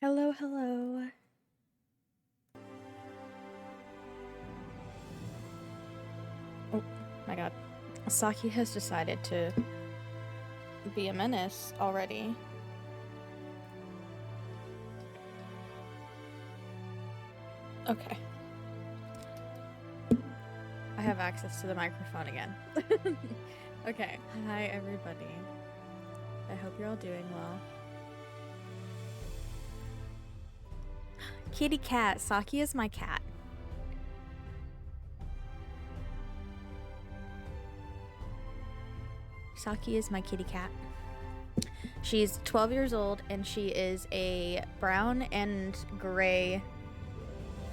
Hello, hello. Oh my god. Saki has decided to be a menace already. Okay. I have access to the microphone again. Okay. Hi, everybody. I hope you're all doing well. Kitty cat. Saki is my cat. Saki is my kitty cat. She's 12 years old and she is a brown and gray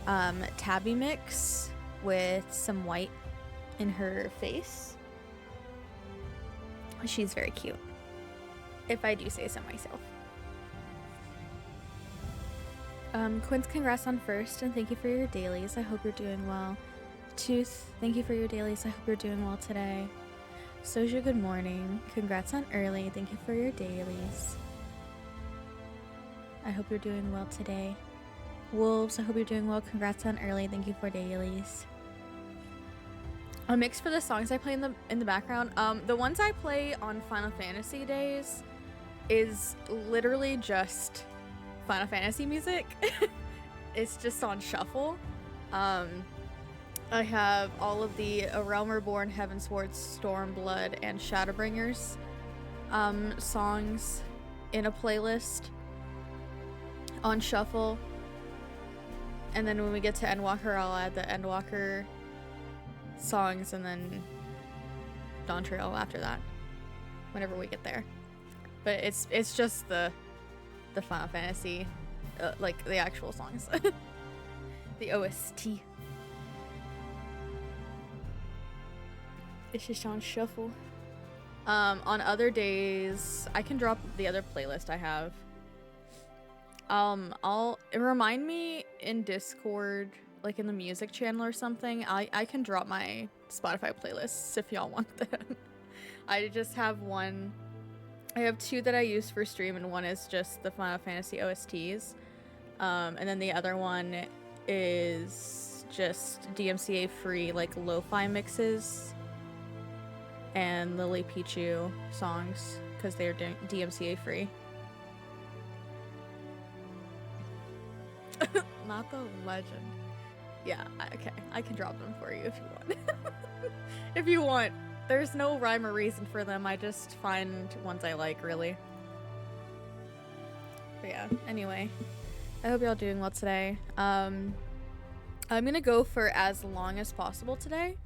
tabby mix with some white in her face. She's very cute, if I do say so myself. Quince, congrats on first, and thank you for your dailies. I hope you're doing well. Tooth, thank you for your dailies. I hope you're doing well today. Soja, good morning. Congrats on early. Thank you for your dailies. I hope you're doing well today. Wolves, I hope you're doing well. Congrats on early. Thank you for dailies. A mix for the songs I play in the background. The ones I play on Final Fantasy days is literally just Final Fantasy music. It's just on shuffle. I have all of the A Realm Reborn, Heavensward, Stormblood, and Shadowbringers songs in a playlist on shuffle. And then when we get to Endwalker, I'll add the Endwalker songs and then Dawn Trail after that, whenever we get there. But it's just the Final Fantasy, like the actual songs. The OST. It's just on shuffle. On other days, I can drop the other playlist I have. Remind me in Discord, like in the music channel or something. I can drop my Spotify playlists if y'all want that. I just have one. I have two that I use for stream, and one is just the Final Fantasy OSTs. And then the other one is just DMCA free, like lo-fi mixes and Lily Pichu songs, because they're DMCA free. Not the legend. Yeah, okay. I can drop them for you if you want. If you want. There's no rhyme or reason for them. I just find ones I like, really. But yeah, anyway. I hope y'all doing well today. I'm gonna go for as long as possible today.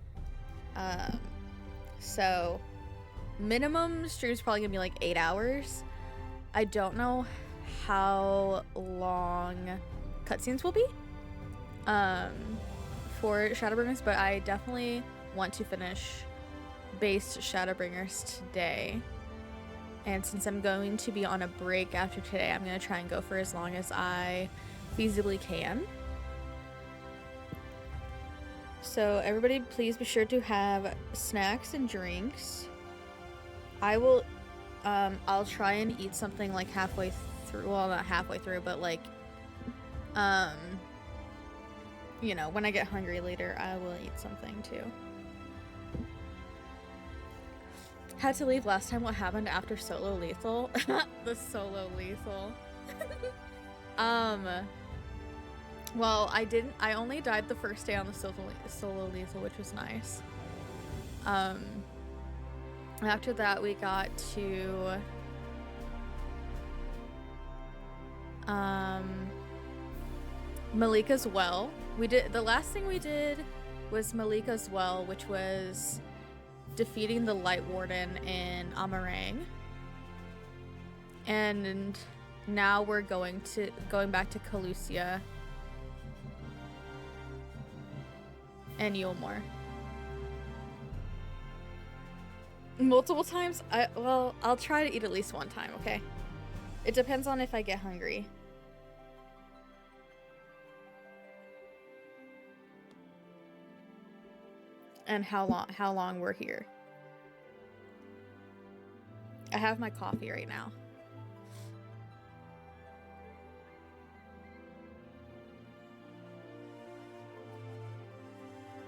So minimum stream's probably gonna be like 8 hours. I don't know how long cutscenes will be for Shadowbringers, but I definitely want to finish base Shadowbringers today. And since I'm going to be on a break after today, I'm going to try and go for as long as I feasibly can. So everybody, please be sure to have snacks and drinks. I will, I'll try and eat something like halfway through, well, not halfway through, but like, you know, when I get hungry later, I will eat something too. Had to leave last time. What happened after Solo Lethal? The Solo Lethal. Well, I only died the first day on the Solo Lethal, which was nice. After that, we got to Malika's Well. The last thing we did was Malika's Well, which was defeating the Light Warden in Amarang. And now we're going back to Calusia and Yulmore. Multiple times? I'll try to eat at least one time, okay? It depends on if I get hungry. And how long we're here. I have my coffee right now.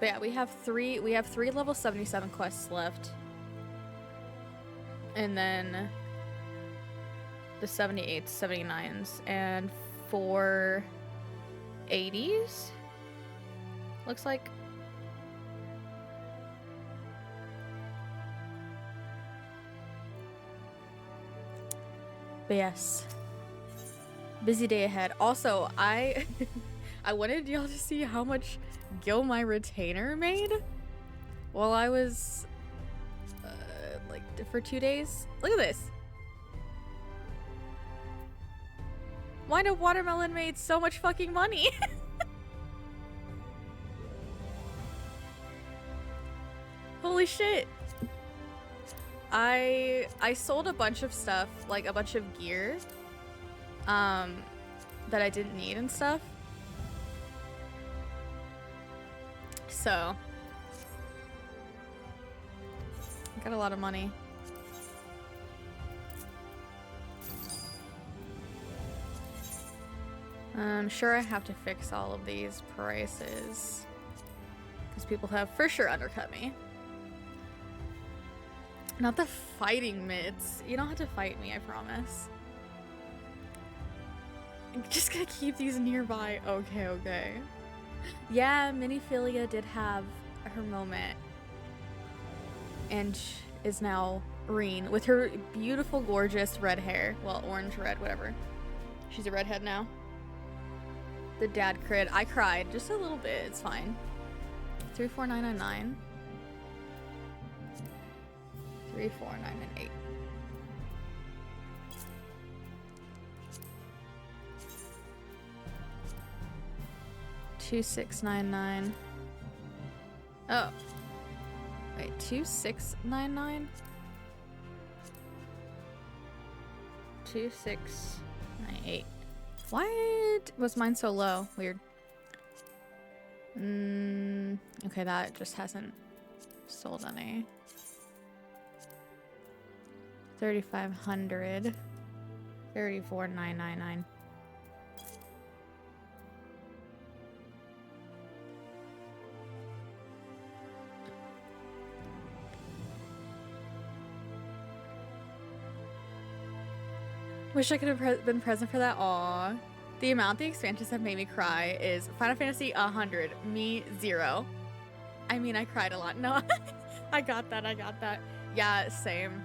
But yeah, we have three level 77 quests left. And then the 78s, 79s, and 4 80s? Looks like. But yes. Busy day ahead. Also, I wanted y'all to see how much Gil my retainer made while I was like for 2 days. Look at this. Why did Watermelon made so much fucking money? Holy shit. I sold a bunch of stuff, like a bunch of gear that I didn't need and stuff. So I got a lot of money. I'm sure I have to fix all of these prices because people have for sure undercut me. Not the fighting mitts. You don't have to fight me, I promise. I'm just gonna keep these nearby. Okay, okay. Yeah, Miniphilia did have her moment. And is now Reen with her beautiful, gorgeous red hair. Well, orange, red, whatever. She's a redhead now. The dad crit. I cried just a little bit. It's fine. 34999. 34998. $2699. Oh. Wait, 2699? 2698. Why was mine so low? Weird. Okay, that just hasn't sold any. 3,500. 34,999. Wish I could have been present for that. Aw. The amount the expansions have made me cry is Final Fantasy 100, me 0. I mean, I cried a lot. No, I got that. I got that. Yeah, same.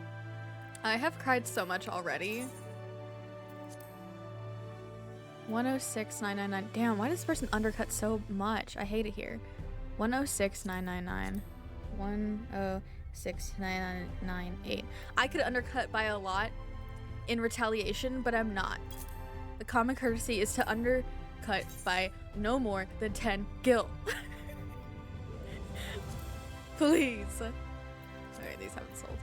I have cried so much already. 106,999. Damn, why does this person undercut so much? I hate it here. 106,999. 106,998. I could undercut by a lot in retaliation, but I'm not. The common courtesy is to undercut by no more than 10 gil. Please. Alright, these haven't sold.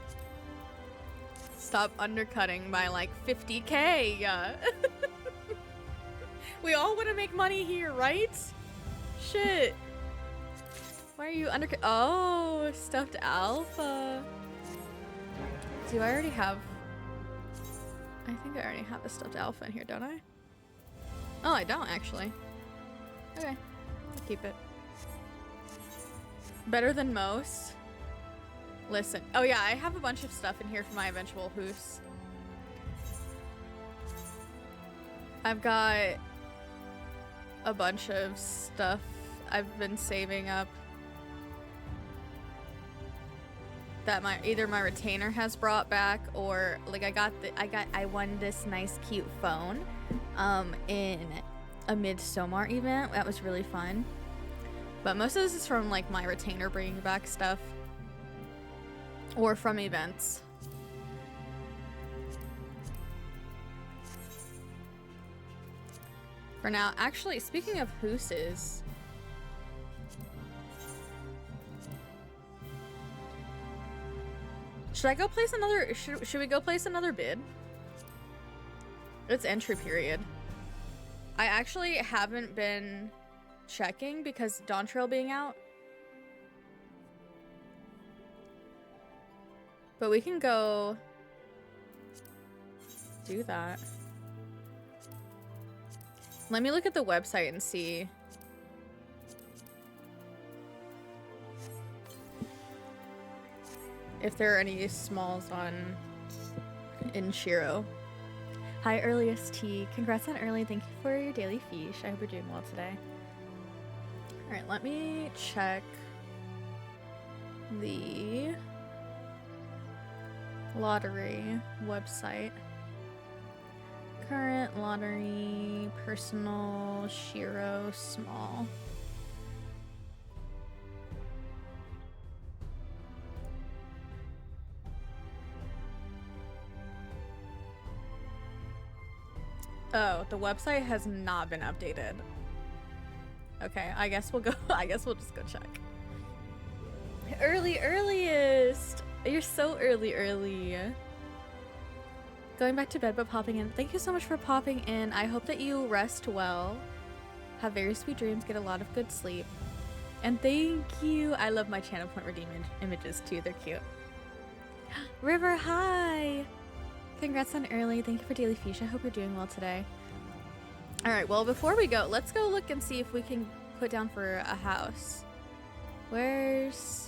Stop undercutting by like 50k. We all want to make money here, right? Shit. Why are you undercut? Oh, stuffed alpha. Do I already have? I think I already have a stuffed alpha in here, don't I? Oh, I don't actually. Okay, I'll keep it. Better than most. Listen. Oh yeah, I have a bunch of stuff in here for my eventual hoos. I've got a bunch of stuff I've been saving up that either my retainer has brought back, or like I won this nice cute phone in a Midsommar event. That was really fun. But most of this is from like my retainer bringing back stuff or from events. For now, actually, speaking of hooses, should I go place another? Should we go place another bid? It's entry period. I actually haven't been checking because Dawn Trail being out. But we can go do that. Let me look at the website and see. if there are any smalls on in Shiro. Hi, Earliest T. Congrats on early. Thank you for your daily fish. I hope you're doing well today. Alright, let me check the lottery website. Current lottery, personal, Shiro, small. Oh, the website has not been updated. Okay, I guess we'll go. I guess we'll just go check. Earliest! You're so early. Going back to bed but popping in. Thank you so much for popping in. I hope that you rest well. Have very sweet dreams. Get a lot of good sleep. And thank you. I love my channel point redeem images too. They're cute. River, hi! Congrats on early. Thank you for daily fish. I hope you're doing well today. Alright, well before we go, let's go look and see if we can put down for a house. Where's...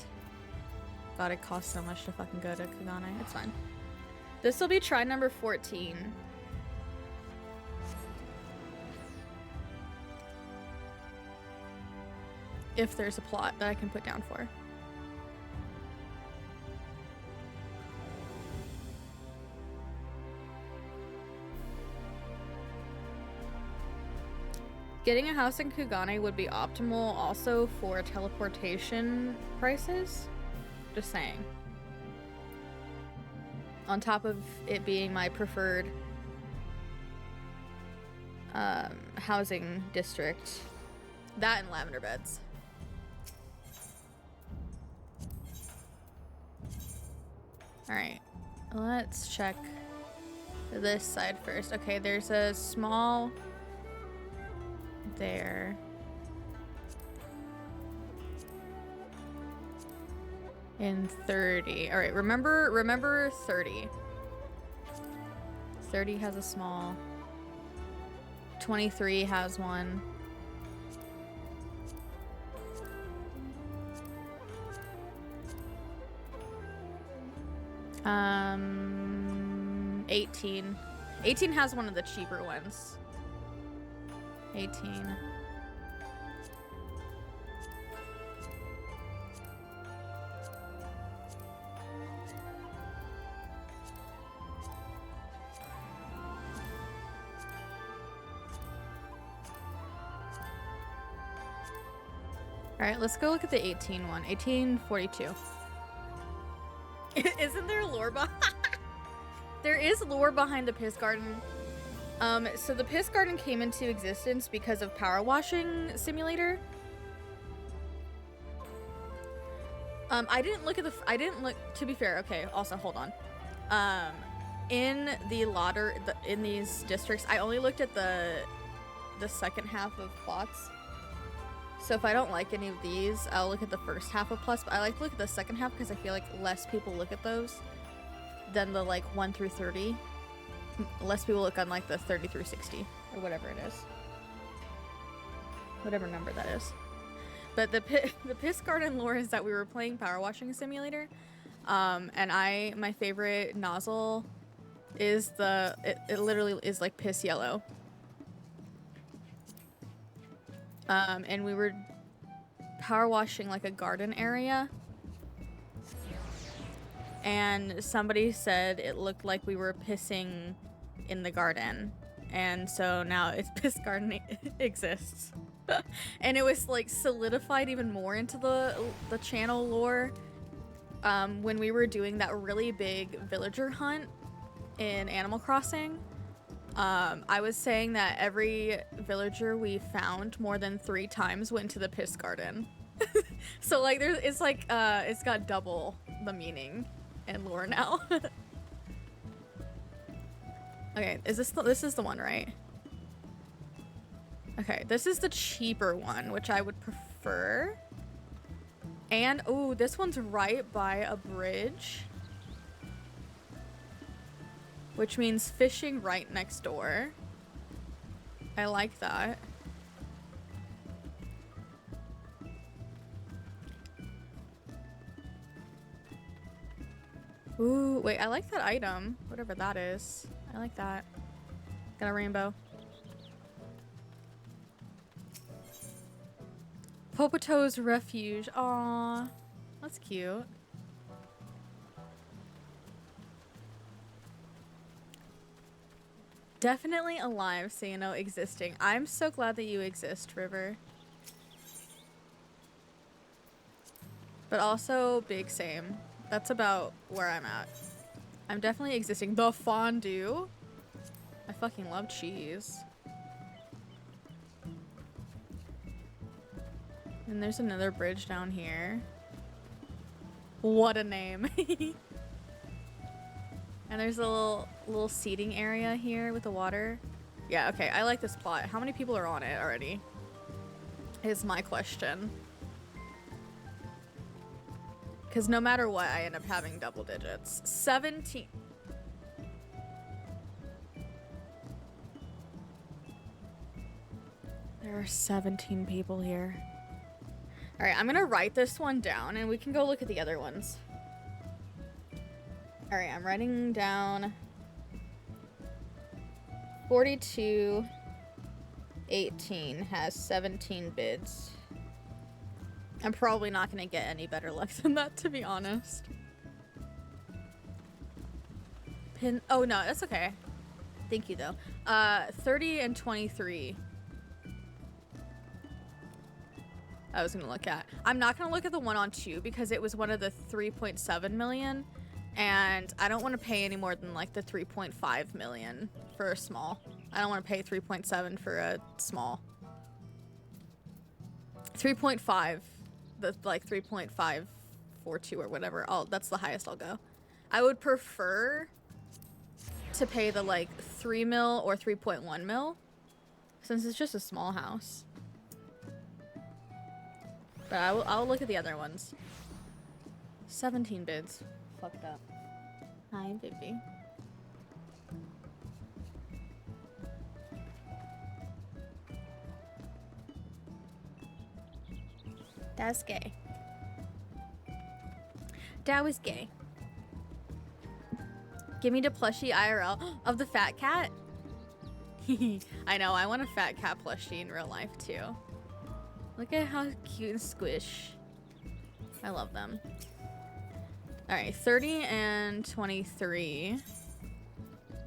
God, it costs so much to fucking go to Kagane. It's fine. This will be try number 14. If there's a plot that I can put down for. Getting a house in Kugane would be optimal also for teleportation prices. Just saying. On top of it being my preferred housing district. That and lavender beds. Alright, let's check this side first. Okay, there's a small there. In 30. Alright, remember 30. 30 has a small. 23 has one. 18. 18 has one of the cheaper ones. 18. Alright, let's go look at the 18 one. 1842. Isn't there lore behind? There is lore behind the Piss Garden. So the Piss Garden came into existence because of Power Washing Simulator. I didn't look, to be fair, okay, also, hold on. In the in these districts, I only looked at the second half of plots. So if I don't like any of these, I'll look at the first half of plots, but I like to look at the second half because I feel like less people look at those than the like 1 through 30. Less people look on like the 30 through 60 or whatever it is. Whatever number that is. But the Piss Garden lore is that we were playing Power Washing Simulator. And my favorite nozzle is it literally is like piss yellow. And we were power washing like a garden area. And somebody said it looked like we were pissing in the garden. And so now it's Piss Garden exists. And it was like solidified even more into the channel lore when we were doing that really big villager hunt in Animal Crossing. I was saying that every villager we found more than 3 times went to the Piss Garden. So like it's like it's got double the meaning in lore now. Okay, this is the one, right? Okay, this is the cheaper one, which I would prefer. And oh, this one's right by a bridge. Which means fishing right next door. I like that. Ooh, wait, I like that item. Whatever that is. I like that. Got a rainbow. Popoto's Refuge. Aww. That's cute. Definitely alive, so you know, existing. I'm so glad that you exist, River. But also, big same. That's about where I'm at. I'm definitely existing. The fondue. I fucking love cheese. And there's another bridge down here. What a name. And there's a little seating area here with the water. Yeah, okay, I like this plot. How many people are on it already? Is my question. Because no matter what, I end up having double digits. 17. There are 17 people here. All right, I'm gonna write this one down and we can go look at the other ones. All right, I'm writing down 4218 has 17 bids. I'm probably not gonna get any better luck than that, to be honest. Pin, oh no, that's okay. Thank you though. 30 and 23. I was gonna look at. I'm not gonna look at the one on 2 because it was one of the 3.7 million. And I don't want to pay any more than like the 3.5 million for a small. I don't want to pay 3.7 for a small. 3.5, the like 3.542 or whatever. That's the highest I'll go. I would prefer to pay the like 3 mil or 3.1 mil since it's just a small house. But I'll look at the other ones. 17 bids. Fucked up. Hi, baby. That's gay. That was gay. Give me the plushie IRL of the fat cat. I know, I want a fat cat plushie in real life too. Look at how cute and squish. I love them. All right, 30 and 23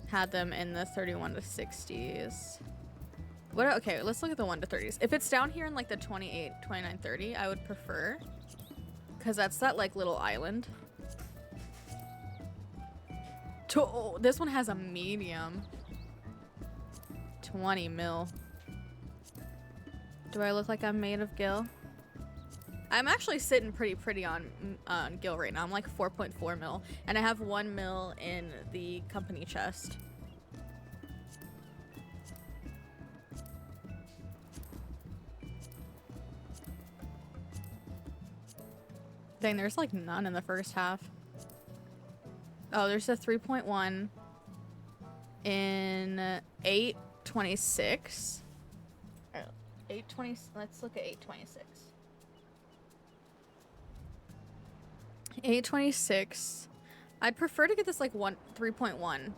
had them in the 31 to 60s. What? Okay, let's look at the 1 to 30s. If it's down here in like the 28, 29, 30, I would prefer, because that's that like little island. Oh, this one has a medium. 20 mil. Do I look like I'm made of Gil? I'm actually sitting pretty on Gil right now. I'm like 4.4 mil, and I have 1 mil in the company chest. Dang, there's like none in the first half. Oh, there's a 3.1 in 826. 820. Let's look at 826. 826. I'd prefer to get this like 3.1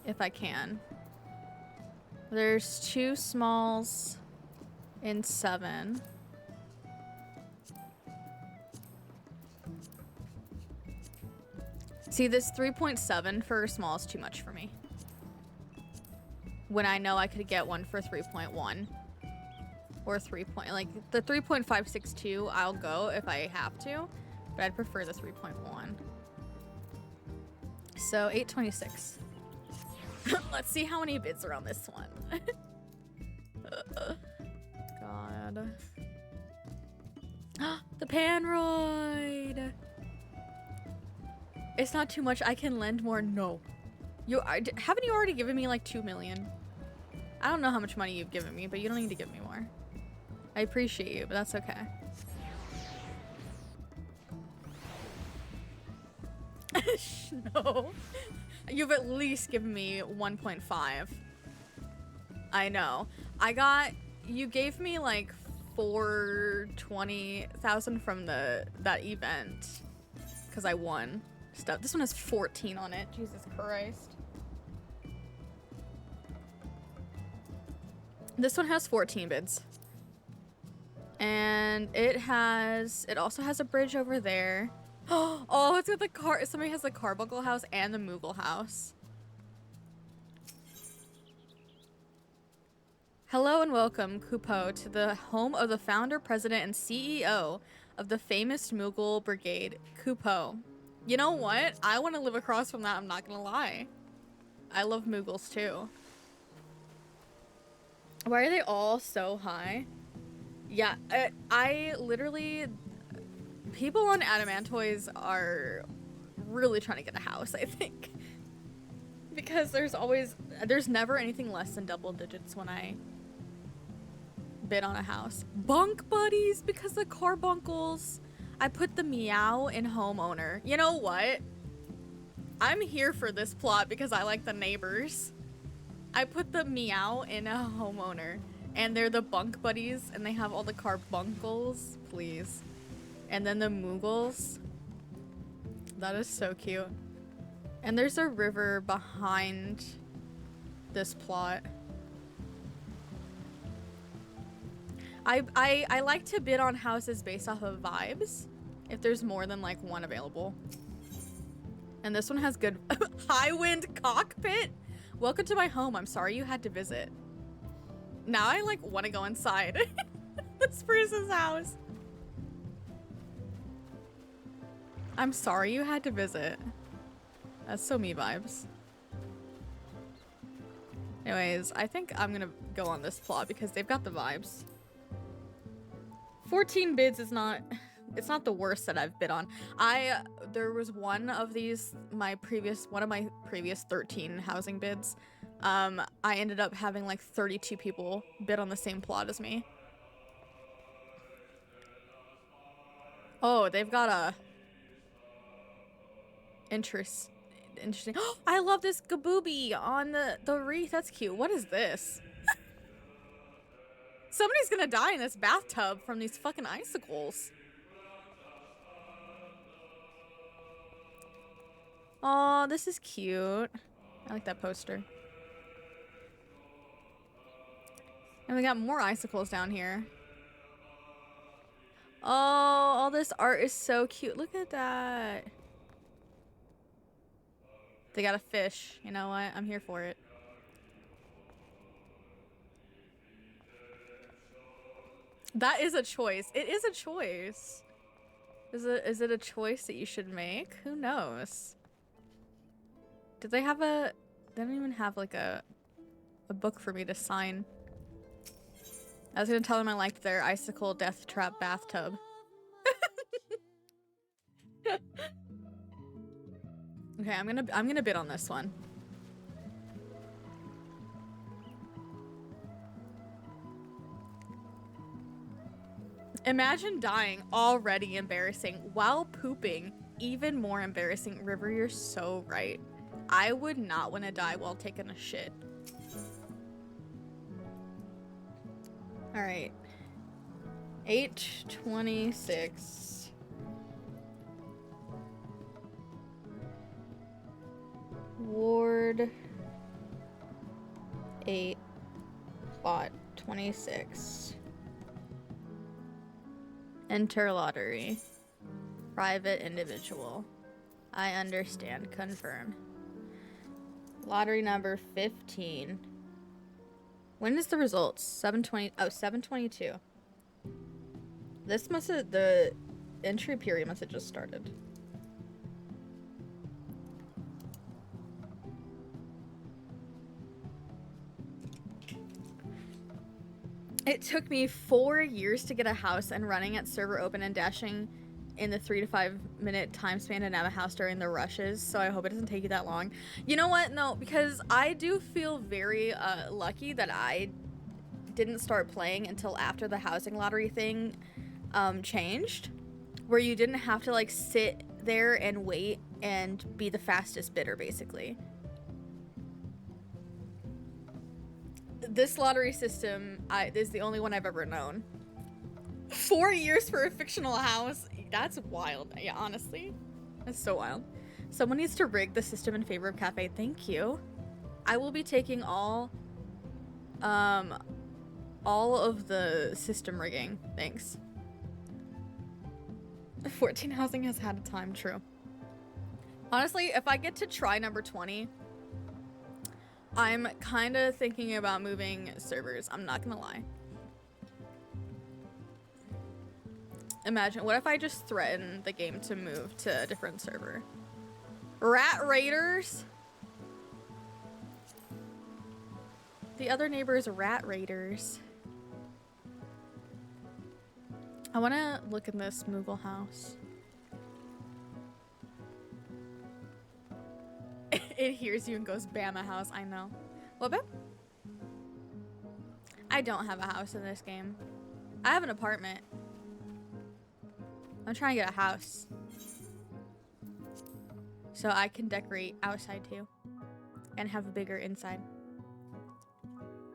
if I can. There's 2 smalls in 7. See, this 3.7 for small is too much for me. When I know I could get one for 3.1 or 3. Like the 3.562, I'll go if I have to, but I'd prefer the 3.1. So 826. Let's see how many bids are on this one. God. The Panroid. It's not too much. I can lend more. No. Haven't you already given me like 2 million? I don't know how much money you've given me, but you don't need to give me more. I appreciate you, but that's okay. No. You've at least given me 1.5. I know. You gave me like 420,000 from that event because I won. stuff. This one has 14 on it. Jesus Christ. This one has 14 bids. And it also has a bridge over there. Oh, it's got the car. Somebody has the Carbuncle house and the Moogle house. Hello and welcome, Kupo, to the home of the founder, president, and CEO of the famous Moogle Brigade, Kupo. You know what? I want to live across from that, I'm not gonna lie. I love Moogles too. Why are they all so high? Yeah, I literally... People on Adamantoys are really trying to get a house, I think. Because there's never anything less than double digits when I bid on a house. Bunk buddies because the carbuncles. I put the meow in homeowner. You know what? I'm here for this plot because I like the neighbors. I put the meow in a homeowner. And they're the bunk buddies and they have all the carbuncles. Please. And then the Moogles. That is so cute. And there's a river behind this plot. I like to bid on houses based off of vibes. If there's more than like one available. And this one has good high wind cockpit. Welcome to my home. I'm sorry you had to visit. Now I like want to go inside this person's house. I'm sorry you had to visit. That's so me vibes. Anyways, I think I'm gonna go on this plot because they've got the vibes. 14 bids is not, it's not the worst that I've bid on. There was one of these, one of my previous 13 housing bids. I ended up having like 32 people bid on the same plot as me. Oh, they've got a interesting. I love this Gabooby on the wreath. That's cute. What is this? Somebody's gonna die in this bathtub from these fucking icicles. Oh, this is cute. I like that poster. And we got more icicles down here. Oh, all this art is so cute. Look at that. They got a fish. You know what? I'm here for it. That is a choice. It is a choice. Is it a choice that you should make? Who knows? Did they have a... They don't even have like a book for me to sign. I was gonna tell them I liked their icicle death trap bathtub. Okay, I'm gonna bid on this one. Imagine dying, already embarrassing, while pooping, even more embarrassing. River, you're so right. I would not want to die while taking a shit. All right. 826. Ward 8, plot 26. Enter lottery. Private individual. I understand. Confirm. Lottery number 15. When is the results? 720. Oh, 722. This must have, the entry period must have just started. It took me 4 years to get a house, and running at server open and dashing in the 3 to 5 minute time span to nab a house during the rushes, so I hope it doesn't take you that long. You know what? No, because I do feel very lucky that I didn't start playing until after the housing lottery thing changed, where you didn't have to like sit there and wait and be the fastest bidder, basically. This lottery system is the only one I've ever known. 4 years for a fictional house? That's wild. Yeah, honestly. That's so wild. Someone needs to rig the system in favor of cafe. Thank you. I will be taking all of the system rigging. Thanks. 14 housing has had a time, true. Honestly, if I get to try number 20, I'm kind of thinking about moving servers. I'm not gonna lie. Imagine, what if I just threaten the game to move to a different server? Rat raiders? The other neighbor is rat raiders. I want to look in this Moogle house. It hears you and goes, Bama house. I know. What, babe? I don't have a house in this game. I have an apartment. I'm trying to get a house. So I can decorate outside too. And have a bigger inside.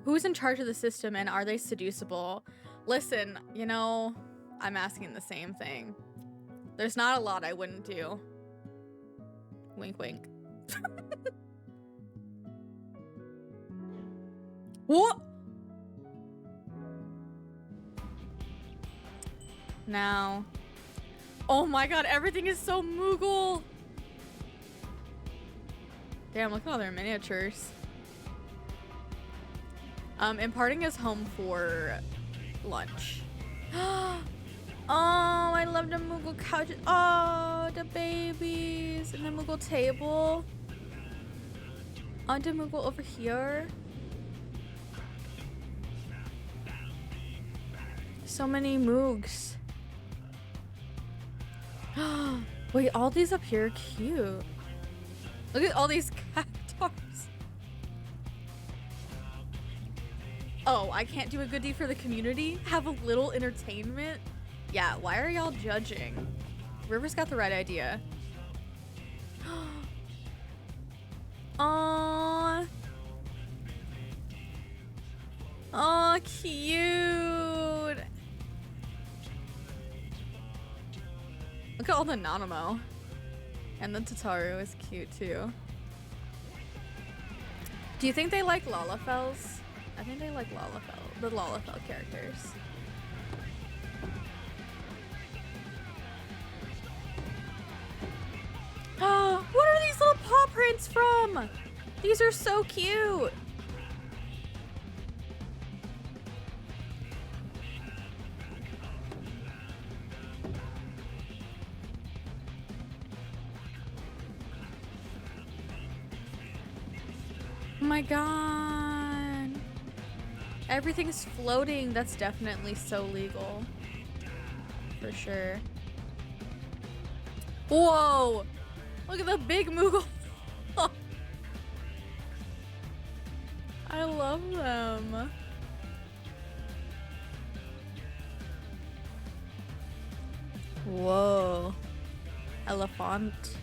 Who's in charge of the system and are they seducible? Listen, you know, I'm asking the same thing. There's not a lot I wouldn't do. Wink, wink. What? Now. Oh my god, everything is so Moogle. Damn, look at all their miniatures. Imparting is home for lunch. Oh, I love the Moogle couches. Oh, the babies and the Moogle table. On the Moogle over here. So many Moogs. Wait, all these up here are cute. Look at all these cactars. Oh, I can't do a good deed for the community? Have a little entertainment? Yeah, why are y'all judging? River's got the right idea. Aww. Aw, cute. Look at all the Nanamo. And the Tataru is cute too. Do you think they like Lalafels? I think they like Lalafell, the Lalafell characters. Oh, what are these little paw prints from? These are so cute. Oh my god. Everything's floating. That's definitely so legal. For sure. Whoa! Look at the big Moogle. I love them. Whoa. Elephant.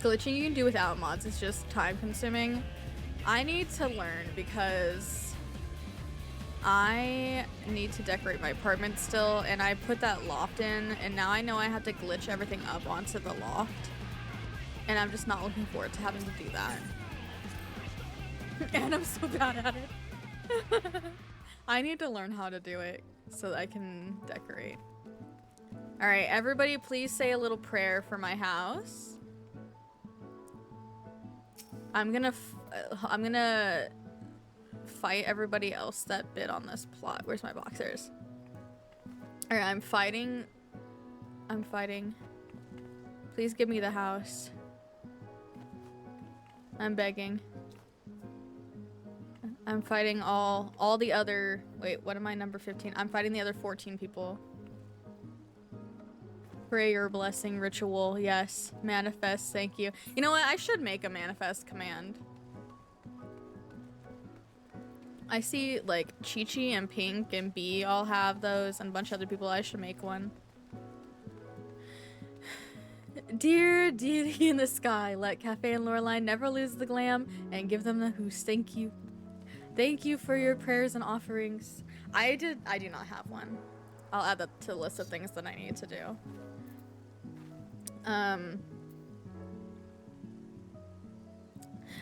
Glitching you can do without mods is just time consuming. I need to learn because I need to decorate my apartment still, and I put that loft in, and now I know I have to glitch everything up onto the loft, and I'm just not looking forward to having to do that. And I'm so bad at it. I need to learn how to do it so that I can decorate. All right, everybody please say a little prayer for my house. I'm gonna fight everybody else that bid on this plot. Where's my boxers? All right, I'm fighting. Please give me the house. I'm begging. I'm fighting all the other, wait, what am I, number 15? I'm fighting the other 14 people. Prayer, blessing, ritual, yes. Manifest, thank you. You know what? I should make a manifest command. I see like Chi-Chi and Pink and B all have those, and a bunch of other people. I should make one. Dear deity in the sky, let Cafe and Lorelei never lose the glam and give them the hoos. Thank you. Thank you for your prayers and offerings. I do not have one. I'll add that to the list of things that I need to do.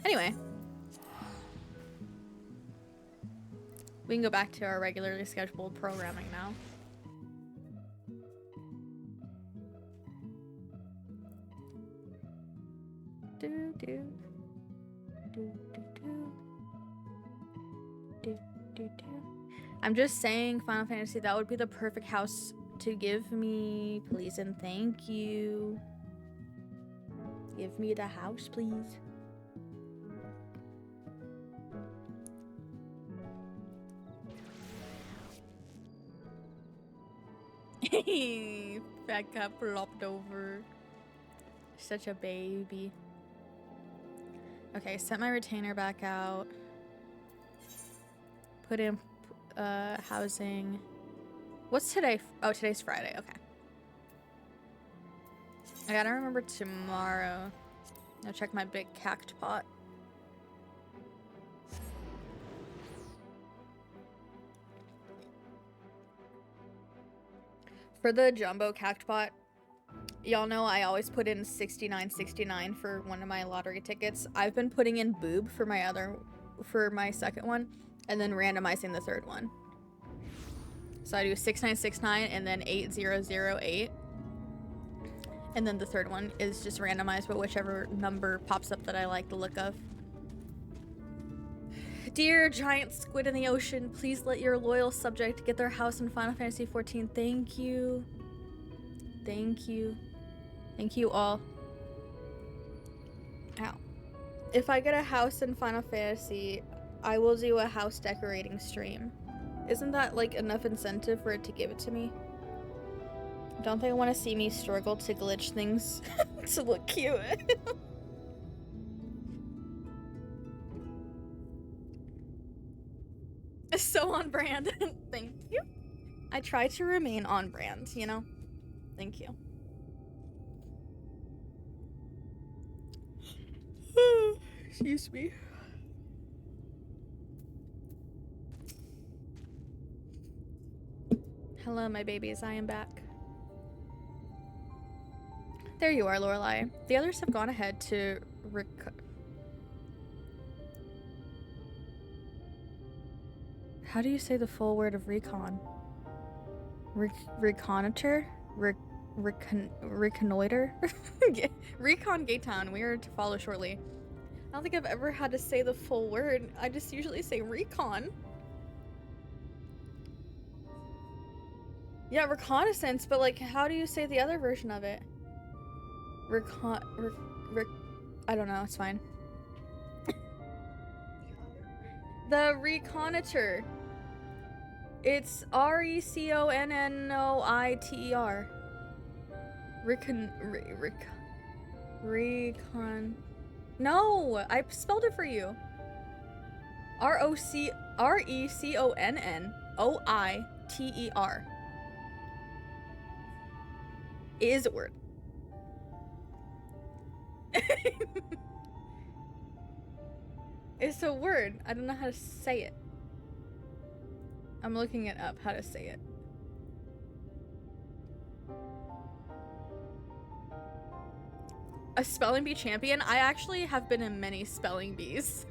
Anyway. We can go back to our regularly scheduled programming now. Do do do do do do do do. I'm just saying, Final Fantasy, that would be the perfect house to give me, please and thank you. Give me the house, please. Hey, fat cat flopped over. Such a baby. Okay, set my retainer back out. Put in housing. What's today? Oh, today's Friday. Okay. I gotta remember tomorrow. I'll check my big cact pot. For the jumbo cact pot, y'all know I always put in 69.69 for one of my lottery tickets. I've been putting in boob for my second one, and then randomizing the third one. So I do 6969 and then 8008. And then the third one is just randomized, but whichever number pops up that I like the look of. Dear giant squid in the ocean, please let your loyal subject get their house in Final Fantasy XIV. Thank you. Thank you. Thank you all. Ow. If I get a house in Final Fantasy, I will do a house decorating stream. Isn't that like enough incentive for it to give it to me? Don't they want to see me struggle to glitch things to look cute? So on brand. Thank you. I try to remain on brand, you know? Thank you. Excuse me. Hello, my babies. I am back. There you are, Lorelai. The others have gone ahead to How do you say the full word of recon? Reconnoiter? Reconnoiter? Recon Gaytown. We are to follow shortly. I don't think I've ever had to say the full word. I just usually say recon. Yeah, reconnaissance, but like, how do you say the other version of it? I don't know, it's fine. The reconnoiter. It's RECONNOITER. Recon. No, I spelled it for you. RECONNOITER. It is a word. It's a word. I don't know how to say it. I'm looking it up, how to say it. A spelling bee champion? I actually have been in many spelling bees.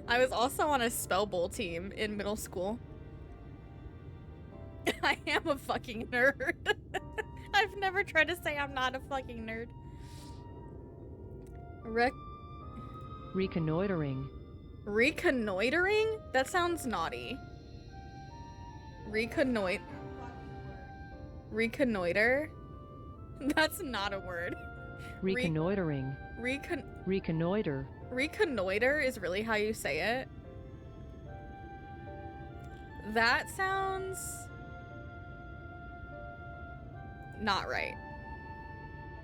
I was also on a spell bowl team in middle school. I am a fucking nerd. I've never tried to say I'm not a fucking nerd. Reconnoitering. Reconnoitering? That sounds naughty. Reconnoiter? That's not a word. Reconnoitering. Reconnoiter. Reconnoiter is really how you say it? That sounds not right.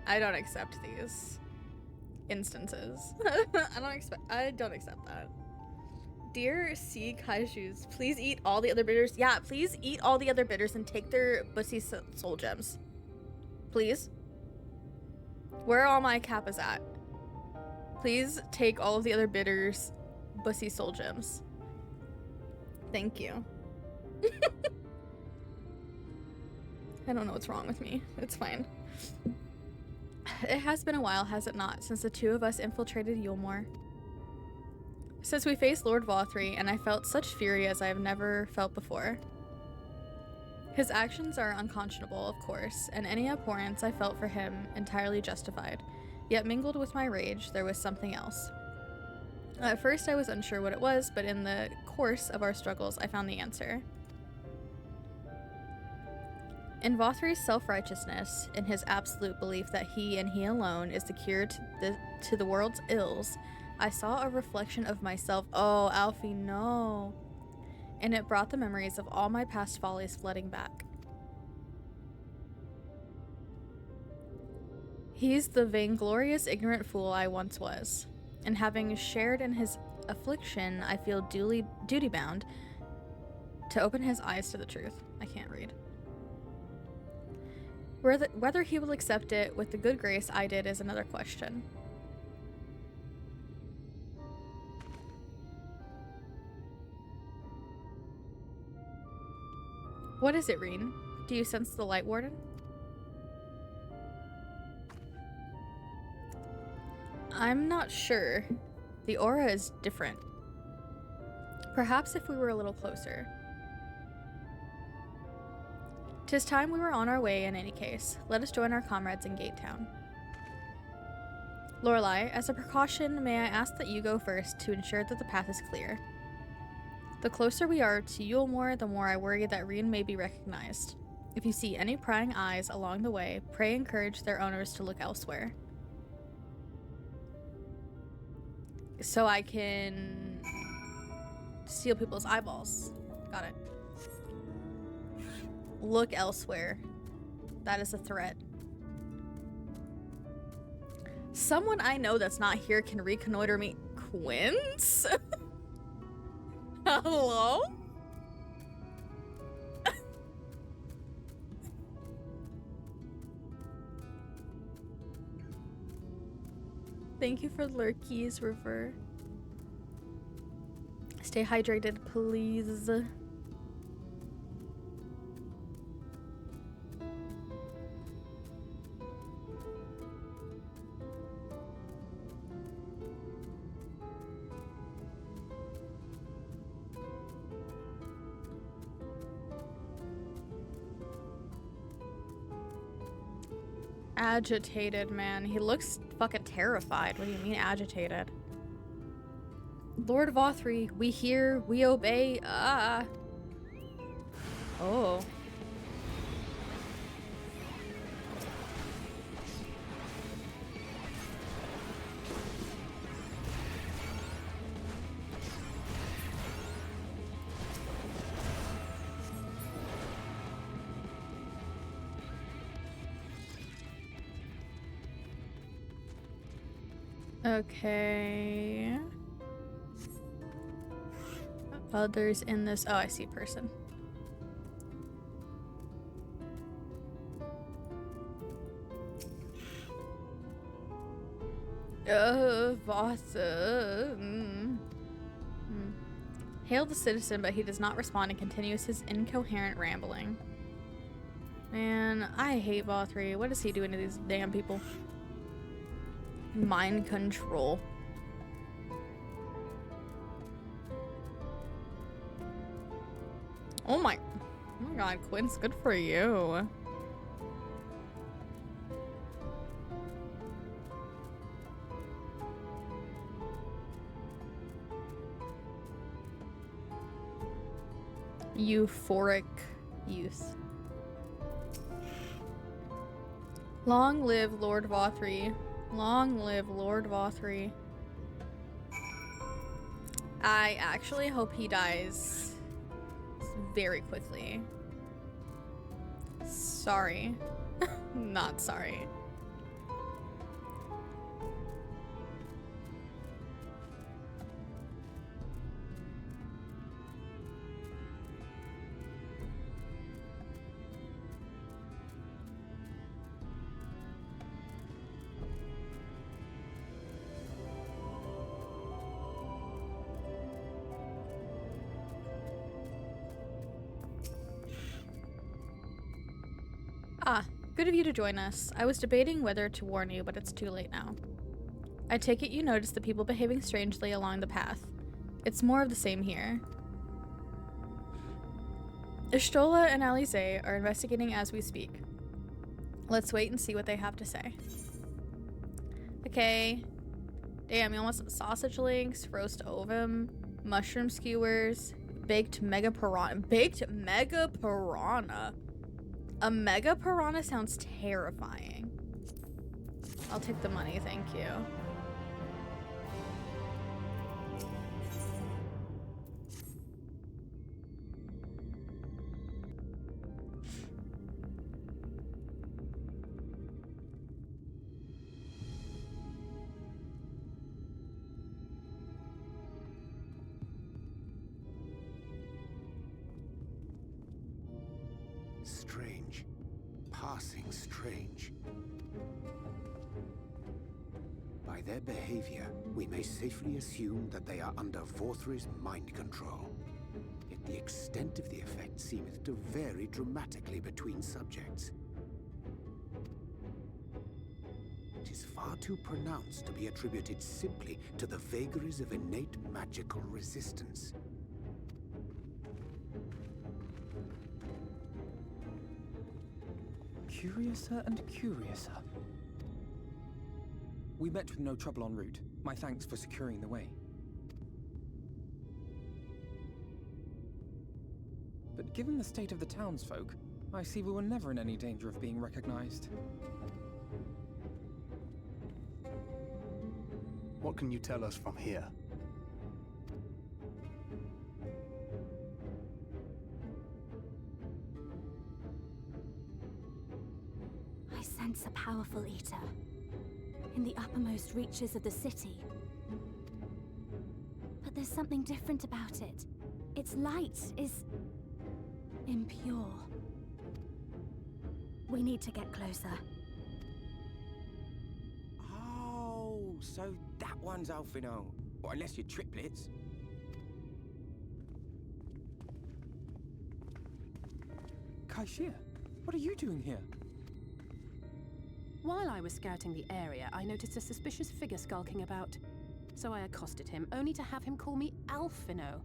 I don't accept these instances. I don't accept that. Dear sea kaijus, please eat all the other bitters. Yeah, please eat all the other bitters and take their bussy soul gems. Please. Where are all my kappas at? Please take all of the other bitters, bussy soul gems. Thank you. I don't know what's wrong with me. It's fine. It has been a while, has it not, since the two of us infiltrated Yulmore. Since we faced Lord Vothri, and I felt such fury as I have never felt before. His actions are unconscionable, of course, and any abhorrence I felt for him entirely justified. Yet mingled with my rage, there was something else. At first I was unsure what it was, but in the course of our struggles I found the answer. In Vothri's self-righteousness, in his absolute belief that he and he alone is the cure to the world's ills, I saw a reflection of myself. Oh, Alfie, no. And it brought the memories of all my past follies flooding back. He's the vainglorious, ignorant fool I once was. And having shared in his affliction, I feel duty-bound to open his eyes to the truth. I can't read. Whether he will accept it with the good grace I did is another question. What is it, Reen? Do you sense the Light Warden? I'm not sure. The aura is different. Perhaps if we were a little closer. 'Tis time we were on our way in any case. Let us join our comrades in Gate Town. Lorelei, as a precaution, may I ask that you go first to ensure that the path is clear. The closer we are to Yulmore, the more I worry that Reen may be recognized. If you see any prying eyes along the way, pray encourage their owners to look elsewhere. So I can steal people's eyeballs. Got it. Look elsewhere. That is a threat. Someone I know that's not here can reconnoiter me. Quince? Hello? Thank you for lurkies, River. Stay hydrated, please. Agitated, man. He looks fucking terrified. What do you mean agitated? Lord Vothri, we hear, we obey. Oh. Okay. Others in this. Oh, I see person. Vasa. Hail the citizen, but he does not respond and continues his incoherent rambling. Man, I hate Vothri. What is he doing to these damn people? Mind control. Oh my god, Quince, good for you. Euphoric youth. Long live Lord Vothri. Long live Lord Vothri. I actually hope he dies very quickly. Sorry. Not sorry. Ah, Good of you to join us. I was debating whether to warn you, but it's too late now. I take it you noticed the people behaving strangely along the path. It's more of the same here. Ishtola and Alize are investigating as we speak. Let's wait and see what they have to say. Okay. Damn, you want some sausage links, roast ovum, mushroom skewers, baked mega piranha. Baked mega piranha. A mega piranha sounds terrifying. I'll take the money, thank you. Strange. Passing strange. By their behavior, we may safely assume that they are under Vorthri's mind control. Yet the extent of the effect seemeth to vary dramatically between subjects. It is far too pronounced to be attributed simply to the vagaries of innate magical resistance. Curiouser and curiouser. We met with no trouble en route. My thanks for securing the way. But given the state of the townsfolk, I see we were never in any danger of being recognized. What can you tell us from here? I sense a powerful eater in the uppermost reaches of the city. But there's something different about it. Its light is impure. We need to get closer. Oh, so that one's Alphino. Well, unless you're triplets. Kaishir, what are you doing here? While I was scouting the area, I noticed a suspicious figure skulking about. So I accosted him, only to have him call me Alphino.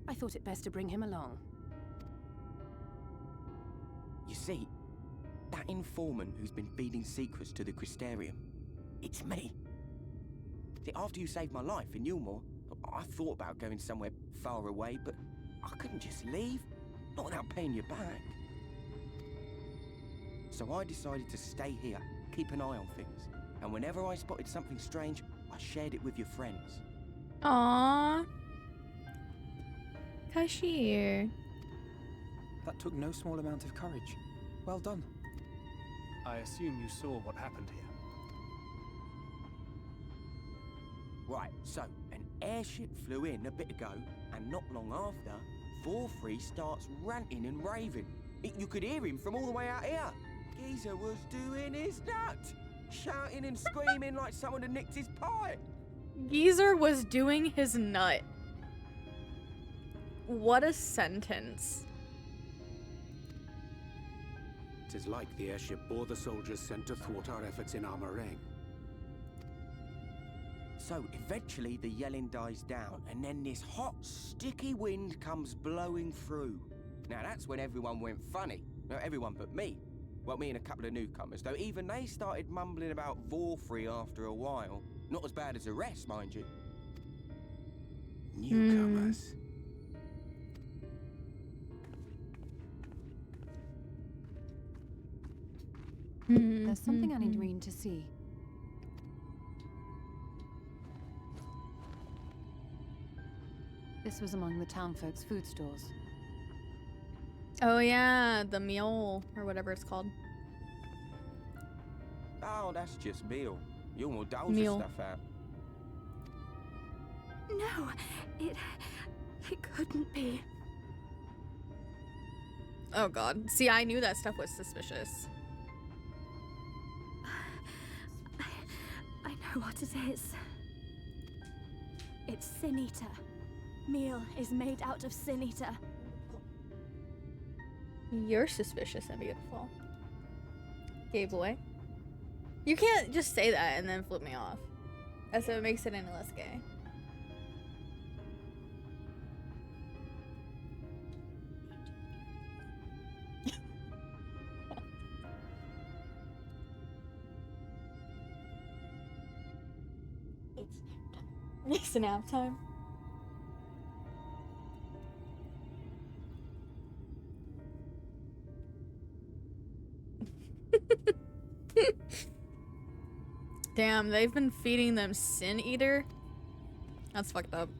I thought it best to bring him along. You see, that informant who's been feeding secrets to the Crystarium, it's me. See, after you saved my life in Yulmore, I thought about going somewhere far away, but I couldn't just leave, not without paying you back. So I decided to stay here, keep an eye on things, and whenever I spotted something strange, I shared it with your friends. Aww. Kaishir. That took no small amount of courage. Well done. I assume you saw what happened here. Right, so an airship flew in a bit ago, and not long after, Vorthri starts ranting and raving. You could hear him from all the way out here. Geezer was doing his nut, shouting and screaming like someone had nicked his pie. Geezer was doing his nut. What a sentence. It is like the airship bore the soldiers sent to thwart our efforts in Armorang. So eventually the yelling dies down, and then this hot, sticky wind comes blowing through. Now that's when everyone went funny. No, everyone but me. Well, me and a couple of newcomers, though even they started mumbling about Vorthri after a while. Not as bad as the rest, mind you. Newcomers. There's something I need Reen to see. This was among the townfolk's food stores. Oh yeah, the meal or whatever it's called. Oh, that's just meal. You'll more doles Meal. the stuff out. No, it couldn't be. Oh god. See, I knew that stuff was suspicious. I know what it is. It's Sin Eater. Meal is made out of Sin Eater. You're suspicious and beautiful. Gay boy. You can't just say that and then flip me off. As if it makes it any less gay. It's nap time. Damn, they've been feeding them Sin Eater? That's fucked up.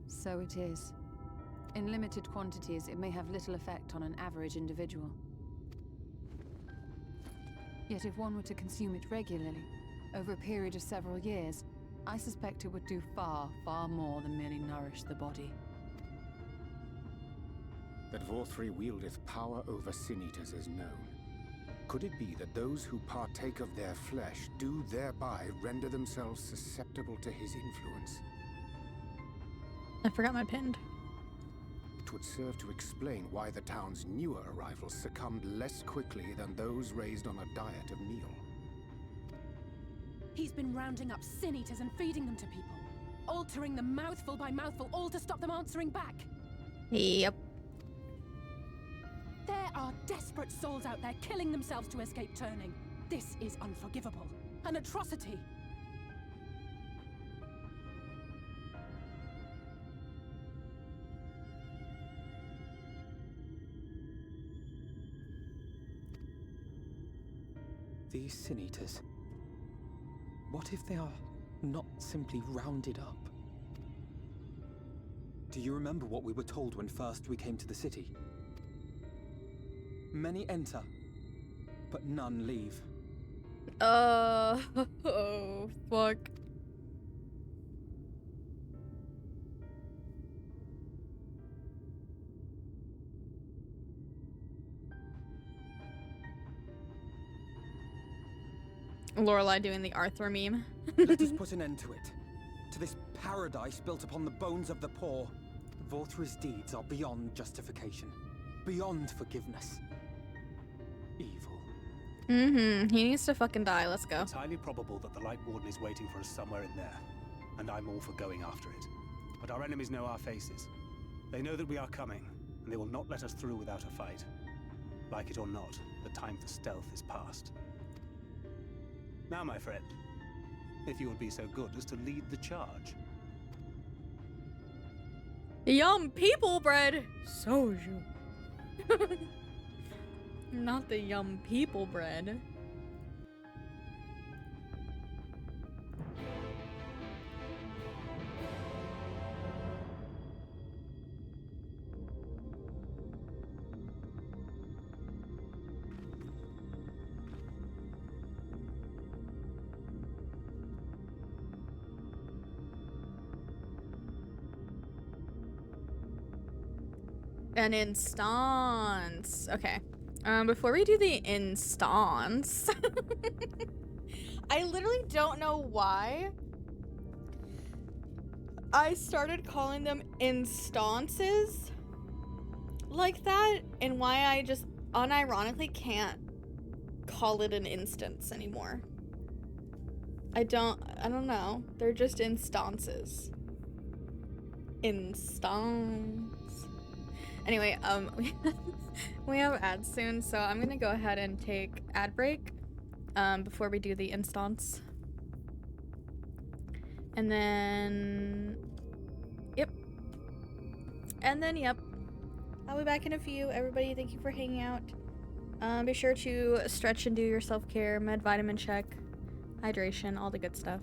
So it is. In limited quantities, it may have little effect on an average individual. Yet if one were to consume it regularly, over a period of several years, I suspect it would do far, far more than merely nourish the body. That Vorthri wieldeth power over sin-eaters is known. Could it be that those who partake of their flesh do thereby render themselves susceptible to his influence? I forgot my pin. It would serve to explain why the town's newer arrivals succumbed less quickly than those raised on a diet of meal. He's been rounding up sin eaters and feeding them to people, altering them mouthful by mouthful, all to stop them answering back. Yep. There are desperate souls out there killing themselves to escape turning. This is unforgivable. An atrocity. These sin-eaters. What if they are not simply rounded up? Do you remember what we were told when first we came to the city? Many enter, but none leave. Oh, fuck. Lorelai doing the Arthur meme. Let us put an end to it. To this paradise built upon the bones of the poor. Vorthri's deeds are beyond justification. Beyond forgiveness. Evil. Mm-hmm. He needs to fucking die. Let's go. It's highly probable that the Light Warden is waiting for us somewhere in there. And I'm all for going after it. But our enemies know our faces. They know that we are coming, and they will not let us through without a fight. Like it or not, the time for stealth is past. Now, my friend, if you would be so good as to lead the charge. Yum people bread. Soju. Not the yum people bread. An instance. Okay. Before we do the instance, I literally don't know why I started calling them instances like that, and why I just unironically can't call it an instance anymore. I don't know. They're just instances. Instance. Anyway, we have ads soon, so I'm gonna go ahead and take ad break before we do the instance. And then yep. I'll be back in a few. Everybody, thank you for hanging out. Be sure to stretch and do your self-care, med vitamin check, hydration, all the good stuff.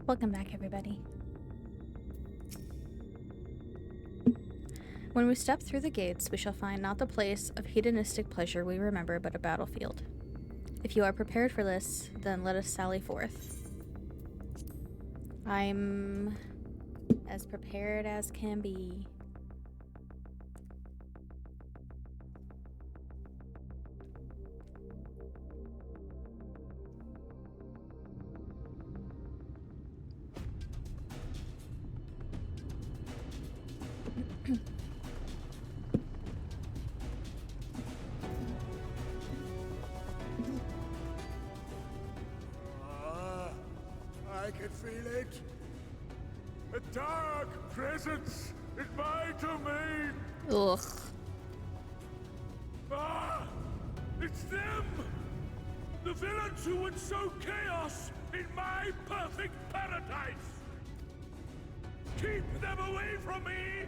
Welcome back, everybody. When we step through the gates, we shall find not the place of hedonistic pleasure we remember, but a battlefield. If you are prepared for this, then let us sally forth. I'm as prepared as can be. I can feel it. A dark presence in my domain. Ugh. Ah! It's them! The villains who would sow chaos in my perfect paradise! Keep them away from me!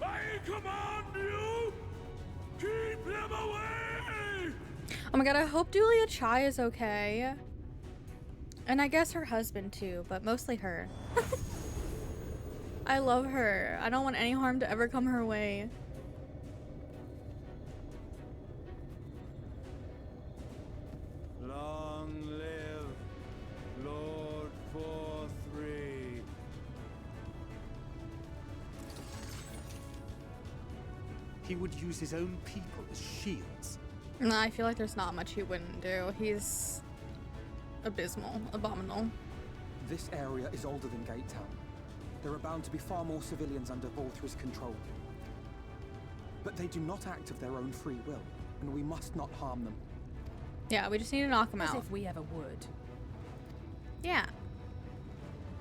I command you! Keep them away! Oh my god, I hope Julia Chai is okay. And I guess her husband too, but mostly her. I love her. I don't want any harm to ever come her way. Long live Lord 4-3. He would use his own people as shields. No, I feel like there's not much he wouldn't do. He's abysmal, abominable. This area is older than Gate Town. There are bound to be far more civilians under Volthra's control. But they do not act of their own free will, and we must not harm them. Yeah, we just need to knock him As out. if we ever would. Yeah.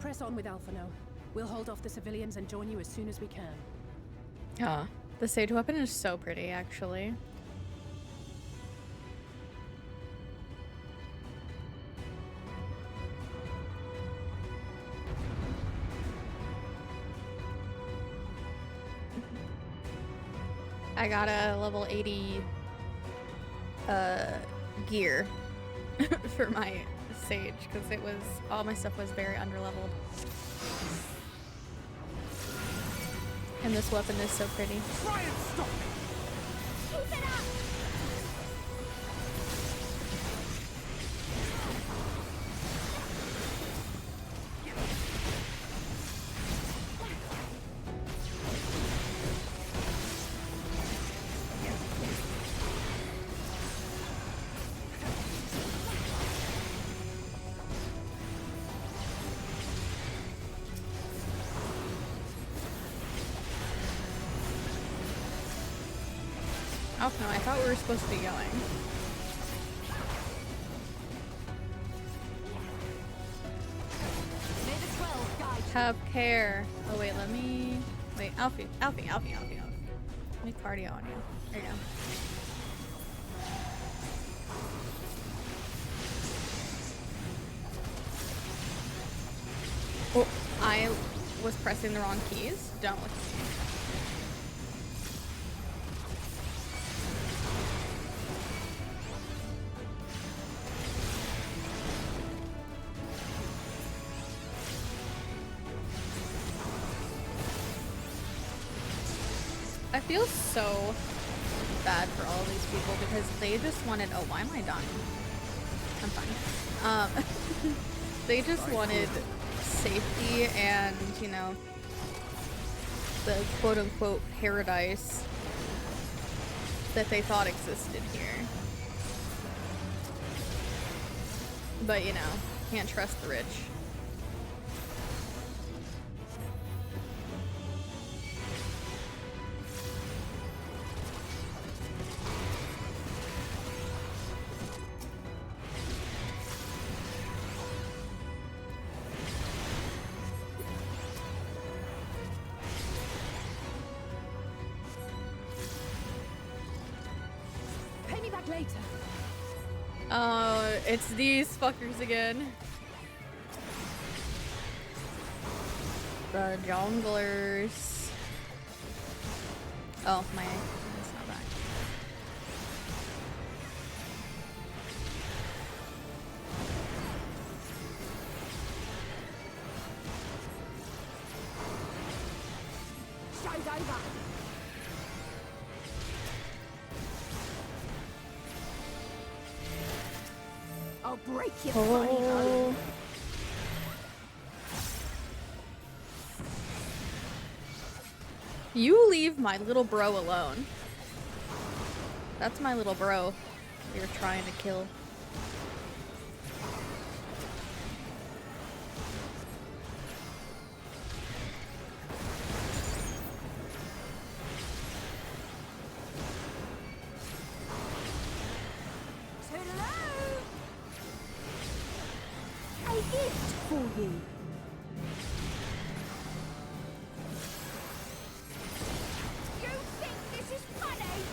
Press on with Alphino. We'll hold off the civilians and join you as soon as we can. The sage weapon is so pretty, actually. I got a level 80 gear for my sage because it was all my stuff was very underleveled. And this weapon is so pretty. Try and stop me! Keep it up! Oh no, I thought we were supposed to be going. May the 12 guide you. Have care. Oh wait, let me... Wait, Alfie. Let me cardio on you. There you go. Oh, I was pressing the wrong keys. Don't look at me. I feel so bad for all of these people because they just wanted... Oh, why am I dying? I'm fine. They just wanted safety and, you know, the quote-unquote paradise that they thought existed here. But, you know, can't trust the rich. Pay me back later. Oh, it's these fuckers again. The jonglers. Oh, my... That's not back. over. I'll break your funny hole. You leave my little bro alone. That's my little bro you're trying to kill. A gift for you. You think this is funny?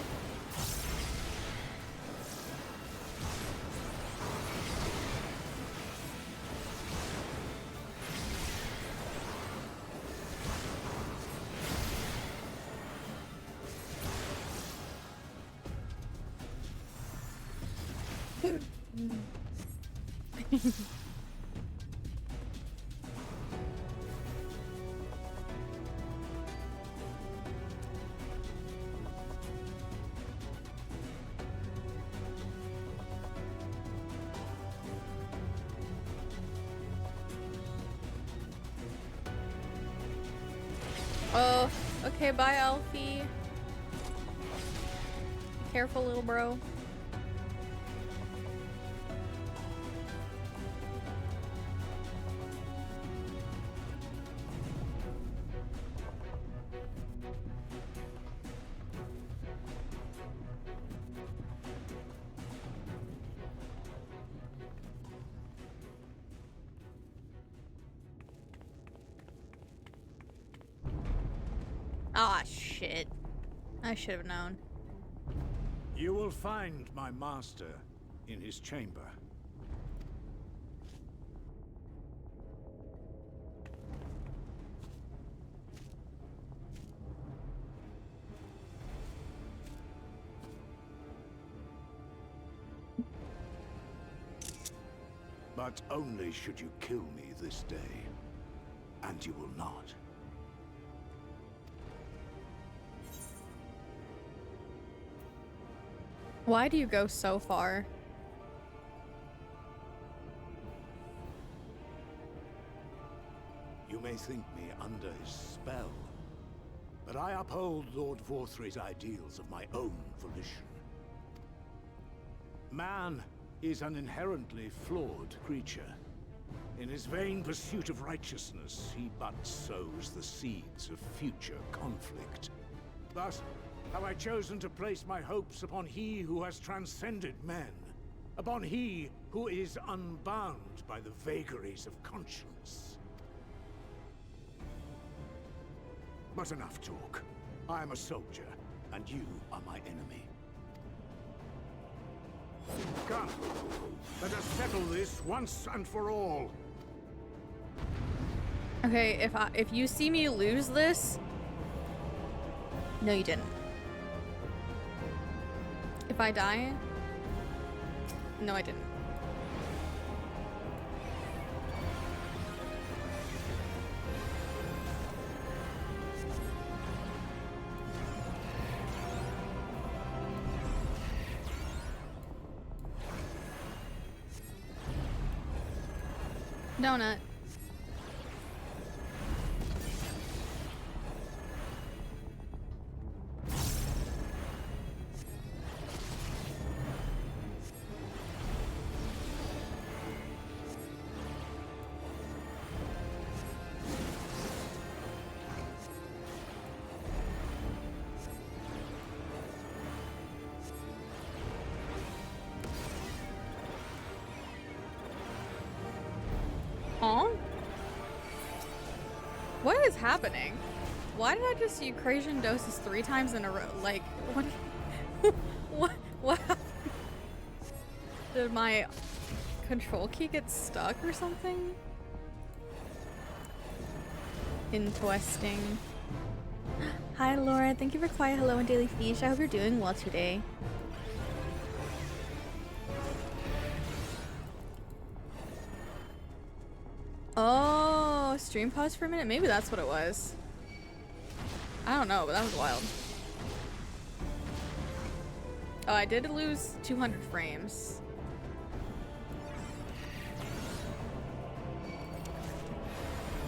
Oh, okay, bye, Alfie. Be careful, little bro. Ah, shit. I should have known. You will find my master in his chamber. But only should you kill me this day. And you will not. Why do you go so far? You may think me under his spell, but I uphold Lord Vorthry's ideals of my own volition. Man is an inherently flawed creature. In his vain pursuit of righteousness, he but sows the seeds of future conflict. Thus, have I chosen to place my hopes upon he who has transcended men, upon he who is unbound by the vagaries of conscience. But enough talk. I am a soldier, and you are my enemy. Come, let us settle this once and for all. Okay, if you see me lose this, no, you didn't. If I die, no, I didn't. Donut. Huh? What is happening? Why did I just see Crazian doses 3 times in a row? Like, what? What happened? Did my control key get stuck or something? Interesting. Hi, Laura. Thank you for quiet hello and daily feast. I hope you're doing well today. Oh, stream pause for a minute? Maybe that's what it was. I don't know, but that was wild. Oh, I did lose 200 frames.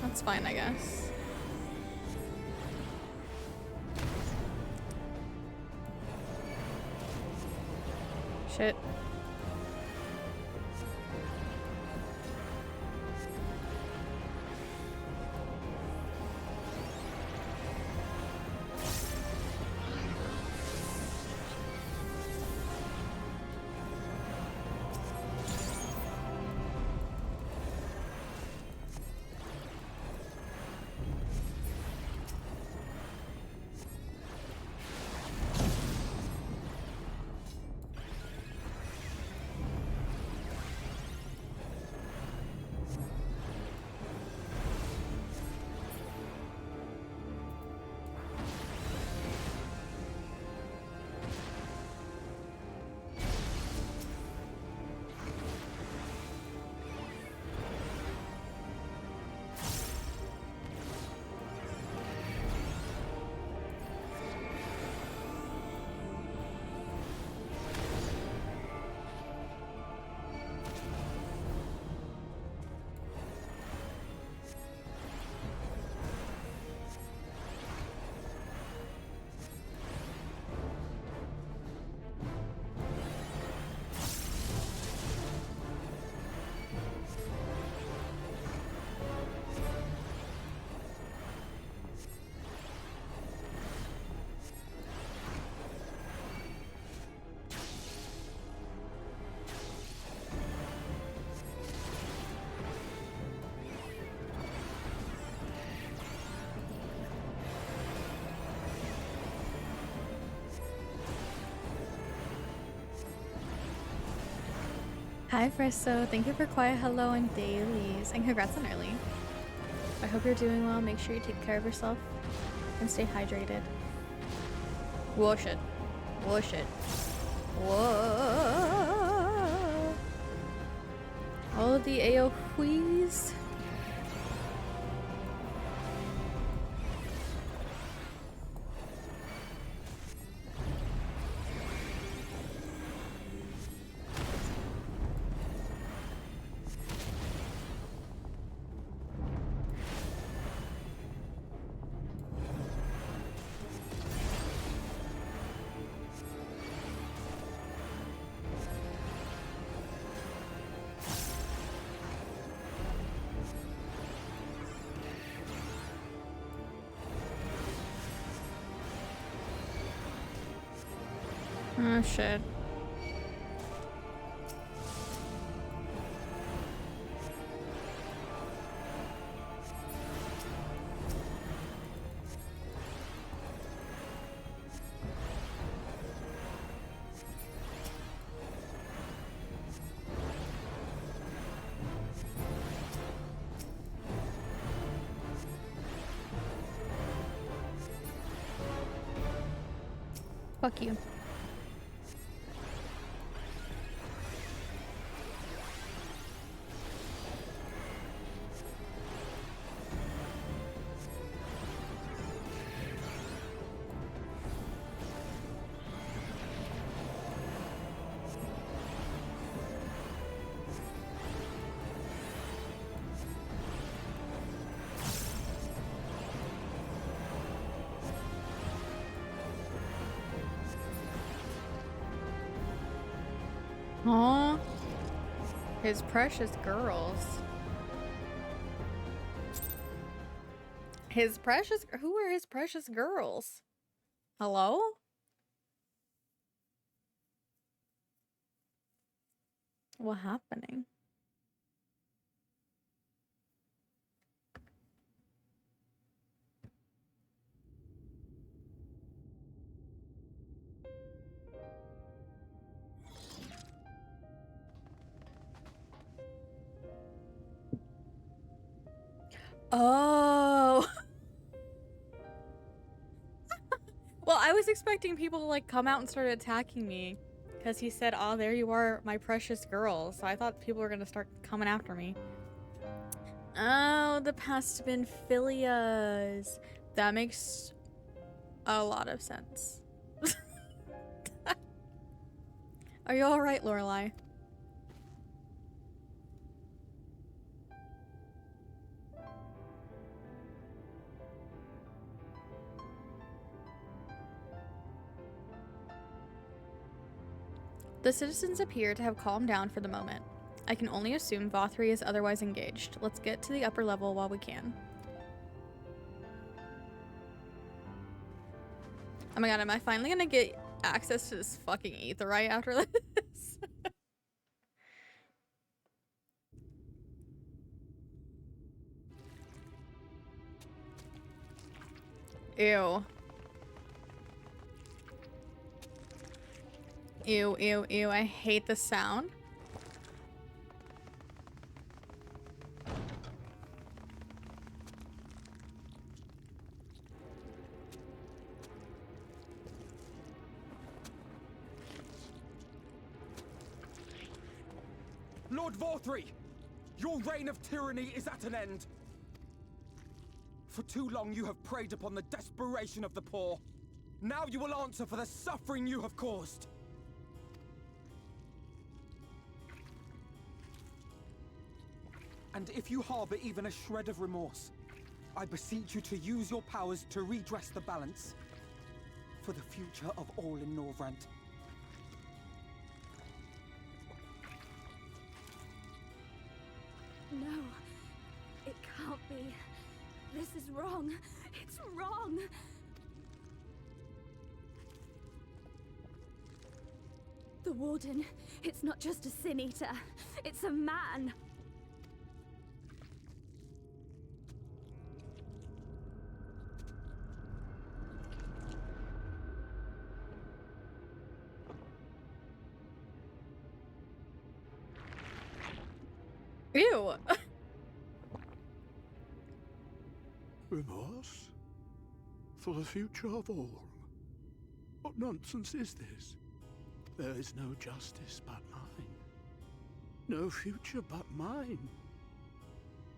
That's fine, I guess. Shit. Hi Fresso, thank you for quiet hello and dailies, and congrats on early. I hope you're doing well. Make sure you take care of yourself and stay hydrated. Whoa shit. Whoa shit. Whoa. All of the AoEs. Oh shit. Fuck you. Aw, his precious girls. Who are his precious girls? Hello? What happening? Oh. Well, I was expecting people to like come out and start attacking me because he said, "Oh, there you are, my precious girl." So I thought people were gonna start coming after me. Oh, the past been Philias. That makes a lot of sense. Are you alright, Lorelai? The citizens appear to have calmed down for the moment. I can only assume Vothri is otherwise engaged. Let's get to the upper level while we can. Oh my god, am I finally gonna get access to this fucking aetheryte after this? Ew. Ew, ew, ew. I hate the sound. Lord Vothri! Your reign of tyranny is at an end! For too long you have preyed upon the desperation of the poor. Now you will answer for the suffering you have caused! And if you harbor even a shred of remorse, I beseech you to use your powers to redress the balance for the future of all in Norvrant. No, it can't be. This is wrong. It's wrong. The Warden, it's not just a Sin Eater. It's a man. Ew. Remorse? For the future of all? What nonsense is this? There is no justice but mine. No future but mine.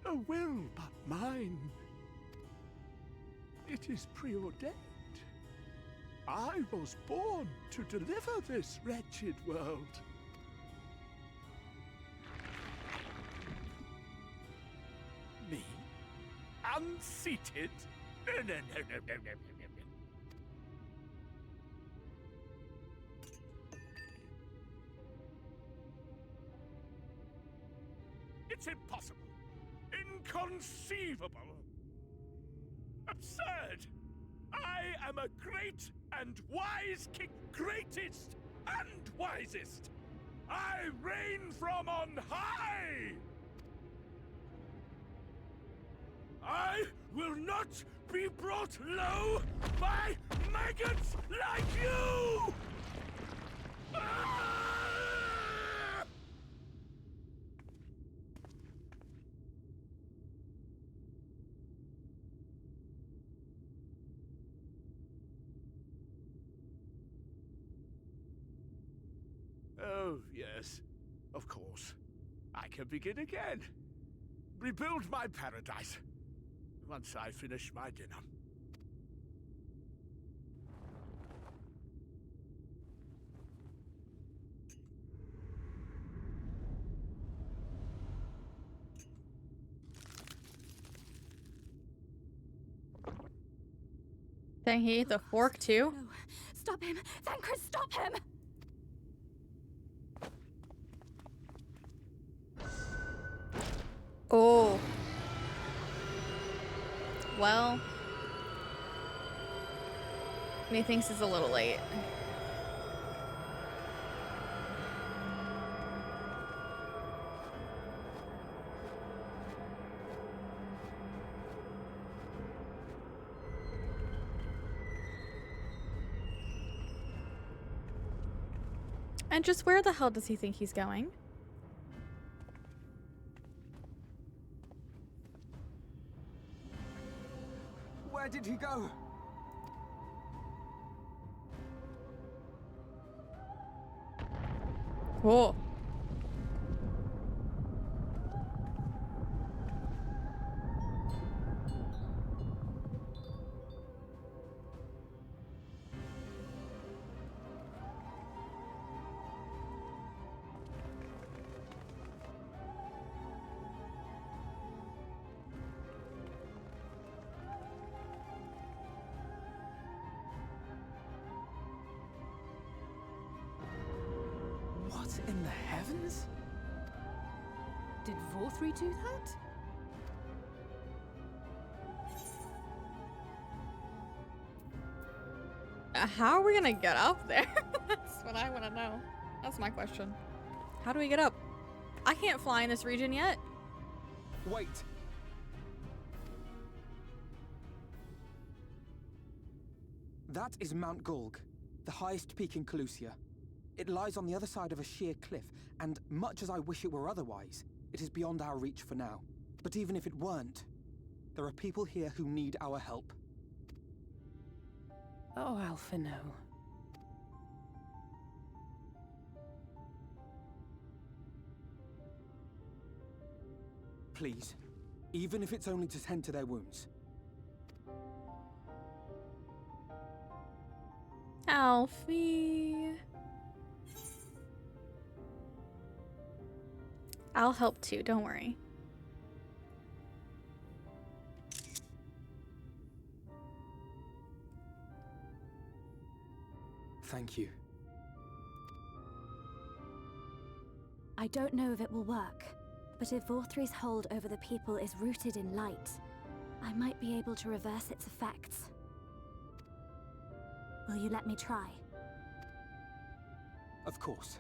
No will but mine. It is preordained. I was born to deliver this wretched world. Me? Unseated? No, no, no, no, no, no, no, no. It's impossible. Inconceivable. Absurd. I am a great and wise king. Greatest and wisest. I reign from on high. I will not be brought low by maggots like you! Ah! Oh, yes, of course. I can begin again. Rebuild my paradise. Once I finish my dinner. Dang, he ate the fork too? No. Stop him! Thancred, stop him! Oh. Well. He thinks it's a little late. And just where the hell does he think he's going? Where did he go? Cool. What in the heavens? Did VOD do that? How are we gonna get up there? That's what I want to know. That's my question. How do we get up? I can't fly in this region yet. Wait. That is Mount Gulg, the highest peak in Calusia. It lies on the other side of a sheer cliff, and much as I wish it were otherwise, it is beyond our reach for now. But even if it weren't, there are people here who need our help. Oh, Alphino. Please, even if it's only to tend to their wounds. Alfie. I'll help too, don't worry. Thank you. I don't know if it will work, but if Vorthri's hold over the people is rooted in light, I might be able to reverse its effects. Will you let me try? Of course.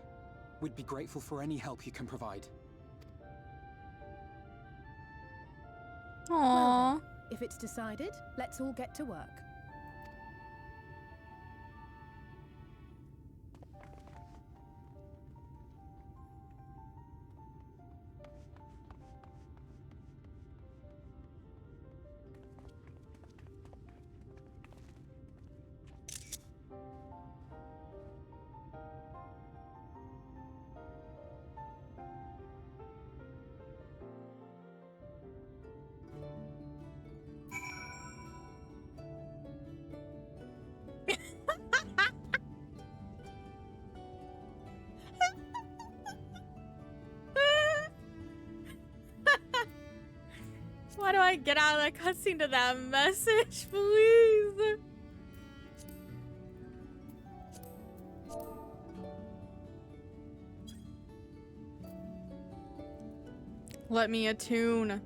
We'd be grateful for any help you can provide. Aww. Well, if it's decided, let's all get to work. Why do I get out of that cutscene to that message, please? Let me attune.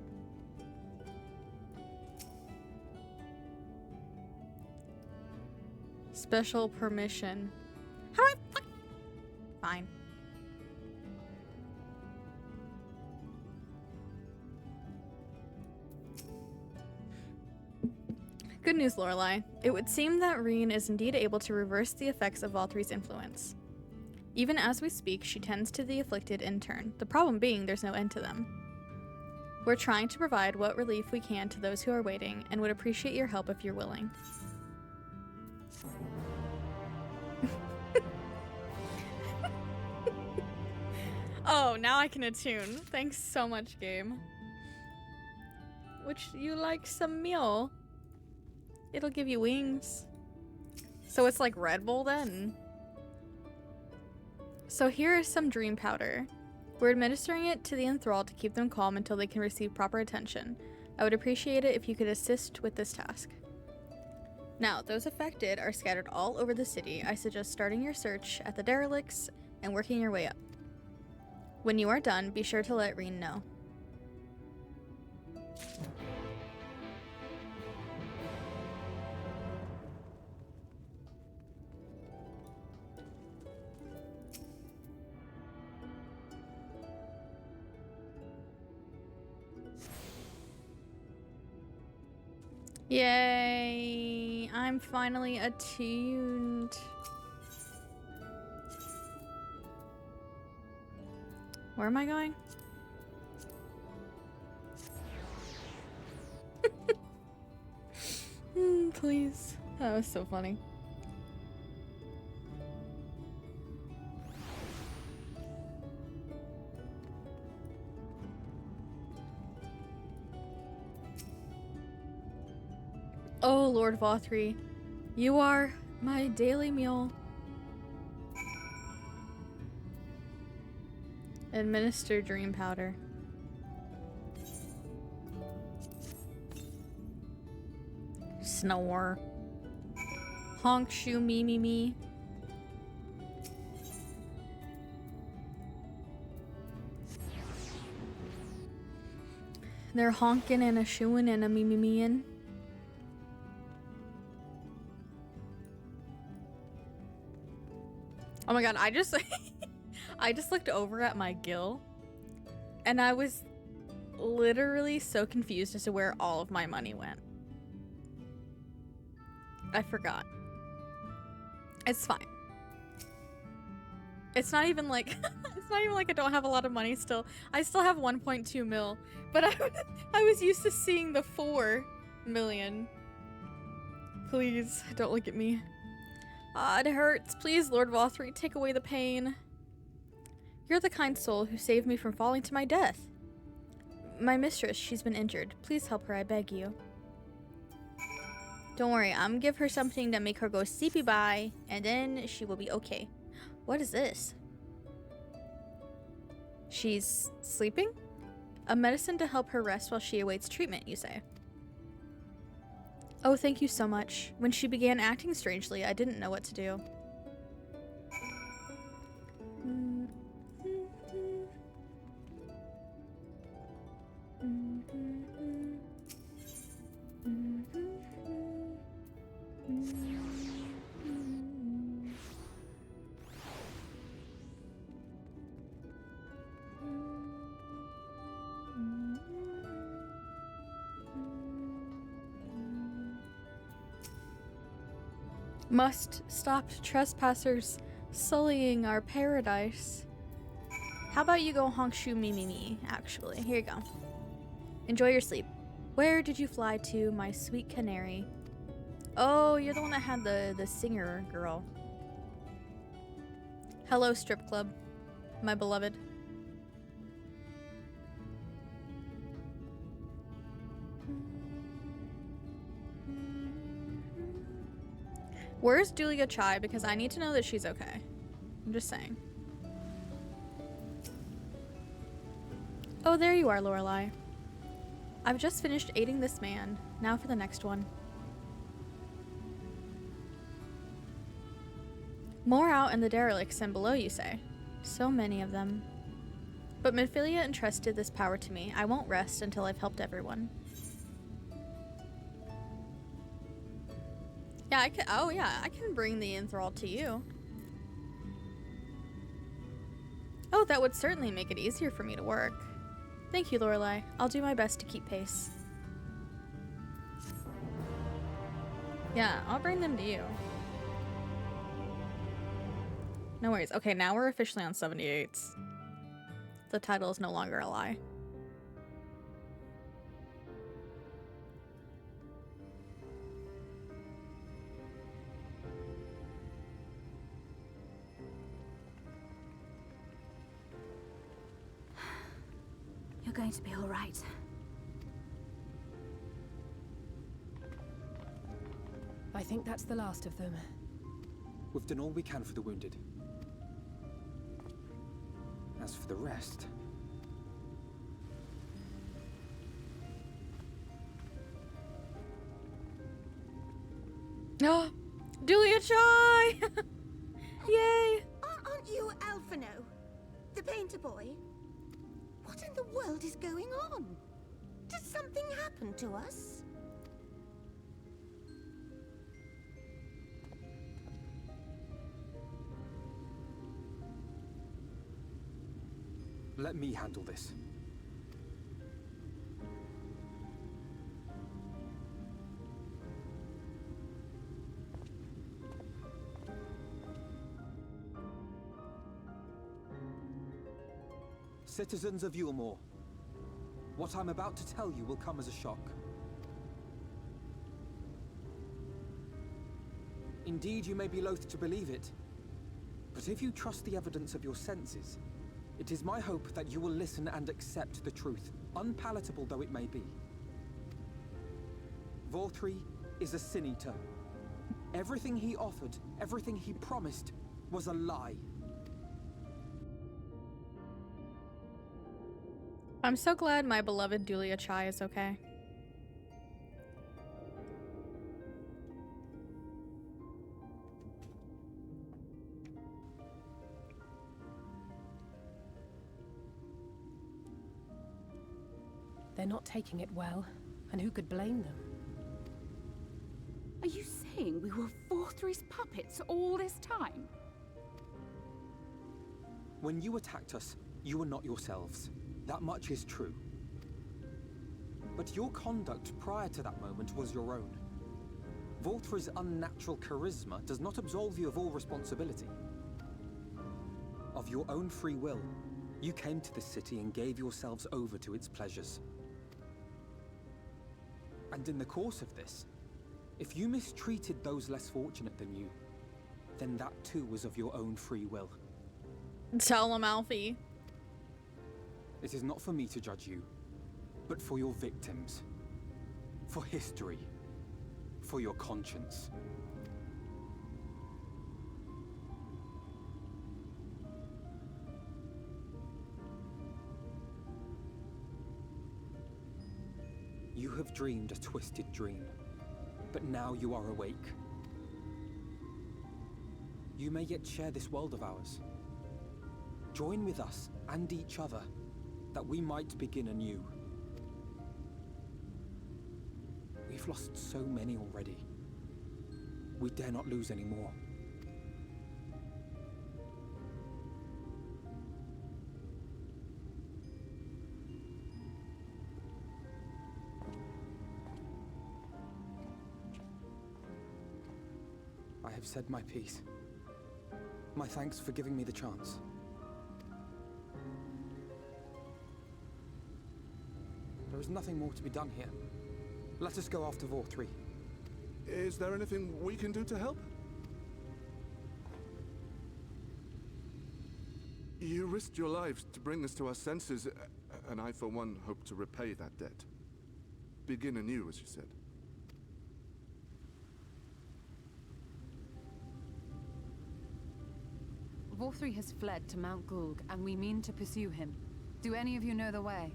Special permission. How do I Fine. Good news, Lorelei. It would seem that Reen is indeed able to reverse the effects of Valtry's influence. Even as we speak, she tends to the afflicted in turn. The problem being, there's no end to them. We're trying to provide what relief we can to those who are waiting, and would appreciate your help if you're willing. Oh, now I can attune. Thanks so much, game. Would you like some meal? It'll give you wings. So it's like Red Bull then? So here is some dream powder. We're administering it to the enthralled to keep them calm until they can receive proper attention. I would appreciate it if you could assist with this task. Now, those affected are scattered all over the city. I suggest starting your search at the derelicts and working your way up. When you are done, be sure to let Reen know. Yay! I'm finally attuned. Where am I going? Please. That was so funny. Oh, Lord Vothri, you are my daily meal. Administer dream powder. Snore. Honk shoe me me me. They're honking and a shooing and a me-me-meing. Oh my god, I just I just looked over at my gill and I was literally so confused as to where all of my money went. I forgot. It's fine. It's not even like it's not even like I don't have a lot of money still. I still have 1.2 mil, but I was used to seeing the 4 million. Please, don't look at me. Ah, it hurts. Please, Lord Vothri, take away the pain. You're the kind soul who saved me from falling to my death. My mistress, she's been injured. Please help her, I beg you. Don't worry, I'm gonna give her something to make her go sleepy bye, and then she will be okay. What is this? She's sleeping? A medicine to help her rest while she awaits treatment, you say? Oh, thank you so much. When she began acting strangely, I didn't know what to do. Must stop trespassers sullying our paradise. How about you go honk shoo me, actually. Here you go. Enjoy your sleep. Where did you fly to, my sweet canary? Oh, you're the one that had the singer girl. Hello, strip club, my beloved. Where's Julia Chai? Because I need to know that she's okay. I'm just saying. Oh, there you are, Lorelei. I've just finished aiding this man. Now for the next one. More out in the derelicts and below, you say? So many of them. But Midfilia entrusted this power to me. I won't rest until I've helped everyone. Yeah, I can. Oh, yeah, I can bring the enthrall to you. Oh, that would certainly make it easier for me to work. Thank you, Lorelei. I'll do my best to keep pace. Yeah, I'll bring them to you. No worries. Okay, now we're officially on 78s. The title is no longer a lie. You're going to be all right. I think that's the last of them. We've done all we can for the wounded. As for the rest... Oh, Julia Chai! Yay! Aren't you Alphino? The painter boy? What in the world is going on? Did something happen to us? Let me handle this. Citizens of Yulmore, what I'm about to tell you will come as a shock. Indeed, you may be loath to believe it, but if you trust the evidence of your senses, it is my hope that you will listen and accept the truth, unpalatable though it may be. Vothri is a sin-eater. Everything he offered, everything he promised, was a lie. I'm so glad my beloved Julia Chai is okay. They're not taking it well, and who could blame them? Are you saying we were Vorthry's puppets all this time? When you attacked us, you were not yourselves. That much is true. But your conduct prior to that moment was your own. Vorthry's unnatural charisma does not absolve you of all responsibility. Of your own free will, you came to this city and gave yourselves over to its pleasures. And in the course of this, if you mistreated those less fortunate than you, then that too was of your own free will. Tell him, Alfie. It is not for me to judge you, but for your victims. For history. For your conscience. You have dreamed a twisted dream, but now you are awake. You may yet share this world of ours. Join with us and each other, that we might begin anew. We've lost so many already. We dare not lose any more. I have said my piece. My thanks for giving me the chance. There is nothing more to be done here. Let us go after Vorthry. Is there anything we can do to help? You risked your lives to bring us to our senses, and I, for one, hope to repay that debt. Begin anew, as you said. Vorthry has fled to Mount Gulg, and we mean to pursue him. Do any of you know the way?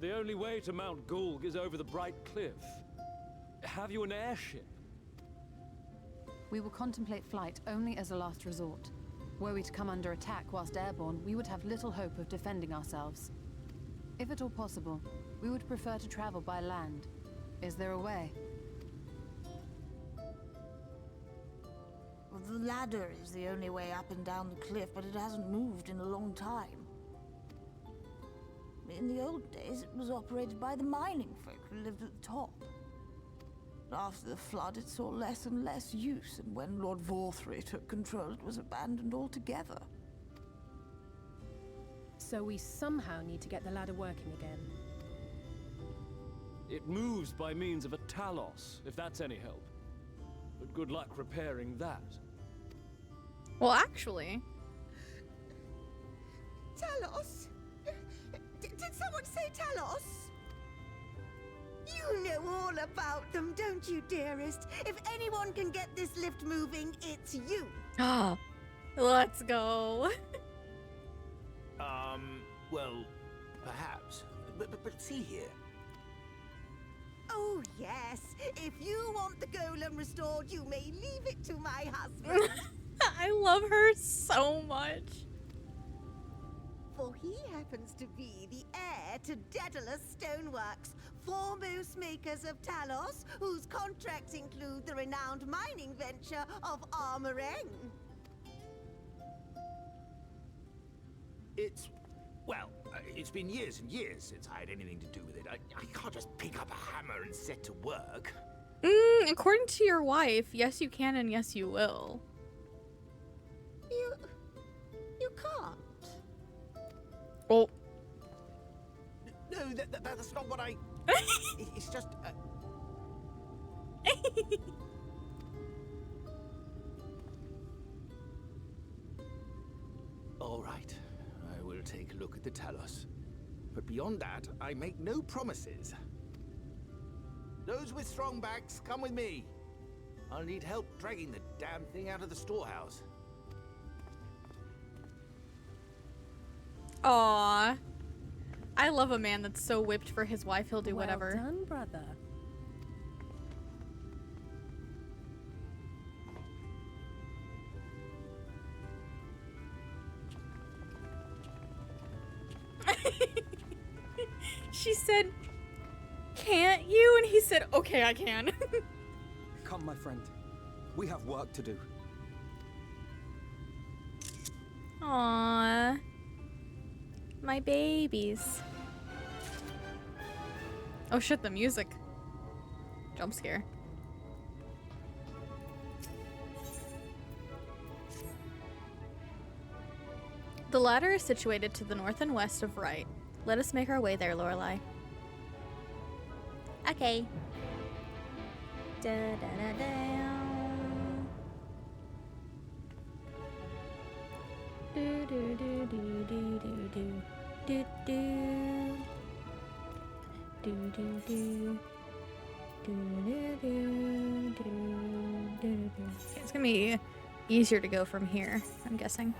The only way to Mount Gulg is over the Bright Cliff. Have you an airship? We will contemplate flight only as a last resort. Were we to come under attack whilst airborne, we would have little hope of defending ourselves. If at all possible, we would prefer to travel by land. Is there a way? Well, the ladder is the only way up and down the cliff, but it hasn't moved in a long time. In the old days, it was operated by the mining folk who lived at the top. After the flood, it saw less and less use, and when Lord Vorthry took control, it was abandoned altogether. So we somehow need to get the ladder working again. It moves by means of a talos, if that's any help. But good luck repairing that. Well, actually... Talos? Did someone say Talos? You know all about them, don't you, dearest? If anyone can get this lift moving, it's you. Ah, let's go. Well, perhaps. But see here. Oh, yes. If you want the golem restored, you may leave it to my husband. I love her so much. For he happens to be the heir to Daedalus Stoneworks, foremost makers of Talos, whose contracts include the renowned mining venture of Armoreng. It's been years and years since I had anything to do with it. I can't just pick up a hammer and set to work. According to your wife, yes you can and yes you will. You can't. Oh. No, that's not what I... It's just... All right, I will take a look at the Talos. But beyond that, I make no promises. Those with strong backs, come with me. I'll need help dragging the damn thing out of the storehouse. Aww. I love a man that's so whipped for his wife, he'll do whatever. Well done, brother. She said, "Can't you?" And he said, "Okay, I can." Come, my friend. We have work to do. Aww. My babies. Oh shit, the music. Jump scare. The ladder is situated to the north and west of Wright. Let us make our way there, Lorelei. Okay. Da da da da. Do do do do do do do do do do do do. It's gonna be easier to go from here, I'm guessing.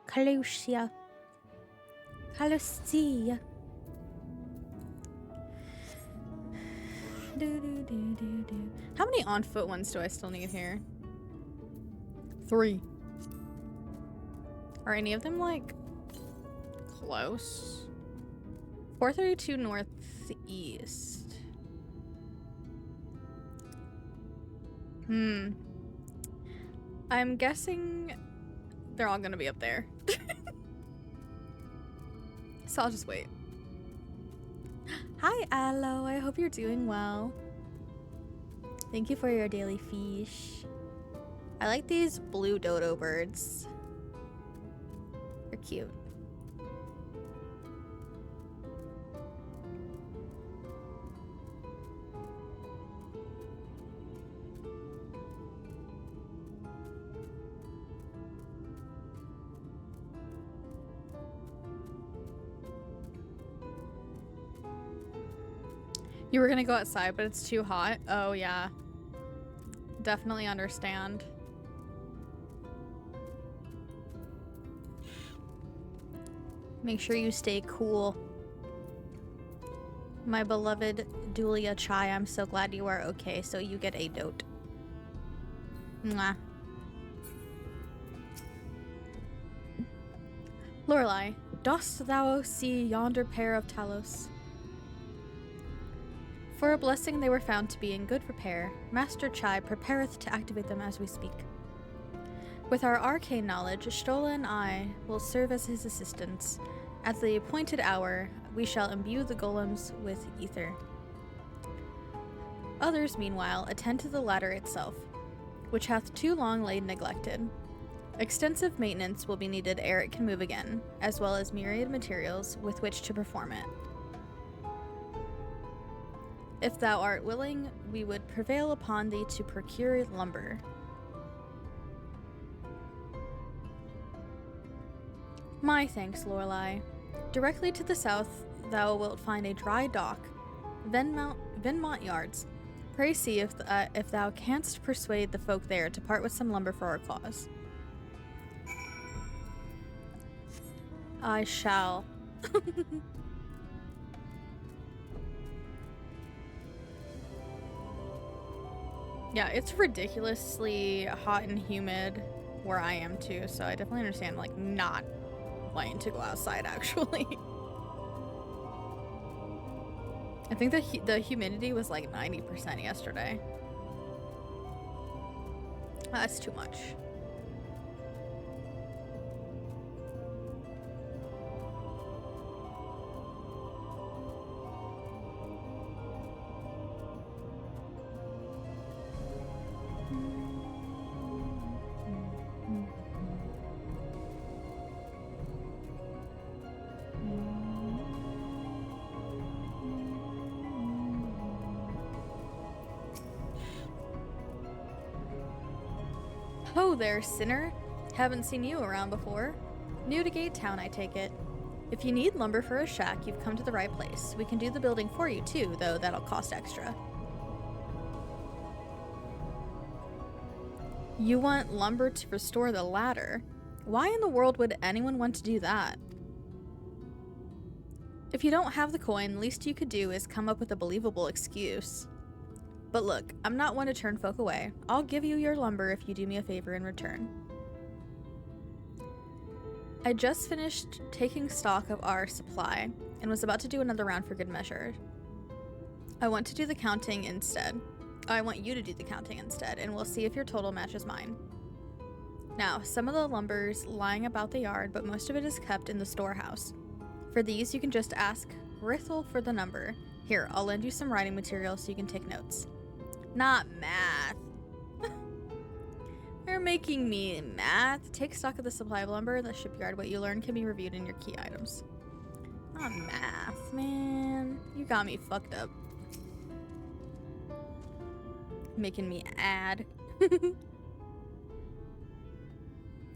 Calusia. Calusia. How many on foot ones do I still need here? 3. Are any of them like close? 432 northeast. I'm guessing they're all gonna be up there. So I'll just wait. Hi, Aloe. I hope you're doing well. Thank you for your daily fish. I like these blue dodo birds. They're cute. You were gonna go outside, but it's too hot. Oh, yeah. Definitely understand. Make sure you stay cool. My beloved Dulia Chai, I'm so glad you are okay, so you get a dote. Mwah. Lorelei, dost thou see yonder pair of talos? For a blessing they were found to be in good repair. Master Chai prepareth to activate them as we speak. With our arcane knowledge, Stola and I will serve as his assistants. At the appointed hour, we shall imbue the golems with ether. Others, meanwhile, attend to the ladder itself, which hath too long lain neglected. Extensive maintenance will be needed ere it can move again, as well as myriad materials with which to perform it. If thou art willing, we would prevail upon thee to procure lumber. My thanks, Lorelei. Directly to the south, thou wilt find a dry dock, Venmont Yards. Pray see if thou canst persuade the folk there to part with some lumber for our cause. I shall. Yeah, it's ridiculously hot and humid where I am too, so I definitely understand like not wanting to go outside actually. I think the humidity was like 90% yesterday. That's too much. Ho there, sinner. Haven't seen you around before. New to Gate Town, I take it. If you need lumber for a shack, you've come to the right place. We can do the building for you too, though that'll cost extra. You want lumber to restore the ladder? Why in the world would anyone want to do that? If you don't have the coin, least you could do is come up with a believable excuse. But look, I'm not one to turn folk away. I'll give you your lumber if you do me a favor in return. I just finished taking stock of our supply and was about to do another round for good measure. I want to do the counting instead. I want you to do the counting instead, and we'll see if your total matches mine. Now, some of the lumber's lying about the yard, but most of it is kept in the storehouse. For these, you can just ask Grithel for the number. Here, I'll lend you some writing material so you can take notes. Not math. You're making me math. Take stock of the supply of lumber in the shipyard. What you learn can be reviewed in your key items. Not math, man. You got me fucked up. Making me add.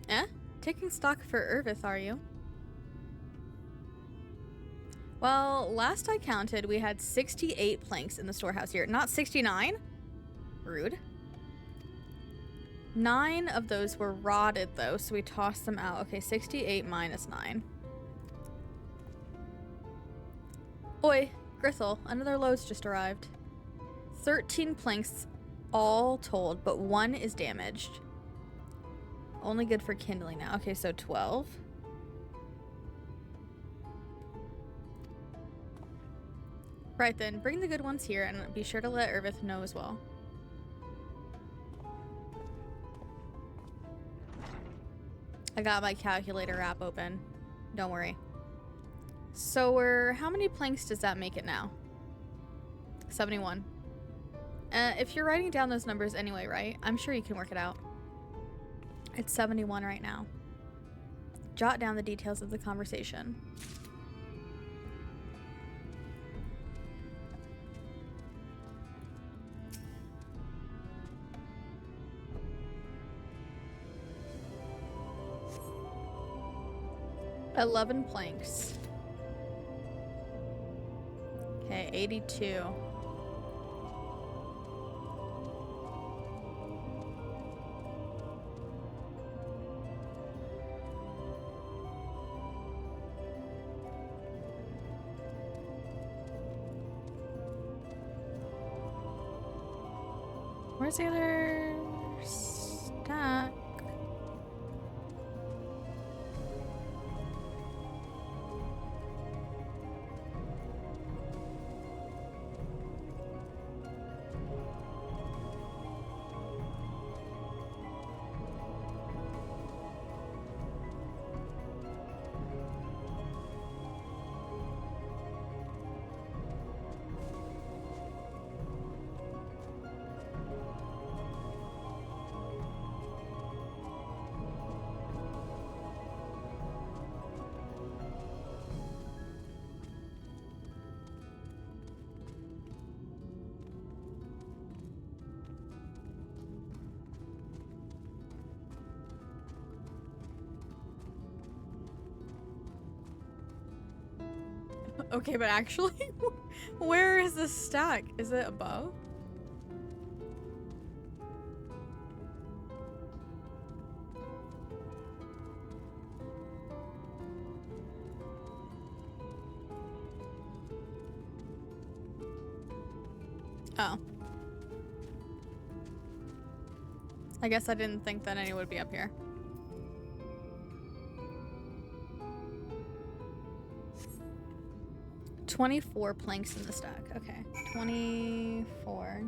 Eh? Taking stock for Irvith, are you? Well, last I counted, we had 68 planks in the storehouse here. Not 69? Rude. 9 of those were rotted, though, so we tossed them out. Okay, 68 minus 9. Oi, Grithel, another load's just arrived. 13 planks all told, but 1 is damaged. Only good for kindling now. Okay, so 12. Right then, bring the good ones here and be sure to let Irvith know as well. I got my calculator app open. Don't worry. So how many planks does that make it now? 71. If you're writing down those numbers anyway, right? I'm sure you can work it out. It's 71 right now. Jot down the details of the conversation. $11 planks. Okay, 82. Where's the other stack? Okay, but actually, where is the stack? Is it above? Oh. I guess I didn't think that any would be up here. $24 planks in the stack. Okay. 24.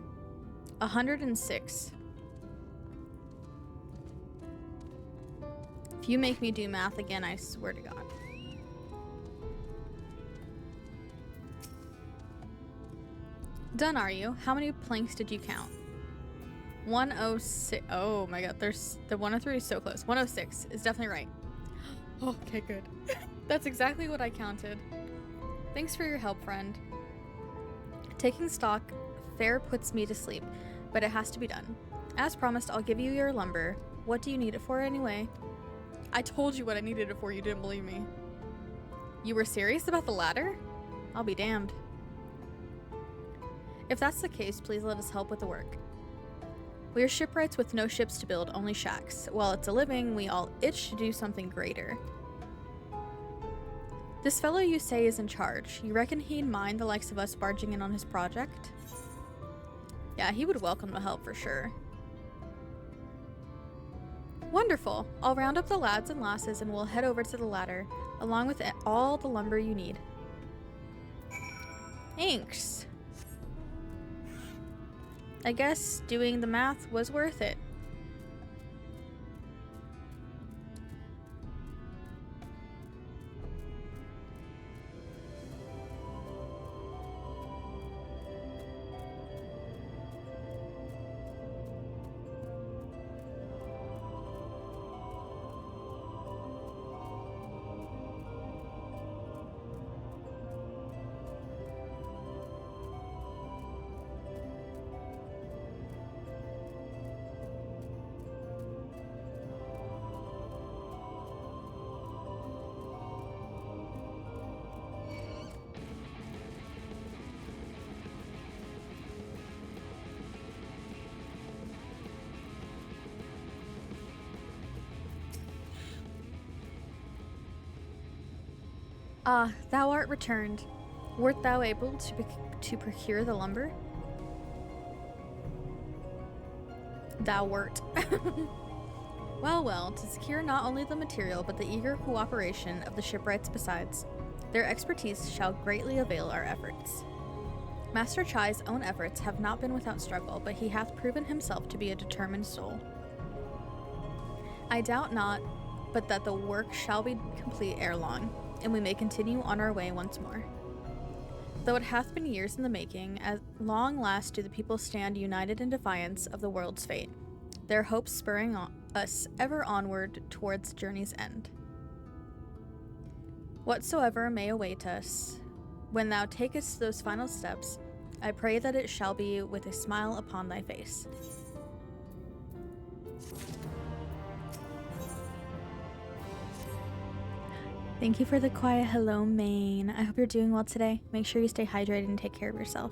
106. If you make me do math again, I swear to God. Done, are you? How many planks did you count? 106. Oh my God, there's the 103 is so close. 106 is definitely right. Okay, good. That's exactly what I counted. Thanks for your help, friend. Taking stock fair puts me to sleep, but it has to be done. As promised, I'll give you your lumber. What do you need it for anyway? I told you what I needed it for, you didn't believe me. You were serious about the ladder? I'll be damned. If that's the case, please let us help with the work. We are shipwrights with no ships to build, only shacks. While it's a living, we all itch to do something greater. This fellow you say is in charge. You reckon he'd mind the likes of us barging in on his project? Yeah, he would welcome the help for sure. Wonderful. I'll round up the lads and lasses and we'll head over to the ladder, along with all the lumber you need. Thanks. I guess doing the math was worth it. Ah, thou art returned. Wert thou able to procure the lumber? Thou wert. Well, well, to secure not only the material, but the eager cooperation of the shipwrights besides. Their expertise shall greatly avail our efforts. Master Chai's own efforts have not been without struggle, but he hath proven himself to be a determined soul. I doubt not, but that the work shall be complete ere long, and we may continue on our way once more. Though it hath been years in the making, at long last do the people stand united in defiance of the world's fate, their hopes spurring us ever onward towards journey's end. Whatsoever may await us, when thou takest those final steps, I pray that it shall be with a smile upon thy face. Thank you for the quiet hello, Maine. I hope you're doing well today. Make sure you stay hydrated and take care of yourself.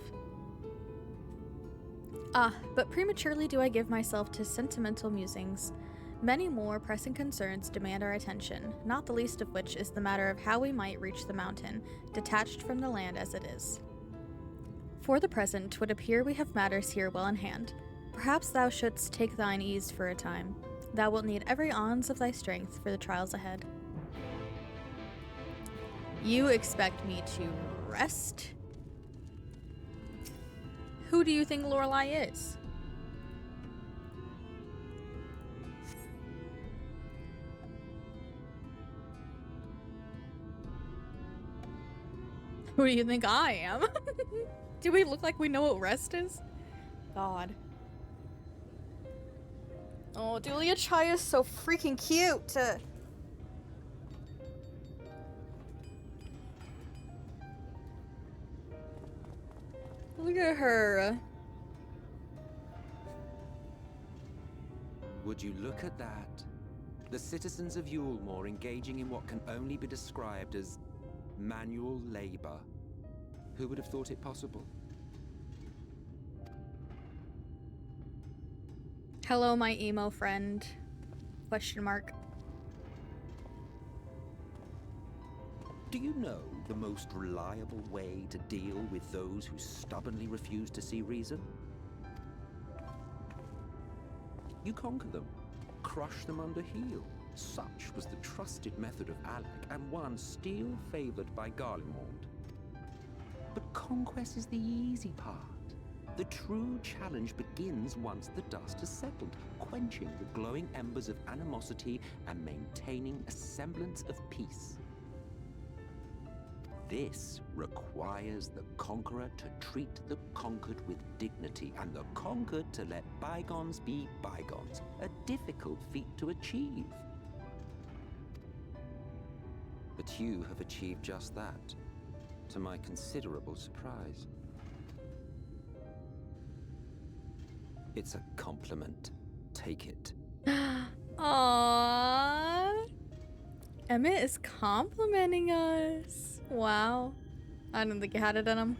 Ah, but prematurely do I give myself to sentimental musings. Many more pressing concerns demand our attention, not the least of which is the matter of how we might reach the mountain, detached from the land as it is. For the present, 'twould appear we have matters here well in hand. Perhaps thou shouldst take thine ease for a time. Thou wilt need every ounce of thy strength for the trials ahead. You expect me to rest? Who do you think Lorelei is? Who do you think I am? Do we look like we know what rest is? God. Oh, Julia Chai is so freaking cute. Look at her. Would you look at that? The citizens of Yulemoor engaging in what can only be described as manual labor. Who would have thought it possible? Hello, my emo friend. Question mark. Do you know the most reliable way to deal with those who stubbornly refuse to see reason? You conquer them, crush them under heel. Such was the trusted method of Alec, and one still favored by Garlemald. But conquest is the easy part. The true challenge begins once the dust has settled, quenching the glowing embers of animosity and maintaining a semblance of peace. This requires the conqueror to treat the conquered with dignity, and the conquered to let bygones be bygones, a difficult feat to achieve. But you have achieved just that, to my considerable surprise. It's a compliment. Take it. Aww. Emmett is complimenting us. Wow. I didn't think he had it in him.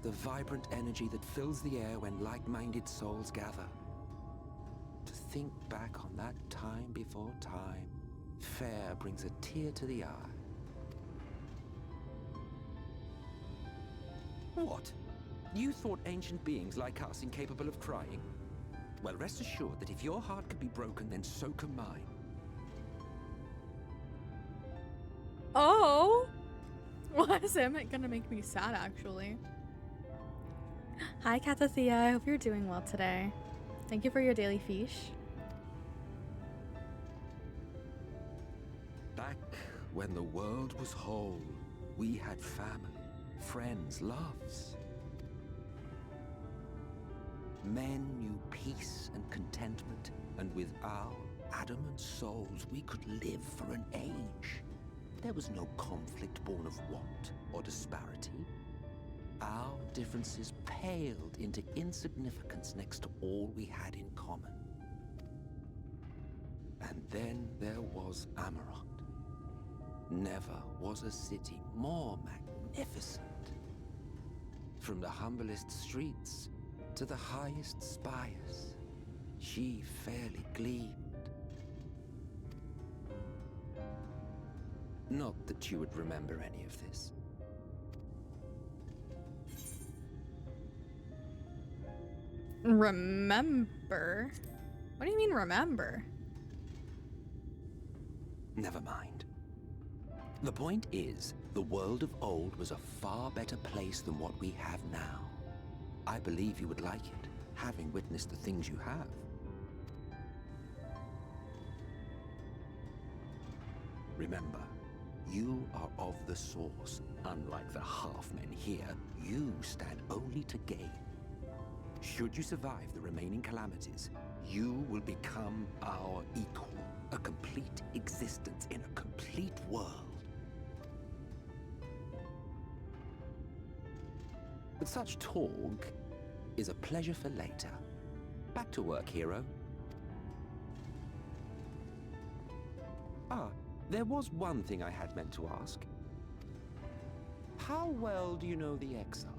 The vibrant energy that fills the air when like-minded souls gather. To think back on that time before time, fair brings a tear to the eye. What? You thought ancient beings like us incapable of crying? Well, rest assured that if your heart can be broken, then so can mine. Oh! Why is it gonna make me sad, actually? Hi, Katathea. I hope you're doing well today. Thank you for your daily fish. Back when the world was whole, we had family, friends, loves. Men knew peace and contentment, and with our adamant souls, we could live for an age. There was no conflict born of want or disparity. Our differences paled into insignificance next to all we had in common. And then there was Amarant. Never was a city more magnificent. From the humblest streets to the highest spires, she fairly gleamed. Not that you would remember any of this. Remember? What do you mean, remember? Never mind. The point is, the world of old was a far better place than what we have now. I believe you would like it, having witnessed the things you have. Remember, you are of the source. Unlike the half-men here, you stand only to gain. Should you survive the remaining calamities, you will become our equal. A complete existence in a complete world. But such talk is a pleasure for later. Back to work, hero. Ah, there was one thing I had meant to ask. How well do you know the Exarch?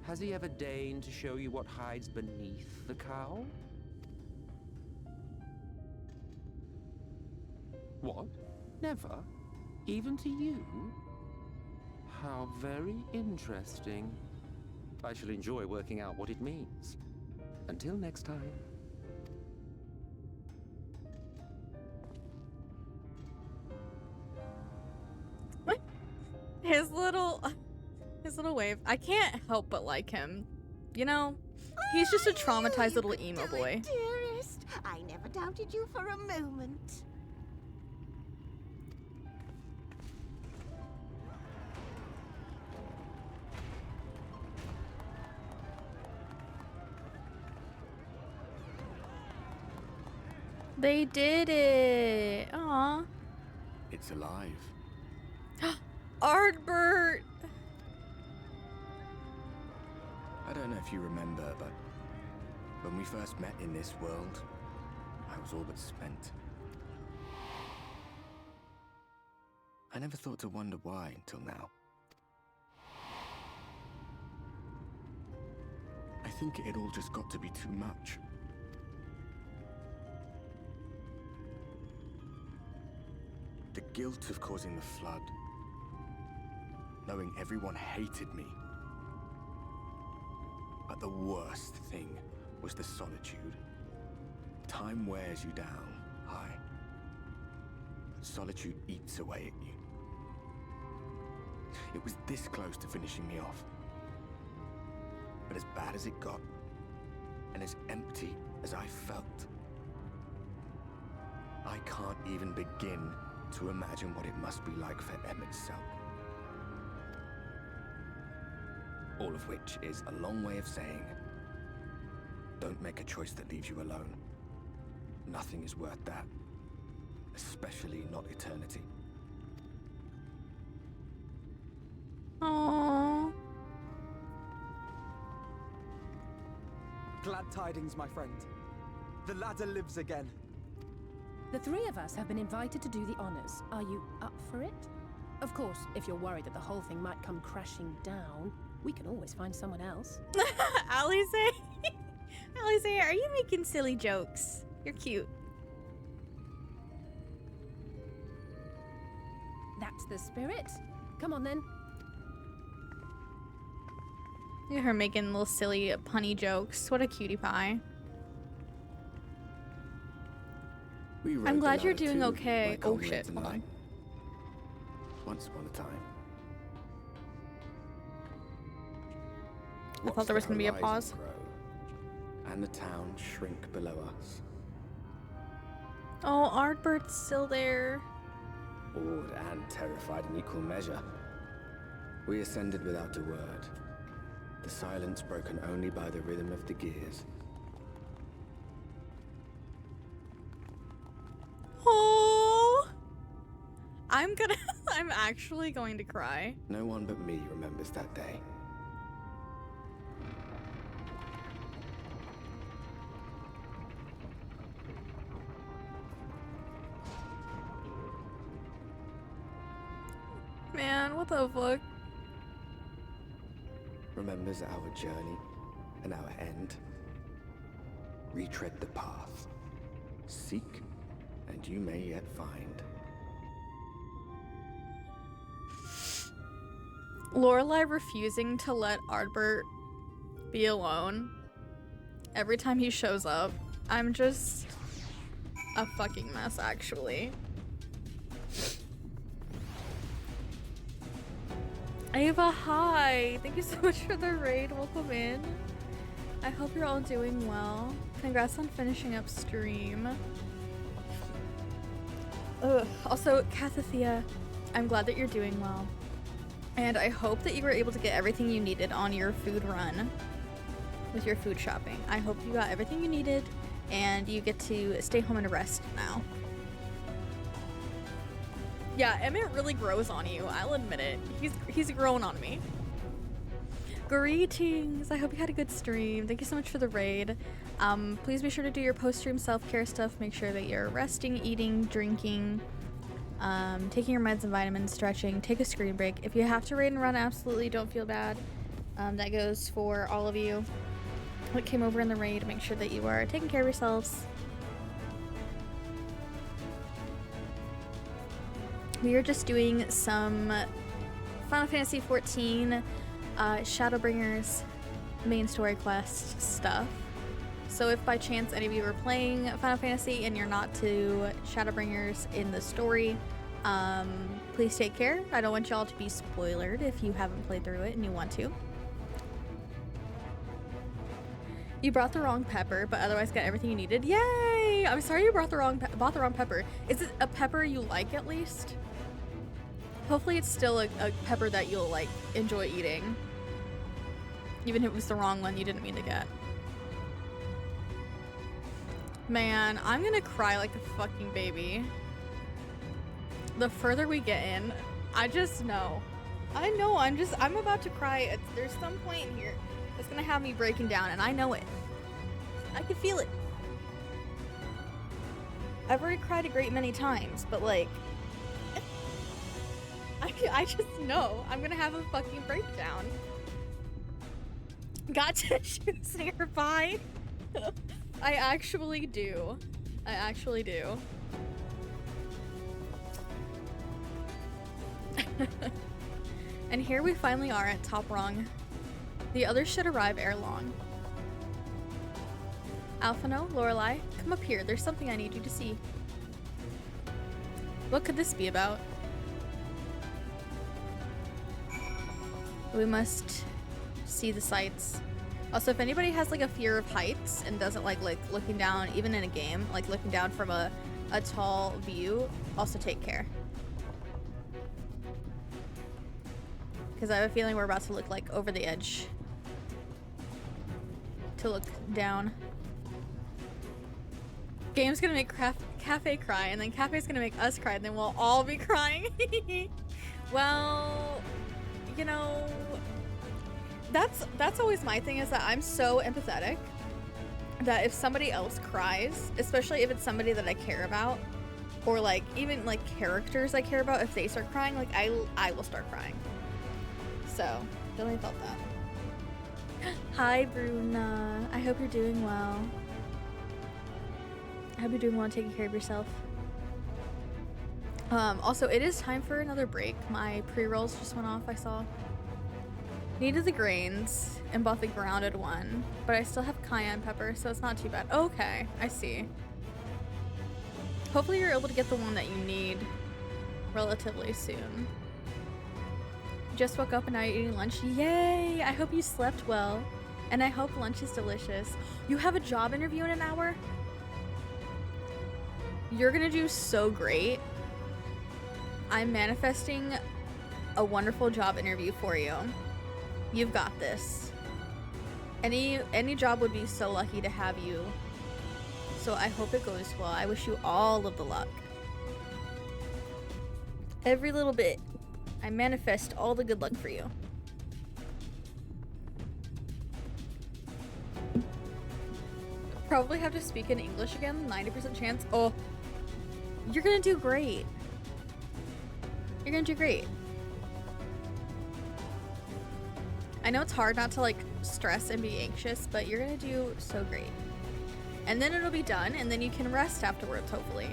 Has he ever deigned to show you what hides beneath the cowl? What? Never? Even to you? How very interesting. I shall enjoy working out what it means. Until next time. What? His little wave. I can't help but like him. You know, he's just a traumatized little emo boy. Dearest, I never doubted you for a moment. They did it. Aww. It's alive. Ardbert! I don't know if you remember, but when we first met in this world, I was all but spent. I never thought to wonder why until now. I think it all just got to be too much. The guilt of causing the flood, knowing everyone hated me. But the worst thing was the solitude. Time wears you down, aye. But solitude eats away at you. It was this close to finishing me off. But as bad as it got, and as empty as I felt, I can't even begin to imagine what it must be like for Em itself. All of which is a long way of saying, don't make a choice that leaves you alone. Nothing is worth that. Especially not eternity. Aww. Glad tidings, my friend. The ladder lives again. The three of us have been invited to do the honors. Are you up for it? Of course, if you're worried that the whole thing might come crashing down, We can always find someone else. Alize, Alize, are you making silly jokes? You're cute. That's the spirit. Come on then. Look at her making little silly punny jokes. What a cutie pie. I'm glad you're doing okay. Oh shit. Hold on. Once upon a time. I thought there was going to be a pause. And the town shrink below us. Oh, Ardbert's still there. Awed and terrified in equal measure. We ascended without a word. The silence broken only by the rhythm of the gears. Oh, I'm actually going to cry. No one but me remembers that day. Man, what the fuck? Remembers our journey and our end. Retread the path. Seek, and you may yet find. Lorelai refusing to let Ardbert be alone every time he shows up. I'm just a fucking mess, actually. Ava, hi! Thank you so much for the raid. Welcome in. I hope you're all doing well. Congrats on finishing up stream. Ugh. Also, Kathathea, I'm glad that you're doing well. And I hope that you were able to get everything you needed on your food run with your food shopping. I hope you got everything you needed and you get to stay home and rest now. Yeah, Emmett really grows on you. I'll admit it. He's grown on me. Greetings. I hope you had a good stream. Thank you so much for the raid. Please be sure to do your post-stream self-care stuff. Make sure that you're resting, eating, drinking, taking your meds and vitamins, stretching. Take a screen break. If you have to raid and run, absolutely don't feel bad. That goes for all of you that came over in the raid. Make sure that you are taking care of yourselves. We are just doing some Final Fantasy XIV Shadowbringers main story quest stuff. So if by chance any of you are playing Final Fantasy and you're not to Shadowbringers in the story, please take care. I don't want y'all to be spoiled if you haven't played through it and you want to. You brought the wrong pepper, but otherwise got everything you needed. Yay! I'm sorry you bought the wrong pepper. Is it a pepper you like at least? Hopefully it's still a pepper that you'll like enjoy eating. Even if it was the wrong one you didn't mean to get. Man, I'm gonna cry like a fucking baby. The further we get in, I just know. I know, I'm about to cry. There's some point in here that's gonna have me breaking down, and I know it. I can feel it. I've already cried a great many times, but like, I just know I'm gonna have a fucking breakdown. Got tissues nearby. I actually do. I actually do. And here we finally are at top rung. The others should arrive ere long. Alphino, Lorelai, come up here. There's something I need you to see. What could this be about? We must see the sights. Also, if anybody has like a fear of heights and doesn't like looking down, even in a game, like looking down from a tall view, also take care. Because I have a feeling we're about to look like over the edge. To look down. Game's gonna make Cafe cry, and then Cafe's gonna make us cry, and then we'll all be crying. Well, you know, that's always my thing, is that I'm so empathetic that if somebody else cries, especially if it's somebody that I care about, or like even like characters I care about, if they start crying, like I will start crying. So definitely felt that. Hi, Bruna. I hope you're doing well. I hope you're doing well and taking care of yourself. Also, it is time for another break. My pre-rolls just went off, I saw. Needed the grains and bought the grounded one, but I still have cayenne pepper, so it's not too bad. Okay, I see. Hopefully you're able to get the one that you need relatively soon. Just woke up and now you're eating lunch. Yay! I hope you slept well, and I hope lunch is delicious. You have a job interview in an hour? You're gonna do so great. I'm manifesting a wonderful job interview for you. You've got this. Any job would be so lucky to have you. So I hope it goes well. I wish you all of the luck. Every little bit. I manifest all the good luck for you. Probably have to speak in English again. 90% chance. Oh, you're gonna do great. You're gonna do great. I know it's hard not to like stress and be anxious, but you're gonna do so great. And then it'll be done, and then you can rest afterwards, hopefully.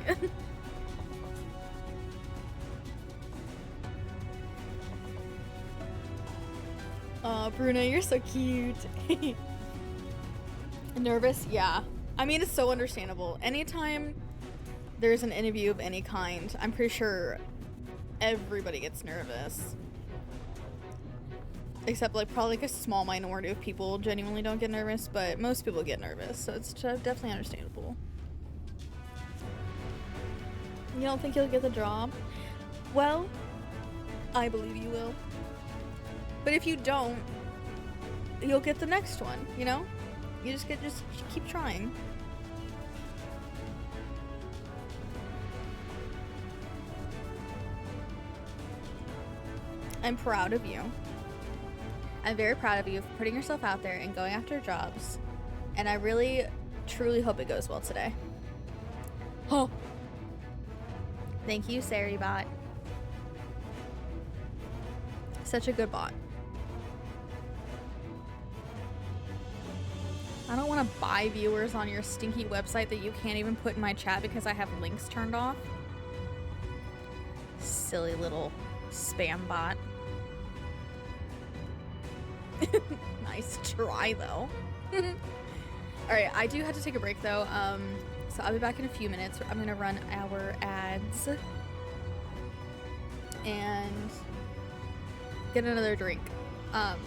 Aw, Bruno, you're so cute. Nervous? Yeah. I mean, it's so understandable. Anytime there's an interview of any kind, I'm pretty sure everybody gets nervous. Except like probably like a small minority of people genuinely don't get nervous, but most people get nervous, so it's definitely understandable. You don't think you'll get the job? Well, I believe you will. But if you don't, you'll get the next one, you know? You just keep trying. I'm proud of you. I'm very proud of you for putting yourself out there and going after jobs. And I really, truly hope it goes well today. Oh. Thank you, Saribot. Such a good bot. I don't want to buy viewers on your stinky website that you can't even put in my chat because I have links turned off. Silly little spam bot. Nice try, though. Alright, I do have to take a break, though. So I'll be back in a few minutes. I'm going to run our ads. And get another drink. I'll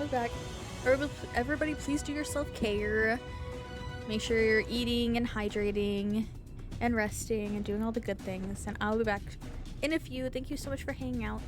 be back. Everybody, please do your self-care. Make sure you're eating and hydrating and resting and doing all the good things. And I'll be back in a few. Thank you so much for hanging out.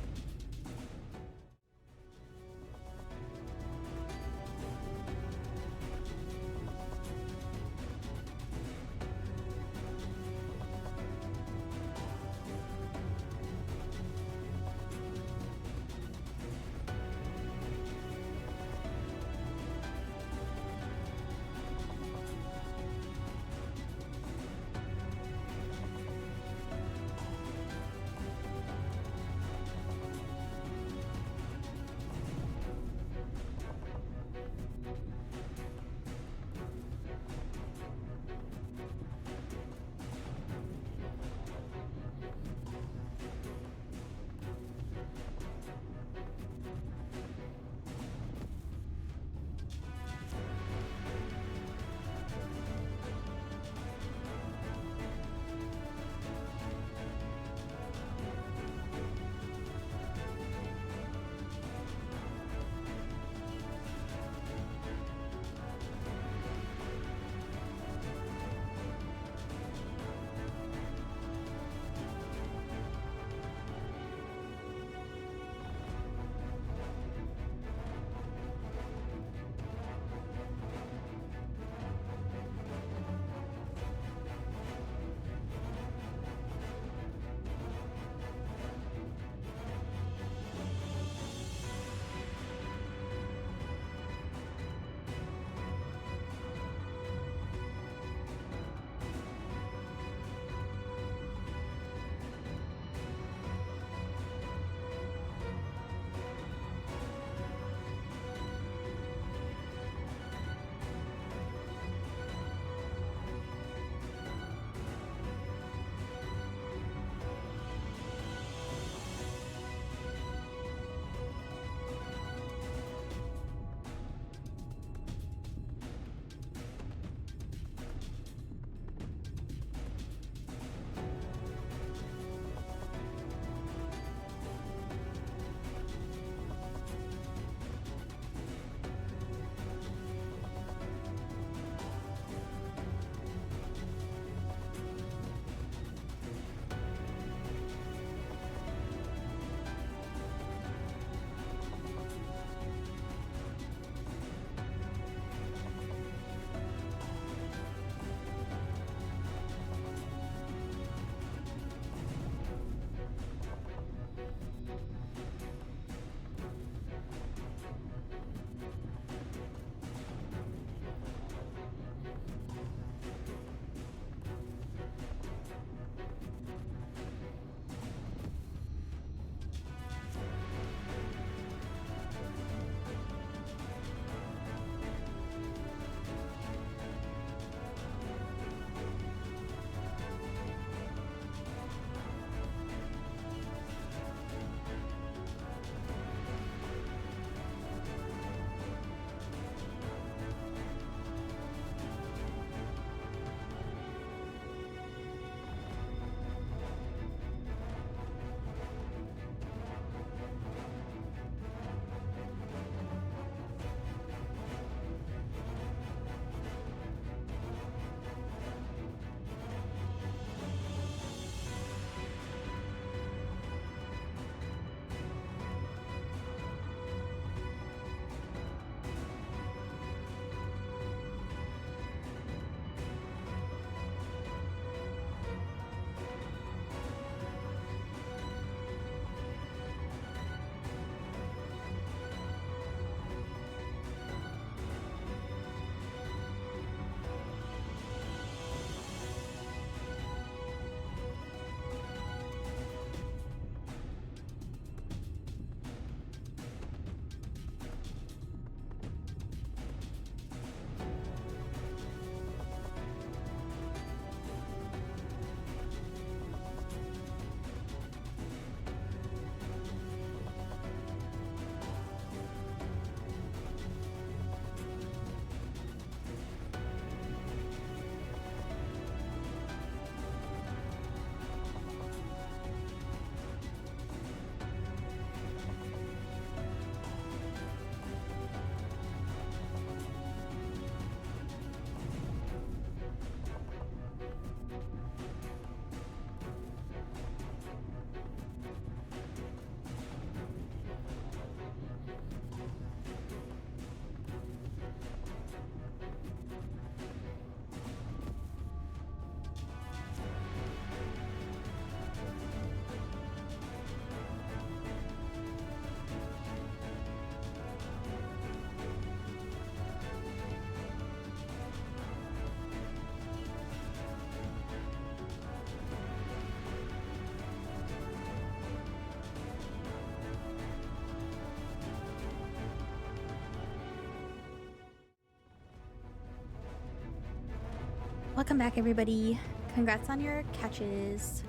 Welcome back, everybody. Congrats on your catches.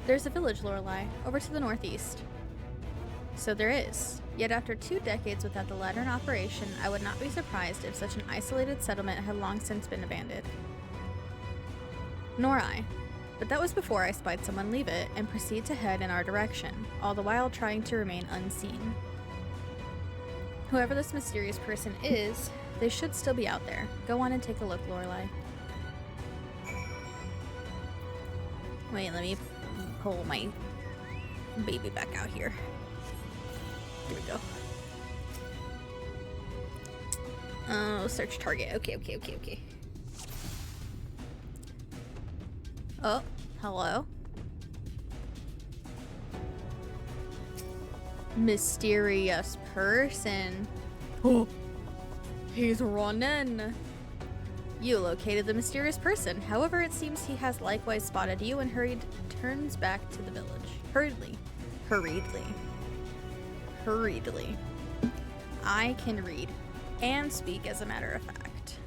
There's a village, Lorelei, over to the northeast. So there is. Yet after 2 decades without the latter in operation, I would not be surprised if such an isolated settlement had long since been abandoned. Nor I. But that was before I spied someone leave it and proceed to head in our direction, all the while trying to remain unseen. Whoever this mysterious person is, they should still be out there. Go on and take a look, Lorelei. Wait, let me pull my baby back out here. Here we go. Oh, search target. Okay. Oh, hello. Mysterious person. Oh, he's running. You located the mysterious person. However, it seems he has likewise spotted you and turns back to the village. Hurriedly. I can read and speak, as a matter of fact.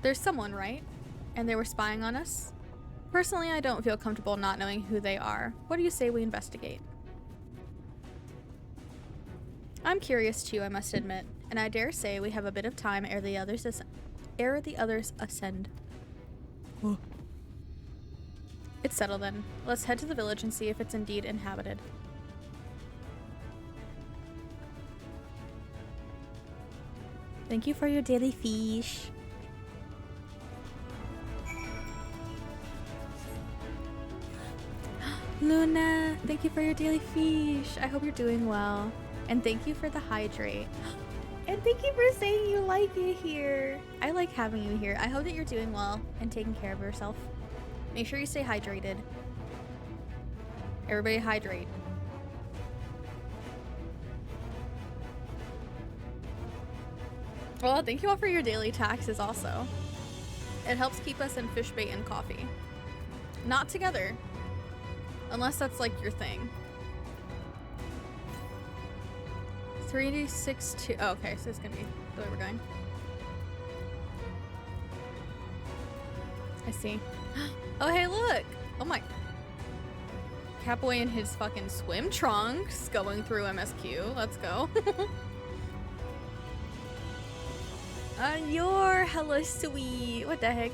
There's someone, right? And they were spying on us? Personally, I don't feel comfortable not knowing who they are. What do you say we investigate? I'm curious too, I must admit, and I dare say we have a bit of time ere the others ascend. Oh. It's settled then. Let's head to the village and see if it's indeed inhabited. Thank you for your daily fish. Luna, thank you for your daily fish. I hope you're doing well. And thank you for the hydrate. And thank you for saying you like it here. I like having you here. I hope that you're doing well and taking care of yourself. Make sure you stay hydrated. Everybody hydrate. Well, thank you all for your daily taxes also. It helps keep us in fish bait and coffee. Not together. Unless that's like your thing. 3d6 oh, okay, so it's gonna be the way we're going. I see. Oh, hey, look! Oh my. Catboy in his fucking swim trunks going through MSQ. Let's go. You're hella sweet. What the heck?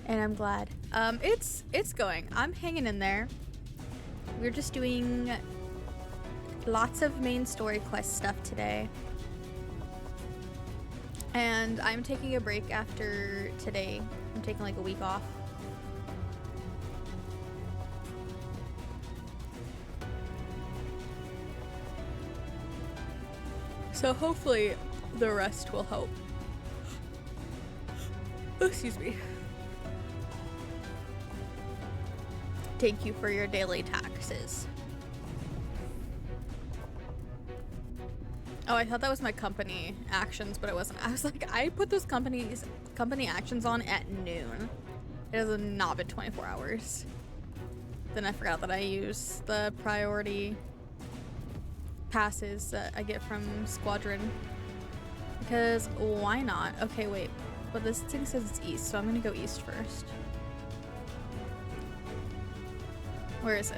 And I'm glad. It's going. I'm hanging in there. We're just doing lots of main story quest stuff today. And I'm taking a break after today. I'm taking like a week off. So hopefully the rest will help. Excuse me. Thank you for your daily taxes. Oh, I thought that was my company actions, but it wasn't. I was like, I put those company actions on at noon. It has not been 24 hours. Then I forgot that I use the priority passes that I get from Squadron. Because why not? Okay, wait. But this thing says it's east, so I'm gonna go east first. Where is it?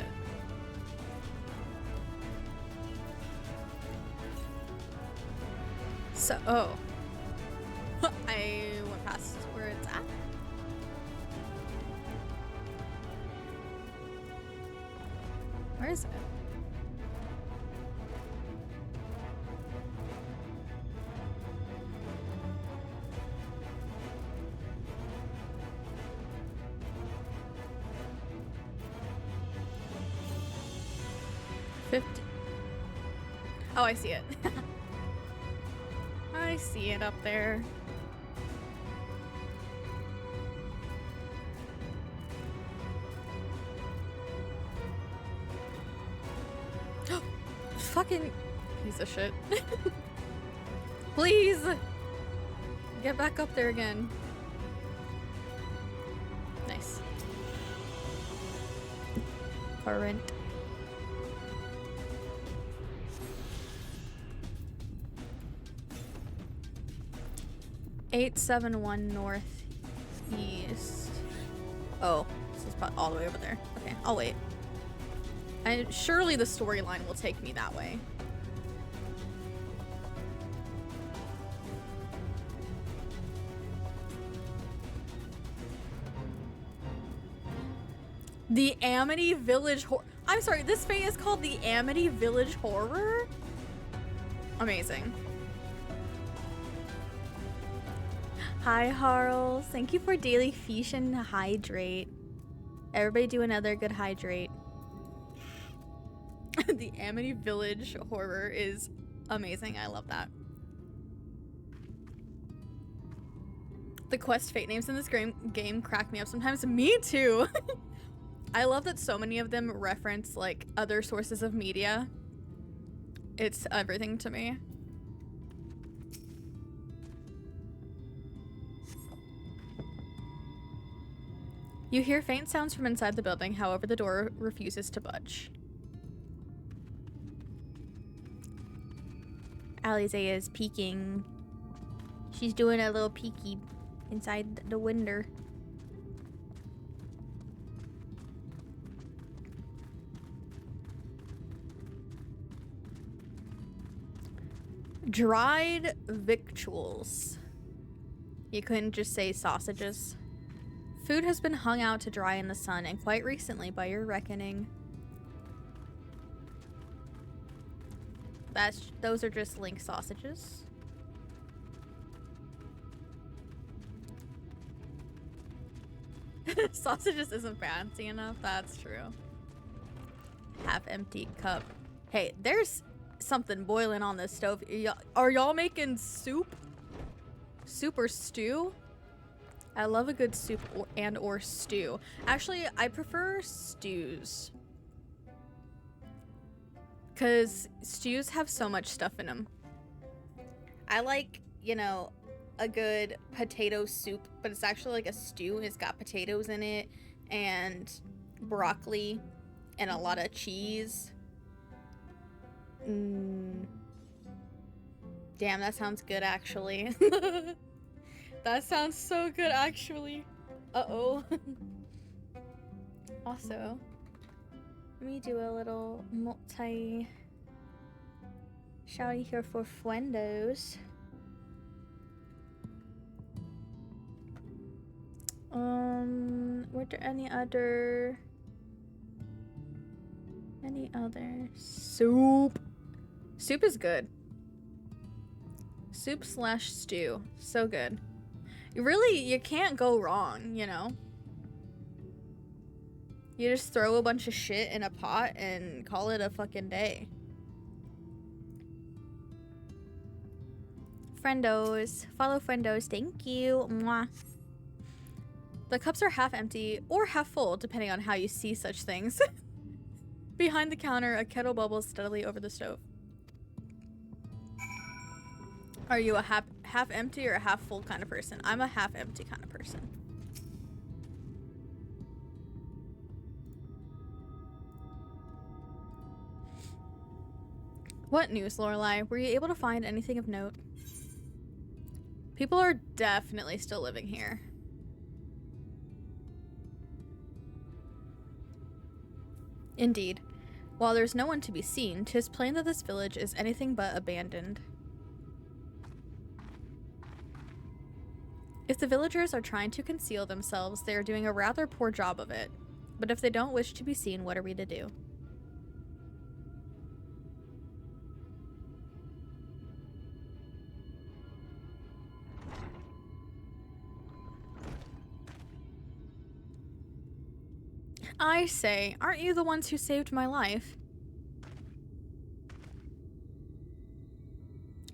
So, oh. I went past where it's at. Where is it? Oh, I see it. I see it up there. Fucking piece of shit. Please get back up there again. Nice. current. 871 northeast. Oh, this is all the way over there. Okay, I'll wait. Surely the storyline will take me that way. The Amity Village I'm sorry, this fate is called the Amity Village Horror? Amazing. Hi, Harls. Thank you for daily feast and hydrate. Everybody do another good hydrate. The Amity Village Horror is amazing. I love that. The quest fate names in this game crack me up sometimes. Me too. I love that so many of them reference like other sources of media. It's everything to me. You hear faint sounds from inside the building, however the door refuses to budge. Alize is peeking. She's doing a little peeky inside the window. Dried victuals. You couldn't just say sausages. Food has been hung out to dry in the sun, and quite recently by your reckoning. Those are just link sausages. Sausages isn't fancy enough, that's true. Half empty cup. Hey, there's something boiling on this stove. Are y'all making soup? Soup or stew? I love a good soup or stew. Actually, I prefer stews. Because stews have so much stuff in them. I like, you know, a good potato soup, but it's actually like a stew. It's got potatoes in it and broccoli and a lot of cheese. Damn, that sounds good actually. That sounds so good actually. Uh-oh. Also, let me do a little multi shouty here for friendos. Were there any other soup? Soup is good. Soup / stew. So good. You can't go wrong, you know? You just throw a bunch of shit in a pot and call it a fucking day. Friendos. Follow friendos. Thank you. Mwah. The cups are half empty or half full, depending on how you see such things. Behind the counter, a kettle bubbles steadily over the stove. Are you a half empty or a half full kind of person? I'm a half empty kind of person. What news, Lorelai? Were you able to find anything of note? People are definitely still living here. Indeed. While there's no one to be seen, 'tis plain that this village is anything but abandoned. If the villagers are trying to conceal themselves, they are doing a rather poor job of it. But if they don't wish to be seen, what are we to do? I say, aren't you the ones who saved my life?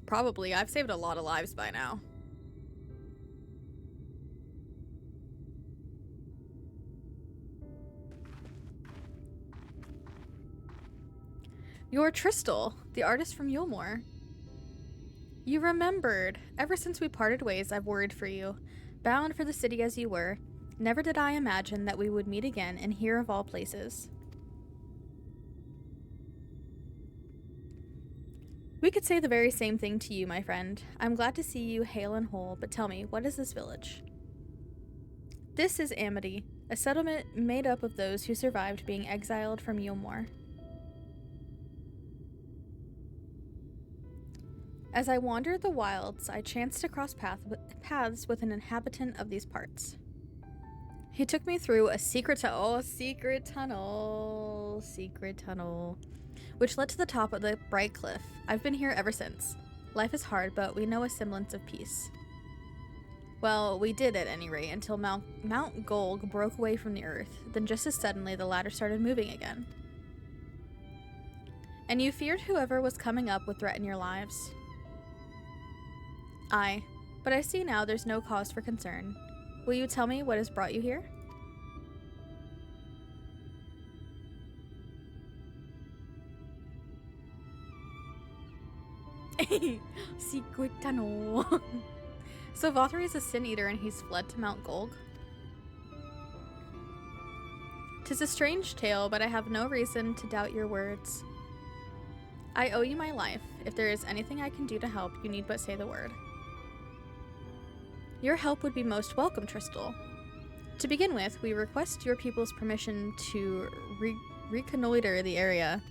Probably. I've saved a lot of lives by now. You're Tristal, the artist from Yulmore. You remembered. Ever since we parted ways, I've worried for you. Bound for the city as you were, never did I imagine that we would meet again and here of all places. We could say the very same thing to you, my friend. I'm glad to see you hale and whole, but tell me, what is this village? This is Amity, a settlement made up of those who survived being exiled from Yulmore. As I wandered the wilds, I chanced to cross paths with an inhabitant of these parts. He took me through a secret tunnel, which led to the top of the bright cliff. I've been here ever since. Life is hard, but we know a semblance of peace. Well, we did at any rate, until Mount Golg broke away from the earth. Then just as suddenly, the ladder started moving again. And you feared whoever was coming up would threaten your lives? Aye, but I see now there's no cause for concern. Will you tell me what has brought you here? Secret tunnel. So Vothri is a sin eater and he's fled to Mount Golg? 'Tis a strange tale, but I have no reason to doubt your words. I owe you my life. If there is anything I can do to help, you need but say the word. Your help would be most welcome, Tristal. To begin with, we request your people's permission to reconnoiter the area.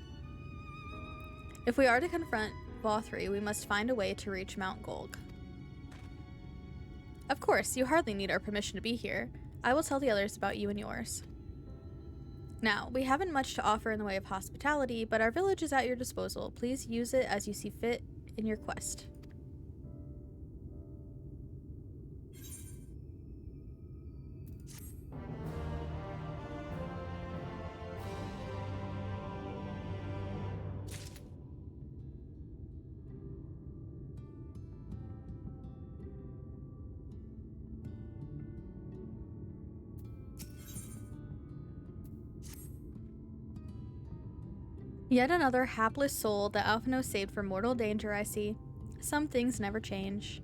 If we are to confront Vothri, we must find a way to reach Mount Golg. Of course, you hardly need our permission to be here. I will tell the others about you and yours. Now, we haven't much to offer in the way of hospitality, but our village is at your disposal. Please use it as you see fit in your quest. Yet another hapless soul that Alphino saved from mortal danger, I see. Some things never change.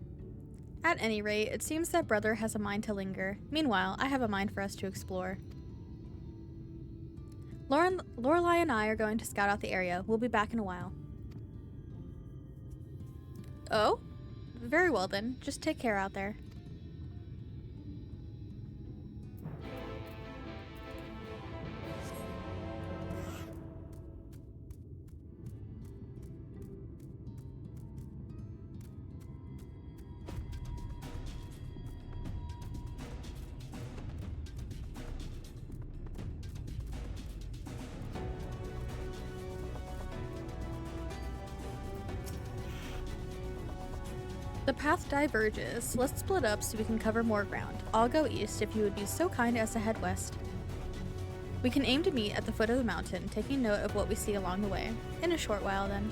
At any rate, it seems that brother has a mind to linger. Meanwhile, I have a mind for us to explore. Lorelei and I are going to scout out the area. We'll be back in a while. Oh? Very well then. Just take care out there. The path diverges. Let's split up so we can cover more ground. I'll go east if you would be so kind as to head west. We can aim to meet at the foot of the mountain, taking note of what we see along the way. In a short while, then.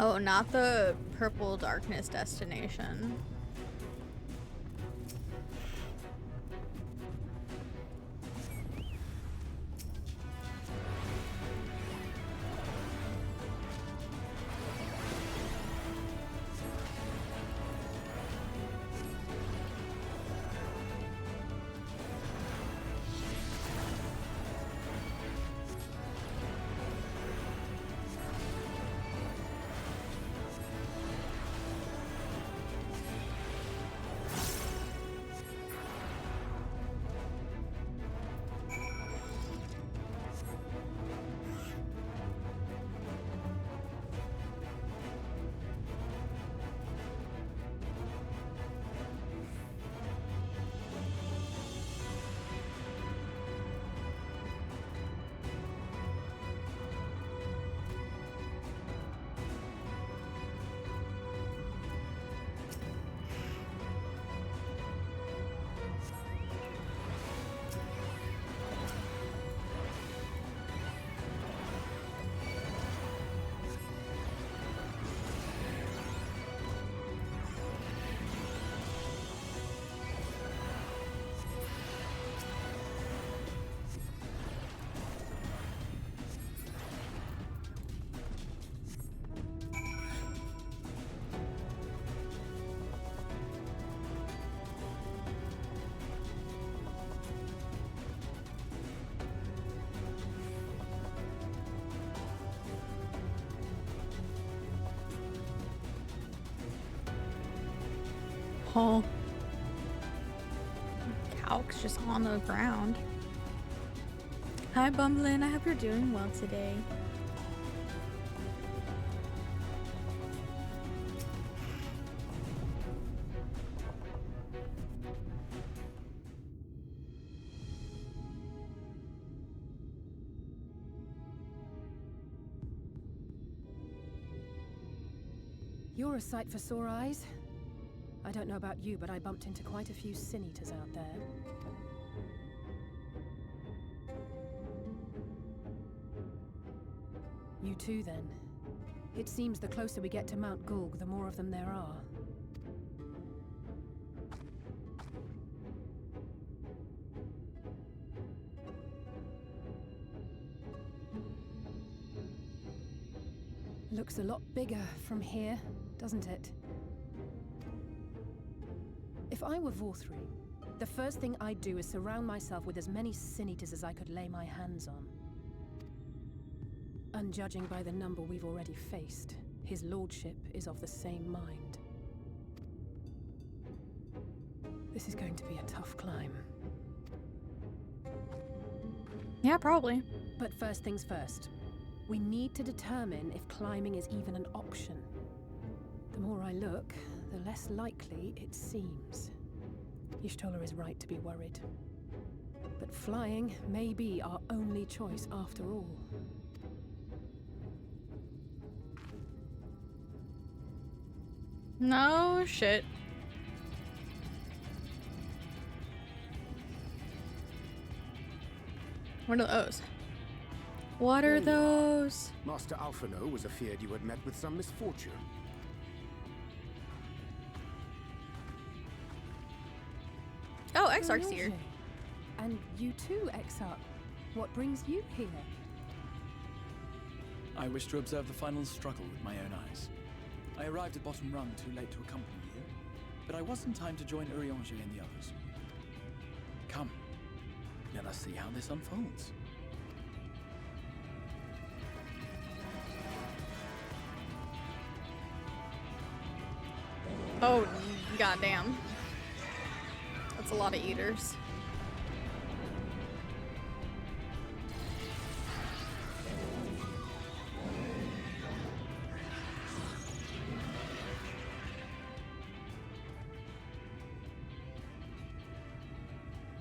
Oh, not the purple darkness destination. Oh. Calc's just on the ground. Hi, Bumblin. I hope you're doing well today. You're a sight for sore eyes. I don't know about you, but I bumped into quite a few sin eaters out there. You too, then. It seems the closer we get to Mount Gulg, the more of them there are. Looks a lot bigger from here, doesn't it? If I were Vorthri, the first thing I'd do is surround myself with as many sin eaters as I could lay my hands on. And judging by the number we've already faced, his lordship is of the same mind. This is going to be a tough climb. Yeah, probably. But first things first. We need to determine if climbing is even an option. The more I look, the less likely it seems. Y'shtola is right to be worried. But flying may be our only choice after all. No shit. What are those? What are those? Master Alphino was afeard you had met with some misfortune. Oh, Exarch's here. And you too, Exarch. What brings you here? I wish to observe the final struggle with my own eyes. I arrived at Bottom Rung too late to accompany you, but I was in time to join Urianger and the others. Come, let us see how this unfolds. Oh, goddamn. That's a lot of eaters.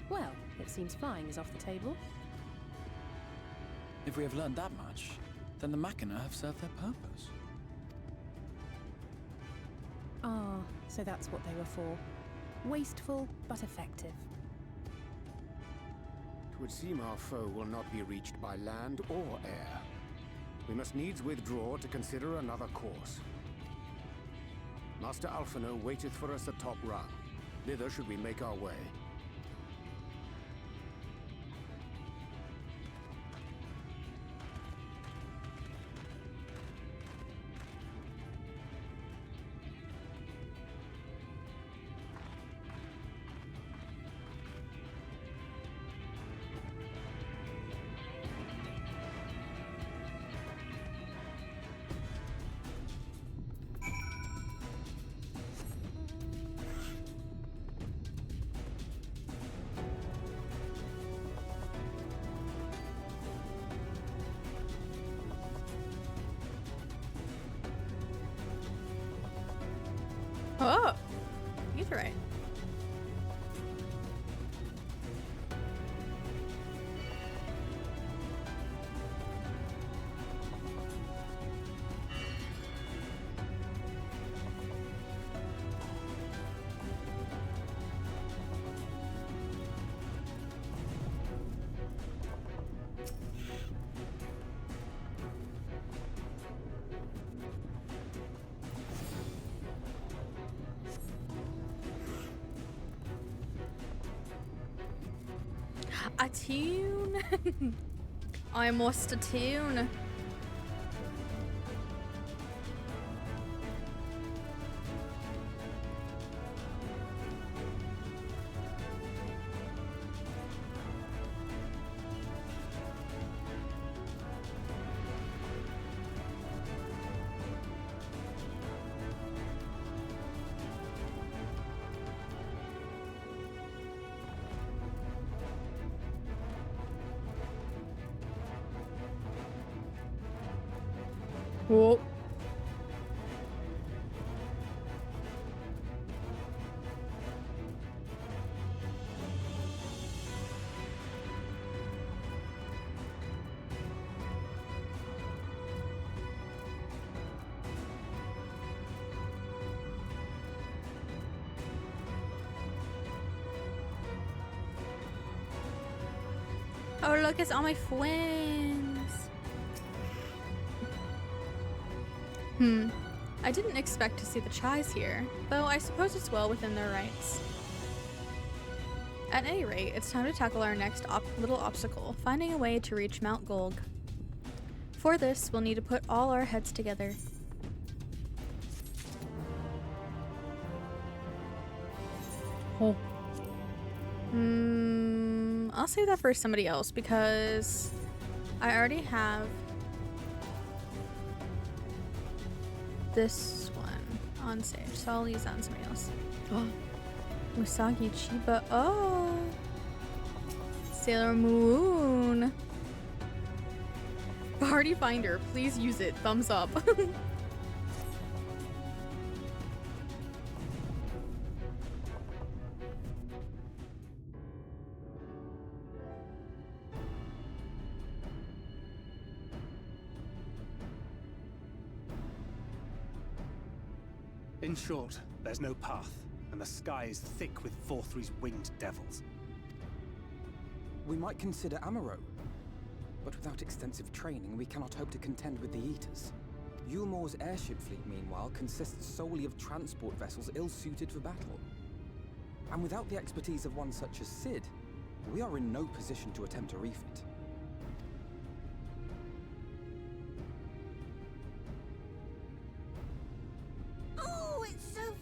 Well, it seems flying is off the table. If we have learned that much, then the Machina have served their purpose. Ah, so that's what they were for. Wasteful, but effective. It would seem our foe will not be reached by land or air. We must needs withdraw to consider another course. Master Alphino waiteth for us atop Rung. Thither should we make our way. Oh, he's right. A tune? I must attune. Whoa. Oh, look, it's all my friends. I didn't expect to see the Chais here, though I suppose it's well within their rights. At any rate, it's time to tackle our next little obstacle, finding a way to reach Mount Gulg. For this, we'll need to put all our heads together. Oh. I'll save that for somebody else because I already have this one on save, so I'll use that on somebody else. Oh, Usagi Chiba. Oh, Sailor Moon. Party Finder, please use it. Thumbs up. In short, there's no path, and the sky is thick with Vorthry's winged devils. We might consider Amaro, but without extensive training, we cannot hope to contend with the Eaters. Yulmor's airship fleet, meanwhile, consists solely of transport vessels ill-suited for battle. And without the expertise of one such as Cid, we are in no position to attempt a refit.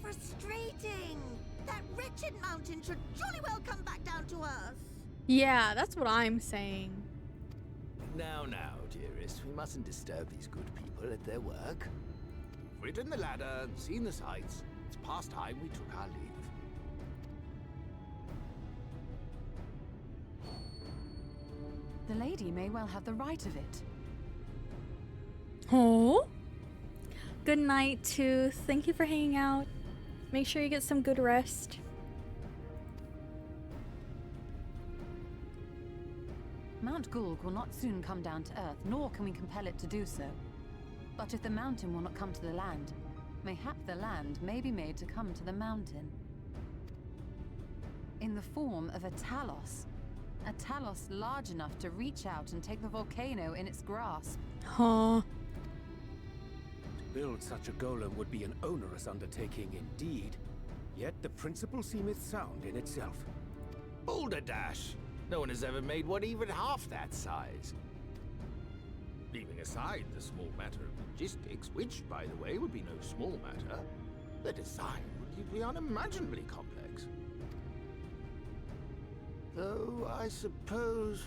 Frustrating! That wretched mountain should jolly well come back down to us! Yeah, that's what I'm saying. Now, dearest, we mustn't disturb these good people at their work. We've ridden the ladder and seen the sights. It's past time we took our leave. The lady may well have the right of it. Oh? Good night, Tooth. Thank you for hanging out. Make sure you get some good rest. Mount Gulg will not soon come down to Earth, nor can we compel it to do so. But if the mountain will not come to the land, mayhap the land may be made to come to the mountain. In the form of a Talos. A Talos large enough to reach out and take the volcano in its grasp. Huh. To build such a golem would be an onerous undertaking indeed. Yet the principle seemeth sound in itself. Balderdash! No one has ever made one even half that size. Leaving aside the small matter of logistics, which, by the way, would be no small matter, the design would be unimaginably complex. Though, I suppose,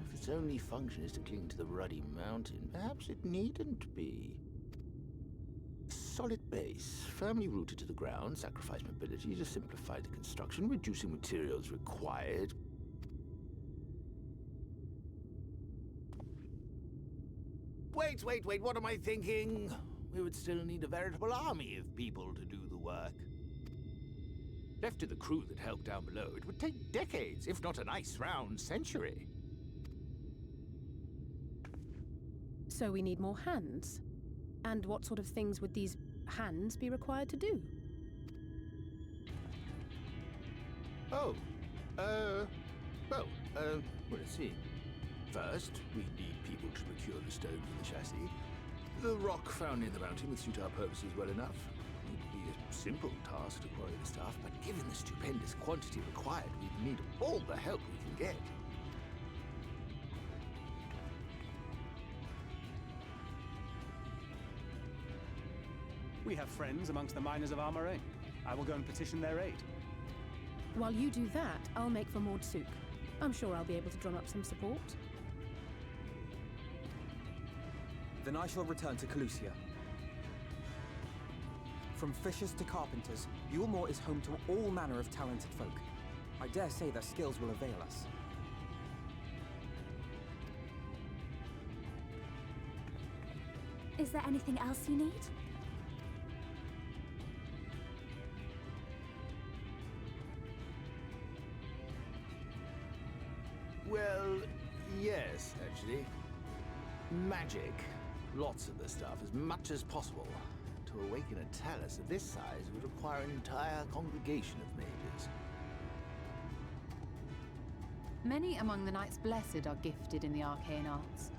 if its only function is to cling to the ruddy mountain, perhaps it needn't be. Solid base, firmly rooted to the ground, sacrifice mobility to simplify the construction, reducing materials required. Wait, what am I thinking? We would still need a veritable army of people to do the work. Left to the crew that helped down below, it would take decades, if not a nice round century. So we need more hands. And what sort of things would these hands be required to do? Let's see. First, we need people to procure the stone for the chassis. The rock found in the mountain would suit our purposes well enough. It would be a simple task to quarry the stuff, but given the stupendous quantity required, we'd need all the help we can get. We have friends amongst the miners of Armorain. I will go and petition their aid. While you do that, I'll make for Mordsuk. I'm sure I'll be able to drum up some support. Then I shall return to Calusia. From fishers to carpenters, Yulmor is home to all manner of talented folk. I dare say their skills will avail us. Is there anything else you need? Well, yes, actually. Magic. Lots of the stuff, as much as possible. To awaken a talus of this size would require an entire congregation of mages. Many among the Knights Blessed are gifted in the arcane arts.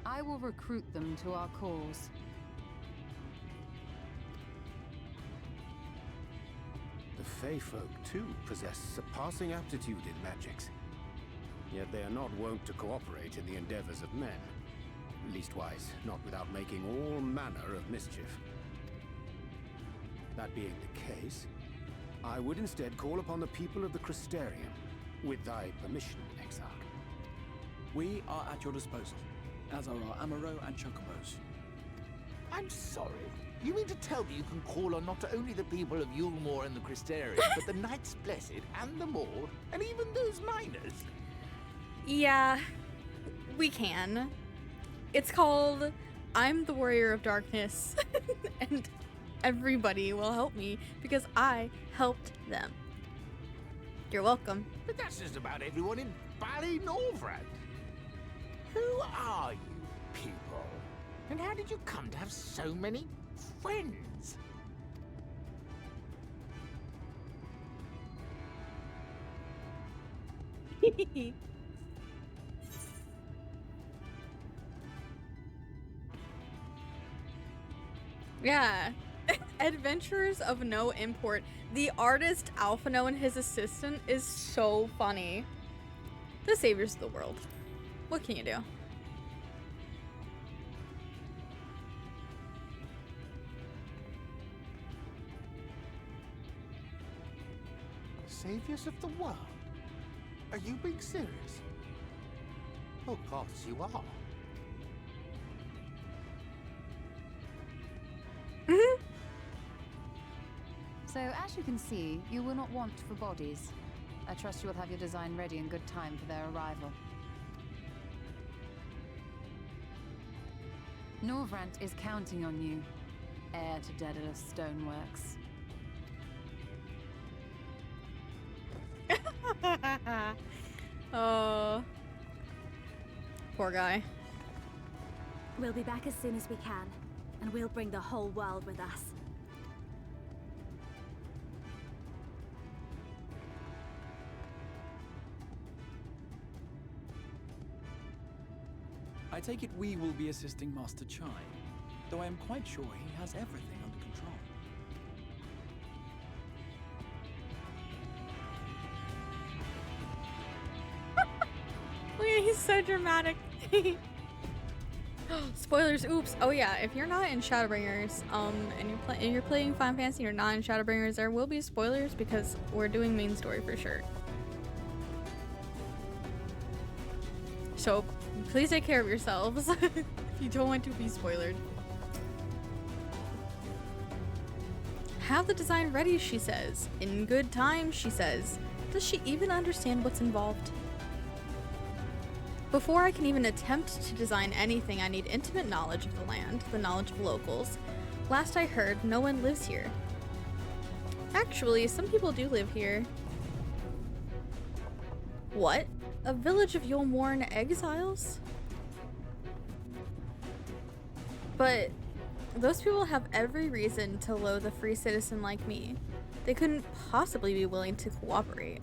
I will recruit them to our cause. The Fey folk, too, possess surpassing aptitude in magics. Yet they are not wont to cooperate in the endeavors of men. Leastwise, not without making all manner of mischief. That being the case, I would instead call upon the people of the Crystarium, with thy permission, Exarch. We are at your disposal, as are our Amaro and Chocobos. I'm sorry. You mean to tell me you can call on not only the people of Yulmore and the Crystarium, but the Knights Blessed and the Maud, and even those miners? Yeah, we can. It's called I'm the Warrior of Darkness, and everybody will help me because I helped them. You're welcome. But that's just about everyone in Ballynorvrand. Who are you people? And how did you come to have so many friends? Yeah. Adventurers of no import. The artist Alphino and his assistant is so funny. The saviors of the world. What can you do? Saviors of the world? Are you being serious? Of course you are. So, as you can see, you will not want for bodies. I trust you will have your design ready in good time for their arrival. Norvrant is counting on you, heir to Daedalus Stoneworks. Oh, poor guy. We'll be back as soon as we can, and we'll bring the whole world with us. I take it we will be assisting Master Chai, though I am quite sure he has everything under control. Look at, he's so dramatic. Spoilers, oops. Oh yeah, if you're not in Shadowbringers, and you're playing Final Fantasy, you're not in Shadowbringers, there will be spoilers because we're doing main story for sure. So please take care of yourselves if you don't want to be spoiled. Have the design ready, she says. In good time, she says. Does she even understand what's involved? Before I can even attempt to design anything, I need intimate knowledge of the land, the knowledge of locals. Last I heard, no one lives here. Actually, some people do live here. What? A village of Yulmorn exiles? But those people have every reason to loathe a free citizen like me. They couldn't possibly be willing to cooperate.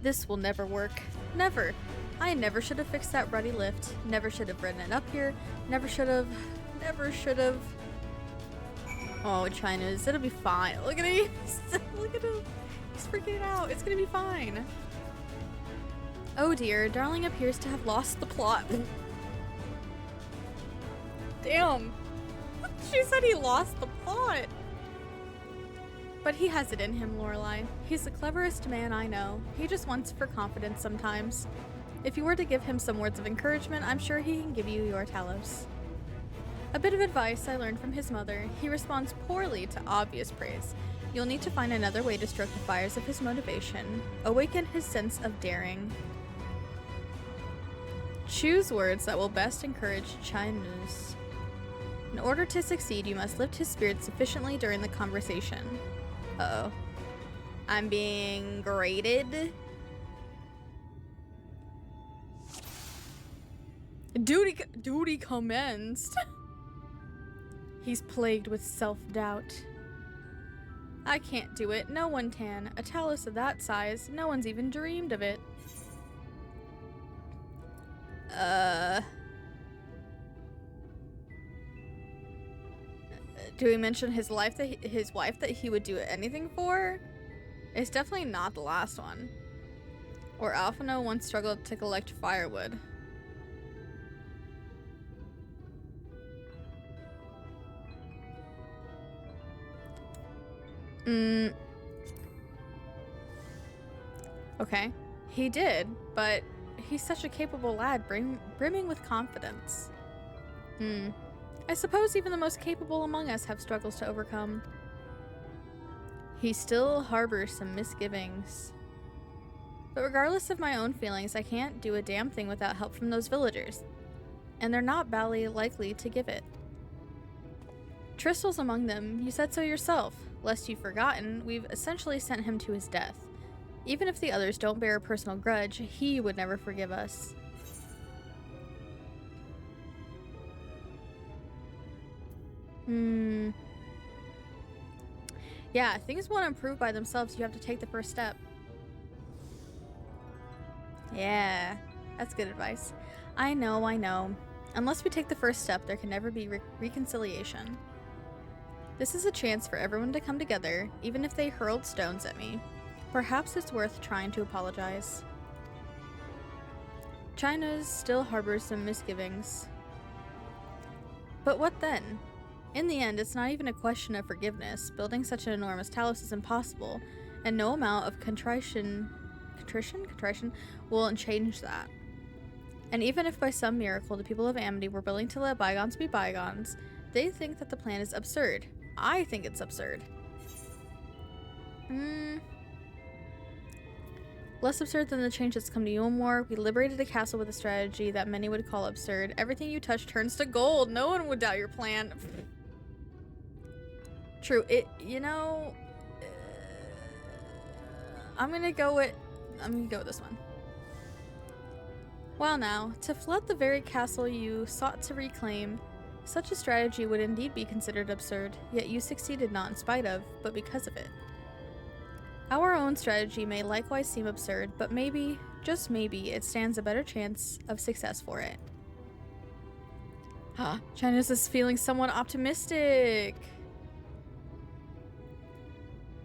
This will never work. Never. I never should have fixed that ruddy lift. Never should have ridden it up here. Never should have. Never should have. Oh, China's. It'll be fine. Look at him. Look at him. He's freaking out. It's gonna be fine. Oh dear, Darling appears to have lost the plot. Damn. She said he lost the plot. But he has it in him, Lorelei. He's the cleverest man I know. He just wants for confidence sometimes. If you were to give him some words of encouragement, I'm sure he can give you your Talos. A bit of advice I learned from his mother. He responds poorly to obvious praise. You'll need to find another way to stroke the fires of his motivation. Awaken his sense of daring. Choose words that will best encourage Chinese. In order to succeed, you must lift his spirit sufficiently during the conversation. Uh-oh. I'm being graded. Duty commenced. He's plagued with self-doubt. I can't do it. No one can. A talus of that size, no one's even dreamed of it. Do we mention his wife that he would do anything for? It's definitely not the last one. Or Alphino once struggled to collect firewood. Okay. He did, but he's such a capable lad, brimming with confidence. I suppose even the most capable among us have struggles to overcome. He still harbors some misgivings. But regardless of my own feelings, I can't do a damn thing without help from those villagers. And they're not badly likely to give it. Tristel's among them, you said so yourself. Lest you've forgotten, we've essentially sent him to his death. Even if the others don't bear a personal grudge, he would never forgive us. Yeah, things won't improve by themselves. You have to take the first step. Yeah, that's good advice. I know. Unless we take the first step, there can never be reconciliation. This is a chance for everyone to come together, even if they hurled stones at me. Perhaps it's worth trying to apologize. China still harbors some misgivings. But what then? In the end, it's not even a question of forgiveness. Building such an enormous talus is impossible, and no amount of contrition will change that. And even if by some miracle the people of Amity were willing to let bygones be bygones, they think that the plan is absurd. I think it's absurd. Less absurd than the change that's come to Yulmore. We liberated a castle with a strategy that many would call absurd. Everything you touch turns to gold. No one would doubt your plan. True. I'm gonna go with this one. Well now, to flood the very castle you sought to reclaim, such a strategy would indeed be considered absurd, yet you succeeded not in spite of, but because of it. Our own strategy may likewise seem absurd, but maybe, just maybe, it stands a better chance of success for it. China's is feeling somewhat optimistic.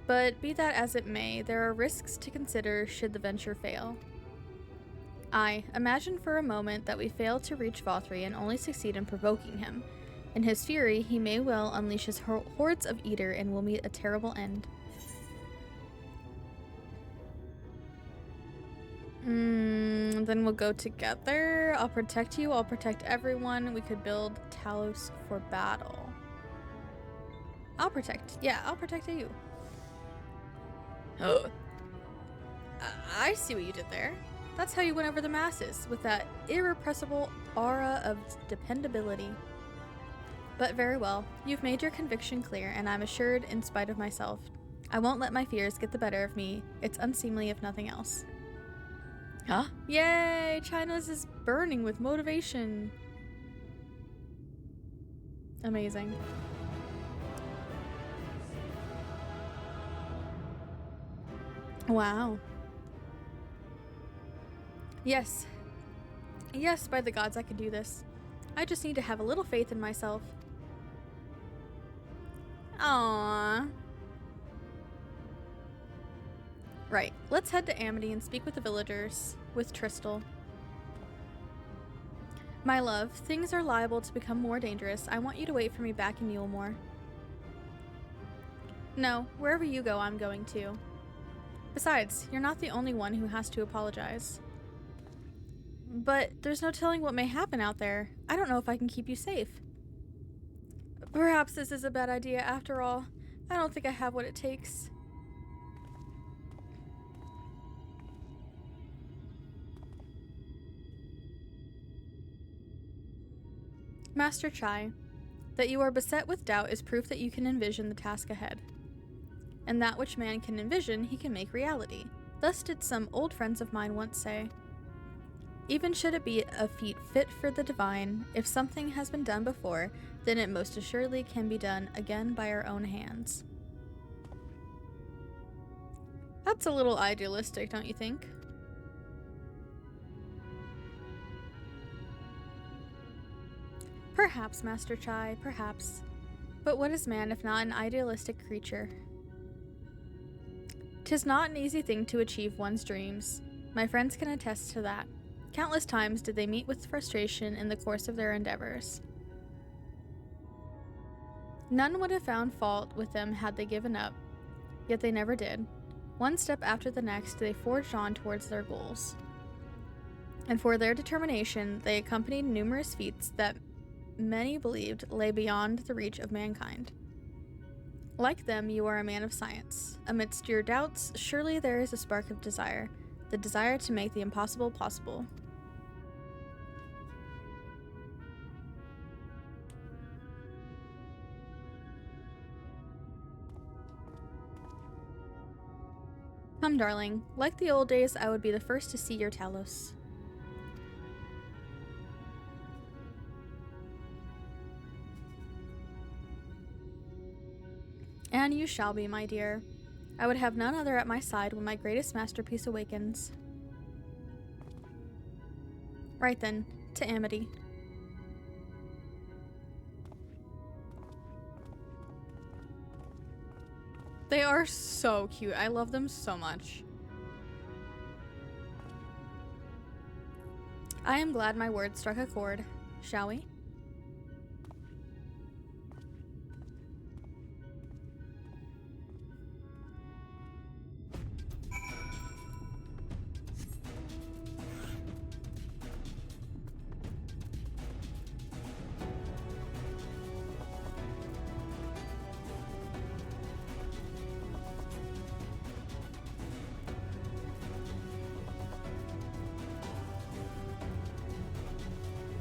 But be that as it may, there are risks to consider should the venture fail. Imagine for a moment that we fail to reach Vothri and only succeed in provoking him. In his fury, he may well unleash his hordes of Eater and will meet a terrible end. Then we'll go together. I'll protect you, I'll protect everyone. We could build Talos for battle. I'll protect you. I see what you did there. That's how you went over the masses, with that irrepressible aura of dependability. But very well, you've made your conviction clear, and I'm assured in spite of myself. I won't let my fears get the better of me. It's unseemly if nothing else. Yay! China's is burning with motivation. Amazing. Wow. Yes. Yes, by the gods, I can do this. I just need to have a little faith in myself. Aww. Right, let's head to Amity and speak with the villagers, with Tristel. My love, things are liable to become more dangerous. I want you to wait for me back in Yulmore. No, wherever you go, I'm going to. Besides, you're not the only one who has to apologize. But there's no telling what may happen out there. I don't know if I can keep you safe. Perhaps this is a bad idea after all. I don't think I have what it takes. Master Chai, That you are beset with doubt is proof that you can envision the task ahead. And that which man can envision, he can make reality. Thus did some old friends of mine once say. Even should it be a feat fit for the divine, if something has been done before, then it most assuredly can be done again by our own hands. That's a little idealistic, don't you think? Perhaps, Master Chai, perhaps. But what is man if not an idealistic creature? 'Tis not an easy thing to achieve one's dreams. My friends can attest to that. Countless times did they meet with frustration in the course of their endeavors. None would have found fault with them had they given up, yet they never did. One step after the next, they forged on towards their goals. And for their determination, they accompanied numerous feats that many believed lay beyond the reach of mankind. Like them, you are a man of science. Amidst your doubts, surely there is a spark of desire, the desire to make the impossible possible. Come, darling. Like the old days, I would be the first to see your Talos. And you shall be, my dear. I would have none other at my side when my greatest masterpiece awakens. Right then, to Amity. They are so cute. I love them so much. I am glad my words struck a chord. Shall we?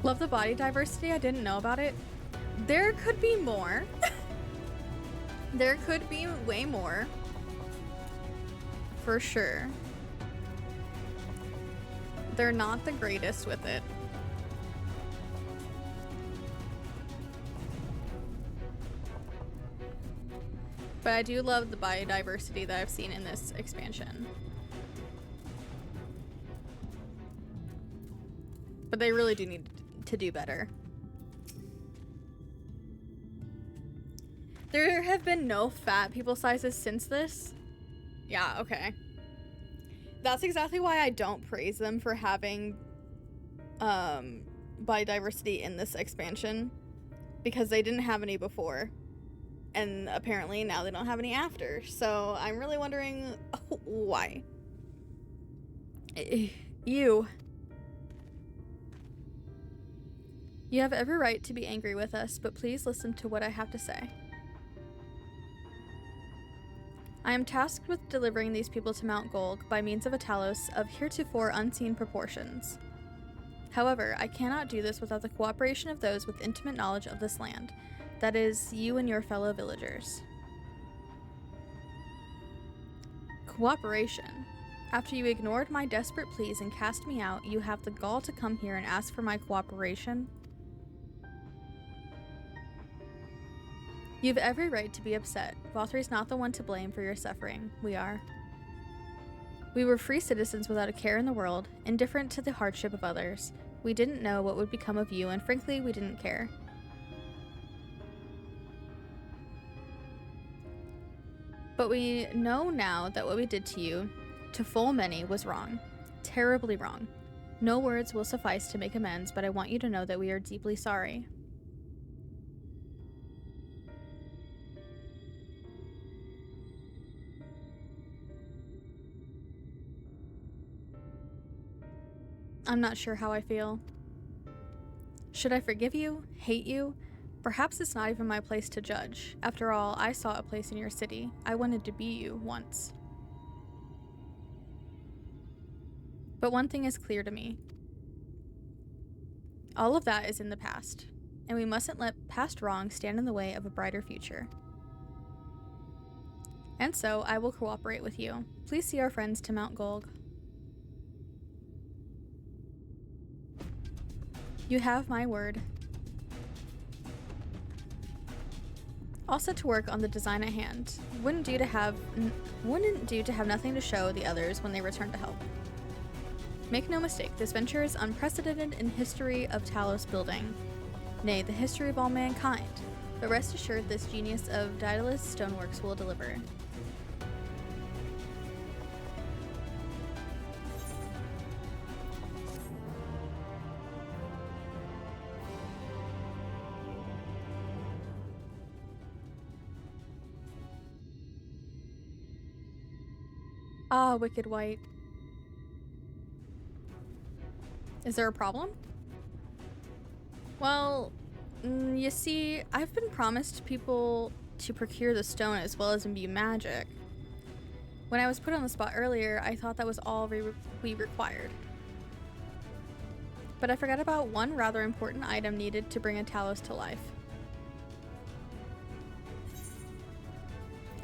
Love the body diversity. I didn't know about it. There could be more. There could be way more. For sure. They're not the greatest with it. But I do love the biodiversity that I've seen in this expansion. But they really do need to do better. There have been no fat people sizes since this. Yeah, okay. That's exactly why I don't praise them for having biodiversity in this expansion, because they didn't have any before, and apparently now they don't have any after. So I'm really wondering why. You have every right to be angry with us, but please listen to what I have to say. I am tasked with delivering these people to Mount Golg by means of a Talos of heretofore unseen proportions. However, I cannot do this without the cooperation of those with intimate knowledge of this land, that is, you and your fellow villagers. Cooperation. After you ignored my desperate pleas and cast me out, you have the gall to come here and ask for my cooperation? You have every right to be upset. Vothri's not the one to blame for your suffering. We are. We were free citizens without a care in the world, indifferent to the hardship of others. We didn't know what would become of you, and frankly, we didn't care. But we know now that what we did to you, to full many, was wrong. Terribly wrong. No words will suffice to make amends, but I want you to know that we are deeply sorry. I'm not sure how I feel. Should I forgive you? Hate you? Perhaps it's not even my place to judge. After all, I saw a place in your city. I wanted to be you once. But one thing is clear to me. All of that is in the past. and we mustn't let past wrongs stand in the way of a brighter future. And so, I will cooperate with you. Please see our friends to Mount Golg. You have my word. All set to work on the design at hand. Wouldn't do to have nothing to show the others when they return to help. Make no mistake, this venture is unprecedented in history of Talos building, nay, the history of all mankind. But rest assured, this genius of Daedalus Stoneworks will deliver. Ah, Wicked White. Is there a problem? Well, you see, I've been promised people to procure the stone as well as imbue magic. When I was put on the spot earlier, I thought that was all we required. But I forgot about one rather important item needed to bring a Talos to life.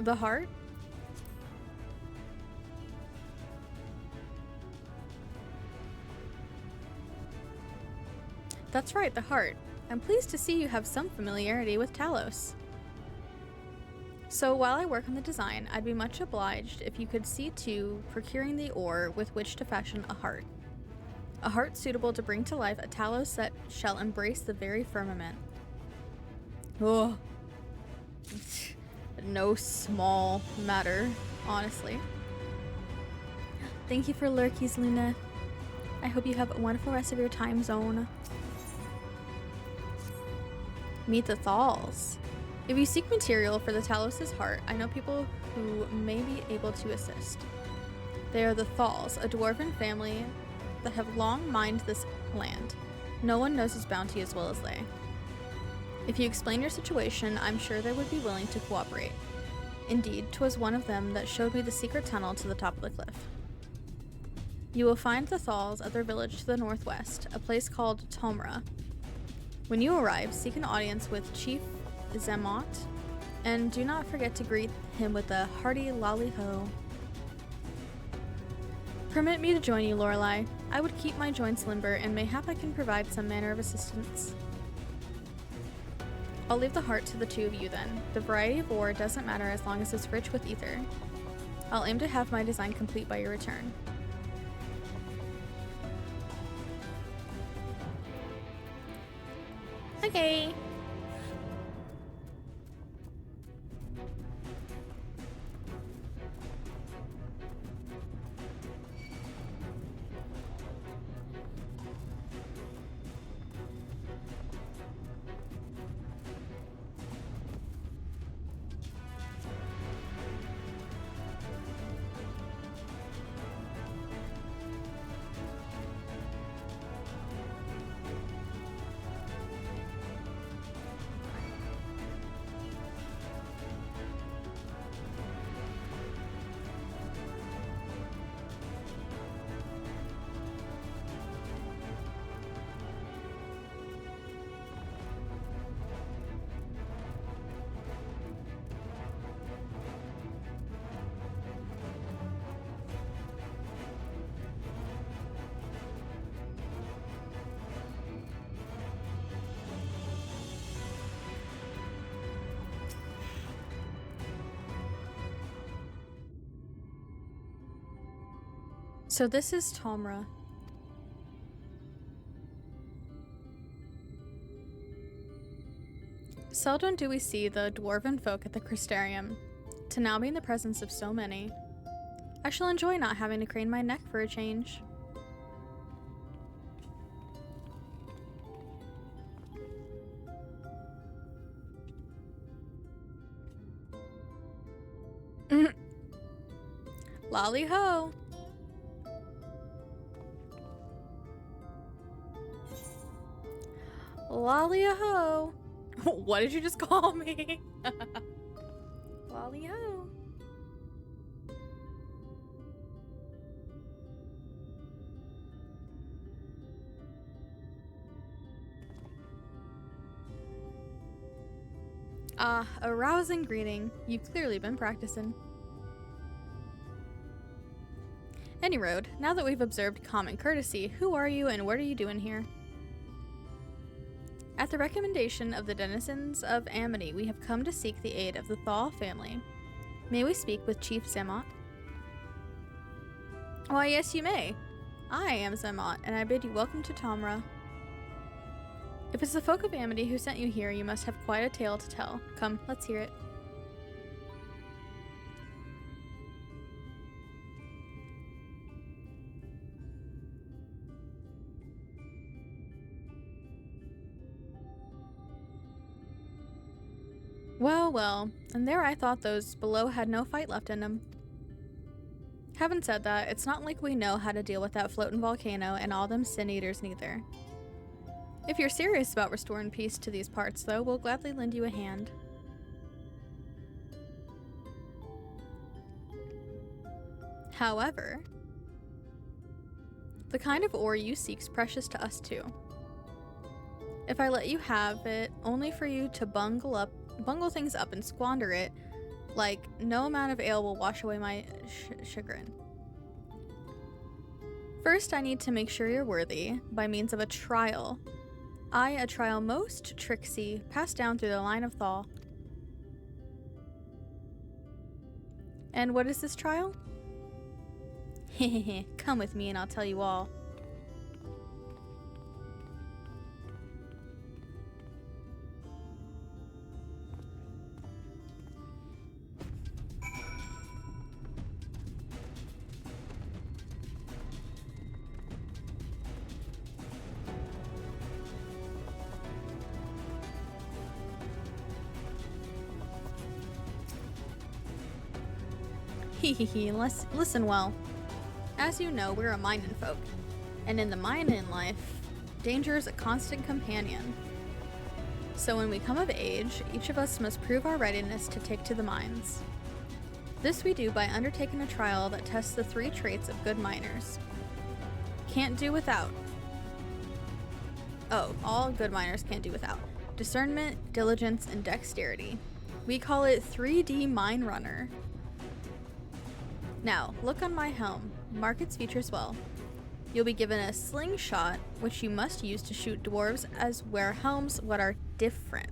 The heart? That's right, the heart. I'm pleased to see you have some familiarity with Talos. So while I work on the design, I'd be much obliged if you could see to procuring the ore with which to fashion a heart. A heart suitable to bring to life a Talos that shall embrace the very firmament. Oh. No small matter, honestly. Thank you for lurkies, Luna. I hope you have a wonderful rest of your time zone. Meet the Thals. If you seek material for the Talos' heart, I know people who may be able to assist. They are the Thals, a dwarven family that have long mined this land. No one knows its bounty as well as they. If you explain your situation, I'm sure they would be willing to cooperate. Indeed, 'twas one of them that showed me the secret tunnel to the top of the cliff. You will find the Thals at their village to the northwest, a place called Tomra. When you arrive, seek an audience with Chief Zemot, and do not forget to greet him with a hearty lolly-ho. Permit me to join you, Lorelei. I would keep my joints limber, and mayhap I can provide some manner of assistance. I'll leave the heart to the two of you then. The variety of ore doesn't matter as long as it's rich with ether. I'll aim to have my design complete by your return. Okay. So this is Tomra. Seldom do we see the dwarven folk at the Crystarium. To now be in the presence of so many, I shall enjoy not having to crane my neck for a change. Lolly ho! Lolly ho! What did you just call me? Lolly ho! Ah, a rousing greeting. You've clearly been practicing. Any road, now that we've observed common courtesy, who are you and what are you doing here? At the recommendation of the denizens of Amity, we have come to seek the aid of the Thaw family. May we speak with Chief Zemot? Why, yes, you may. I am Zemot, and I bid you welcome to Tomra. If it's the folk of Amity who sent you here, you must have quite a tale to tell. Come, let's hear it. Well, well, and there I thought those below had no fight left in them. Having said that, it's not like we know how to deal with that floating volcano and all them sin eaters neither. If you're serious about restoring peace to these parts, though, we'll gladly lend you a hand. However, the kind of ore you seek's precious to us too. If I let you have it, only for you to bungle things up and squander it, like no amount of ale will wash away my chagrin. First, I need to make sure you're worthy by means of a trial. A trial most tricksy, passed down through the line of Thaw. And what is this trial? Hehehe, come with me and I'll tell you all. Hehehe, listen well. As you know, we're a mining folk, and in the mining life, danger is a constant companion. So when we come of age, each of us must prove our readiness to take to the mines. This we do by undertaking a trial that tests the 3 traits of good miners. Can't do without. Oh, all good miners can't do without. Discernment, diligence, and dexterity. We call it 3D Mine Runner. Now, look on my helm. Mark its features well. You'll be given a slingshot, which you must use to shoot dwarves, as wear helms what are different.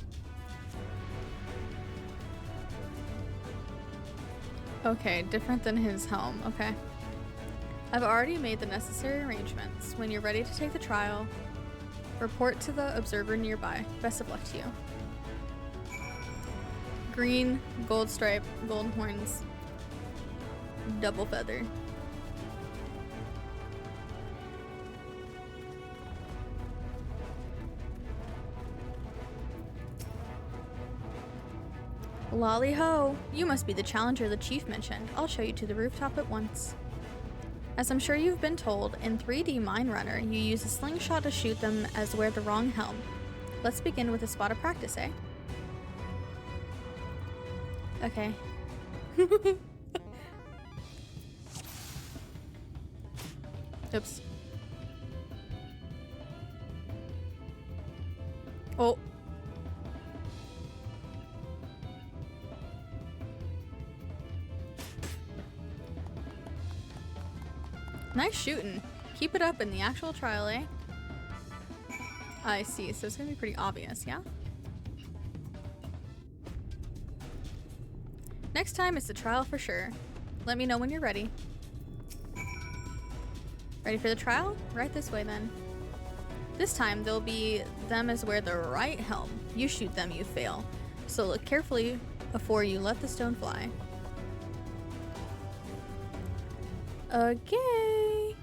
Okay, different than his helm. Okay. I've already made the necessary arrangements. When you're ready to take the trial, report to the observer nearby. Best of luck to you. Green, gold stripe, golden horns, double feather. Lolly ho! You must be the challenger the chief mentioned. I'll show you to the rooftop at once. As I'm sure you've been told, in 3D Mine Runner, you use a slingshot to shoot them as wear the wrong helm. Let's begin with a spot of practice, eh? Okay. Oops. Oh. Nice shooting. Keep it up in the actual trial, eh? I see, so it's gonna be pretty obvious, yeah? Next time it's the trial for sure. Let me know when you're ready. Ready for the trial? Right this way then. This time there'll be them as wear the right helm. You shoot them, you fail. So look carefully before you let the stone fly. Okay.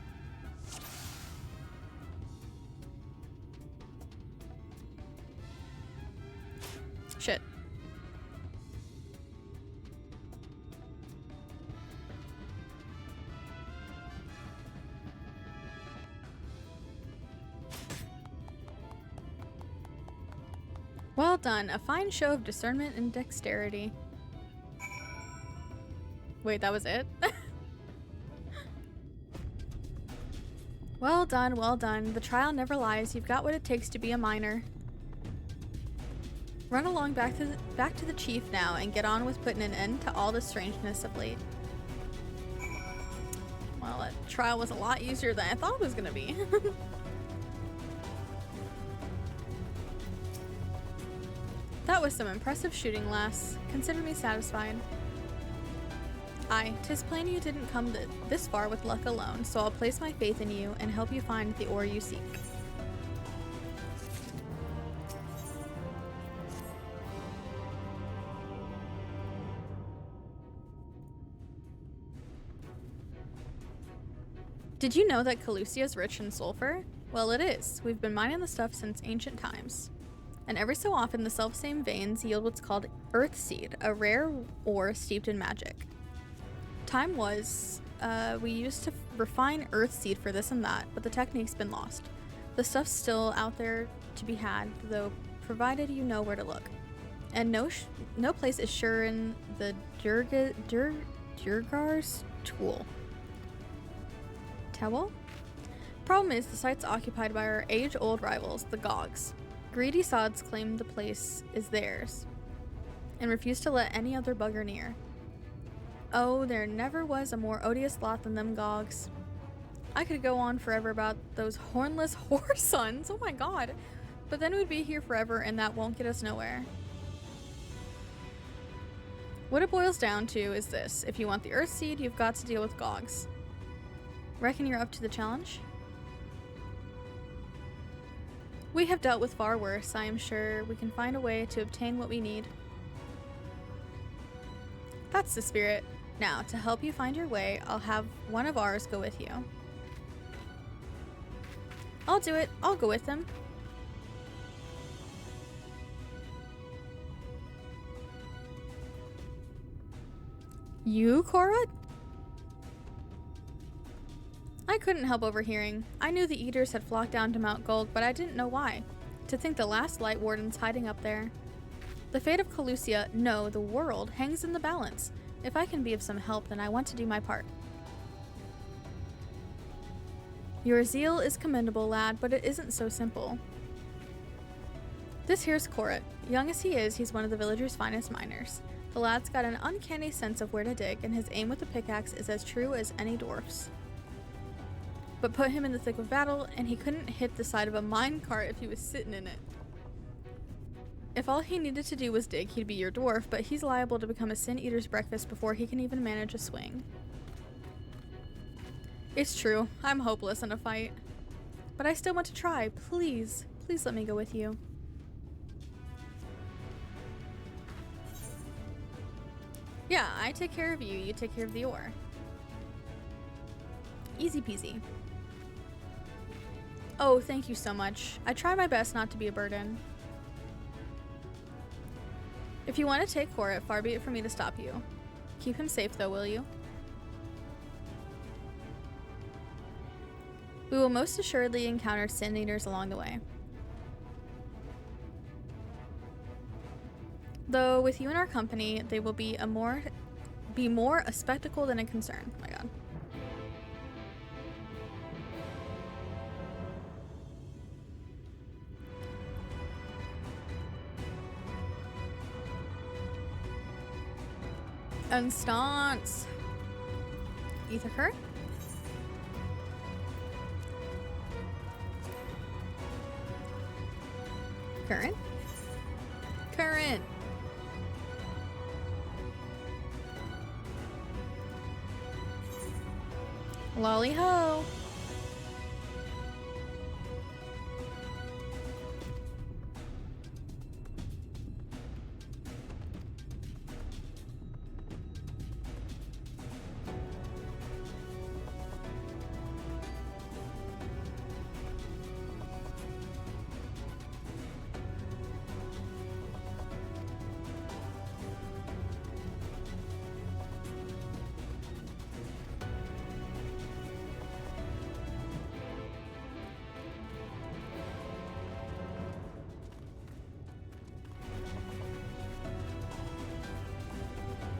Shit. Well done. A fine show of discernment and dexterity. Wait, that was it? Well done, well done. The trial never lies. You've got what it takes to be a miner. Run along back to the chief now and get on with putting an end to all the strangeness of late. Well, that trial was a lot easier than I thought it was gonna be. That was some impressive shooting, lass. Consider me satisfied. Aye, 'tis plain you didn't come this far with luck alone, so I'll place my faith in you and help you find the ore you seek. Did you know that Calusia is rich in sulfur? Well, it is. We've been mining the stuff since ancient times. And every so often, the self-same veins yield what's called Earthseed, a rare ore steeped in magic. Time was, we used to refine Earthseed for this and that, but the technique's been lost. The stuff's still out there to be had, though, provided you know where to look. And no place is sure in the Durgar's tool. Towel? Problem is, the site's occupied by our age-old rivals, the Gogs. Greedy sods claim the place is theirs, and refuse to let any other bugger near. Oh, there never was a more odious lot than them Gogs. I could go on forever about those hornless whore sons, oh my god, but then we'd be here forever and that won't get us nowhere. What it boils down to is this: if you want the Earthseed, you've got to deal with Gogs. Reckon you're up to the challenge? We have dealt with far worse. I am sure we can find a way to obtain what we need. That's the spirit. Now, to help you find your way, I'll have one of ours go with you. I'll do it. I'll go with them. You, Cora? I couldn't help overhearing. I knew the Eaters had flocked down to Mount Gold, but I didn't know why. To think the last Light Warden's hiding up there. The fate of Calusia, no, the world, hangs in the balance. If I can be of some help, then I want to do my part. Your zeal is commendable, lad, but it isn't so simple. This here's Korit. Young as he is, he's one of the villager's finest miners. The lad's got an uncanny sense of where to dig, and his aim with the pickaxe is as true as any dwarf's. But put him in the thick of battle, and he couldn't hit the side of a minecart if he was sitting in it. If all he needed to do was dig, he'd be your dwarf, but he's liable to become a Sin Eater's breakfast before he can even manage a swing. It's true, I'm hopeless in a fight. But I still want to try. Please, please let me go with you. Yeah, I take care of you, you take care of the ore. Easy peasy. Oh, thank you so much. I try my best not to be a burden. If you want to take Korit, far be it for me to stop you. Keep him safe though, will you? We will most assuredly encounter Sin Eaters along the way. Though with you in our company, they will be more a spectacle than a concern. Oh my god. Unstance. Ether Current. Current. Lolly ho.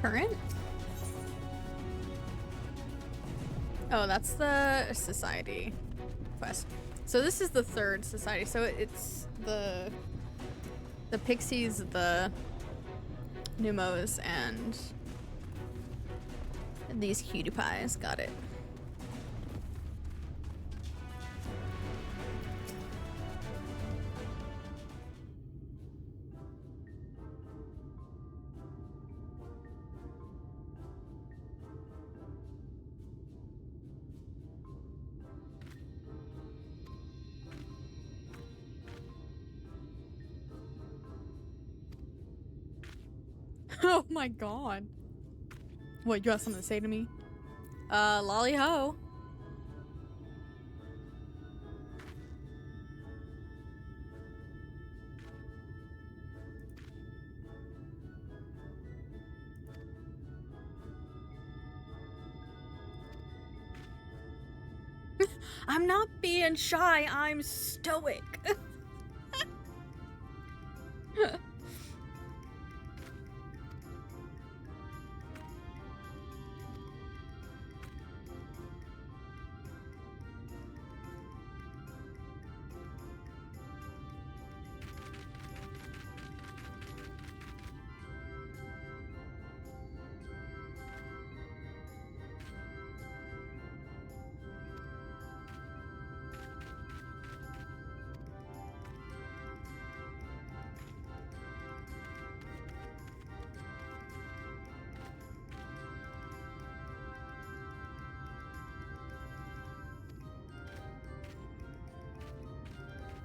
Current? Oh, that's the society quest. So this is the third society. So it's the The pixies, the pneumos, and these cutie pies. Got it. Oh my god. What, you have something to say to me? Lolly ho. I'm not being shy, I'm stoic.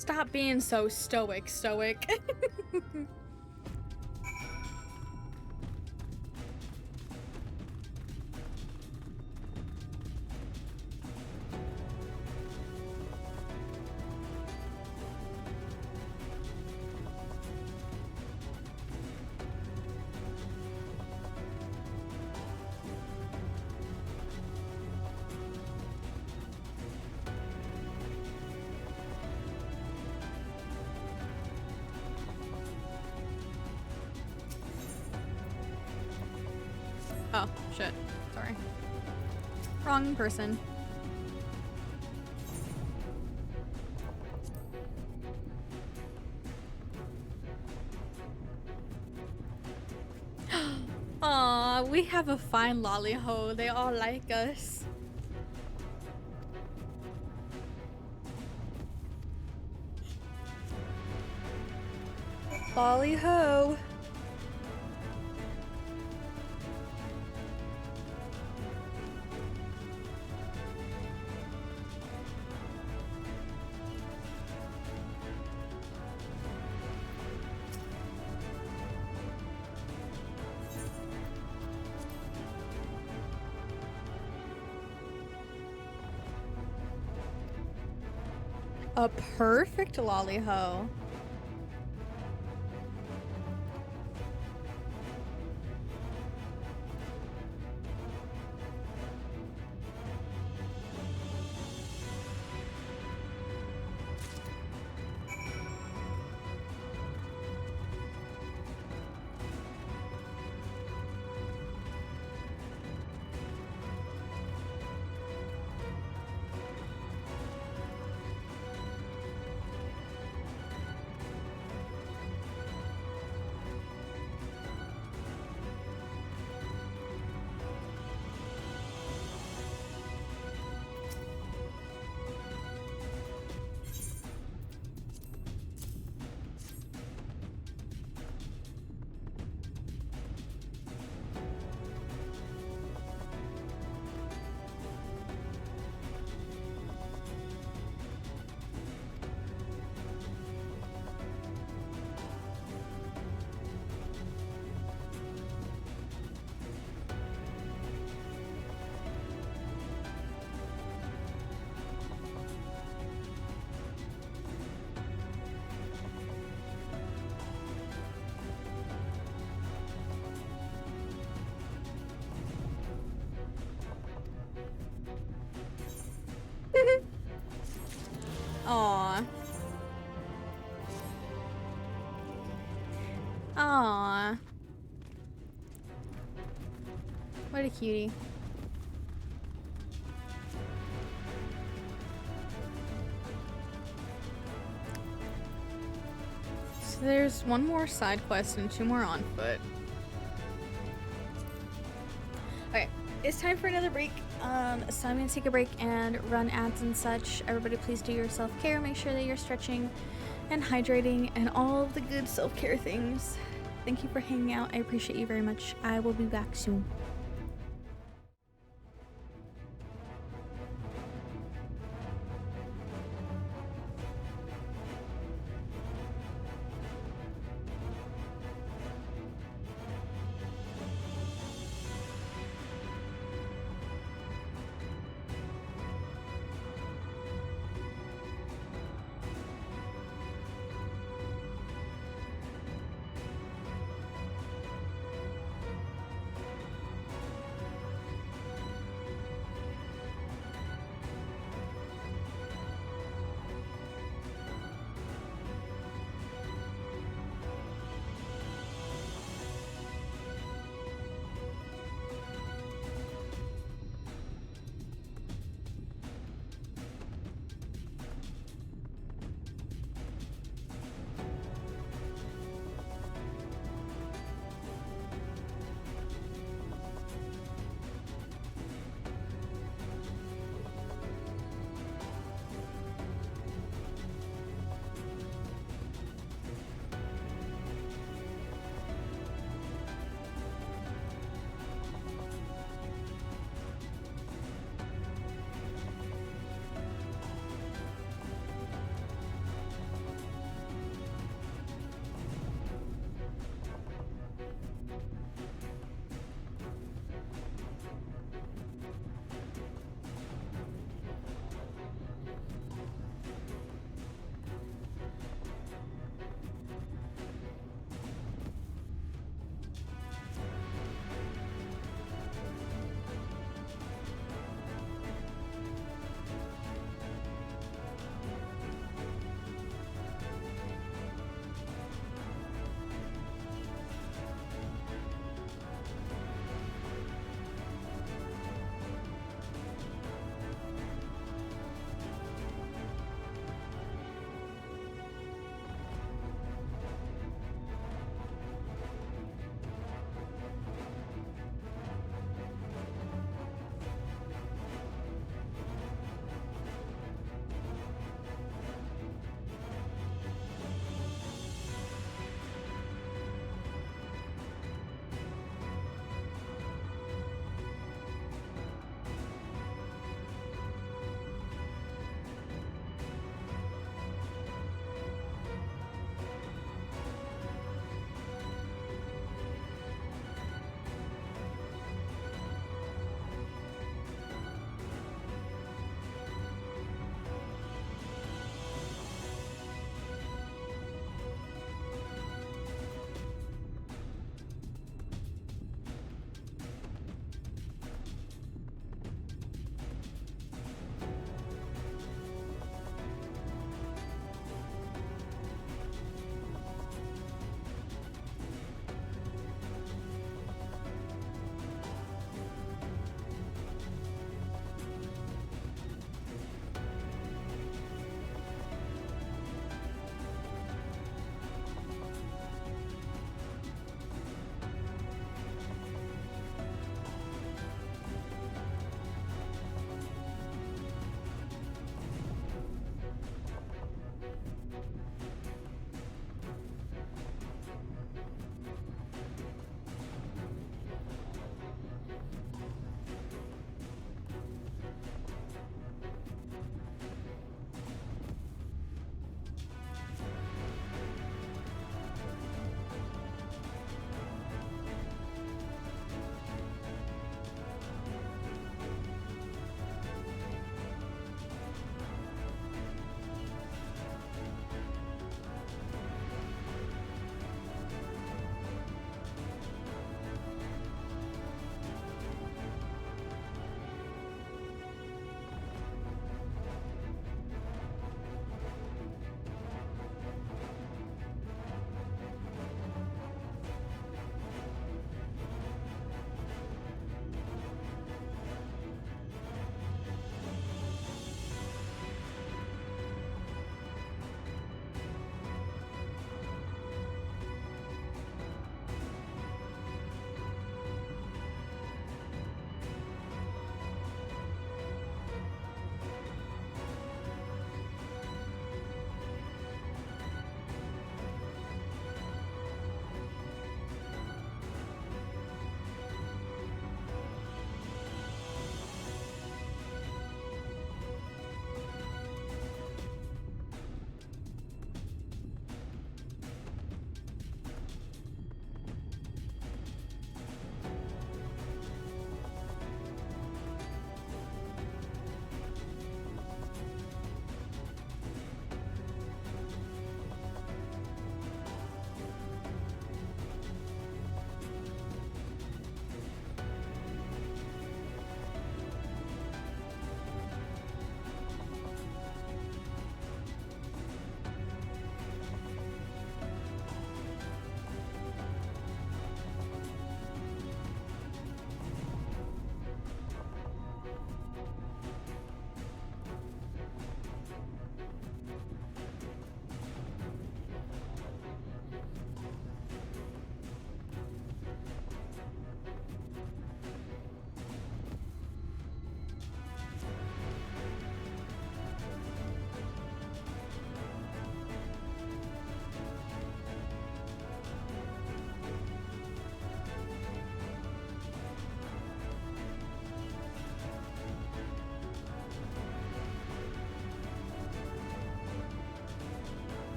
Stop being so stoic. Oh, shit. Sorry. Wrong person. Aw, we have a fine lolly ho. They all like us. Lolly ho. A perfect lolly ho. Aw. Aw. What a cutie. there's one more side quest and 2 more on foot. Okay, it's time for another break. So I'm gonna take a break and run ads and such. Everybody please do your self-care. Make sure that you're stretching and hydrating and all of the good self-care things. Thank you for hanging out. I appreciate you very much. I will be back soon.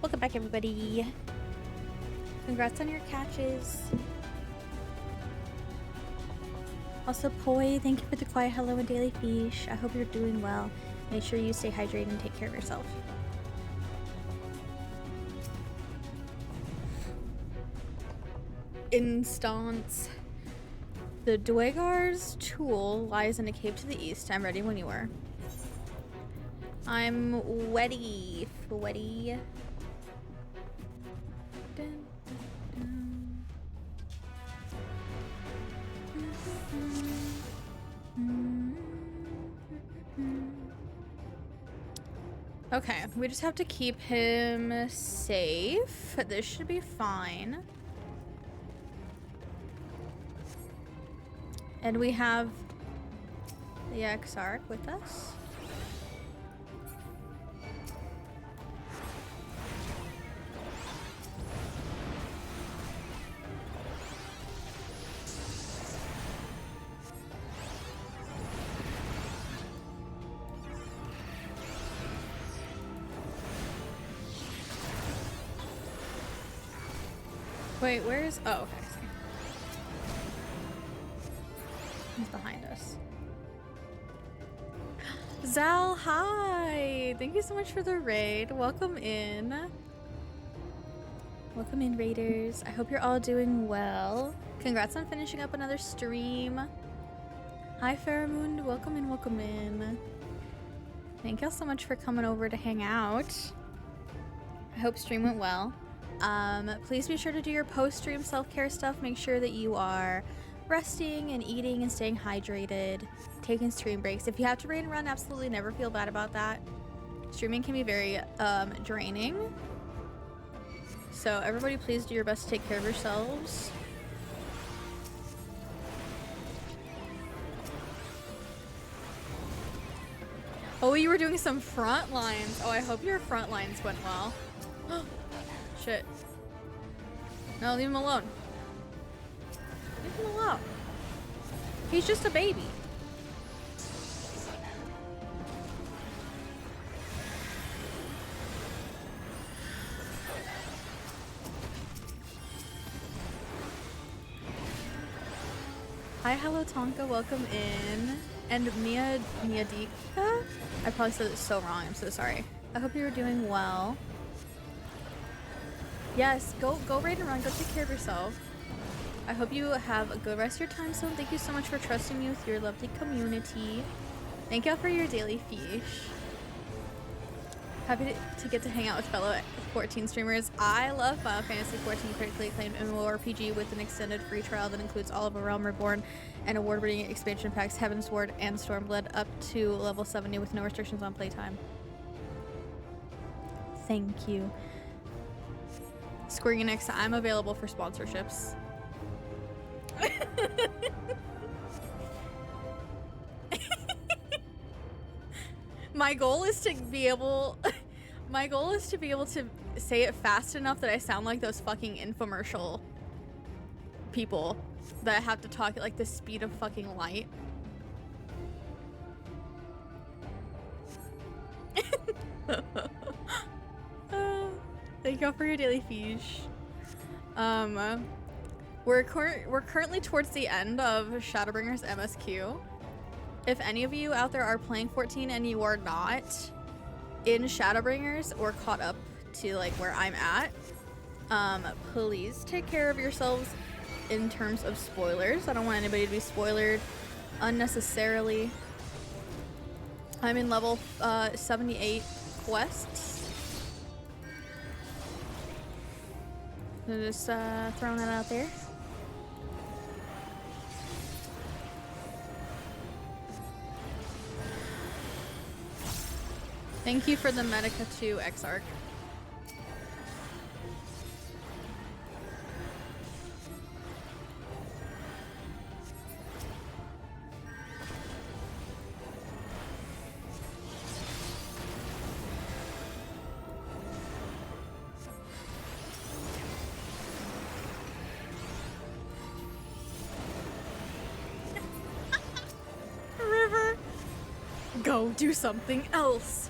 Welcome back, everybody. Congrats on your catches. Also, Poi, thank you for the quiet hello and daily fish. I hope you're doing well. Make sure you stay hydrated and take care of yourself. Instance. The Dwegar's tool lies in a cave to the east. I'm ready when you are. I'm ready. Ready. Dun, dun, dun. Okay, we just have to keep him safe. This should be fine. And we have the Exarch with us. Wait, where is... Oh, okay. He's behind us. Zal, hi! Thank you so much for the raid. Welcome in. Welcome in, raiders. I hope you're all doing well. Congrats on finishing up another stream. Hi, Faramund. Welcome in, welcome in. Thank y'all so much for coming over to hang out. I hope stream went well. Please be sure to do your post-stream self-care stuff. Make sure that you are resting and eating and staying hydrated, taking stream breaks. If you have to raid and run, absolutely never feel bad about that. Streaming can be very draining. So everybody please do your best to take care of yourselves. Oh, you were doing some front lines. Oh, I hope your front lines went well. Shit. No, leave him alone. Leave him alone. He's just a baby. Hi, hello Tonka, welcome in. And Miadika? I probably said it so wrong, I'm so sorry. I hope you were doing well. Yes, go raid and run, go take care of yourself. I hope you have a good rest of your time zone. Thank you so much for trusting me with your lovely community. Thank y'all for your daily fish. Happy to get to hang out with fellow 14 streamers. I love Final Fantasy 14 critically acclaimed MMORPG with an extended free trial that includes all of A Realm Reborn and award-winning expansion packs Heaven's Ward and Stormblood up to level 70 with no restrictions on playtime. Thank you. Square Enix, I'm available for sponsorships. My goal is to be able to say it fast enough that I sound like those fucking infomercial people that have to talk at like the speed of fucking light. Thank y'all for your daily fish. We're currently towards the end of Shadowbringers MSQ. If any of you out there are playing 14 and you are not in Shadowbringers or caught up to like where I'm at, please take care of yourselves in terms of spoilers. I don't want anybody to be spoilered unnecessarily. I'm in level 78 quests. So just throwing that out there. Thank you for the Medica 2 Exarch. River, go do something else.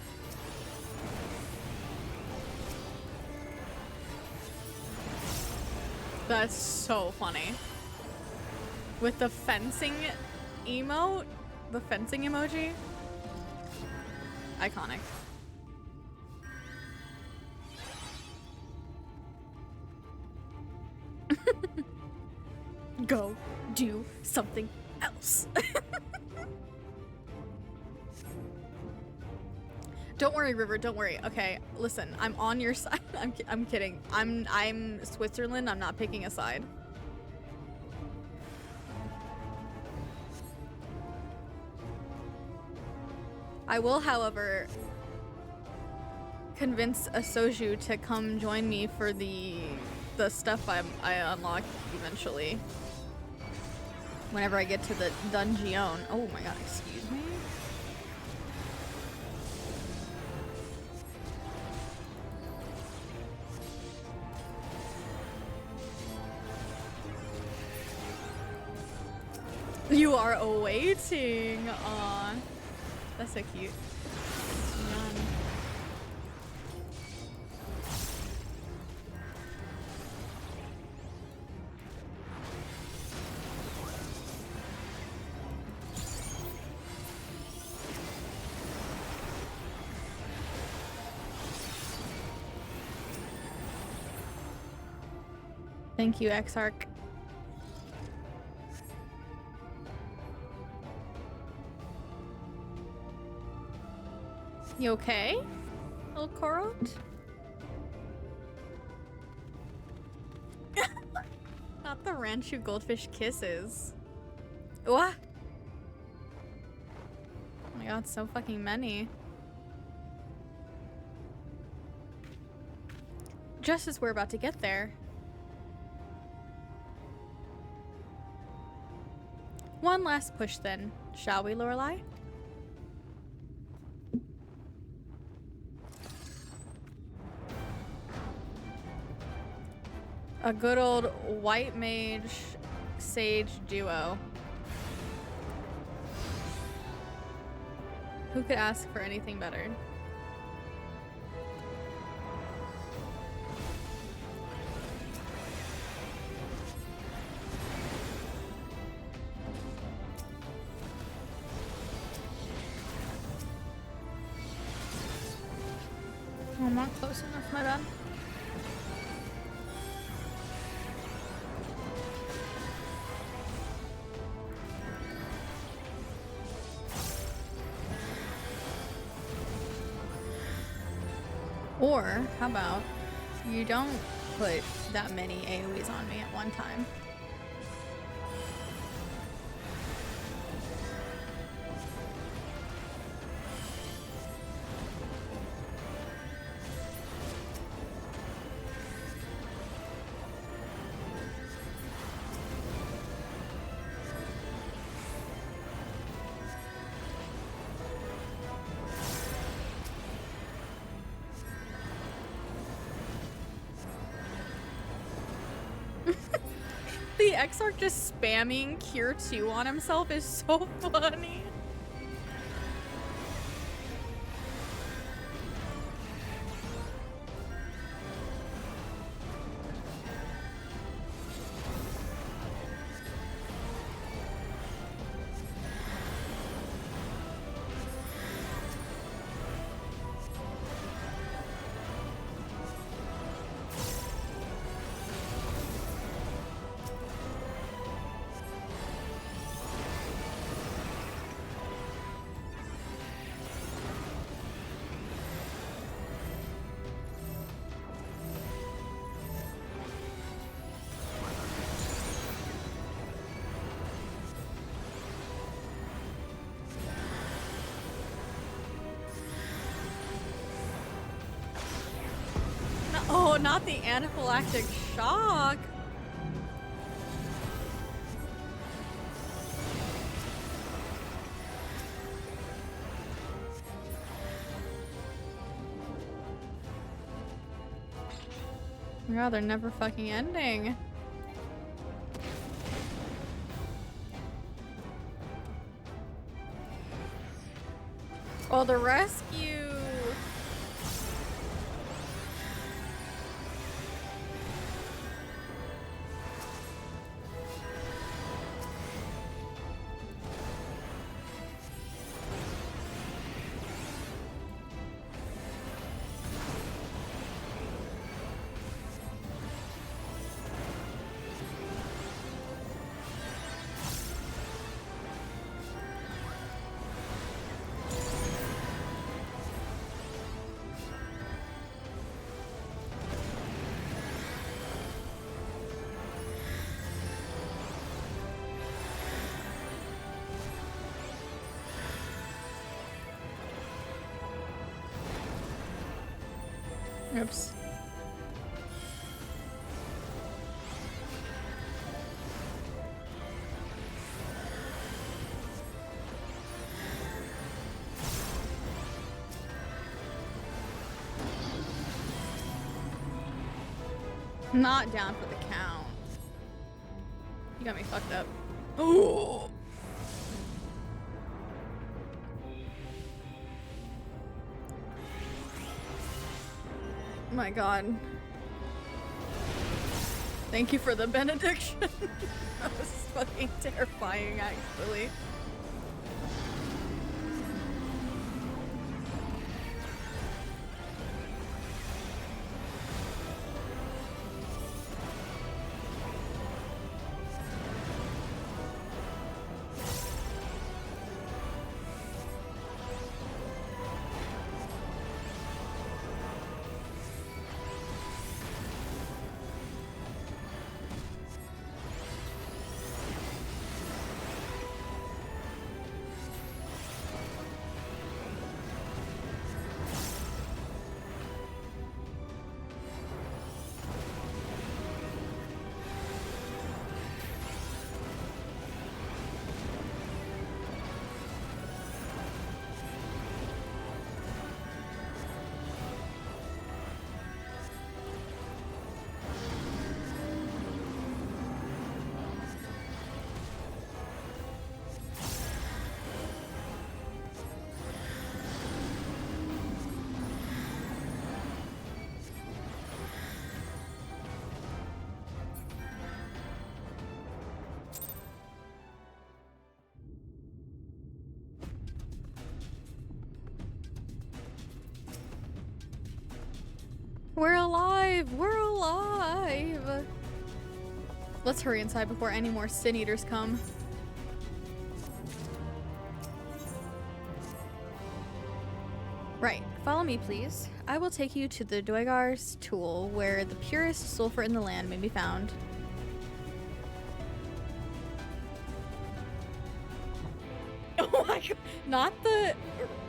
That's so funny. With the fencing emote, the fencing emoji. Iconic. Go do something else. Don't worry, River, don't worry. Okay, listen, I'm on your side. I'm kidding. I'm Switzerland. I'm not picking a side. I will, however, convince a Soju to come join me for the stuff I unlock eventually. Whenever I get to the dungeon. Oh my god, excuse me? You are awaiting. Aw. That's so cute. Yum. Thank you, Exarch. You okay, little Korot? Not the Ranchu goldfish kisses. What? Oh my god, so fucking many. Just as we're about to get there. One last push then, shall we, Lorelei? A good old white mage sage duo. Who could ask for anything better? Oh, I'm not close enough, my bad. Or, how about, you don't put that many AoEs on me at one time. The Exarch just spamming Cure 2 on himself is so funny. Oh, not the anaphylactic shock. God, they're never fucking ending. Oh, the rescue. Oops. Not down for the count. You got me fucked up. Oh. My god. Thank you for the benediction. That was fucking terrifying, actually. We're alive! We're alive! Let's hurry inside before any more Sin Eaters come. Right, follow me please. I will take you to the Dwegar's Tool, where the purest sulfur in the land may be found. Oh my god, not the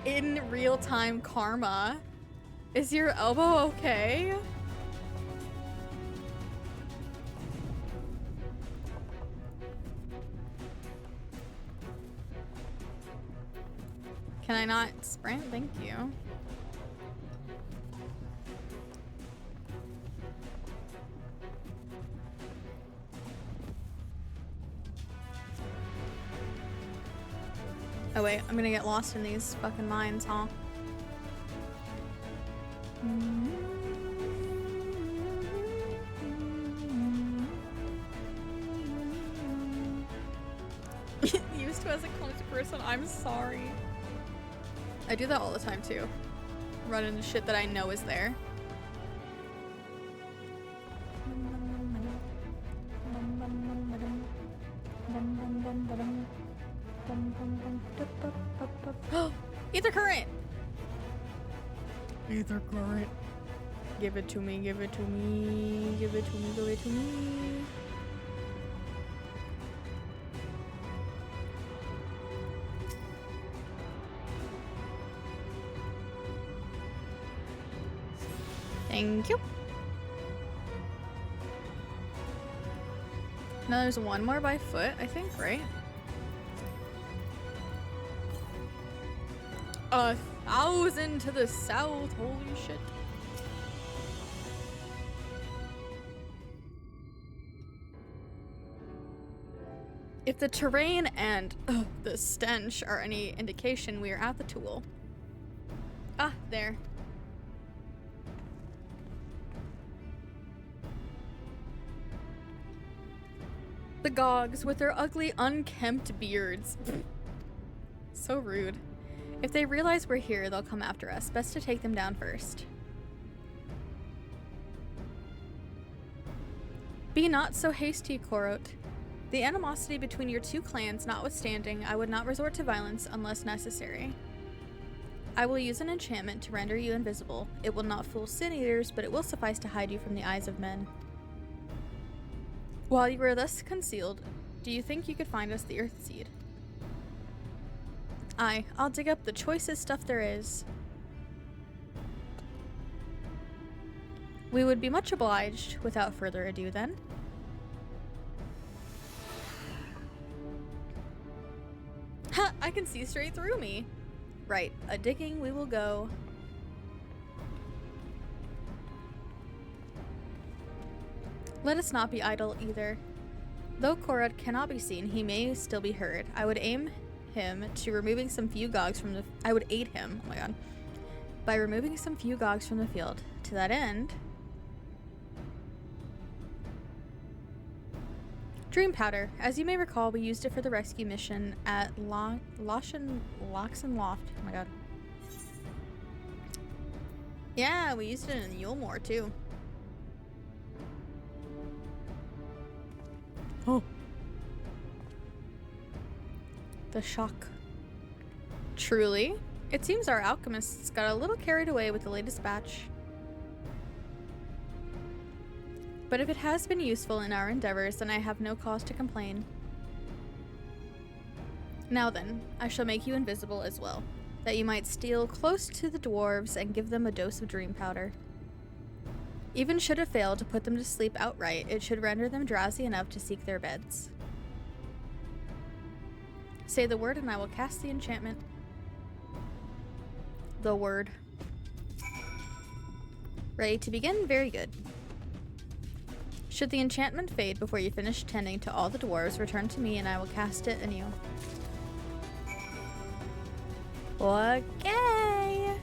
in real-time karma. Is your elbow okay? Can I not sprint? Thank you. Oh wait, I'm gonna get lost in these fucking mines, huh? Used to as a clumsy person, I'm sorry. I do that all the time too. Run into shit that I know is there. Ether current! Ether current. Give it to me, give it to me, give it to me, give it to me. Thank you. Now there's one more by foot, I think, right? 1,000 to the south, holy shit. If the terrain and the stench are any indication, we are at the tool. Ah, there. The Gogs with their ugly, unkempt beards. So rude. If they realize we're here, they'll come after us. Best to take them down first. Be not so hasty, Korot. The animosity between your two clans notwithstanding, I would not resort to violence unless necessary. I will use an enchantment to render you invisible. It will not fool Sin Eaters, but it will suffice to hide you from the eyes of men. While you are thus concealed, do you think you could find us the Earth Seed? Aye, I'll dig up the choicest stuff there is. We would be much obliged. Without further ado, then. Ha! I can see straight through me. Right, a digging we will go. Let us not be idle either. Though Korot cannot be seen, he may still be heard. I would aim him to removing some few gogs from the. I would aid him. Oh my god. By removing some few gogs from the field. To that end. Dream powder. As you may recall, we used it for the rescue mission at Loxen Loft. Oh my god. Yeah, we used it in Yulmore too. Oh. The shock. Truly. It seems our alchemists got a little carried away with the latest batch. But if it has been useful in our endeavors, then I have no cause to complain. Now then, I shall make you invisible as well, that you might steal close to the dwarves and give them a dose of dream powder. Even should it fail to put them to sleep outright, it should render them drowsy enough to seek their beds. Say the word and I will cast the enchantment. The word. Ready to begin? Very good. Should the enchantment fade before you finish tending to all the dwarves, return to me and I will cast it anew. Okay.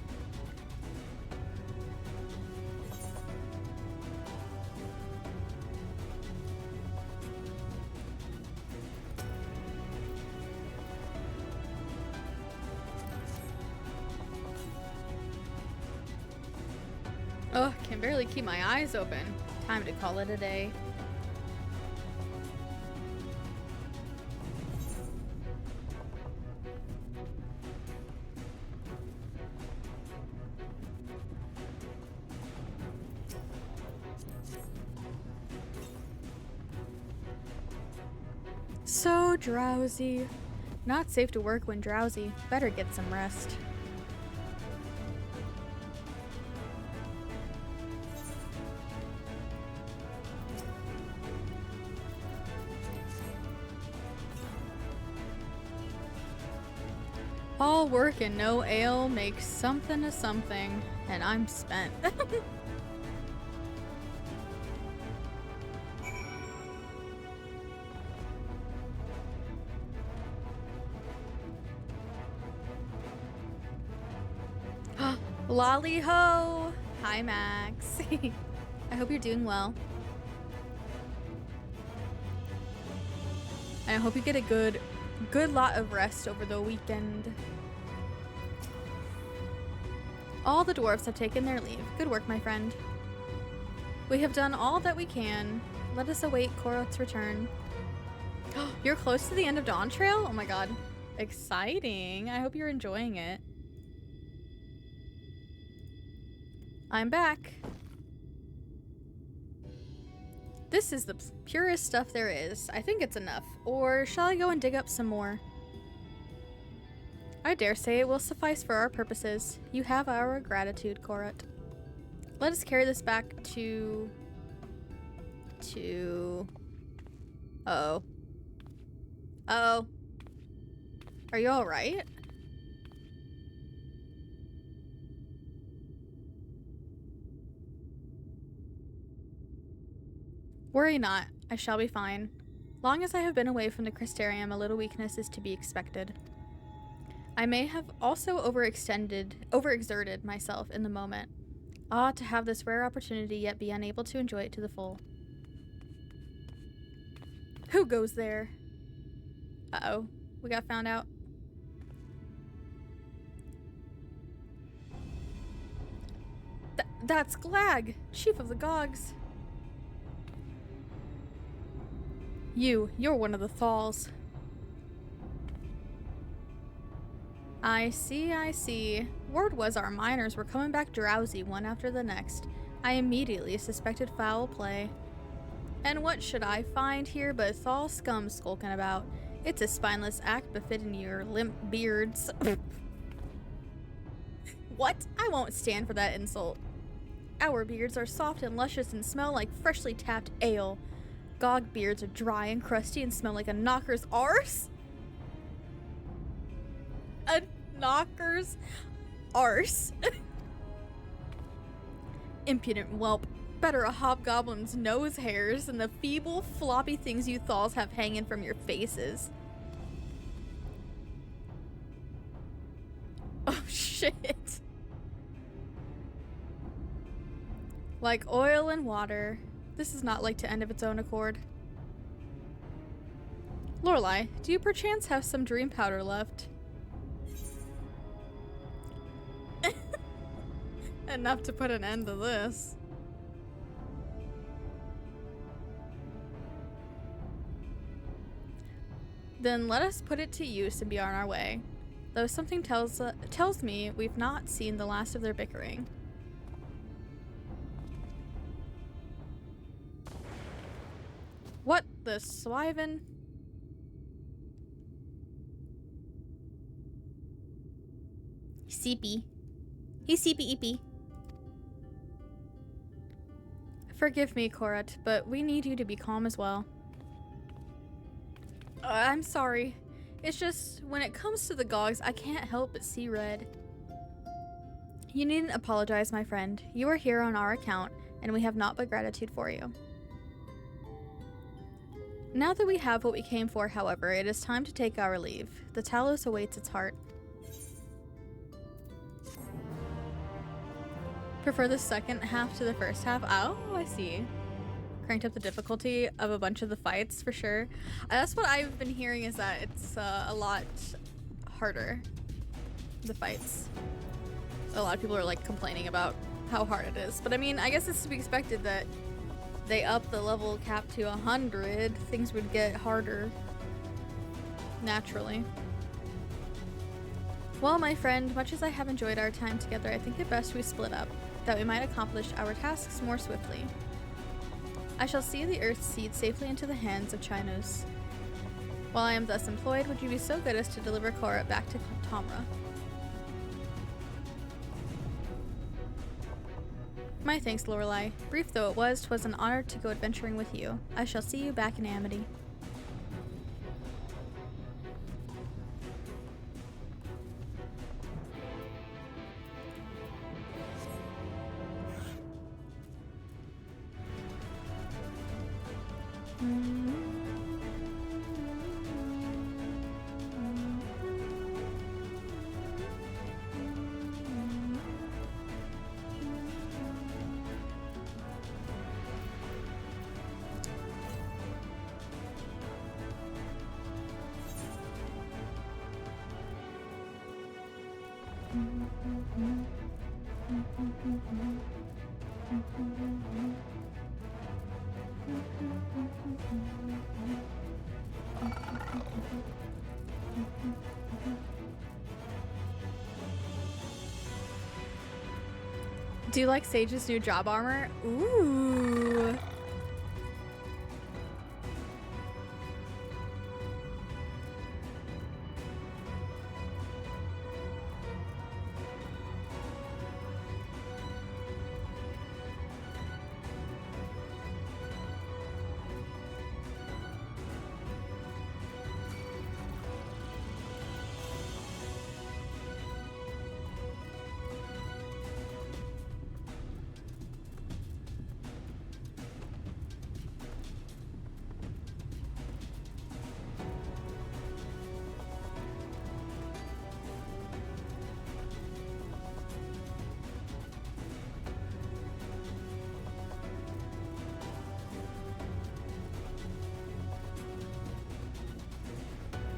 Oh, can barely keep my eyes open. Time to call it a day. So drowsy. Not safe to work when drowsy. Better get some rest. All work and no ale makes something of something, and I'm spent. Lolly ho! Hi, Max. I hope you're doing well. And I hope you get a good lot of rest over the weekend. All the dwarves have taken their leave. Good work, my friend. We have done all that we can. Let us await Korot's return. You're close to the end of Dawn Trail? Oh my god. Exciting. I hope you're enjoying it. I'm back. This is the purest stuff there is. I think it's enough. Or shall I go and dig up some more? I dare say it will suffice for our purposes. You have our gratitude, Korot. Let us carry this back to... Uh-oh. Uh-oh. Are you alright? Worry not. I shall be fine. Long as I have been away from the Crystarium, a little weakness is to be expected. I may have also overexerted myself in the moment. Ah, to have this rare opportunity yet be unable to enjoy it to the full. Who goes there? Uh-oh. We got found out. That's Glag, Chief of the Gogs. You're one of the Thalls. I see. Word was our miners were coming back drowsy one after the next. I immediately suspected foul play. And what should I find here but Thal scum skulking about? It's a spineless act befitting your limp beards. What? I won't stand for that insult. Our beards are soft and luscious and smell like freshly tapped ale. Gog beards are dry and crusty and smell like a knocker's arse. A knocker's arse. Impudent whelp. Better a hobgoblin's nose hairs than the feeble, floppy things you thalls have hanging from your faces. Oh shit. Like oil and water. This is not like to end of its own accord. Lorelei, do you perchance have some dream powder left? Enough to put an end to this. Then let us put it to use and be on our way. Though something tells me we've not seen the last of their bickering. What the swivin? Seepy. He's seepy-eepy. Forgive me, Korat, but we need you to be calm as well. I'm sorry. It's just, when it comes to the Gogs, I can't help but see red. You needn't apologize, my friend. You are here on our account, and we have naught but gratitude for you. Now that we have what we came for, however, it is time to take our leave. The Talos awaits its heart. Prefer the second half to the first half? Oh, I see. Cranked up the difficulty of a bunch of the fights, for sure. That's what I've been hearing, is that it's a lot harder, the fights. A lot of people are like complaining about how hard it is. But I mean, I guess it's to be expected that they up the level cap to 100, things would get harder. Naturally. Well, my friend, much as I have enjoyed our time together, I think it best we split up, that we might accomplish our tasks more swiftly. I shall see the Earth's seed safely into the hands of Chinos. While I am thus employed, would you be so good as to deliver Korat back to Tomra? My thanks, Lorelei. Brief though it was, 'twas an honor to go adventuring with you. I shall see you back in Amity. Do you like Sage's new job armor? Ooh.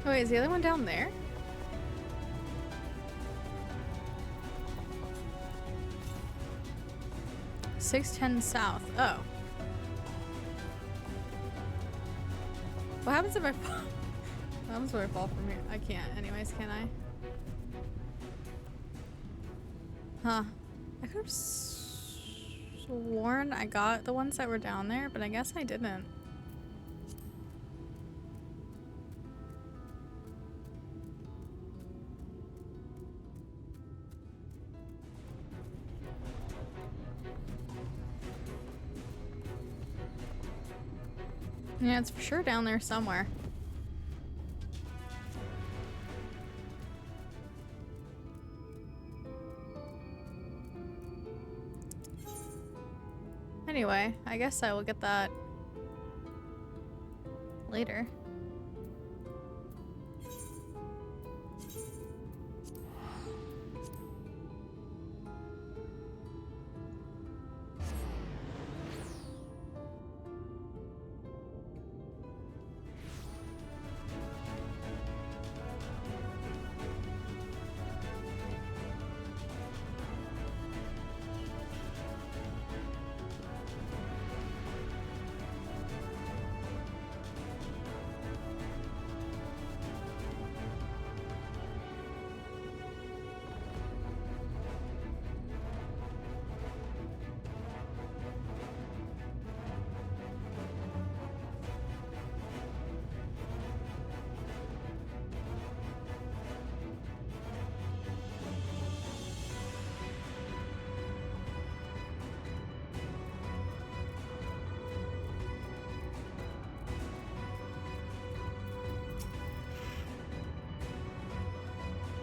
Oh, wait, is the other one down there? $610 south. Oh. What happens if I fall? What happens if I fall from here? I can't. Anyways, can I? Huh. I could have sworn I got the ones that were down there, but I guess I didn't. Yeah, it's for sure down there somewhere. Anyway, I guess I will get that later.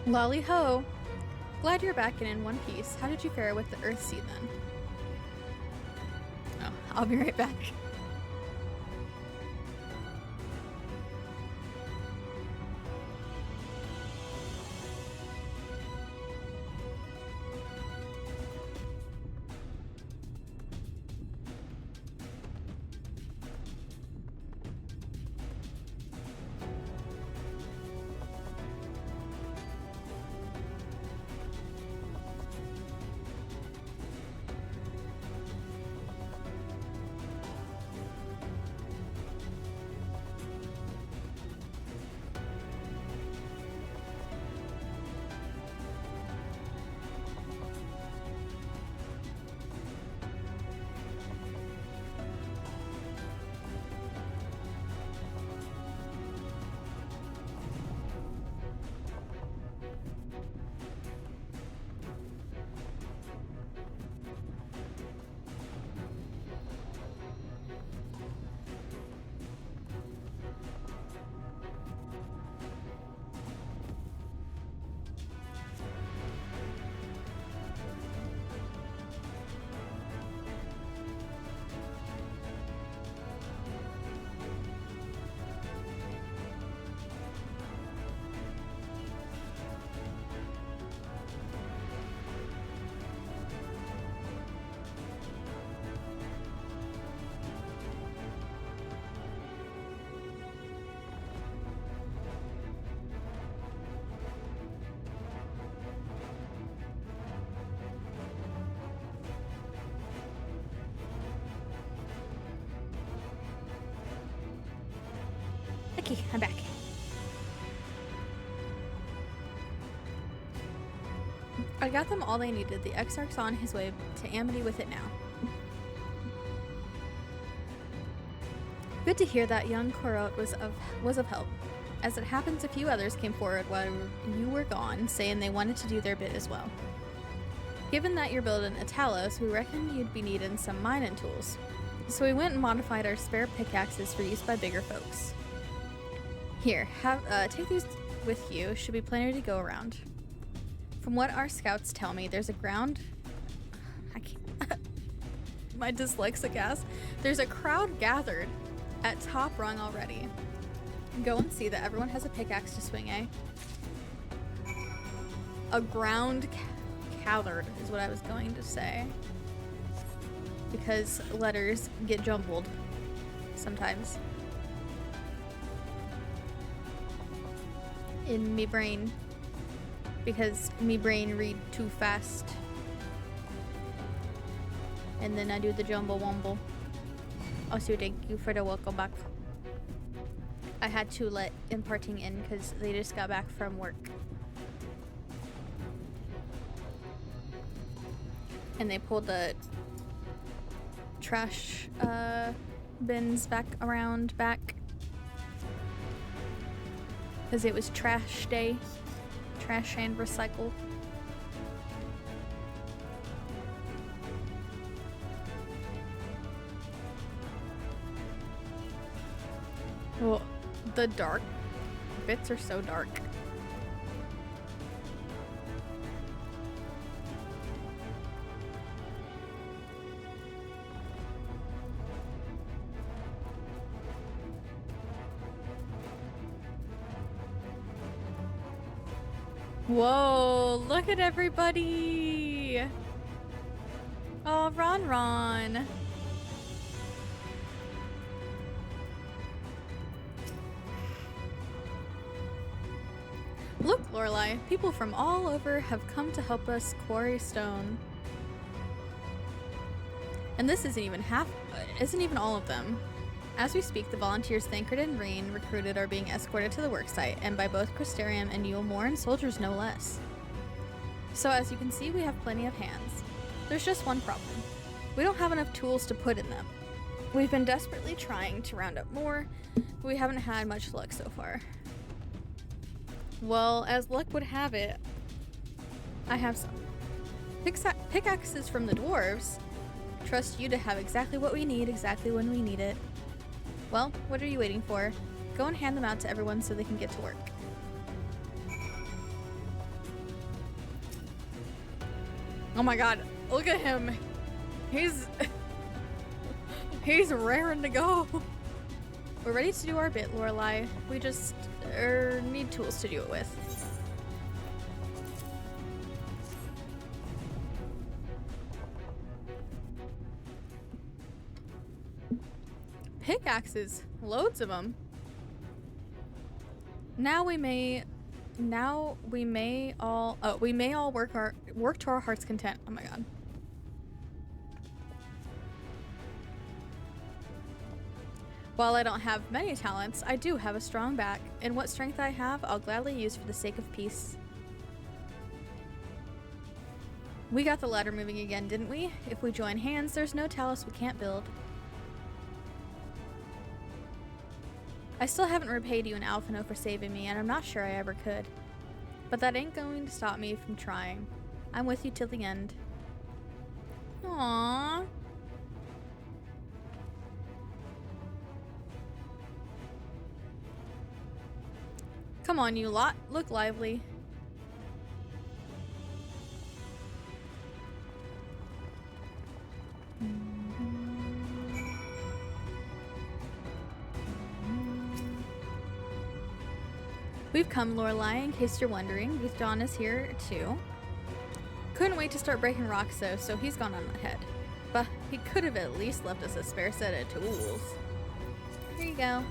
Lolly ho! Glad you're back and in one piece. How did you fare with the Earth Seed then? Oh, I'll be right back. Okay, I'm back. I got them all they needed. The Exarch's on his way to Amity with it now. Good to hear that young Korot was of help. As it happens, a few others came forward while you were gone, saying they wanted to do their bit as well. Given that you're building a Talos, we reckoned you'd be needing some mining tools. So we went and modified our spare pickaxes for use by bigger folks. Here, take these with you. Should be plenty to go around. From what our scouts tell me, there's a ground... I can't... My dyslexic ass. There's a crowd gathered at top rung already. Go and see that everyone has a pickaxe to swing, eh? A ground gathered is what I was going to say. Because letters get jumbled sometimes. In me brain, because me brain read too fast, and then I do the jumble wumble. Also, thank you for the welcome back. I had to let imparting in because they just got back from work, and they pulled the trash bins back around back. Because it was trash day. Trash and recycle. Well, the dark bits are so dark. Whoa, look at everybody! Oh, Ron. Look, Lorelei, people from all over have come to help us quarry stone. And this isn't even all of them. As we speak, the volunteers Thancred and Rain recruited are being escorted to the worksite, and by both Crystarium and Yulmoren soldiers no less. So as you can see, we have plenty of hands. There's just one problem. We don't have enough tools to put in them. We've been desperately trying to round up more, but we haven't had much luck so far. Well, as luck would have it, I have some. Pickaxes from the dwarves. Trust you to have exactly what we need, exactly when we need it. Well, what are you waiting for? Go and hand them out to everyone so they can get to work. Oh my god, look at him. He's raring to go. We're ready to do our bit, Lorelei. We just need tools to do it with. Pickaxes, loads of them. Now we may all work to our heart's content. Oh my god. While I don't have many talents, I do have a strong back, and what strength I have, I'll gladly use for the sake of peace. We got the ladder moving again, didn't we? If we join hands, there's no Talos we can't build. I still haven't repaid you in Alphino for saving me, and I'm not sure I ever could. But that ain't going to stop me from trying. I'm with you till the end. Aww. Come on, you lot. Look lively. We've come, Lorelei, in case you're wondering. With Dawn is here, too. Couldn't wait to start breaking rocks, though, so he's gone on ahead. But he could have at least left us a spare set of tools. Here you go.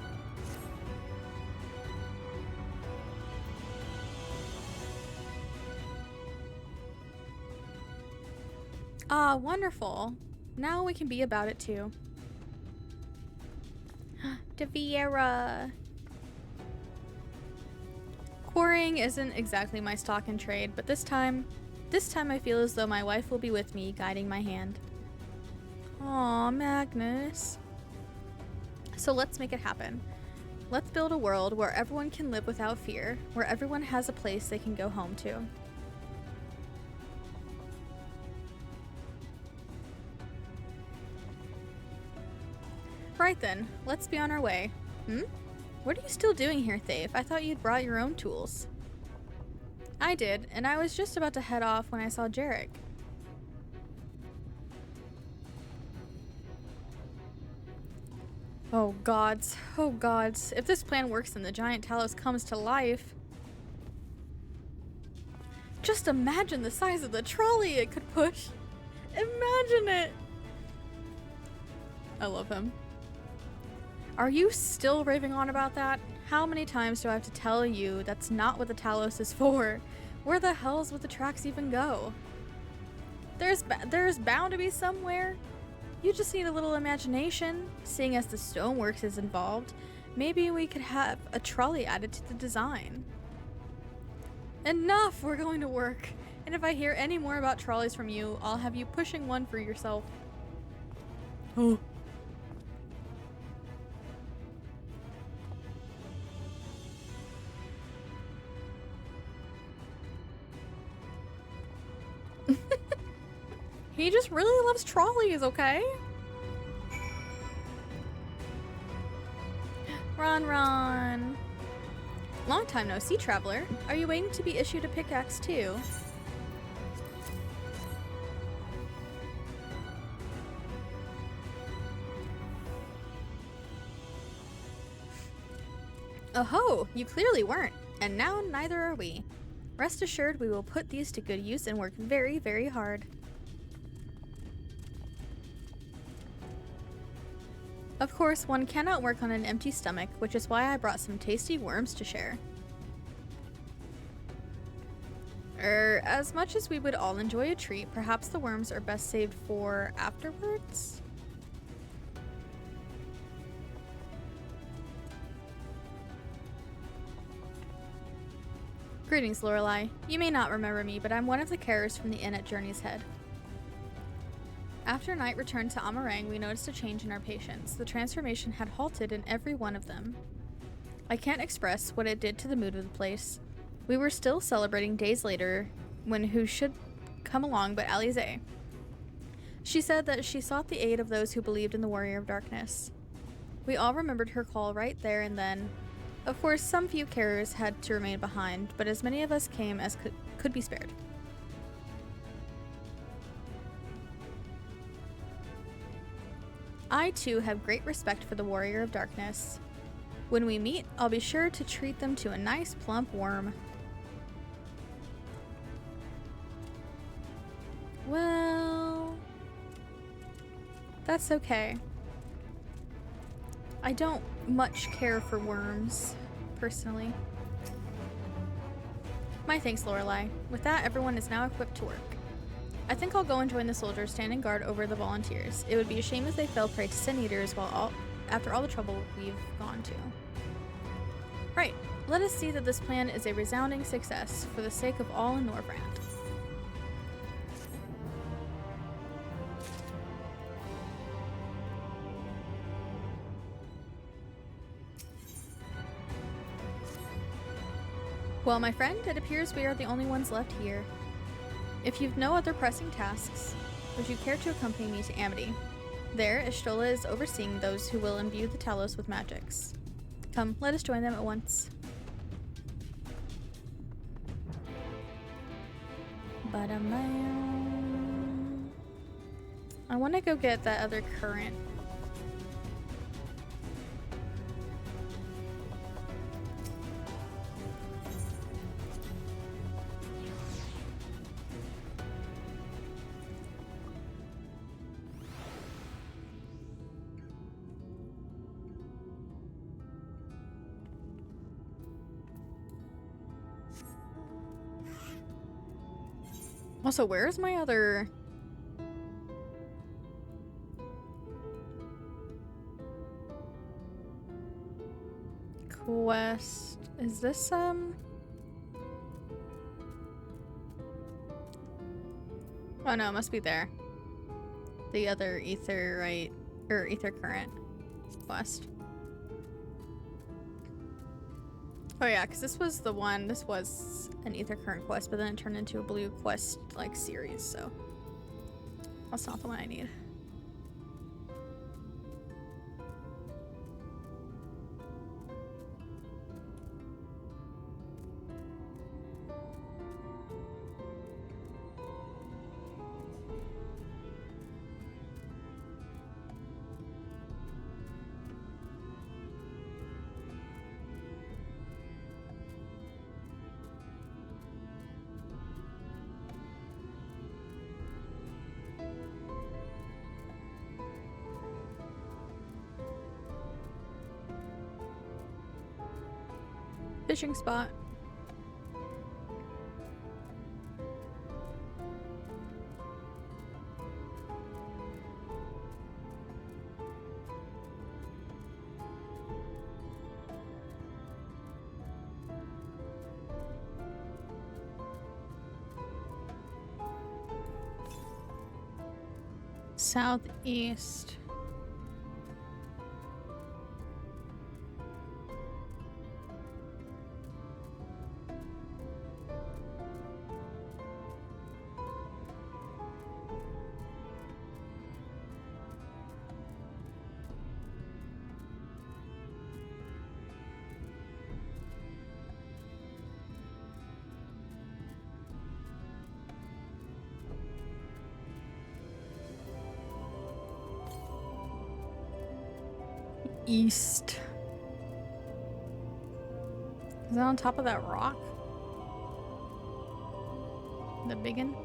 Ah, wonderful. Now we can be about it, too. De Vieira. Quarrying isn't exactly my stock in trade, but this time I feel as though my wife will be with me, guiding my hand. Aw, Magnus. So let's make it happen. Let's build a world where everyone can live without fear, where everyone has a place they can go home to. Right then, let's be on our way. What are you still doing here, Thave? I thought you'd brought your own tools. I did, and I was just about to head off when I saw Jarek. Oh gods, oh gods. If this plan works and the giant Talos comes to life... Just imagine the size of the trolley it could push. Imagine it! I love him. Are you still raving on about that? How many times do I have to tell you that's not what the Talos is for? Where the hell's would the tracks even go? There's bound to be somewhere. You just need a little imagination. Seeing as the stoneworks is involved, maybe we could have a trolley added to the design. Enough! We're going to work. And if I hear any more about trolleys from you, I'll have you pushing one for yourself. Oh. He just really loves trolleys, okay? Ron. Long time no see, traveler. Are you waiting to be issued a pickaxe too? Oh-ho, you clearly weren't, and now neither are we. Rest assured we will put these to good use and work very, very hard. Of course, one cannot work on an empty stomach, which is why I brought some tasty worms to share. As much as we would all enjoy a treat, perhaps the worms are best saved for afterwards? Greetings, Lorelei. You may not remember me, but I'm one of the carers from the inn at Journey's Head. After Knight returned to Amarang, we noticed a change in our patients. The transformation had halted in every one of them. I can't express what it did to the mood of the place. We were still celebrating days later when who should come along but Alize. She said that she sought the aid of those who believed in the Warrior of Darkness. We all remembered her call right there and then. Of course, some few carers had to remain behind, but as many of us came as could be spared. I, too, have great respect for the Warrior of Darkness. When we meet, I'll be sure to treat them to a nice plump worm. Well, that's okay. I don't much care for worms, personally. My thanks, Lorelei. With that, everyone is now equipped to work. I think I'll go and join the soldiers standing guard over the volunteers. It would be a shame if they fell prey to sin eaters after all the trouble we've gone to. Right, let us see that this plan is a resounding success for the sake of all in Norbrand. Well, my friend, it appears we are the only ones left here. If you've no other pressing tasks, would you care to accompany me to Amity? There, Ishtola is overseeing those who will imbue the Talos with magics. Come, let us join them at once. I want to go get that other current. Also, where's my other... quest? Is this, Oh no, it must be there. The other ether, or ether current quest. Oh yeah, because this was the one, this was an ether current quest, but then it turned into a blue quest, series, so that's not the one I need. Fishing spot. Southeast. east. Is that on top of that rock? The biggin?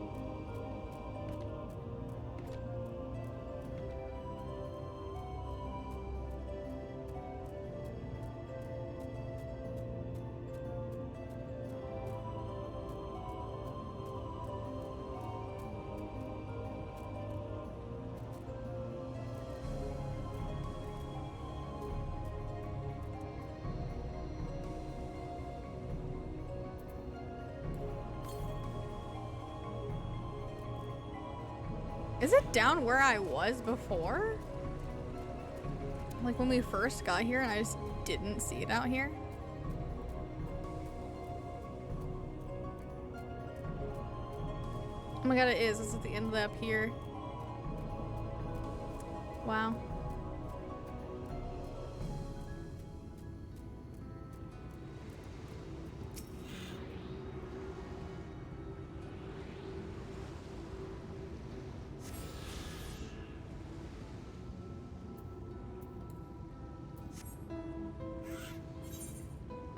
Is it down where I was before? Like when we first got here and I just didn't see it out here? Oh my god, it is. It's at the end of the up here. Wow.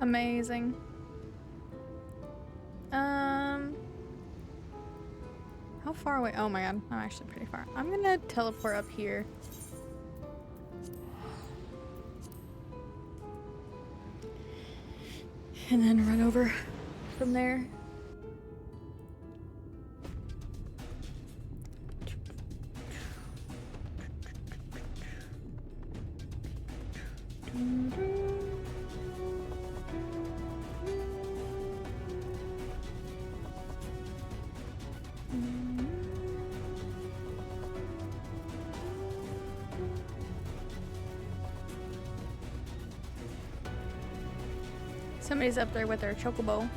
Amazing. How far away? Oh my god, I'm actually pretty far. I'm gonna teleport up here. And then run over from there. Somebody's up there with their chocobo.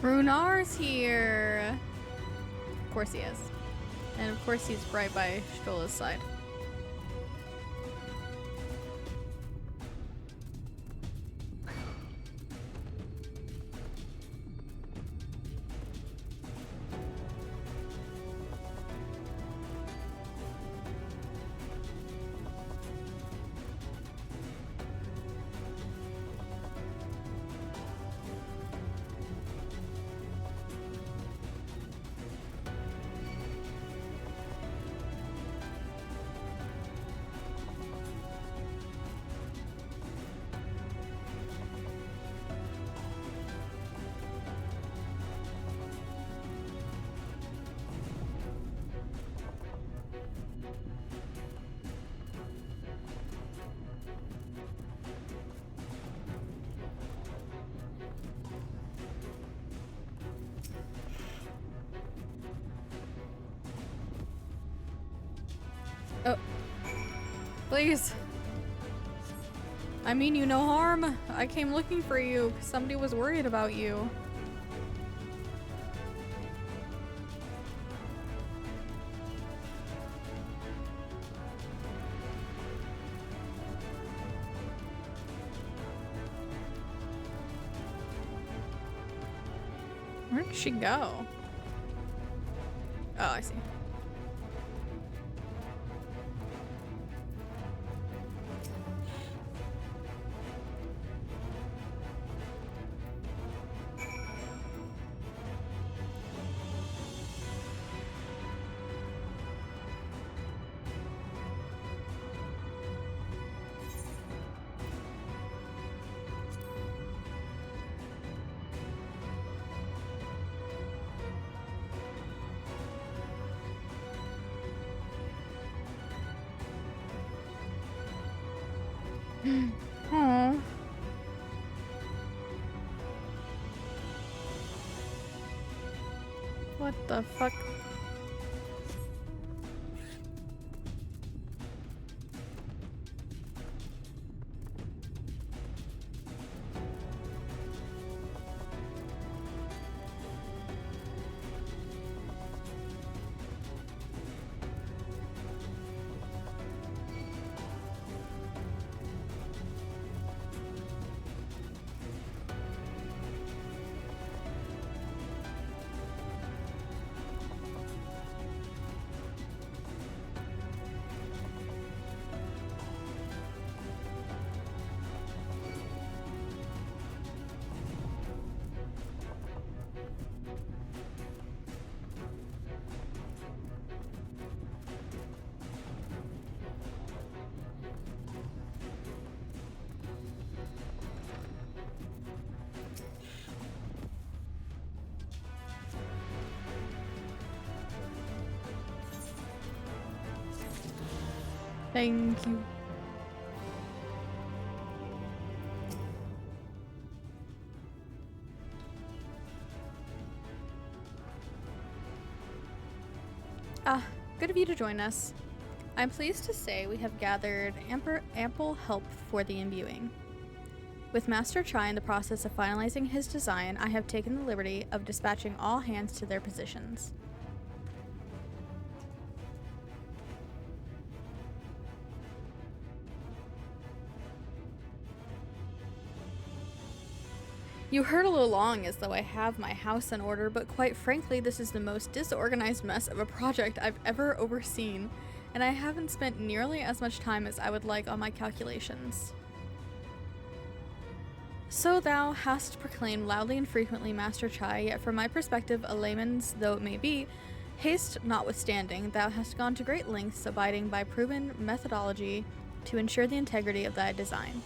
Runar's here. Of course he is. And of course he's right by Stolla's side. Oh. Please. I mean you no harm. I came looking for you because somebody was worried about you. Where did she go? Oh, I see. Aww. What the fuck? Thank you. Good of you to join us. I'm pleased to say we have gathered ample help for the imbuing. With Master Chai in the process of finalizing his design, I have taken the liberty of dispatching all hands to their positions. You heard a little long as though I have my house in order, but quite frankly, this is the most disorganized mess of a project I've ever overseen, and I haven't spent nearly as much time as I would like on my calculations. So thou hast proclaimed loudly and frequently, Master Chai, yet from my perspective, a layman's though it may be, haste notwithstanding, thou hast gone to great lengths abiding by proven methodology to ensure the integrity of thy design.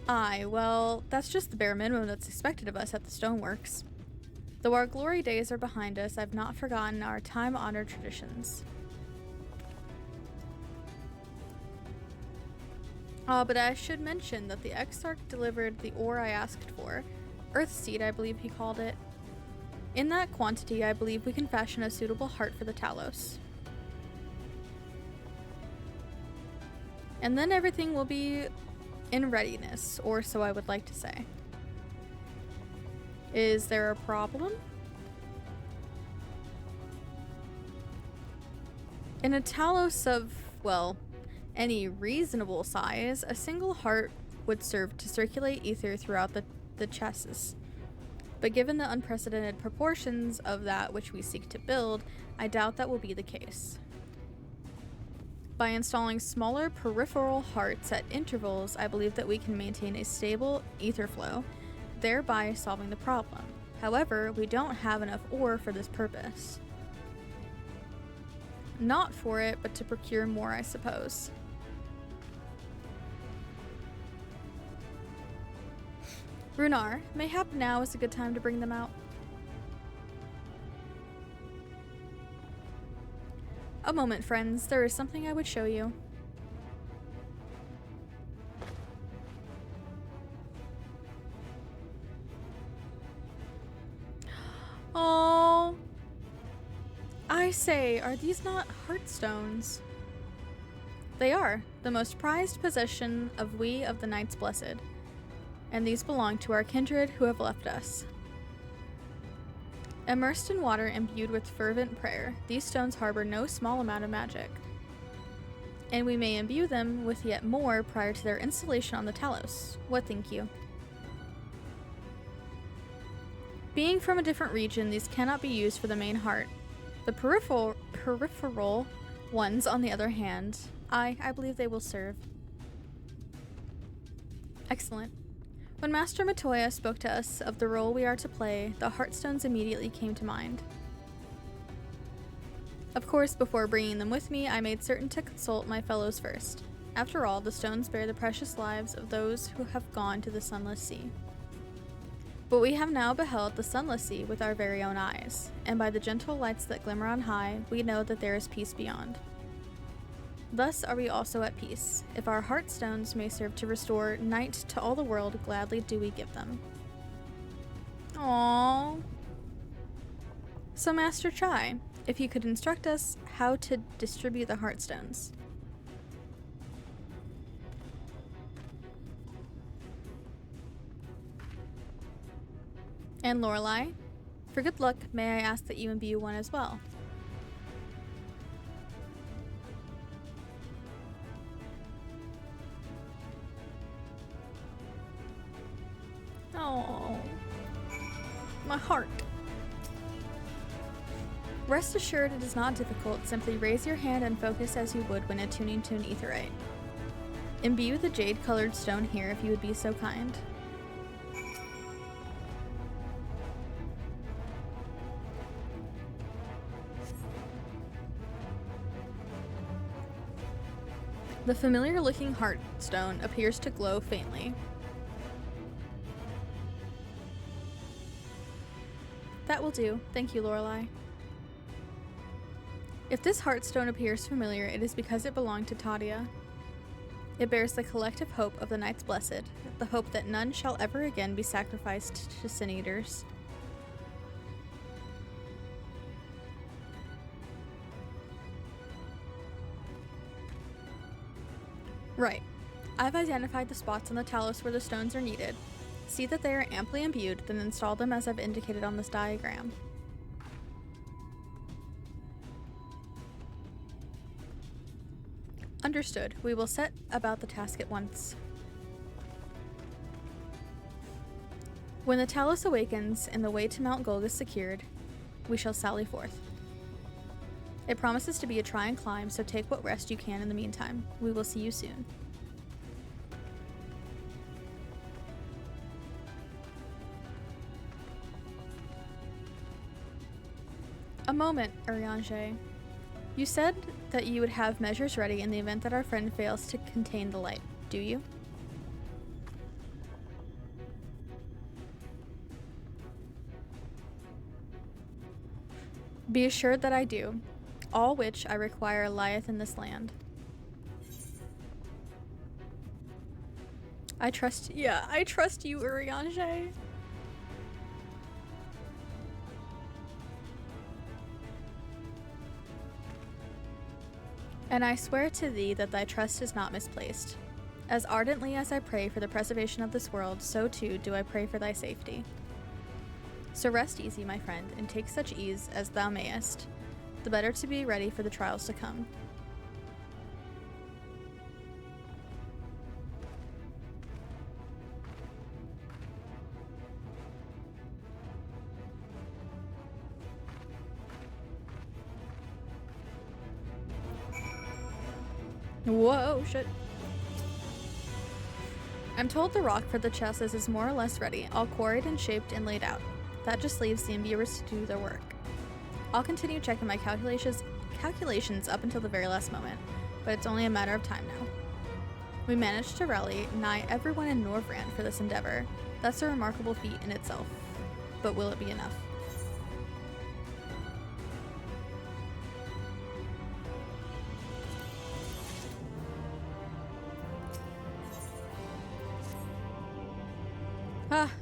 Aye, well, that's just the bare minimum that's expected of us at the Stoneworks. Though our glory days are behind us, I've not forgotten our time-honored traditions. But I should mention that the Exarch delivered the ore I asked for. Earthseed, I believe he called it. In that quantity, I believe we can fashion a suitable heart for the Talos. And then everything will be in readiness, or so I would like to say. Is there a problem? In a Talos of, well, any reasonable size, a single heart would serve to circulate ether throughout the chassis. But given the unprecedented proportions of that which we seek to build, I doubt that will be the case. By installing smaller peripheral hearts at intervals, I believe that we can maintain a stable ether flow, thereby solving the problem. However, we don't have enough ore for this purpose. Not for it, but to procure more, I suppose. Runar, mayhap now is a good time to bring them out. A moment, friends. There is something I would show you. Oh, I say, are these not heartstones? They are, the most prized possession of we of the Knights Blessed, and these belong to our kindred who have left us. Immersed in water imbued with fervent prayer, these stones harbor no small amount of magic. And we may imbue them with yet more prior to their installation on the Talos. What think you? Being from a different region, these cannot be used for the main heart. The peripheral ones, on the other hand, I believe they will serve. Excellent. When Master Matoya spoke to us of the role we are to play, the Heartstones immediately came to mind. Of course, before bringing them with me, I made certain to consult my fellows first. After all, the stones bear the precious lives of those who have gone to the Sunless Sea. But we have now beheld the Sunless Sea with our very own eyes, and by the gentle lights that glimmer on high, we know that there is peace beyond. Thus are we also at peace. If our Heartstones may serve to restore night to all the world, gladly do we give them. Aww. So Master Chai, if you could instruct us how to distribute the Heartstones. And Lorelei, for good luck, may I ask that you imbue one as well? Oh, my heart. Rest assured it is not difficult. Simply raise your hand and focus as you would when attuning to an aetherite. Imbue the jade-colored stone here if you would be so kind. The familiar-looking Heartstone appears to glow faintly. That will do. Thank you, Lorelei. If this Heartstone appears familiar, it is because it belonged to Tadia. It bears the collective hope of the Knights Blessed, the hope that none shall ever again be sacrificed to Sin Eaters. Right. I've identified the spots on the Talos where the stones are needed. See that they are amply imbued, then install them as I've indicated on this diagram. Understood. We will set about the task at once. When the Talos awakens and the way to Mount Golg is secured, we shall sally forth. It promises to be a trying climb, so take what rest you can in the meantime. We will see you soon. A moment, Urianger. You said that you would have measures ready in the event that our friend fails to contain the light, do you? Be assured that I do, all which I require lieth in this land. I trust you, Urianger. And I swear to thee that thy trust is not misplaced. As ardently as I pray for the preservation of this world, so too do I pray for thy safety. So rest easy, my friend, and take such ease as thou mayest, the better to be ready for the trials to come. Whoa, shit. I'm told the rock for the chest is more or less ready, all quarried and shaped and laid out. That just leaves the imbuers to do their work. I'll continue checking my calculations up until the very last moment, but it's only a matter of time now. We managed to rally nigh everyone in Norvrand for this endeavor. That's a remarkable feat in itself. But will it be enough?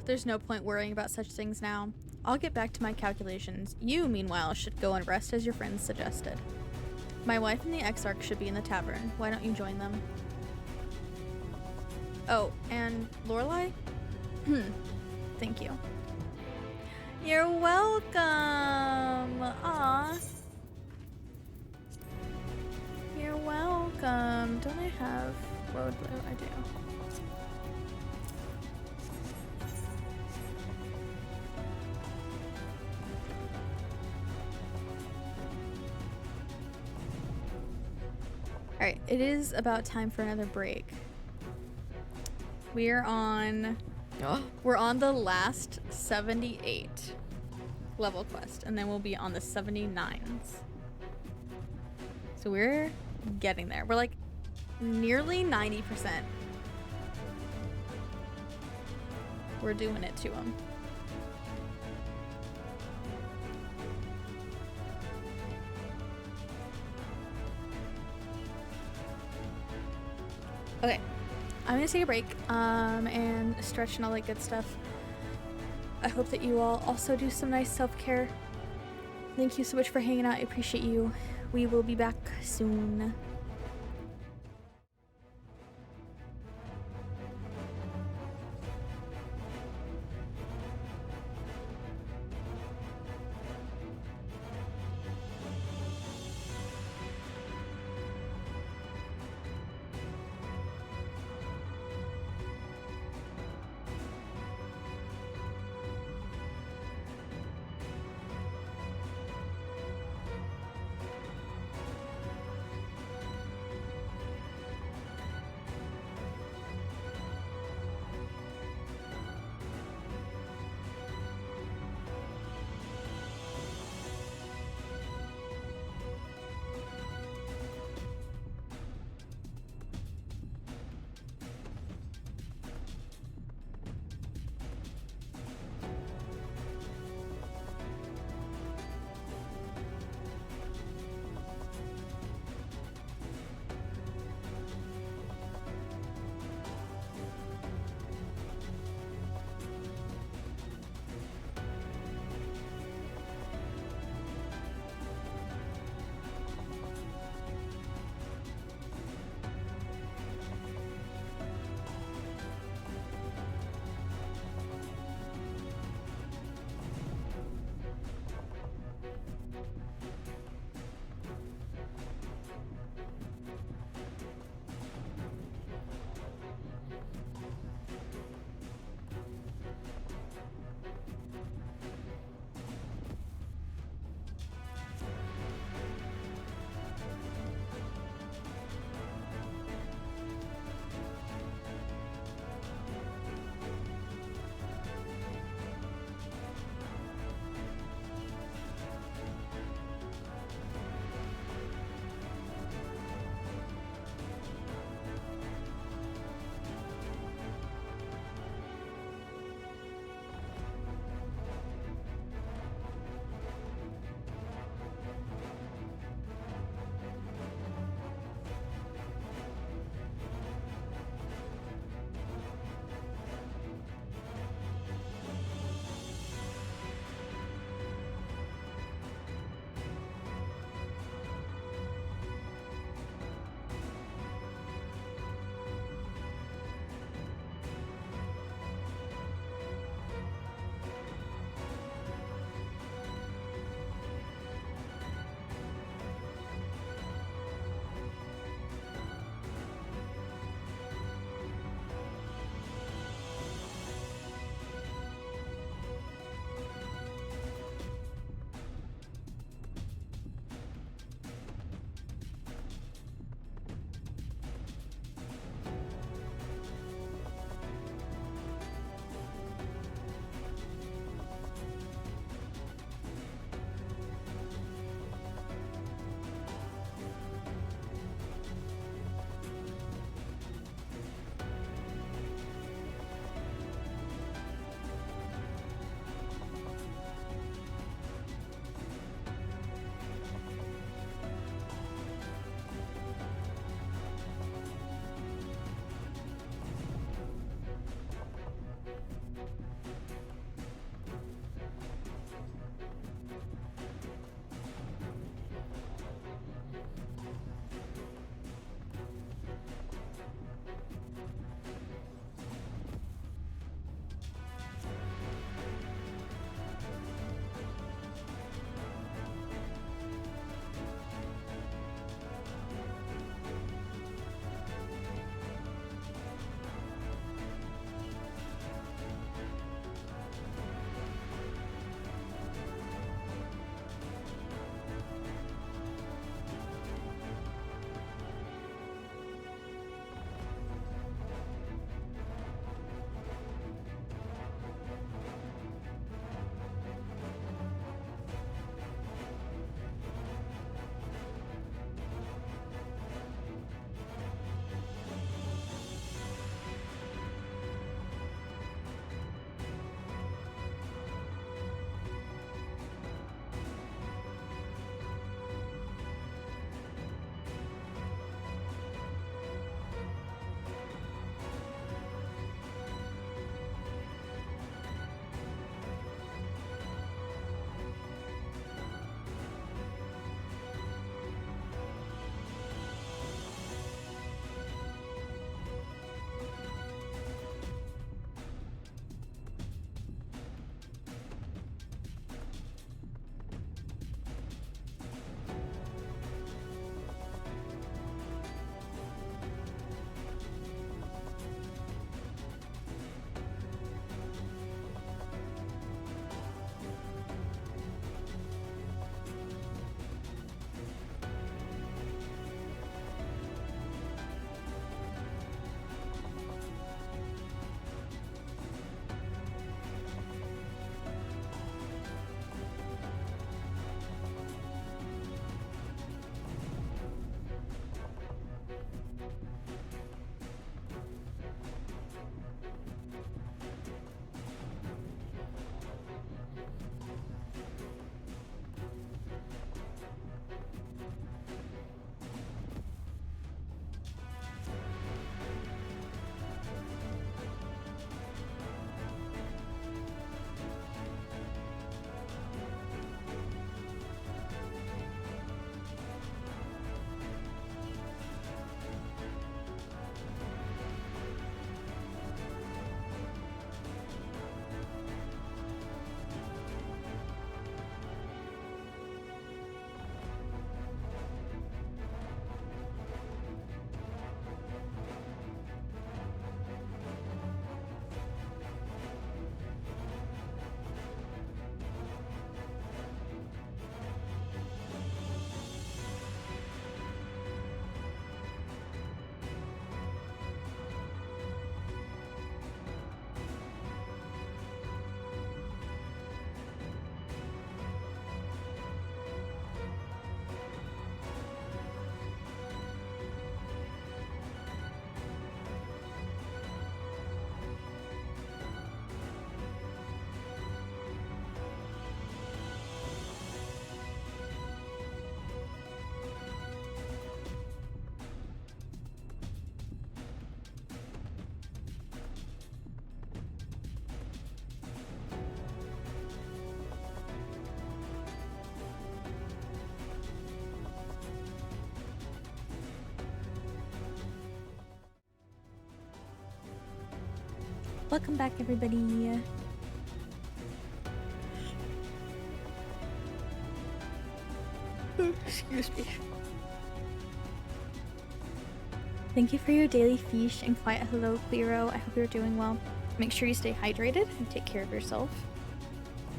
There's no point worrying about such things now. I'll get back to my calculations. You, meanwhile, should go and rest as your friends suggested. My wife and the Exarch should be in the tavern. Why don't you join them? Oh, and Lorelei? Thank you. You're welcome! Aw. You're welcome. Don't I have road blue? I do. Alright, it is about time for another break. We're on the last 78 level quest, and then we'll be on the 79s. So we're getting there. We're like nearly 90%. We're doing it to him. Okay, I'm gonna take a break and stretch and all that good stuff. I hope that you all also do some nice self-care. Thank you so much for hanging out. I appreciate you. We will be back soon. Welcome back, everybody. Excuse me. Thank you for your daily fish and quiet hello, Clero. I hope you're doing well. Make sure you stay hydrated and take care of yourself.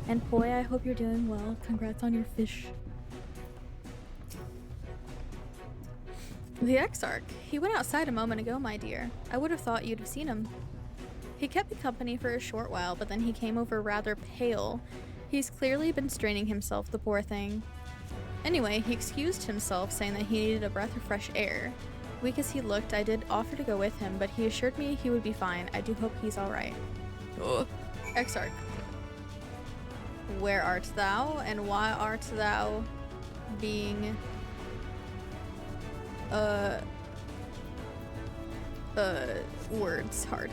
And Poi, I hope you're doing well. Congrats on your fish. The Exarch. He went outside a moment ago, my dear. I would have thought you'd have seen him. He kept me company for a short while, but then he came over rather pale. He's clearly been straining himself, the poor thing. Anyway, he excused himself, saying that he needed a breath of fresh air. Weak as he looked, I did offer to go with him, but he assured me he would be fine. I do hope he's alright. Exarch. Where art thou, and why art thou being... words hard.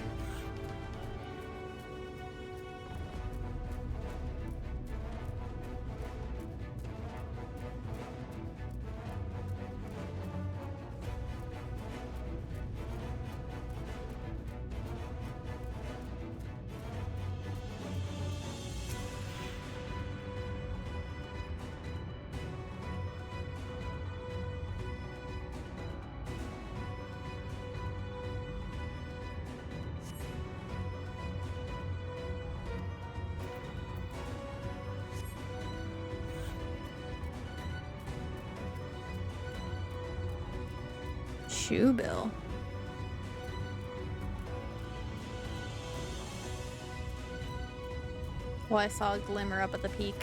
Shoe bill. Well, I saw a glimmer up at the peak.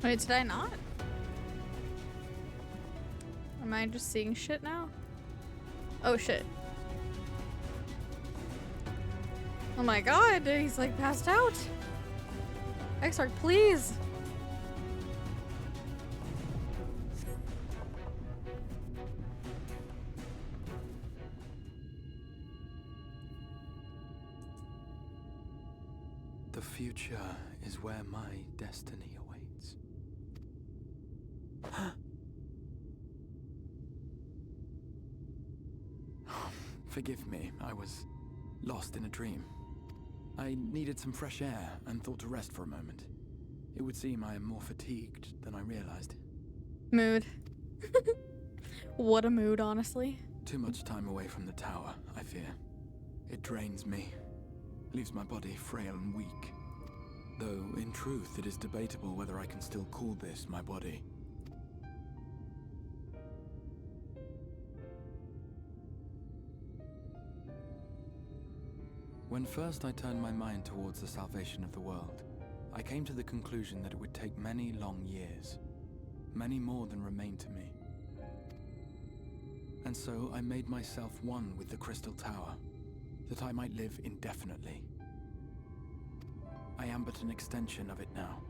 Wait, did I not? Am I just seeing shit now? Oh shit. Oh my god, he's like passed out. Exarch, please. The future is where my destiny awaits. Forgive me, I was lost in a dream. I needed some fresh air and thought to rest for a moment. It would seem I am more fatigued than I realized. Mood. What a mood, honestly. Too much time away from the tower, I fear. It drains me, leaves my body frail and weak. Though, in truth, it is debatable whether I can still call this my body. When first I turned my mind towards the salvation of the world, I came to the conclusion that it would take many long years, many more than remain to me. And so I made myself one with the Crystal Tower, that I might live indefinitely. I am but an extension of it now,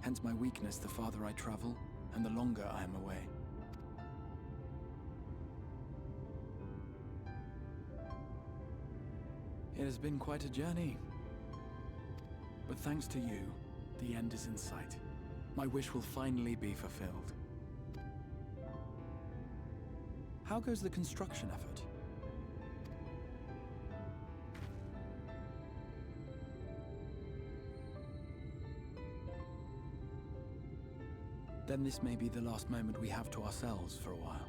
hence my weakness the farther I travel, and the longer I am away. It has been quite a journey. But thanks to you, the end is in sight. My wish will finally be fulfilled. How goes the construction effort? Then this may be the last moment we have to ourselves for a while.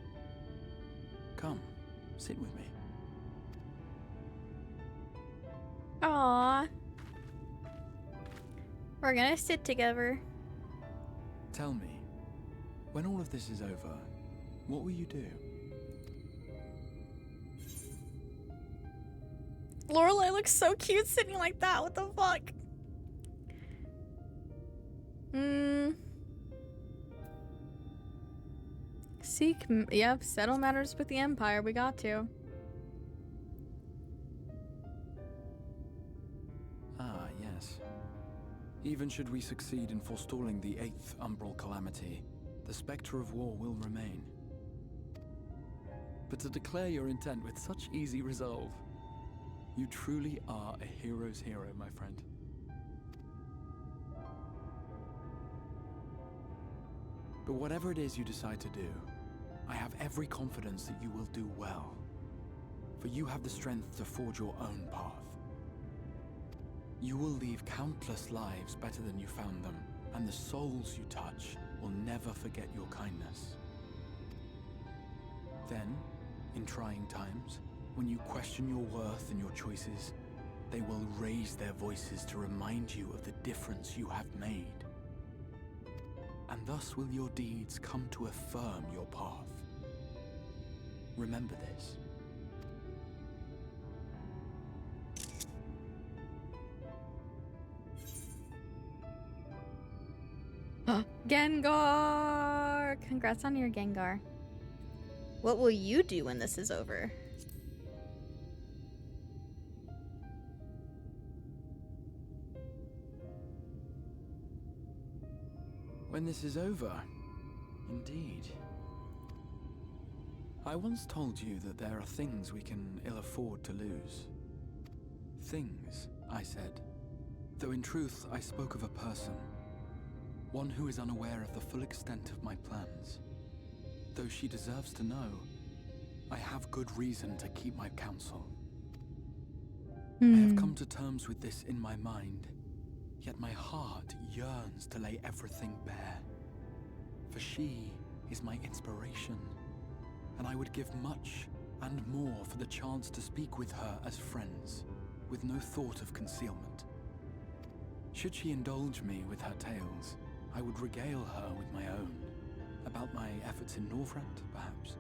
Come, sit with me. Aww. We're gonna sit together. Tell me, when all of this is over, what will you do? Lorelei looks so cute sitting like that. What the fuck? Yep, settle matters with the Empire. We got to. Ah, yes. Even should we succeed in forestalling the 8th Umbral Calamity, the specter of war will remain. but to declare your intent with such easy resolve. You truly are a hero's hero, my friend. But whatever it is you decide to do, I have every confidence that you will do well. For you have the strength to forge your own path. You will leave countless lives better than you found them, and the souls you touch will never forget your kindness. Then, in trying times, when you question your worth and your choices, they will raise their voices to remind you of the difference you have made. And thus will your deeds come to affirm your path. Remember this. Gengar! Congrats on your Gengar. What will you do when this is over? When this is over, indeed. I once told you that there are things we can ill afford to lose. Things, I said, though in truth I spoke of a person. One who is unaware of the full extent of my plans. Though she deserves to know, I have good reason to keep my counsel. I have come to terms with this in my mind, yet my heart yearns to lay everything bare. For she is my inspiration, and I would give much and more for the chance to speak with her as friends, with no thought of concealment. Should she indulge me with her tales, I would regale her with my own, about my efforts in Northrend, perhaps.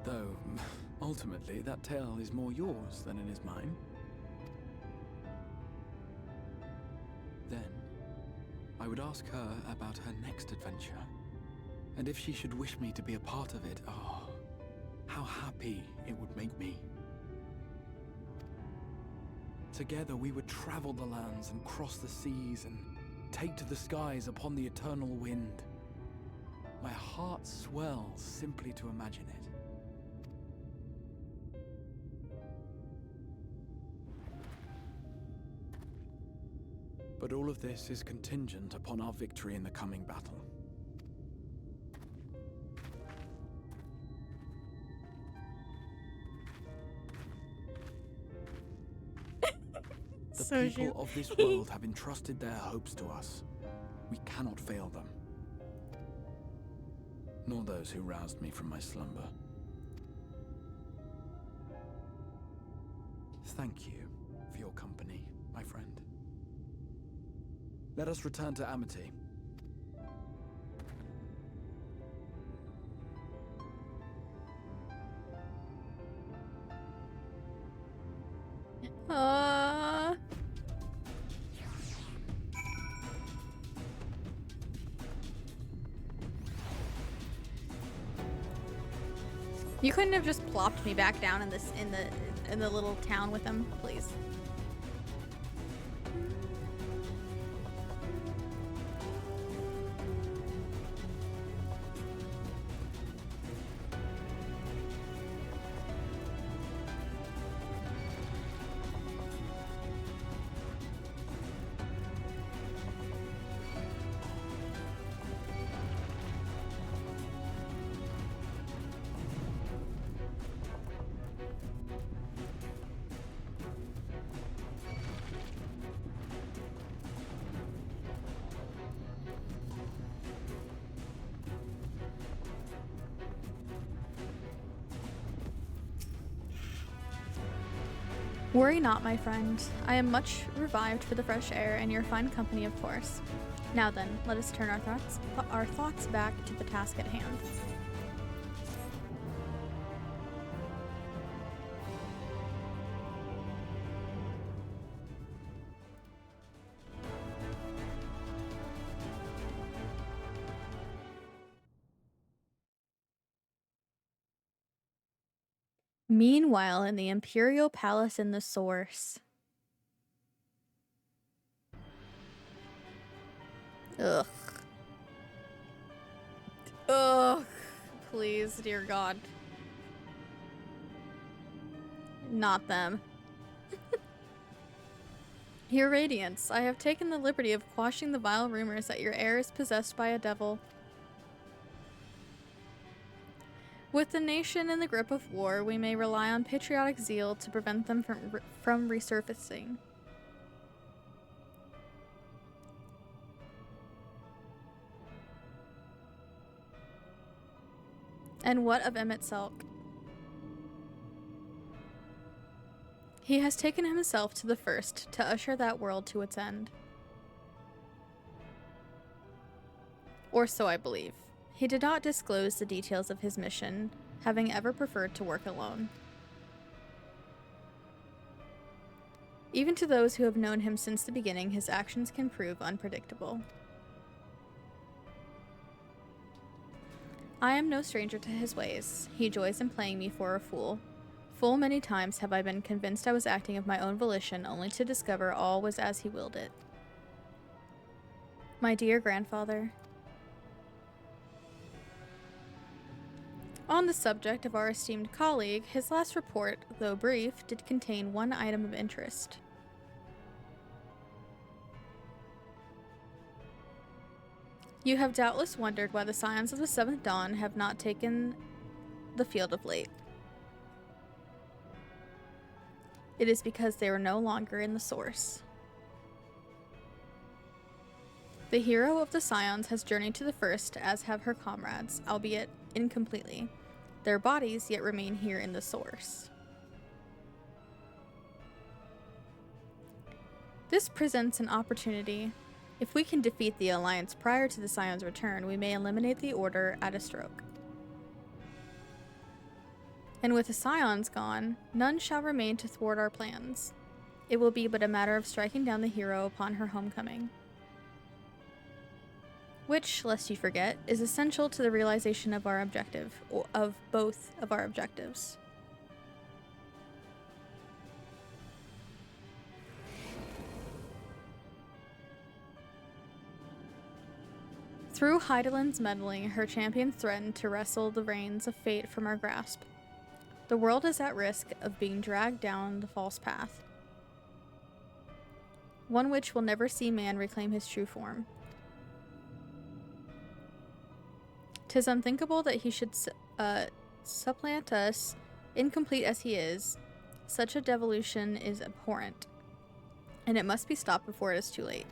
Though, ultimately, that tale is more yours than it is mine. Then, I would ask her about her next adventure, and if she should wish me to be a part of it, oh, how happy it would make me. Together we would travel the lands and cross the seas and take to the skies upon the eternal wind. My heart swells simply to imagine it. But all of this is contingent upon our victory in the coming battle. The people of this world have entrusted their hopes to us. We cannot fail them. Nor those who roused me from my slumber. Thank you for your company, my friend. Let us return to Amity. You couldn't have just plopped me back down in this in the little town with him, please. Worry not, my friend. I am much revived for the fresh air and your fine company, of course. Now then, let us turn our thoughts back to the task at hand. Meanwhile, in the Imperial Palace in the Source. Ugh. Ugh. Please, dear God. Not them. Your Radiance, I have taken the liberty of quashing the vile rumors that your heir is possessed by a devil. With the nation in the grip of war, we may rely on patriotic zeal to prevent them from resurfacing. And what of Emmett Selk? He has taken himself to the first to usher that world to its end. Or so I believe. He did not disclose the details of his mission, having ever preferred to work alone. Even to those who have known him since the beginning, his actions can prove unpredictable. I am no stranger to his ways. He joys in playing me for a fool. Full many times have I been convinced I was acting of my own volition, only to discover all was as he willed it. My dear grandfather, on the subject of our esteemed colleague, his last report, though brief, did contain one item of interest. You have doubtless wondered why the Scions of the Seventh Dawn have not taken the field of late. It is because they were no longer in the Source. The hero of the Scions has journeyed to the First, as have her comrades, albeit incompletely. Their bodies yet remain here in the Source. This presents an opportunity. If we can defeat the Alliance prior to the Scions' return, we may eliminate the Order at a stroke. And with the Scions gone, none shall remain to thwart our plans. It will be but a matter of striking down the hero upon her homecoming. Which, lest you forget, is essential to the realization of our objective, or of both of our objectives. Through Heidelin's meddling, her champion threatened to wrestle the reins of fate from our grasp. The world is at risk of being dragged down the false path, one which will never see man reclaim his true form. 'Tis unthinkable that he should supplant us, incomplete as he is. Such a devolution is abhorrent, and it must be stopped before it is too late.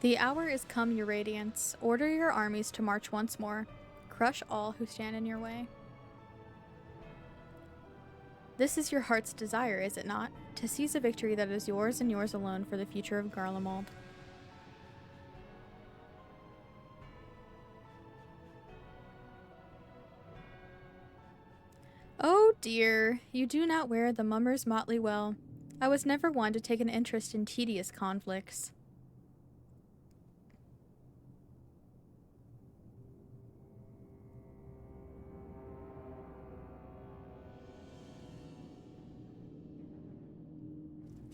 The hour is come, your Radiance. Order your armies to march once more. Crush all who stand in your way. This is your heart's desire, is it not? To seize a victory that is yours and yours alone for the future of Garlemald. Oh dear, you do not wear the mummer's motley well. I was never one to take an interest in tedious conflicts.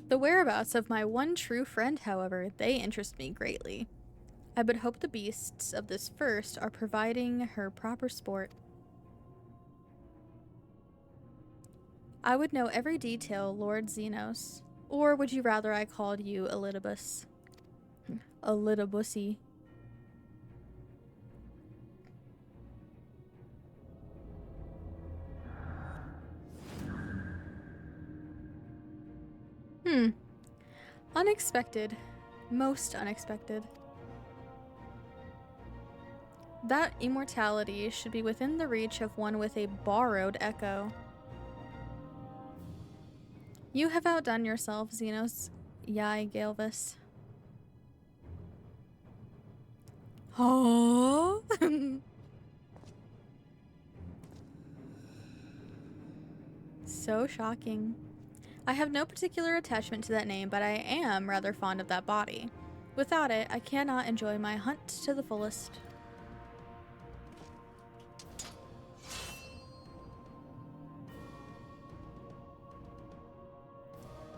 The whereabouts of my one true friend, however, they interest me greatly. I but hope the beasts of this first are providing her proper sport. I would know every detail, Lord Xenos. Or would you rather I called you Elidibus? Elidibussy. Unexpected. Most unexpected. That immortality should be within the reach of one with a borrowed echo. You have outdone yourself, Xenos Yai Galvis. Oh. So shocking. I have no particular attachment to that name, but I am rather fond of that body. Without it, I cannot enjoy my hunt to the fullest.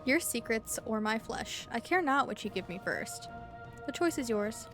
Your secrets or my flesh, I care not which you give me first. The choice is yours.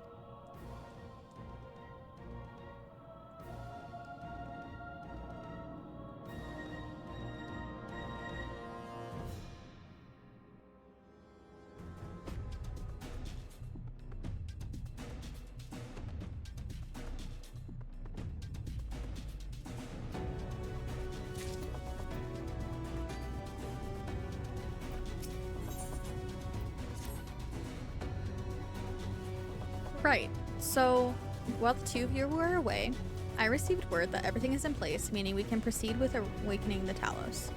Right, so while the two of you were away, I received word that everything is in place, meaning we can proceed with awakening the Talos.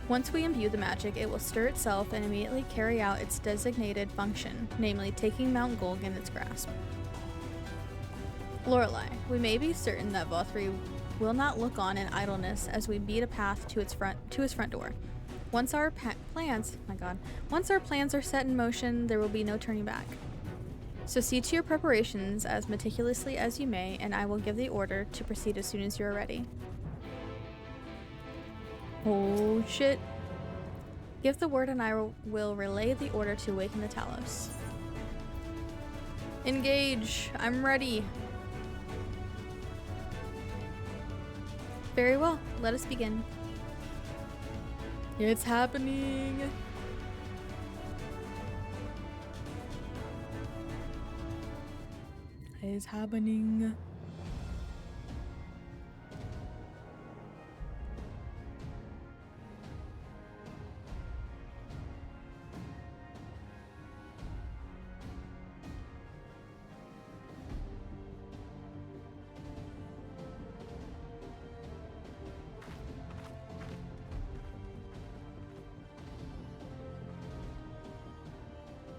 Once we imbue the magic, it will stir itself and immediately carry out its designated function, namely taking Mount Gulg in its grasp. Lorelei, we may be certain that Vothri will not look on in idleness as we beat a path to his front door. Once our plans are set in motion, there will be no turning back. So see to your preparations as meticulously as you may, and I will give the order to proceed as soon as you are ready. Oh shit. Give the word and I will relay the order to awaken the Talos. Engage! I'm ready! Very well, let us begin. It's happening! Is happening.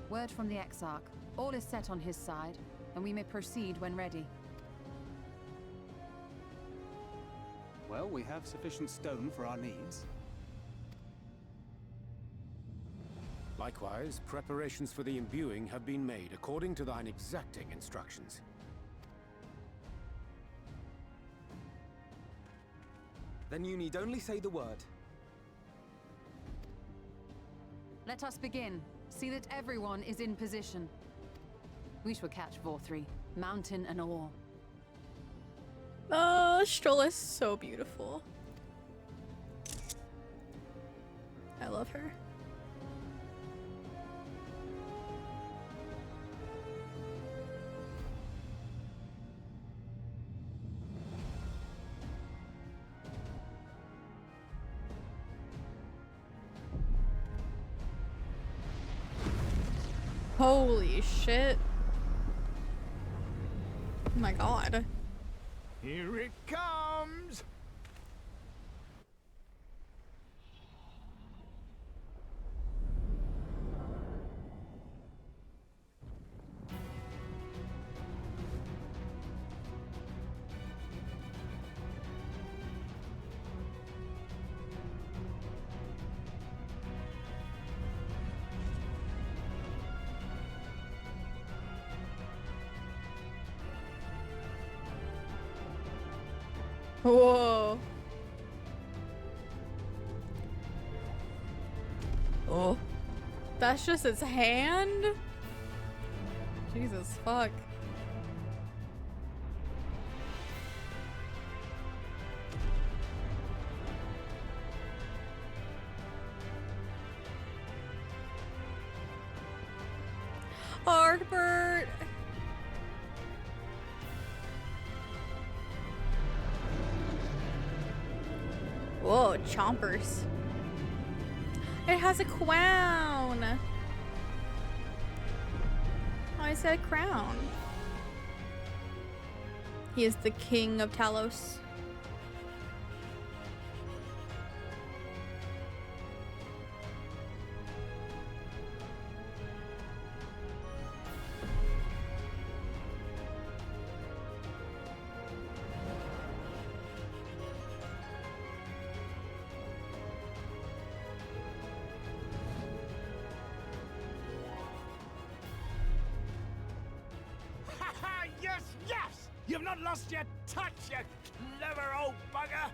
Word from the Exarch. All is set on his side, and we may proceed when ready. Well, we have sufficient stone for our needs. Likewise, preparations for the imbuing have been made according to thine exacting instructions. Then you need only say the word. Let us begin. See that everyone is in position. We shall catch Vothri, mountain and all. Oh, Stroll is so beautiful. I love her. Holy shit. Oh my god. Here it comes! Whoa. Oh. That's just his hand? Jesus fuck. Ardbert. Whoa, chompers. It has a crown. Oh, I said a crown. He is the king of Talos. You've not lost your touch, you clever old bugger!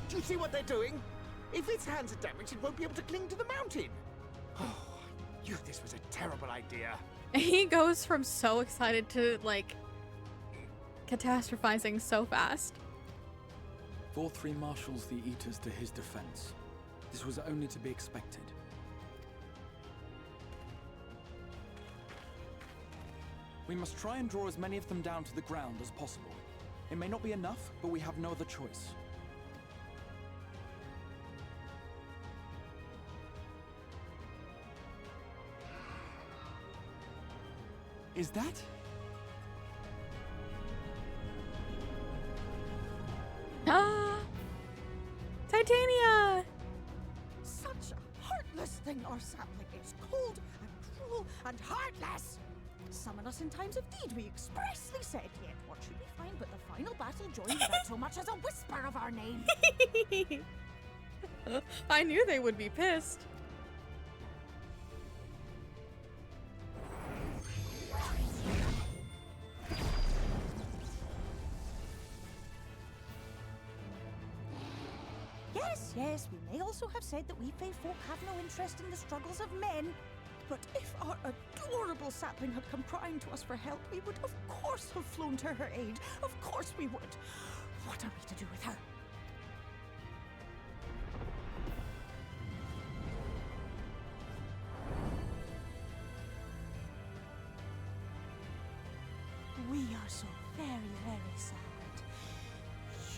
Do you see what they're doing? If its hands are damaged, it won't be able to cling to the mountain. Oh, I knew this was a terrible idea. He goes from so excited to, like, catastrophizing so fast. 4-3 marshals the Eaters to his defense. This was only to be expected. We must try and draw as many of them down to the ground as possible. It may not be enough, but we have no other choice. Is that? Ah! Titania! Such a heartless thing our sapling is. Cold and cruel and heartless. Summon us in times of need, we expressly said. Yet what should we find but the final battle joined without so much as a whisper of our name? I knew they would be pissed. Yes, we may also have said that we Fae folk have no interest in the struggles of men. But if our adorable sapling had come crying to us for help, we would of course have flown to her aid. Of course we would. What are we to do with her? We are so very, very sad.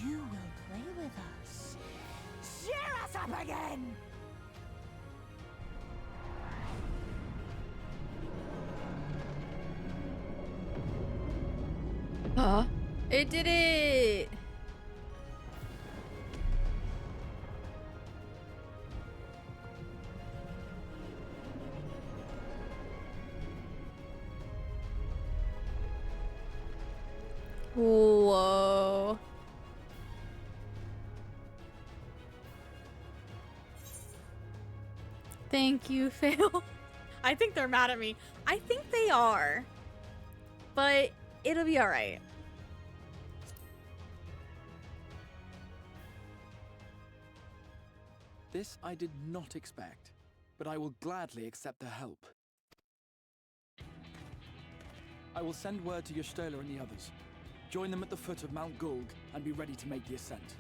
You will play with us. Cheer us up again! It did it! Whoa. Thank you, Fail. I think they're mad at me. I think they are. But it'll be alright. This I did not expect, but I will gladly accept their help. I will send word to Y'shtola and the others. Join them at the foot of Mount Gulg and be ready to make the ascent.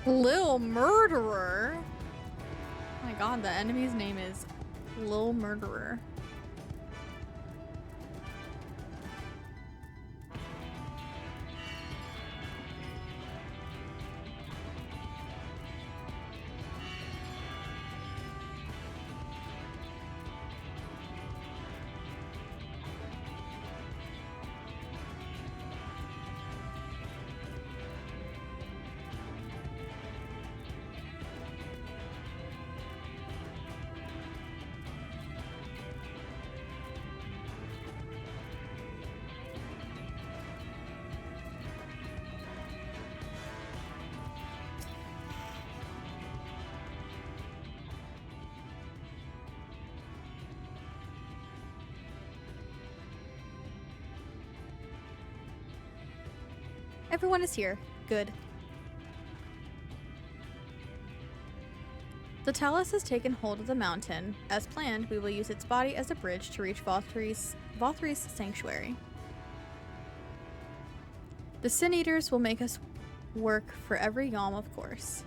Lil Murderer? Oh my god, the enemy's name is Lil Murderer. Everyone is here. Good. The Talus has taken hold of the mountain. As planned, we will use its body as a bridge to reach Valthry's sanctuary. The Sin Eaters will make us work for every yalm, of course.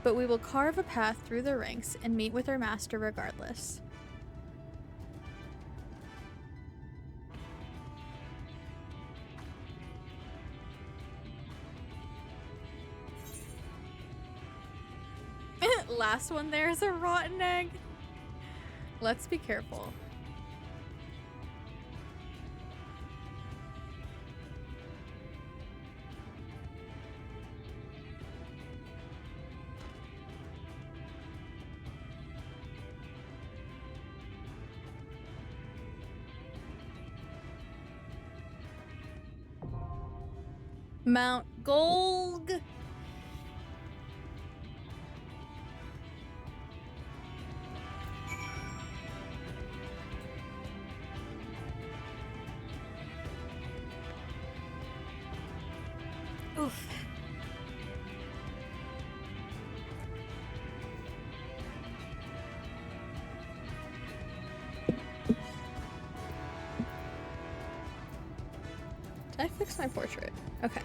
But we will carve a path through the ranks and meet with our master regardless. Last one there is a rotten egg. Let's be careful. Mount Golg. Oof. Did I fix my portrait? Okay.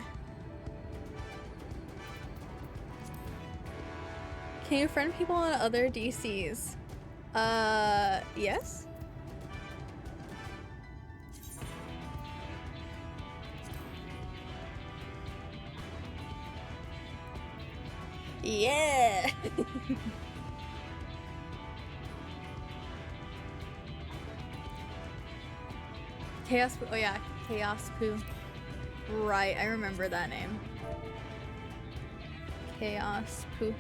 Can you friend people on other DCs? Yes? Yeah! Chaos Poo. Oh yeah, Chaos Poo. Right, I remember that name. Chaos Poo.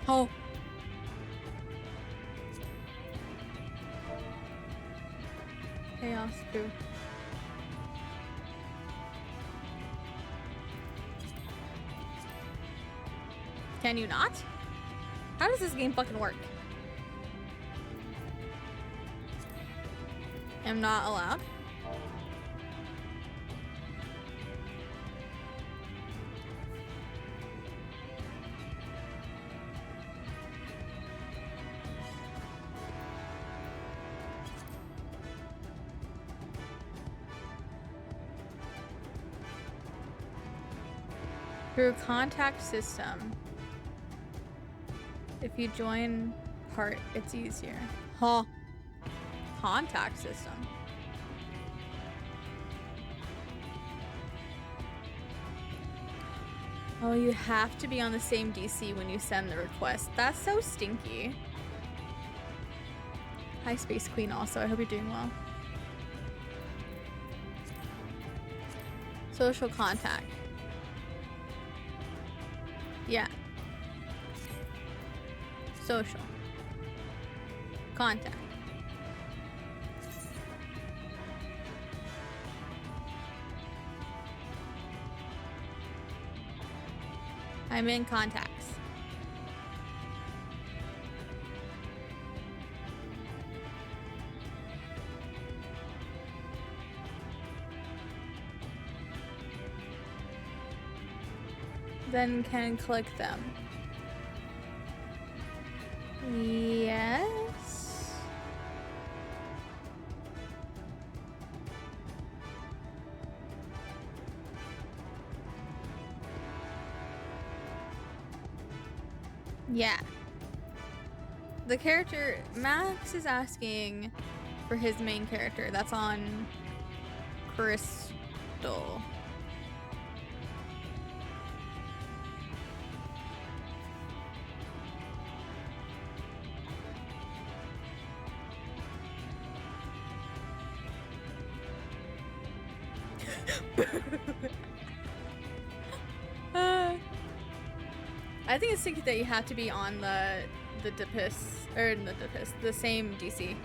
Oh. Chaos Poo. Can you not? How does this game fucking work? I'm not allowed? Through contact system. If you join part, it's easier. Huh. Contact system. Oh, you have to be on the same DC when you send the request. That's so stinky. Hi, Space Queen, also. I hope you're doing well. Social contact. Yeah. Social. Contact. I'm in contacts. Then can click them. Yes. Yeah. The character, Max is asking for his main character. That's on Crystal. I think it's thinking that you have to be on the the same DC.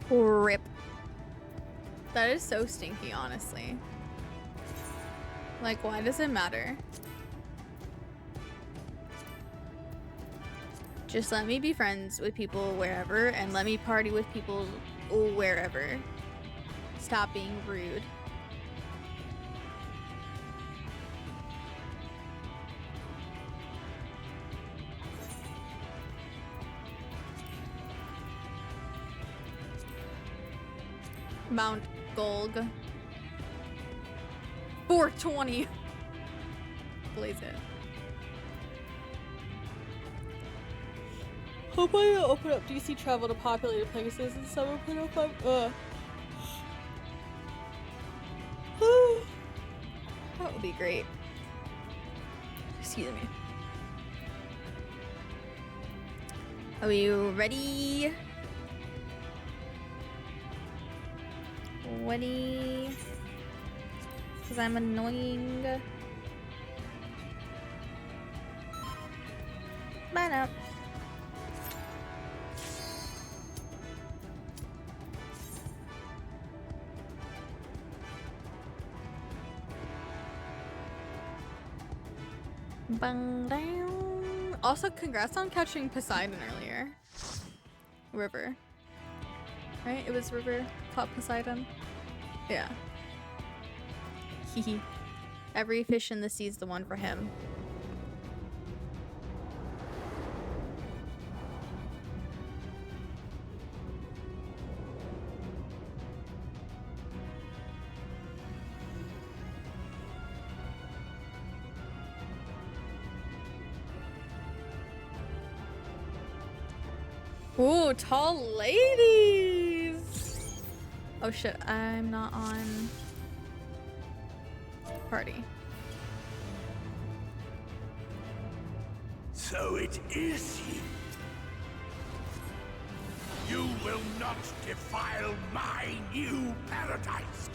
Rip. That is so stinky, honestly. Like, why does it matter? Just let me be friends with people wherever, and let me party with people wherever. Stop being rude. Mount Golg. 420. Blaze it. Hopefully it'll open up DC travel to populated places in summer. That would be great. Excuse me. Are you ready? Ready? Because I'm annoying. Man up. Bang down. Also, congrats on catching Poseidon earlier. River. Right? It was River caught Poseidon. Yeah. Hehe. Every fish in the sea is the one for him. Ooh, tall ladies! Oh shit, I'm not on party. So it is you. You will not defile my new paradise.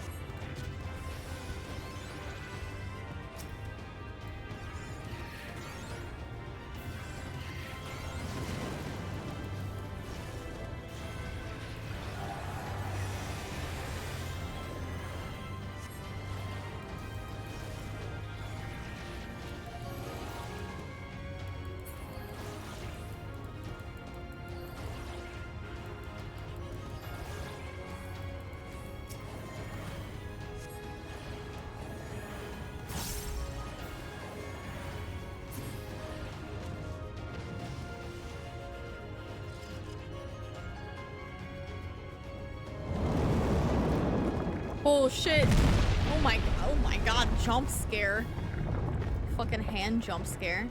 Oh shit. Oh my god, jump scare. Fucking hand jump scare.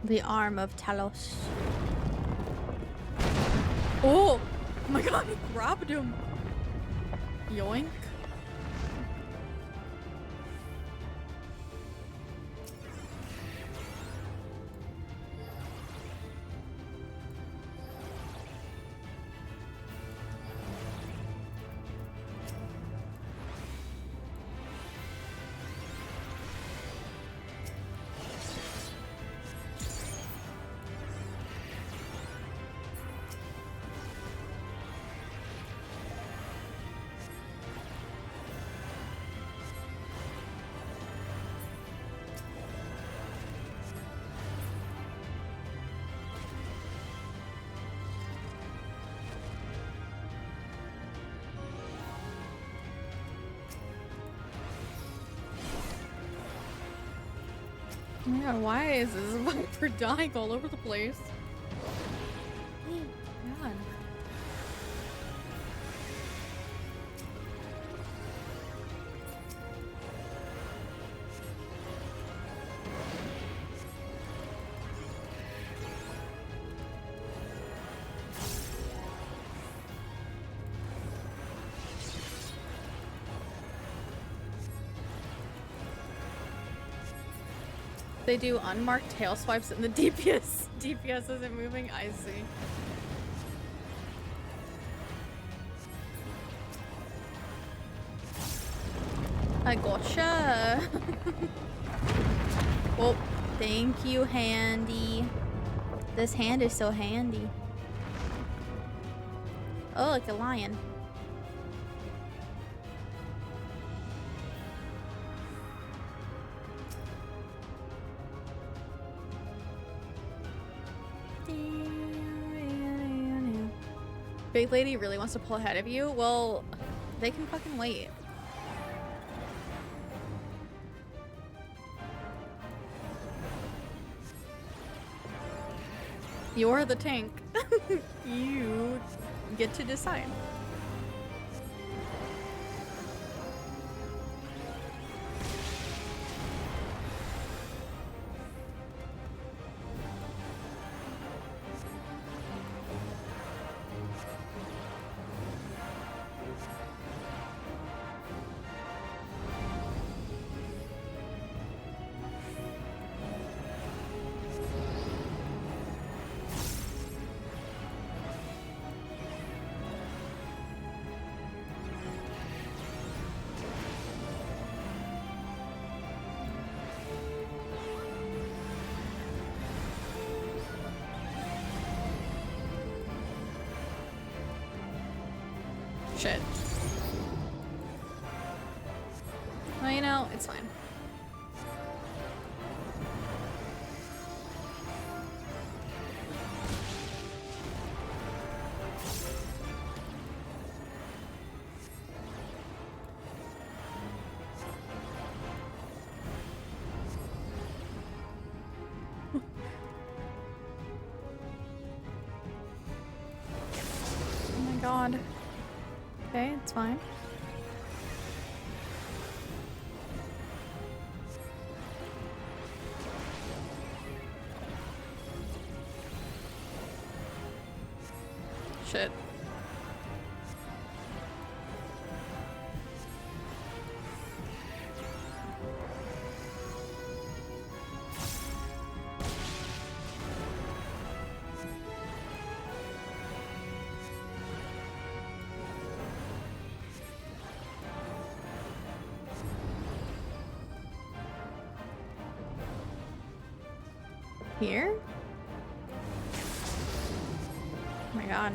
The arm of Talos. Oh my god, he grabbed him. Yoink. Oh my god, why is this viper dying all over the place? God. They do unmarked tail swipes and the DPS isn't moving. I see. I gotcha. Oh, thank you, handy. This hand is so handy. Oh, like a lion. Big lady really wants to pull ahead of you? Well, they can fucking wait. You're the tank. You get to decide. Shit. Well, you know, it's fine. Oh my god. Okay, it's fine. Shit. Here? Oh my god.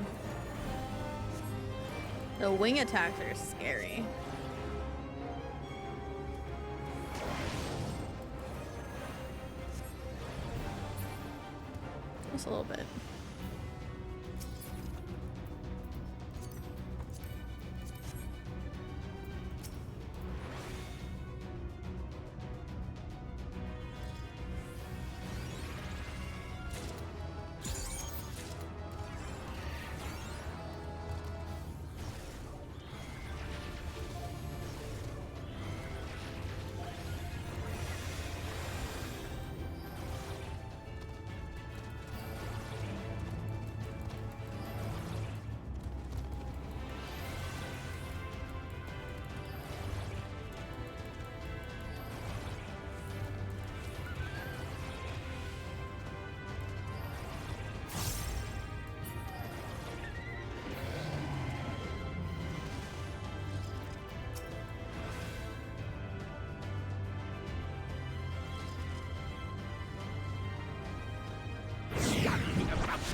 The wing attacks are scary. Just a little bit.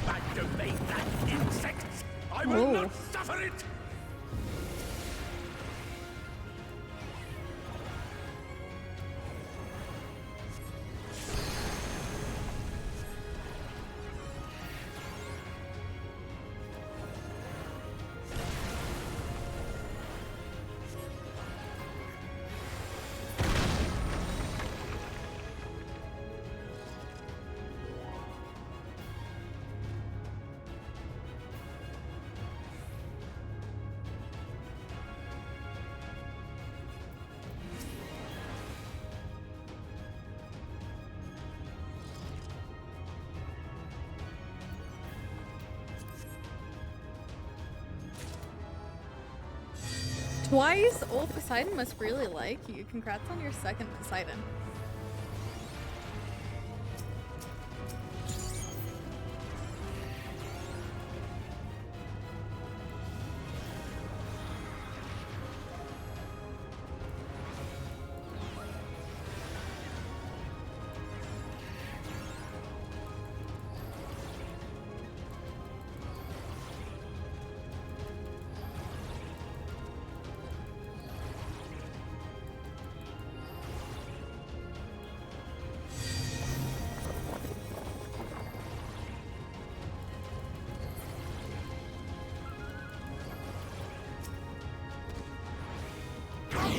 My domain, that insect! I will not suffer it! Twice? Oh, Poseidon must really like you. Congrats on your second Poseidon.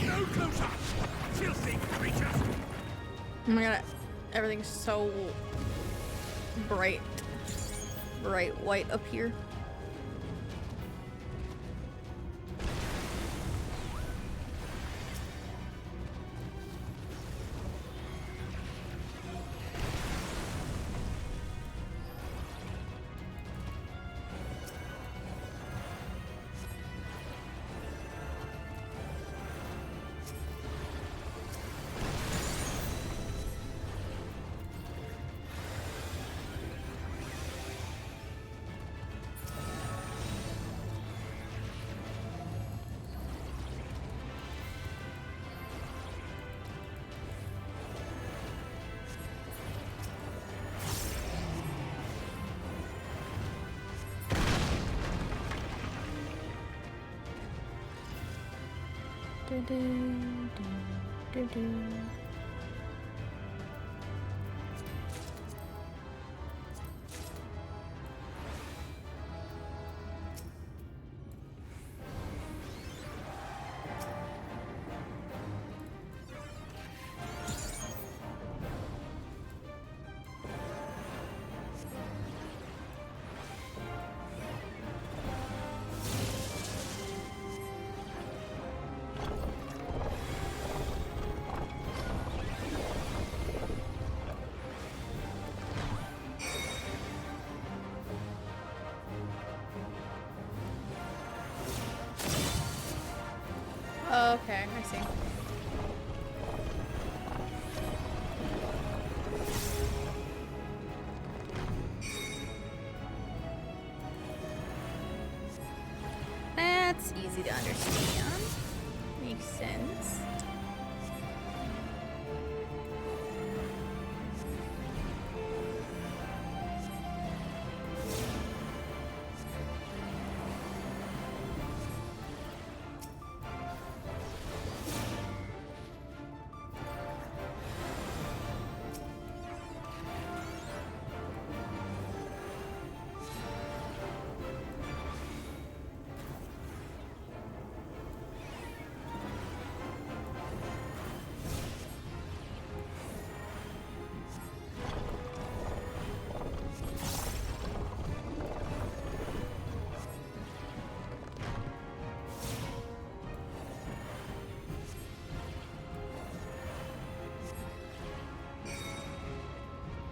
No closer! Filthy creatures! Oh my god, everything's so bright white up here. Oh, okay, I see. That's easy to understand. Makes sense.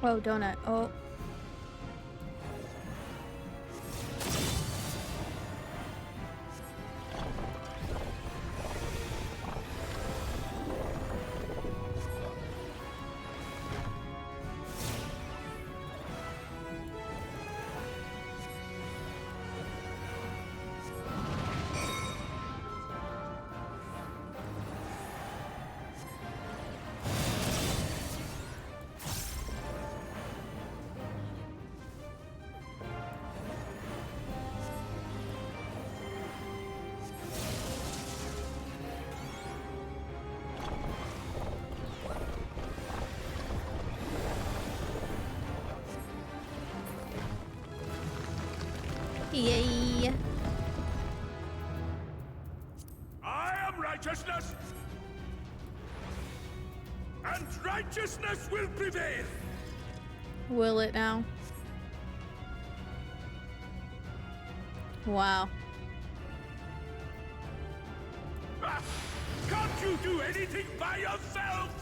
Oh, donut. Oh. Yay. I am righteousness! And righteousness will prevail! Will it now? Wow. Ah, can't you do anything by yourselves?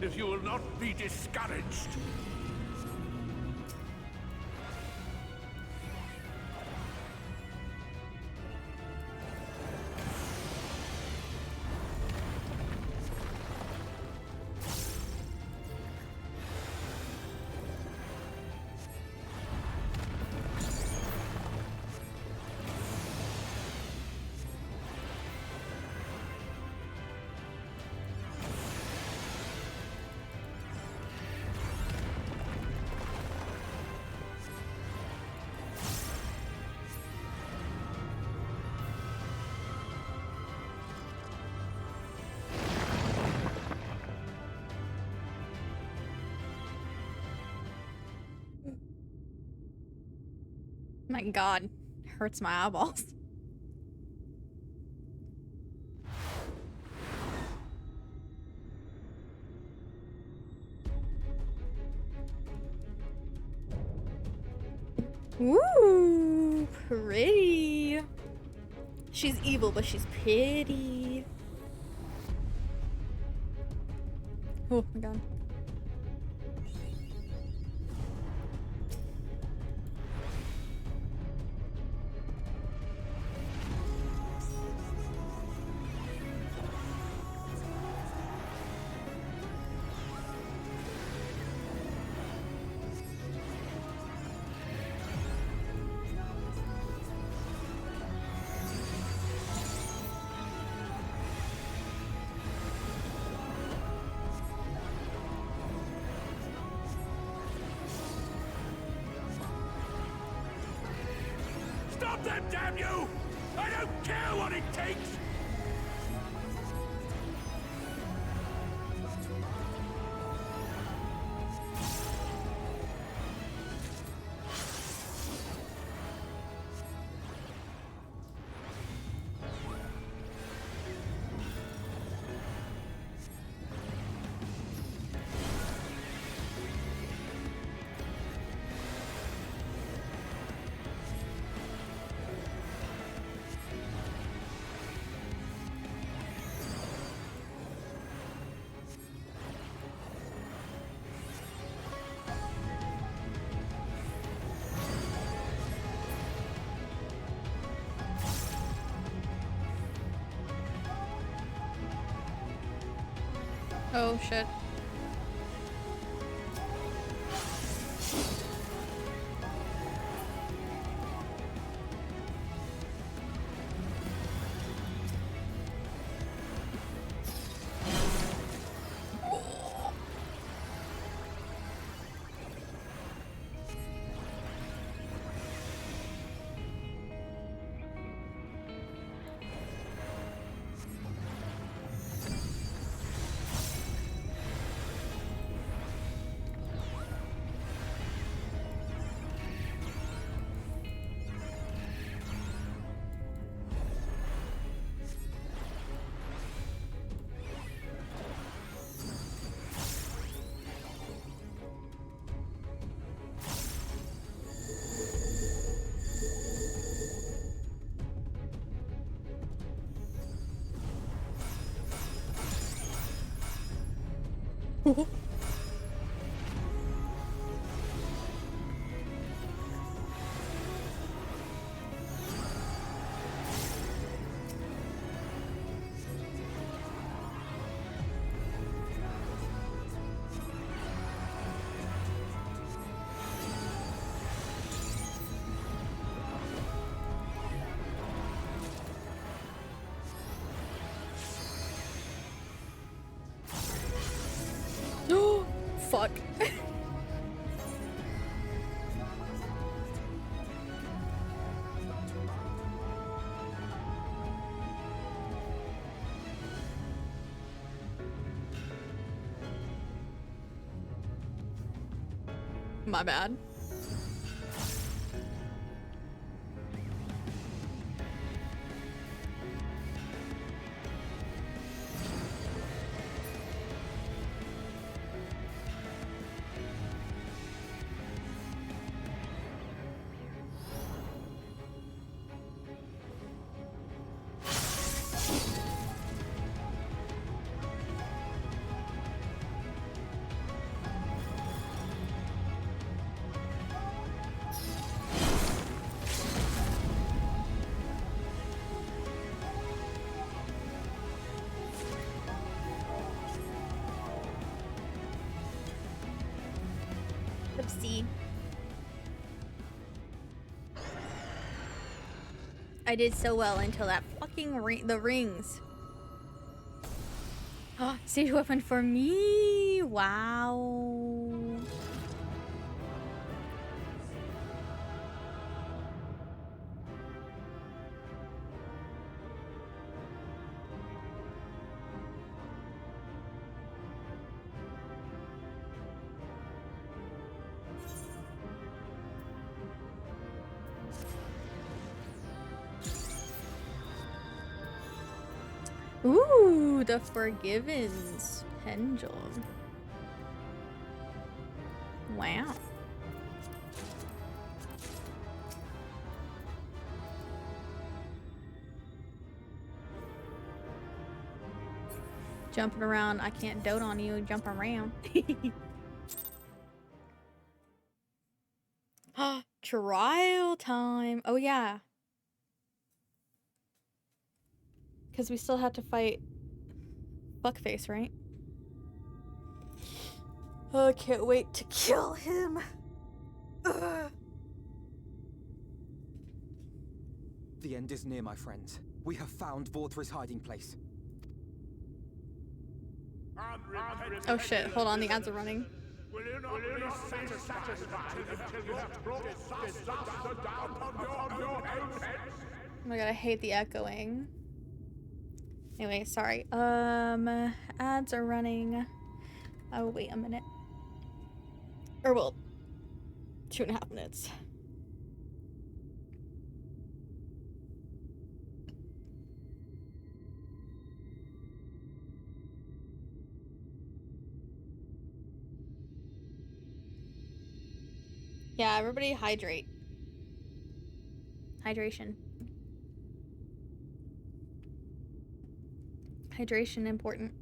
if you will not be discouraged. My god, hurts my eyeballs. Ooh, pretty. She's evil, but she's pretty. Oh my god. Stop them, damn you! I don't care what it takes! Oh shit. Fuck. My bad. see. I did so well until that fucking the rings. Oh, siege weapon for me. Wow. Ooh, the Forgiven's pendulum. Wow. Jumping around, I can't dote on you, jump around. Trial time. Oh yeah. Because we still have to fight Fuckface, right? Oh, I can't wait to kill him. Ugh. The end is near, my friends. We have found Vorthra's hiding place. Oh shit, hold on, the ads are running. Will you not be satisfied until you have brought disaster down on your own head? Oh my god, I hate the echoing. Anyway, sorry. Ads are running. Oh, wait a minute. Or, well, 2.5 minutes. Yeah, everybody hydrate. Hydration. Hydration important.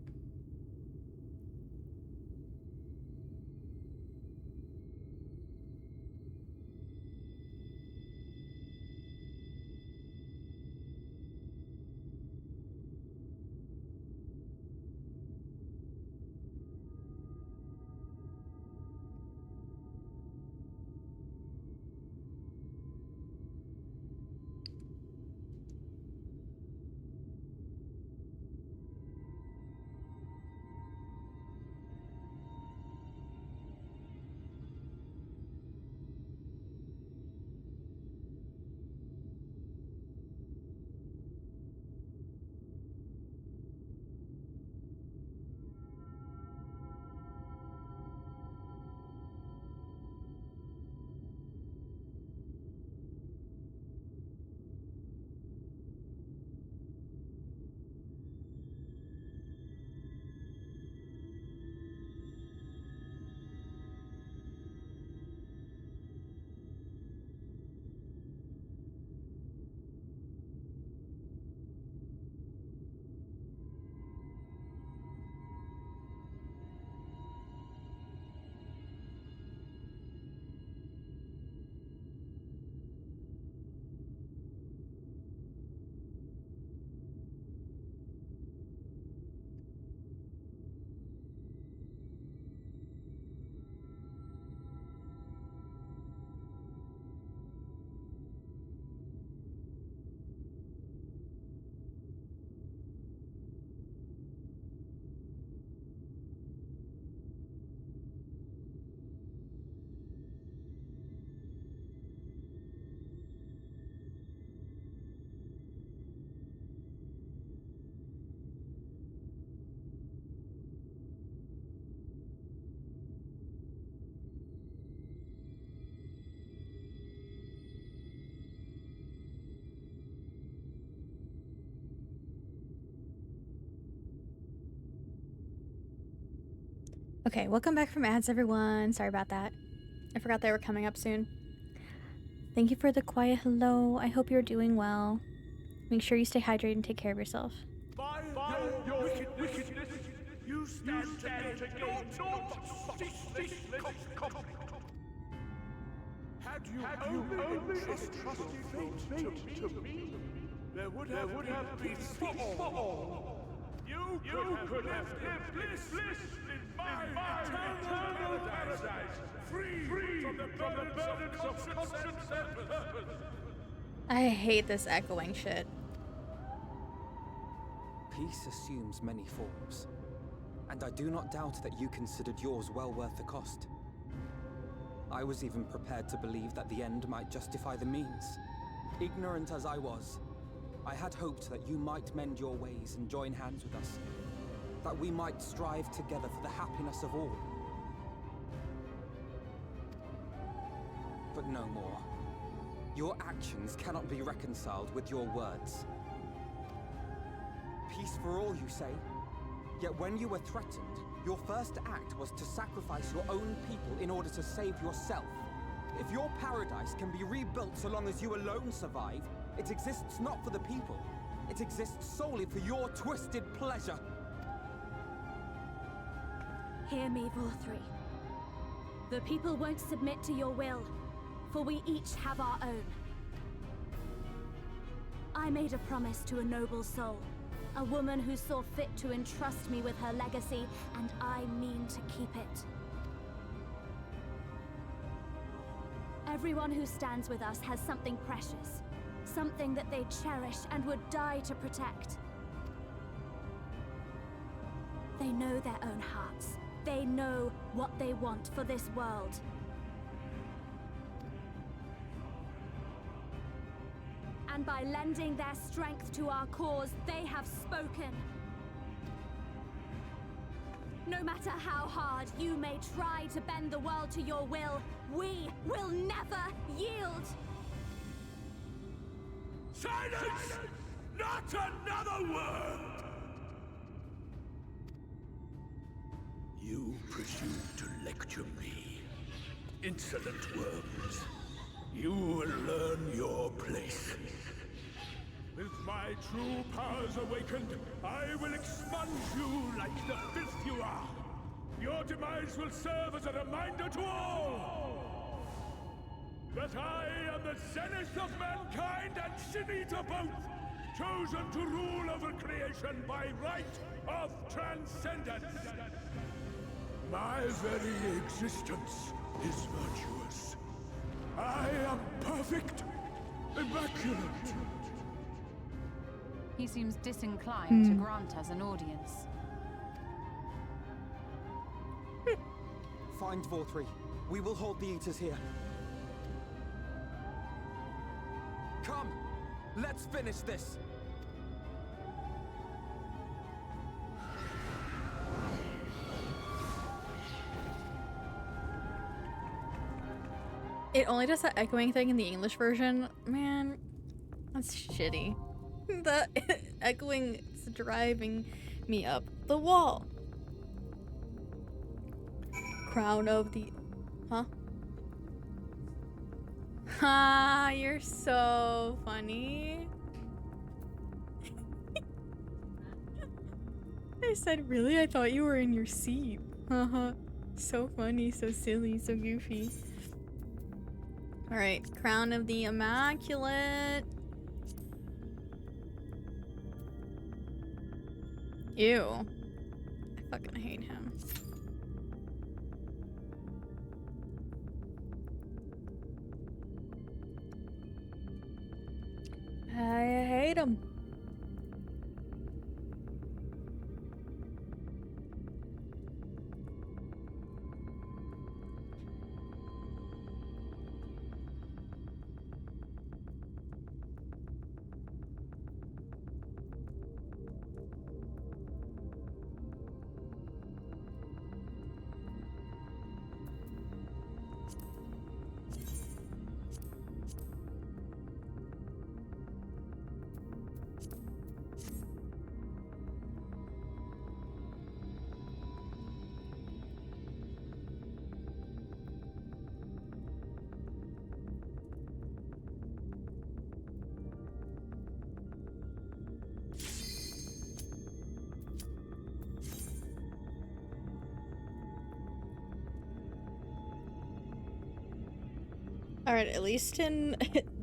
Okay, welcome back from ads, everyone. Sorry about that. I forgot they were coming up soon. Thank you for the quiet hello. I hope you're doing well. Make sure you stay hydrated and take care of yourself. By your wickedness, you stand to gain not ceaseless conflict. Had you only entrusted fate to me, there would have been peace for all. You could have lived bliss in my eternal paradise, free from the burdens of conscience and purpose. I hate this echoing shit. Peace assumes many forms, and I do not doubt that you considered yours well worth the cost. I was even prepared to believe that the end might justify the means. Ignorant as I was, I had hoped that you might mend your ways and join hands with us, that we might strive together for the happiness of all. But no more. Your actions cannot be reconciled with your words. Peace for all, you say? Yet when you were threatened, your first act was to sacrifice your own people in order to save yourself. If your paradise can be rebuilt so long as you alone survive, it exists not for the people. It exists solely for your twisted pleasure. Hear me, Vorthri. The people won't submit to your will, for we each have our own. I made a promise to a noble soul, a woman who saw fit to entrust me with her legacy, and I mean to keep it. Everyone who stands with us has something precious, something that they cherish and would die to protect. They know their own hearts. They know what they want for this world. And by lending their strength to our cause, they have spoken. No matter how hard you may try to bend the world to your will, we will never yield! Silence! Not another word! You presume to lecture me. Insolent worms. You will learn your place. With my true powers awakened, I will expunge you like the filth you are. Your demise will serve as a reminder to all that I am the zenith of mankind and Shinita both, chosen to rule over creation by right of transcendence. My very existence is virtuous. I am perfect, immaculate. He seems disinclined to grant us an audience. Find Vorthri. We will hold the Eaters here. Come! Let's finish this! It only does that echoing thing in the English version. Man, that's shitty. The echoing is driving me up the wall. Crown of the... Huh? Ha, you're so funny. I said, really? I thought you were in your seat. Haha. So funny, so silly, so goofy. Alright, Crown of the Immaculate. Ew. I fucking hate him. I hate him. Alright, at least in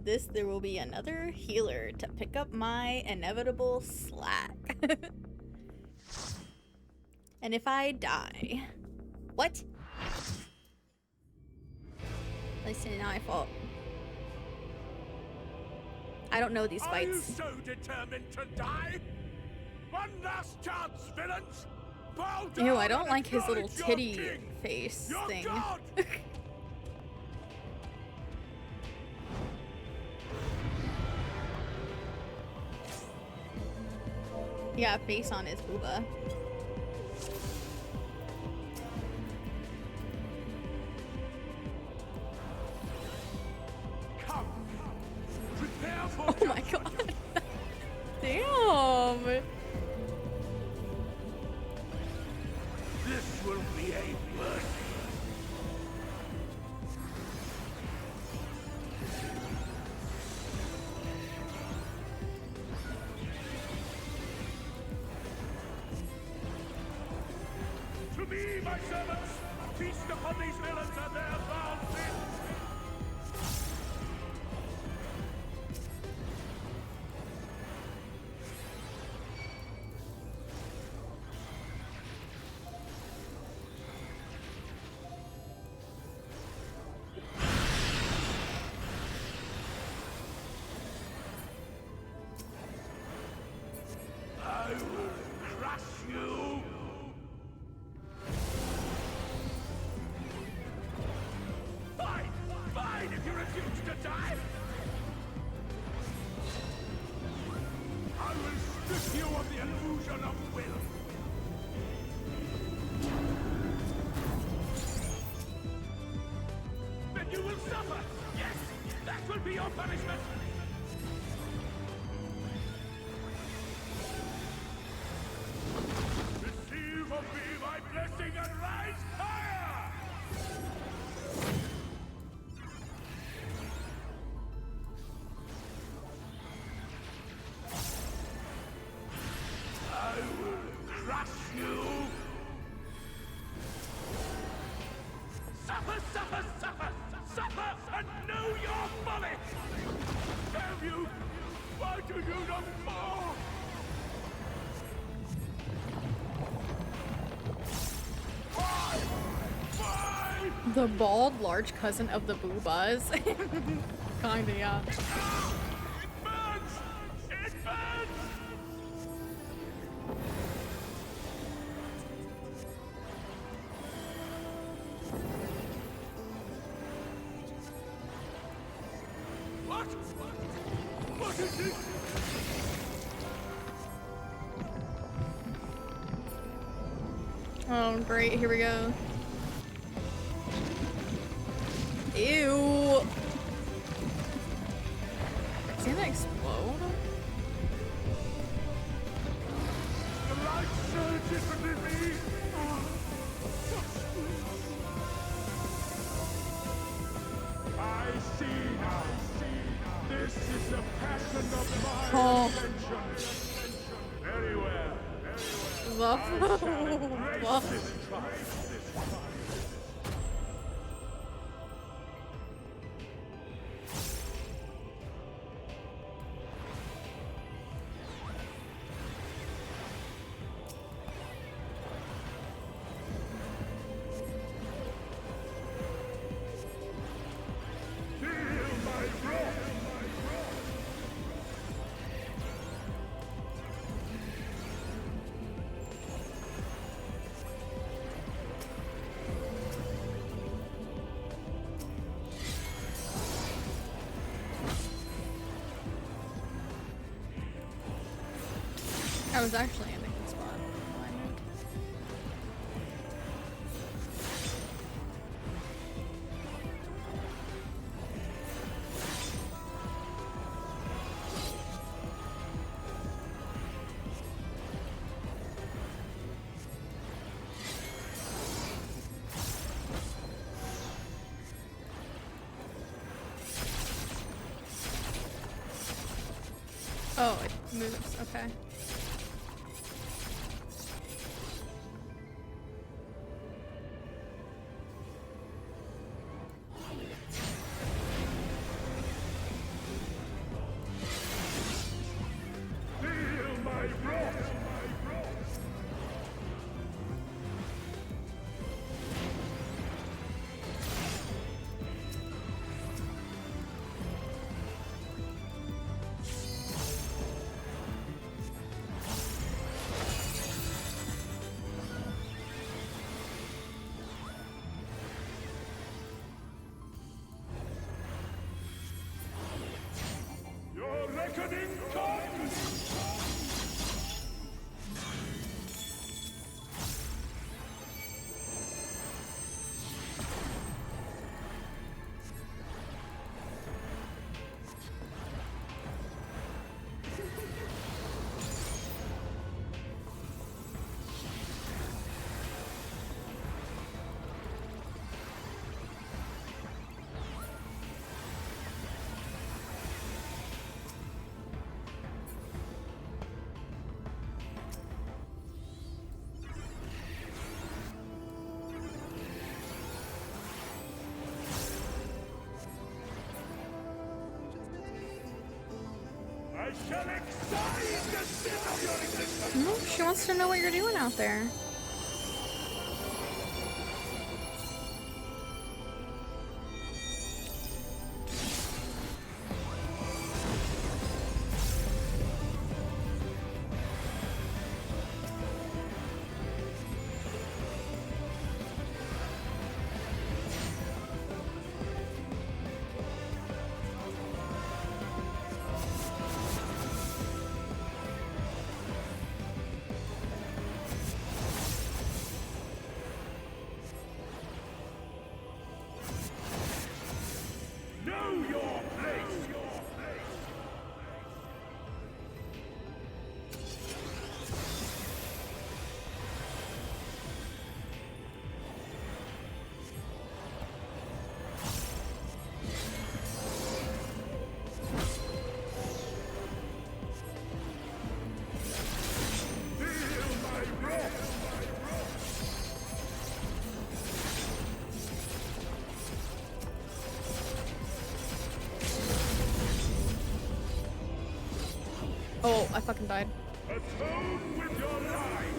this there will be another healer to pick up my inevitable slack. And if I die... What? Listen, now I fall. I don't know these fights. Are you so determined to die? One last chance, villains! Bow down. Ew, I don't like his little acknowledge your titty king, face your thing. god. Yeah, face on his booba. Come, prepare for Oh my god. Damn. This will be a mercy. To me, my servants, feast upon these villains and their foul sins. I will crush you. Fine, fine if you refuse to die. I will strip you of the illusion of will. Then you will suffer. Yes, that will be your punishment. Receive of me my blessing and rise higher! I will crush you! Suffer, suffer, suffer! Suffer and know your folly! Damn you! Why do you not fall? The bald large cousin of the boobas. Kinda, yeah. It burns! It burns! What? What is this? Oh, great. Here we go. Ew. Is he gonna explode? The light surges within me! I see now. This is the passion of my attention. Very well. Very well. This trial. I was actually in a good spot. Oh, it moves. Okay. reckoning comes! I shall excite the sin of your existence! No, she wants to know what you're doing out there. Know your place! Feel my wrath! Oh, I fucking died. Atone with your life!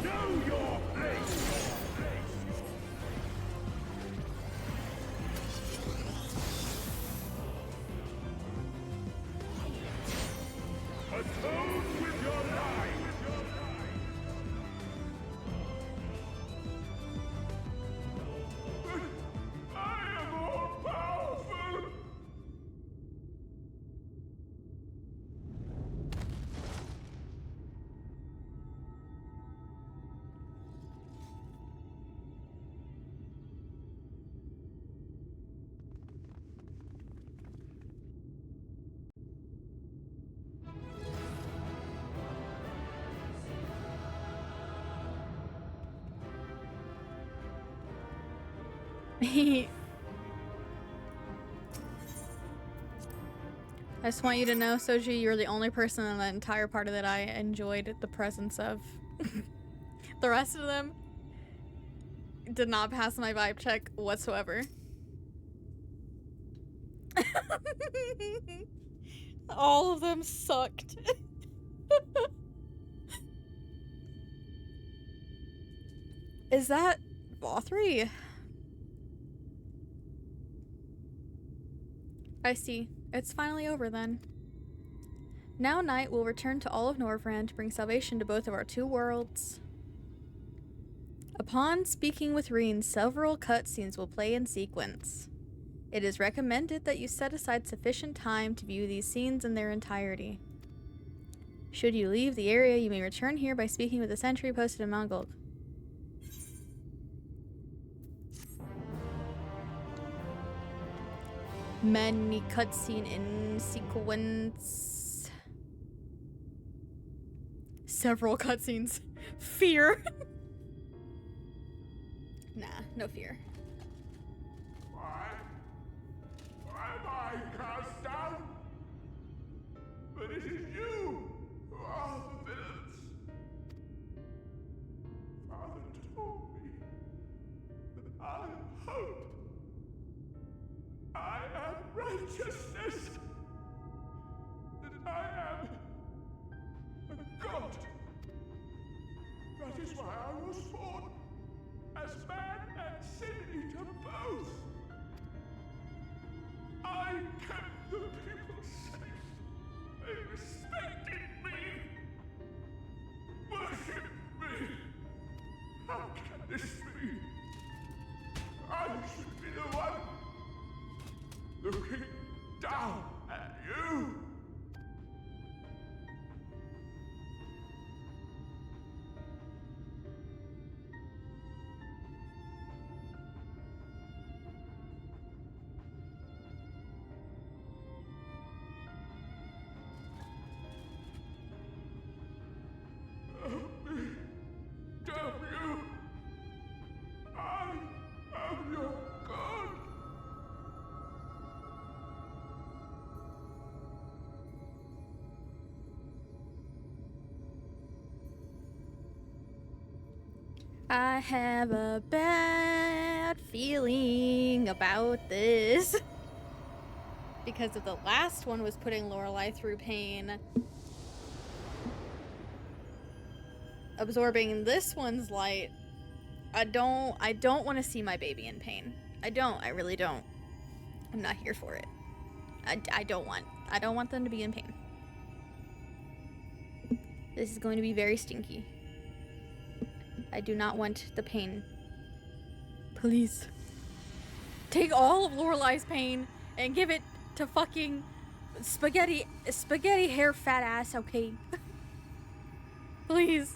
Know your place! Atone with your life! I am all powerful! I just want you to know, Soji, you're the only person in the entire party that I enjoyed the presence of. The rest of them did not pass my vibe check whatsoever. All of them sucked. Is that Vothri? I see. It's finally over then. Now night will return to all of Norvrand to bring salvation to both of our two worlds. Upon speaking with Reen, several cutscenes will play in sequence. It is recommended that you set aside sufficient time to view these scenes in their entirety. Should you leave the area, you may return here by speaking with the sentry posted in Mount Gulg. Many cutscene in sequence. Several cutscenes. Fear. Nah, no fear. Why am I cast down? But it is you who are the villains. for both. I kept the people safe. They respected me, worshipped me. How can this be? I should be the one looking down at you. Help me. Damn you. I am your god. I have a bad feeling about this. Because if the last one was putting Lorelei through pain, absorbing this one's light, I don't want to see my baby in pain. I really don't. I'm not here for it. I don't want them to be in pain. This is going to be very stinky. I do not want the pain. Please. Take all of Lorelei's pain and give it to fucking spaghetti hair fat ass, okay? Please.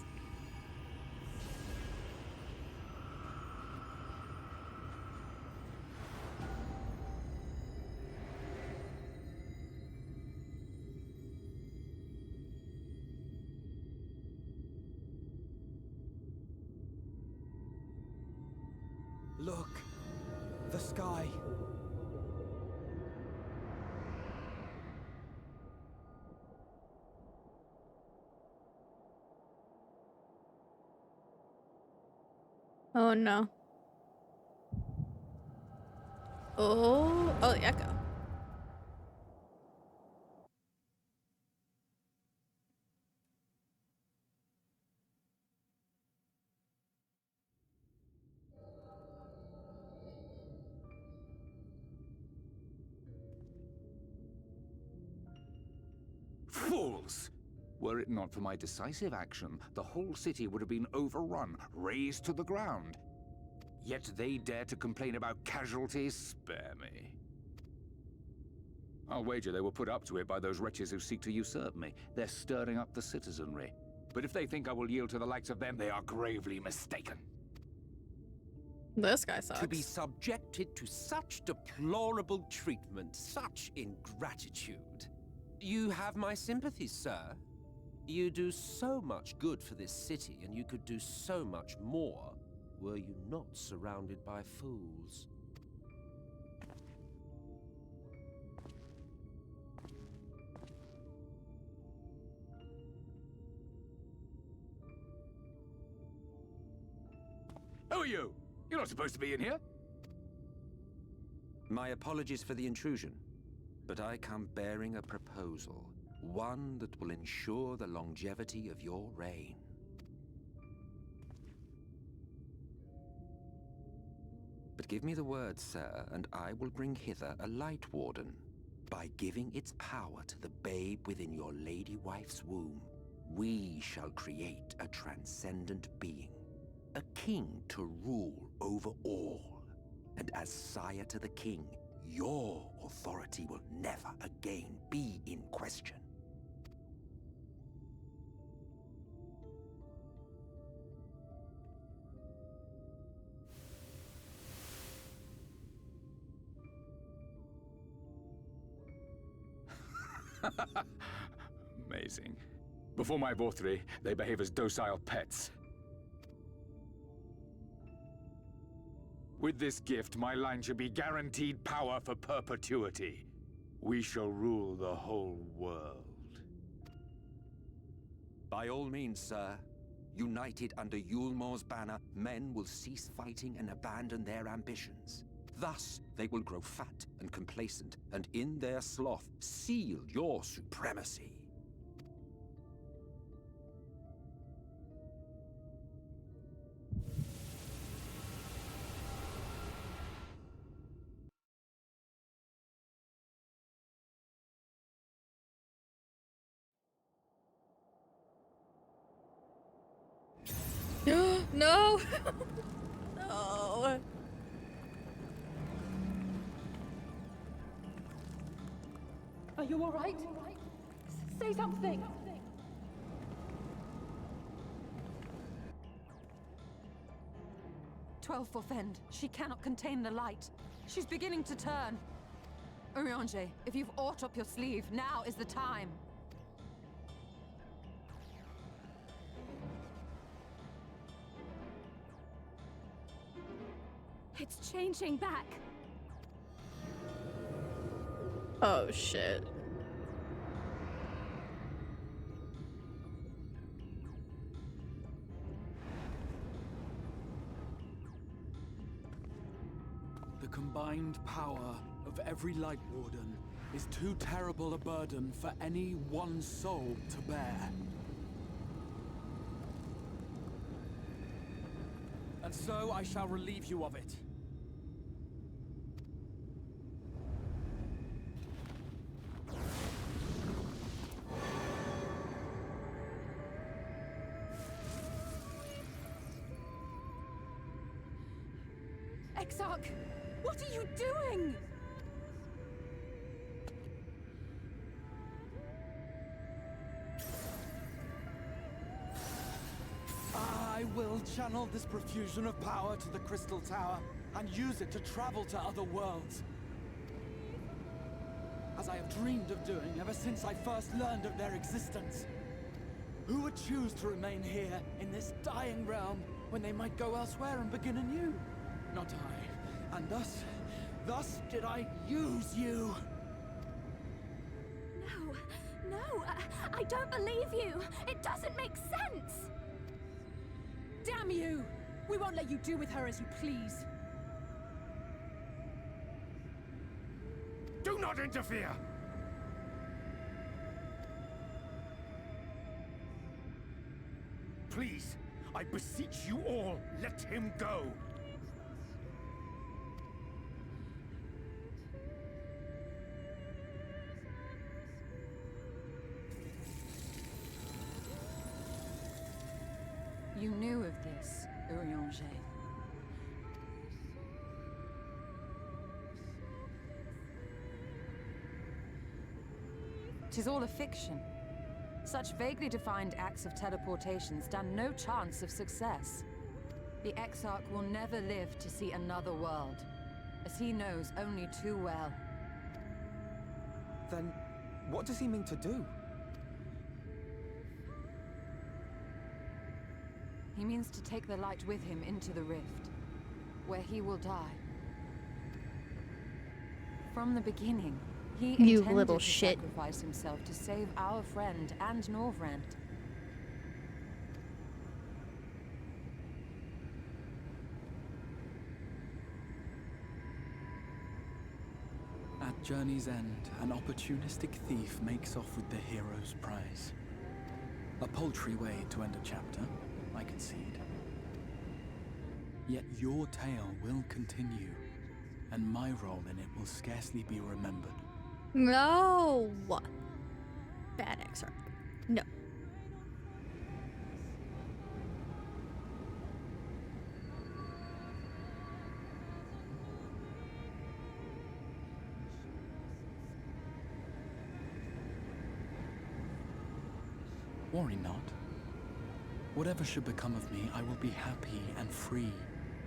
Look, the sky. Oh no. Oh, the echo. Fools! Were it not for my decisive action, the whole city would have been overrun, razed to the ground. Yet they dare to complain about casualties? Spare me. I'll wager they were put up to it by those wretches who seek to usurp me. They're stirring up the citizenry. But if they think I will yield to the likes of them, they are gravely mistaken. This guy sucks. To be subjected to such deplorable treatment, such ingratitude. You have my sympathies, sir. You do so much good for this city, and you could do so much more were you not surrounded by fools. Who are you? You're not supposed to be in here. My apologies for the intrusion, but I come bearing a proposal. One that will ensure the longevity of your reign. But give me the word, sir, and I will bring hither a light warden. By giving its power to the babe within your lady wife's womb, we shall create a transcendent being. A king to rule over all. And as sire to the king, your authority will never again be in question. Amazing. Before my Vorthri, they behave as docile pets. With this gift, my line should be guaranteed power for perpetuity. We shall rule the whole world. By all means, sir. United under Yulmor's banner, men will cease fighting and abandon their ambitions. Thus, they will grow fat and complacent, and in their sloth, seal your supremacy. No! No! Are you all right? Say something! Fend. She cannot contain the light. She's beginning to turn. Urianger, if you've aught up your sleeve, now is the time. It's changing back. Oh shit. The combined power of every Light Warden is too terrible a burden for any one soul to bear. And so I shall relieve you of it. Exarch, what are you doing? I will channel this profusion of power to the Crystal Tower and use it to travel to other worlds. As I have dreamed of doing ever since I first learned of their existence. Who would choose to remain here in this dying realm when they might go elsewhere and begin anew? Not I. And thus did I use you. No, I don't believe you. It doesn't make sense. Damn you! We won't let you do with her as you please. Do not interfere! Please, I beseech you all, let him go! You knew of this, Urianger. Tis all a fiction. Such vaguely defined acts of teleportation stand no chance of success. The Exarch will never live to see another world, as he knows only too well. Then, what does he mean to do? He means to take the light with him into the rift, where he will die. From the beginning, he You intended little to shit. sacrifice himself to save our friend and Norvrent. At Journey's End, an opportunistic thief makes off with the hero's prize. A paltry way to end a chapter, I concede. Yet your tale will continue, and my role in it will scarcely be remembered. No! Bad Exarch. No. Worry not. Whatever should become of me, I will be happy and free,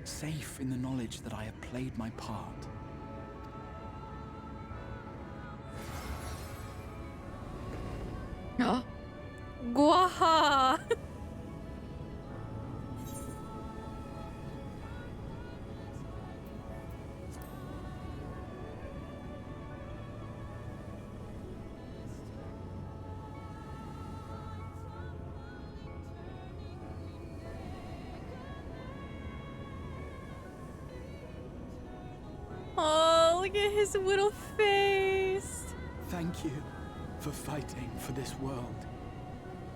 safe in the knowledge that I have played my part. Oh. Gwaha! Oh, look at his little face. Thank you for fighting for this world,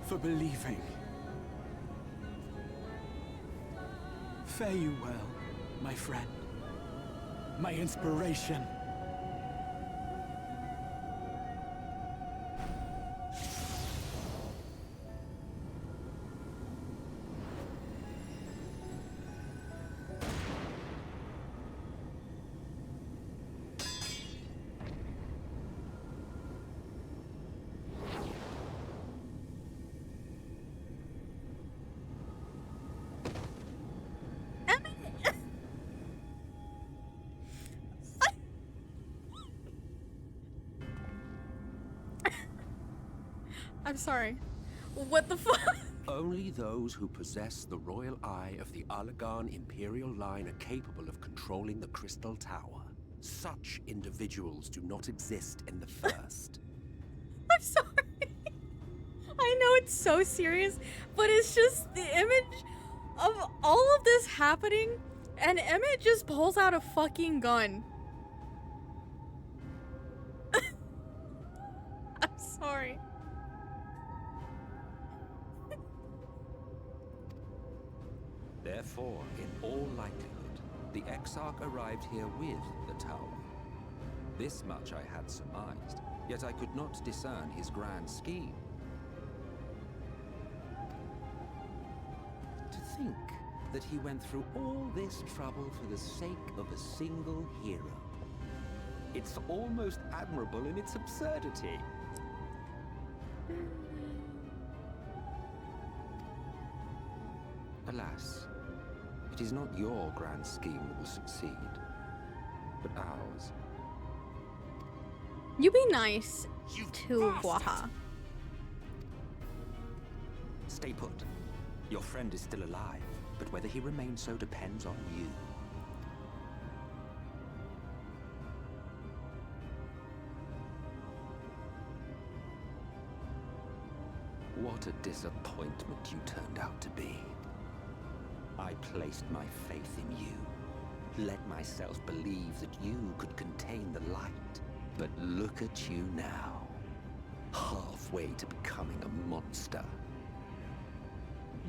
for believing. Fare you well, my friend, my inspiration. I'm sorry. What the fuck? Only those who possess the royal eye of the Allagan Imperial line are capable of controlling the Crystal Tower. Such individuals do not exist in the First. I'm sorry. I know it's so serious, but it's just the image of all of this happening, and Emmett just pulls out a fucking gun. I'm sorry. Therefore, in all likelihood, the Exarch arrived here with the tower. This much I had surmised, yet I could not discern his grand scheme. To think that he went through all this trouble for the sake of a single hero. It's almost admirable in its absurdity. Alas, it is not your grand scheme that will succeed, but ours. You be nice to Guaha. Stay put. Your friend is still alive, but whether he remains so depends on you. What a disappointment you turned out to be. I placed my faith in you, let myself believe that you could contain the light. But look at you now, halfway to becoming a monster.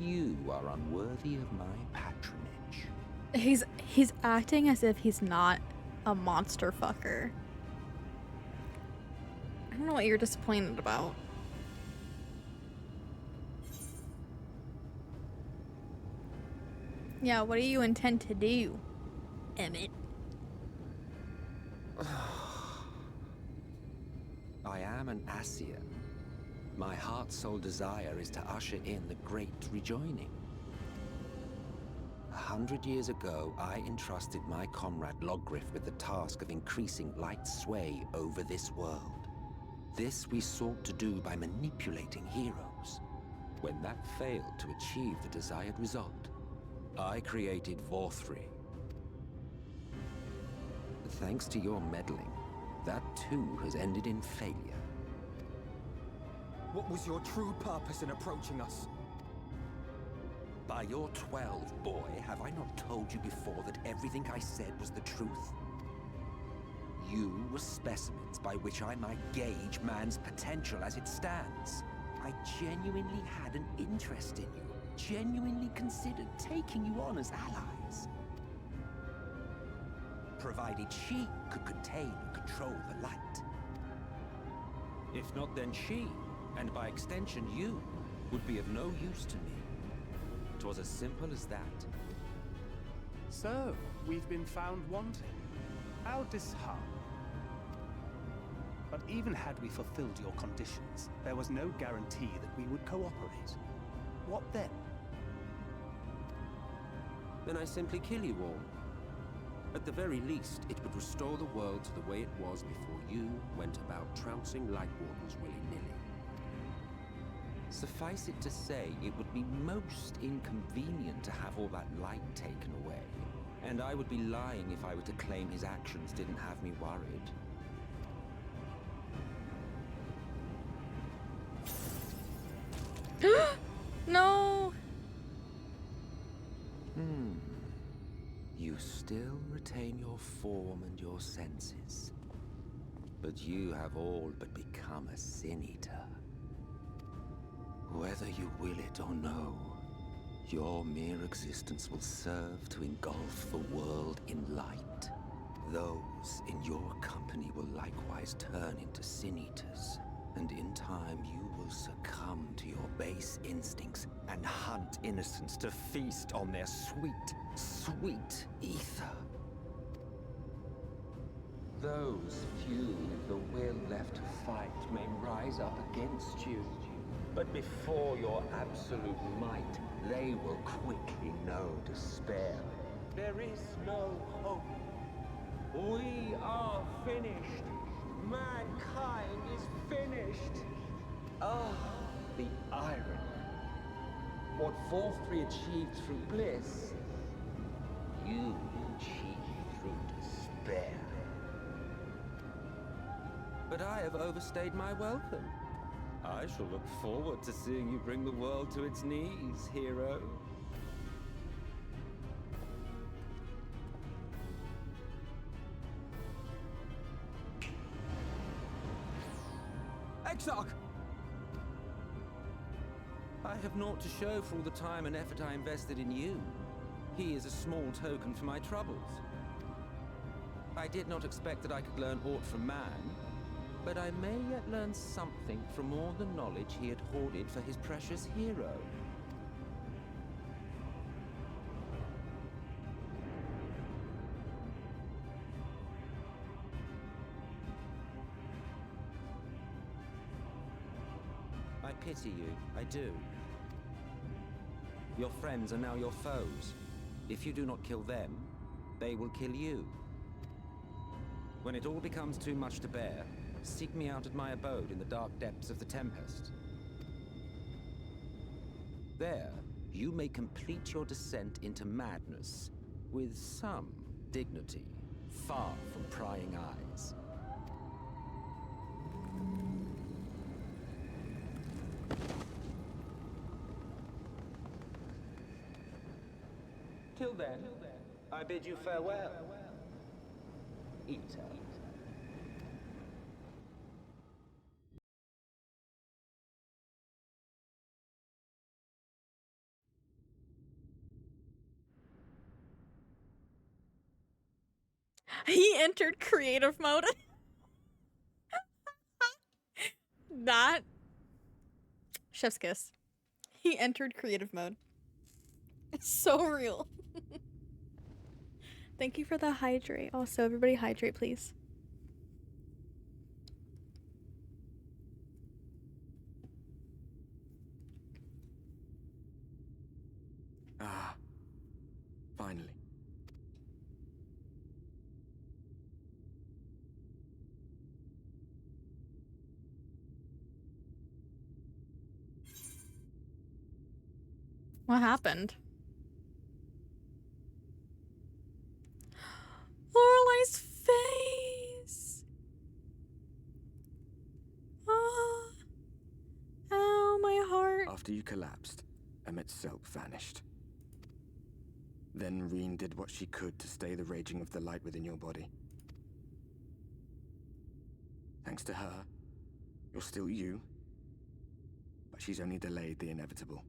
You are unworthy of my patronage. He's acting as if he's not a monster fucker. I don't know what you're disappointed about. Yeah, what do you intend to do, Emmett? I am an Asian. My heart's sole desire is to usher in the great rejoining. 100 years ago, I entrusted my comrade Logriff with the task of increasing light's sway over this world. This we sought to do by manipulating heroes. When that failed to achieve the desired result, I created Vorthri. Thanks to your meddling, that too has ended in failure. What was your true purpose in approaching us? By your 12, boy, have I not told you before that everything I said was the truth? You were specimens by which I might gauge man's potential as it stands. I genuinely had an interest in you, genuinely considered taking you on as allies. Provided she could contain and control the light. If not, then she, and by extension you, would be of no use to me. 'Twas as simple as that. So, we've been found wanting. How disheartening. But even had we fulfilled your conditions, there was no guarantee that we would cooperate. What then? Then I simply kill you all. At the very least, it would restore the world to the way it was before you went about trouncing Light Wardens willy-nilly. Suffice it to say, it would be most inconvenient to have all that light taken away. And I would be lying if I were to claim his actions didn't have me worried. No! You still retain your form and your senses. But you have all but become a Sin Eater. Whether you will it or no, your mere existence will serve to engulf the world in light. Those in your company will likewise turn into Sin Eaters, and in time you will succumb to your base instincts and hunt innocents to feast on their sweet, sweet ether. Those few with the will left to fight may rise up against you, but before your absolute might, they will quickly know despair. There is no hope. We are finished. Mankind is finished. Oh, the irony. What VOD achieved through bliss, you achieved through despair. But I have overstayed my welcome. I shall look forward to seeing you bring the world to its knees, hero. Exarch! I have naught to show for all the time and effort I invested in you. He is a small token for my troubles. I did not expect that I could learn aught from man, but I may yet learn something from all the knowledge he had hoarded for his precious hero. I pity you, I do. Your friends are now your foes. If you do not kill them, they will kill you. When it all becomes too much to bear, seek me out at my abode in the dark depths of the Tempest. There, you may complete your descent into madness, with some dignity, far from prying eyes. Till then, I bid you farewell. Eater. He entered creative mode. That chef's kiss. He entered creative mode. It's so real. Thank you for the hydrate. Also, everybody hydrate, please. Ah, finally. What happened? Lorelei's face. Oh. Ow, my heart. After you collapsed, Emmet's self vanished. Then Reen did what she could to stay the raging of the light within your body. Thanks to her, you're still you, but she's only delayed the inevitable.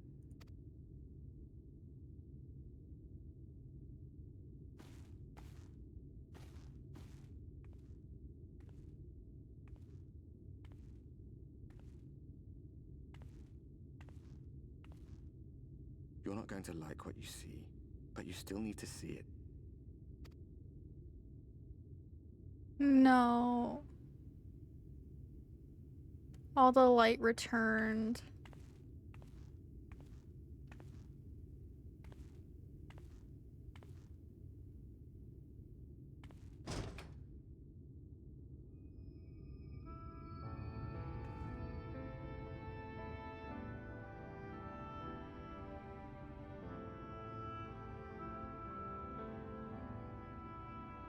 You're not going to like what you see, but you still need to see it. No. All the light returned.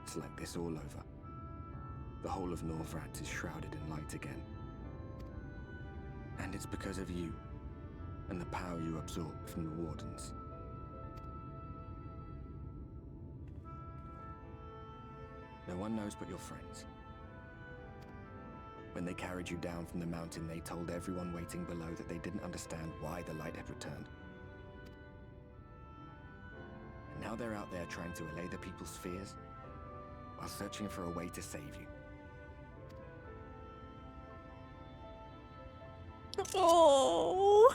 It's like this all over. The whole of Norvrat is shrouded in light again. And it's because of you, and the power you absorb from the Wardens. No one knows but your friends. When they carried you down from the mountain, they told everyone waiting below that they didn't understand why the light had returned. And now they're out there trying to allay the people's fears, while searching for a way to save you. Oh.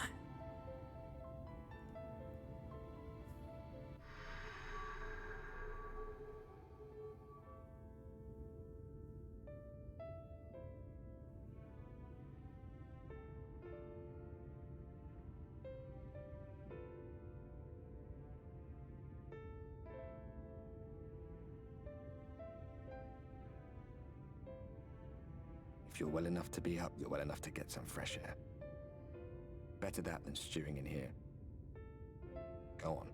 If you're well enough to be up, you're well enough to get some fresh air. Better that than stewing in here. Go on.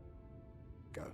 Go.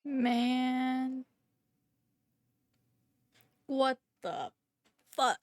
Man. What the fuck?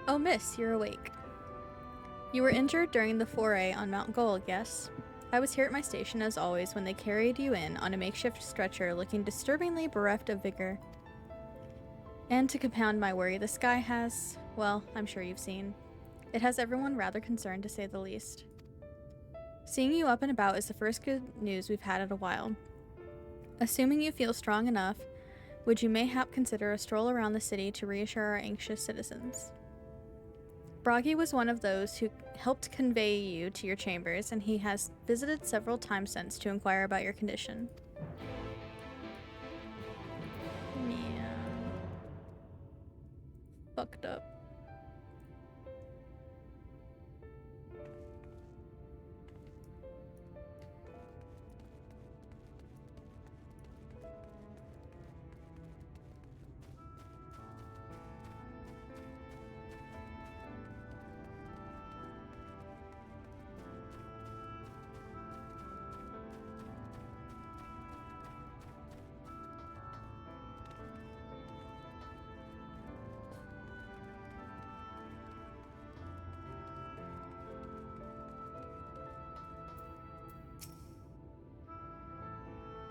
Oh, miss, you're awake. You were injured during the foray on Mount Gold, yes? I was here at my station as always when they carried you in on a makeshift stretcher looking disturbingly bereft of vigor. And to compound my worry, the sky has, well, I'm sure you've seen. It has everyone rather concerned, to say the least. Seeing you up and about is the first good news we've had in a while. Assuming you feel strong enough, would you mayhap consider a stroll around the city to reassure our anxious citizens? Bragi was one of those who helped convey you to your chambers, and he has visited several times since to inquire about your condition. Man. Fucked up.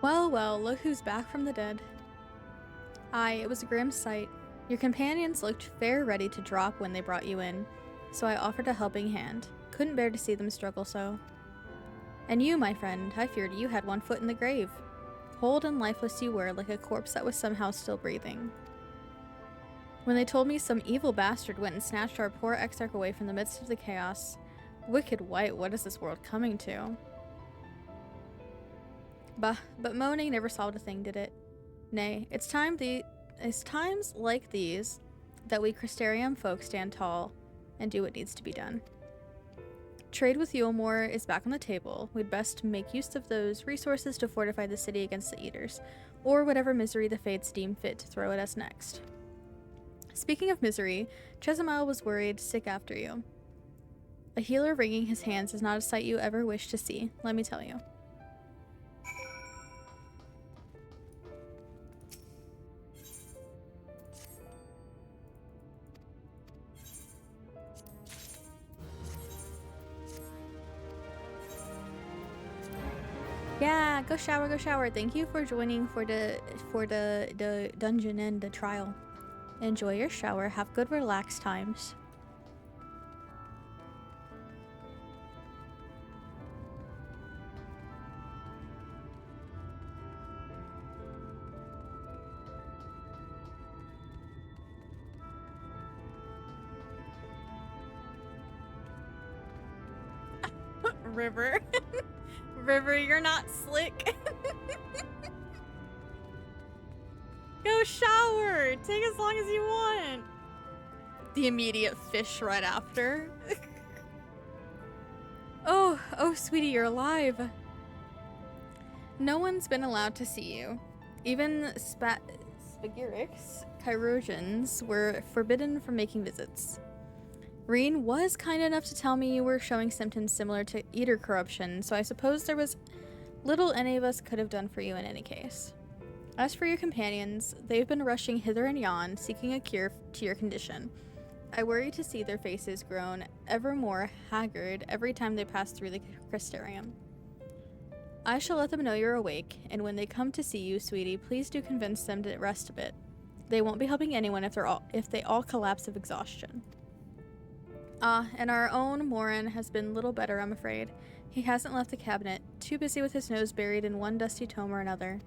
Well, well, look who's back from the dead. Aye, it was a grim sight. Your companions looked fair ready to drop when they brought you in, so I offered a helping hand. Couldn't bear to see them struggle so. And you, my friend, I feared you had one foot in the grave. Cold and lifeless you were, like a corpse that was somehow still breathing. When they told me some evil bastard went and snatched our poor exarch away from the midst of the chaos, wicked white, what is this world coming to? Bah, but moaning never solved a thing, did it? Nay, it's times like these that we Crystarium folk stand tall and do what needs to be done. Trade with Yulmore is back on the table. We'd best make use of those resources to fortify the city against the Eaters, or whatever misery the fates deem fit to throw at us next. Speaking of misery, Chesimile was worried sick after you. A healer wringing his hands is not a sight you ever wish to see, let me tell you. Yeah, go shower, go shower. Thank you for joining for the dungeon and the trial. Enjoy your shower. Have good relaxed times. River. River, you're not slick. Go shower. Take as long as you want. The immediate fish right after. Oh, sweetie, you're alive. No one's been allowed to see you. Even Bagirics, Chirurgeons were forbidden from making visits. Reen was kind enough to tell me you were showing symptoms similar to eater corruption, so I suppose there was little any of us could have done for you in any case. As for your companions, they've been rushing hither and yon, seeking a cure to your condition. I worry to see their faces grown ever more haggard every time they pass through the Crystarium. I shall let them know you're awake, and when they come to see you, sweetie, please do convince them to rest a bit. They won't be helping anyone if they all collapse of exhaustion. And our own Morin has been little better, I'm afraid. He hasn't left the cabinet, too busy with his nose buried in one dusty tome or another.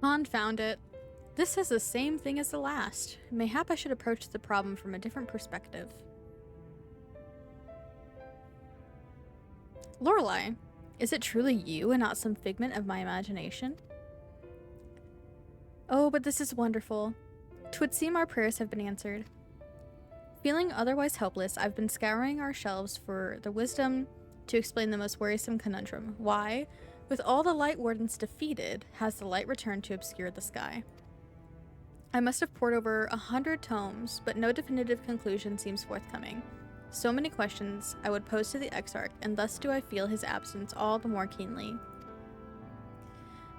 Confound it. This is the same thing as the last. Mayhap I should approach the problem from a different perspective. Lorelei, is it truly you and not some figment of my imagination? Oh, but this is wonderful. 'Twould seem our prayers have been answered. Feeling otherwise helpless, I've been scouring our shelves for the wisdom to explain the most worrisome conundrum. Why, with all the Light Wardens defeated, has the light returned to obscure the sky? I must have pored over 100 tomes, but no definitive conclusion seems forthcoming. So many questions I would pose to the Exarch, and thus do I feel his absence all the more keenly.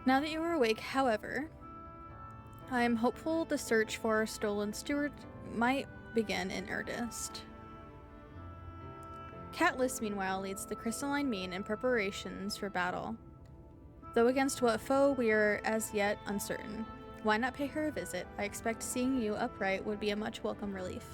Now that you are awake, however, I am hopeful the search for our stolen steward might begin in earnest. Catelys, meanwhile, leads the crystalline mean in preparations for battle. Though against what foe we are as yet uncertain. Why not pay her a visit? I expect seeing you upright would be a much welcome relief.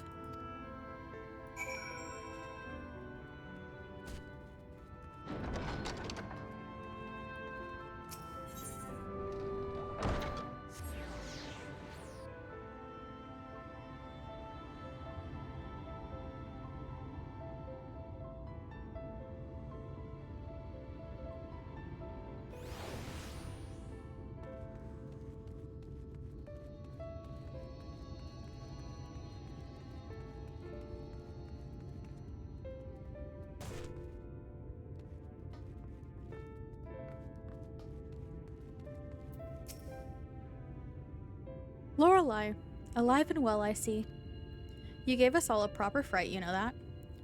Lorelei, alive and well, I see. You gave us all a proper fright, you know that.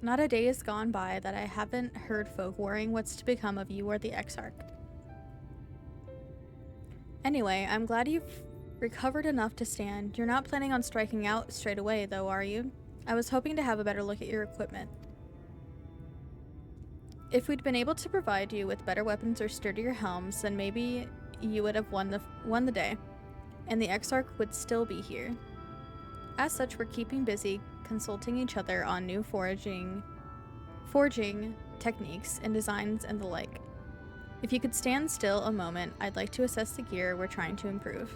Not a day has gone by that I haven't heard folk worrying what's to become of you or the Exarch. Anyway, I'm glad you've recovered enough to stand. You're not planning on striking out straight away, though, are you? I was hoping to have a better look at your equipment. If we'd been able to provide you with better weapons or sturdier helms, then maybe you would have won the day, and the Exarch would still be here. As such, we're keeping busy consulting each other on new forging techniques and designs and the like. If you could stand still a moment, I'd like to assess the gear we're trying to improve.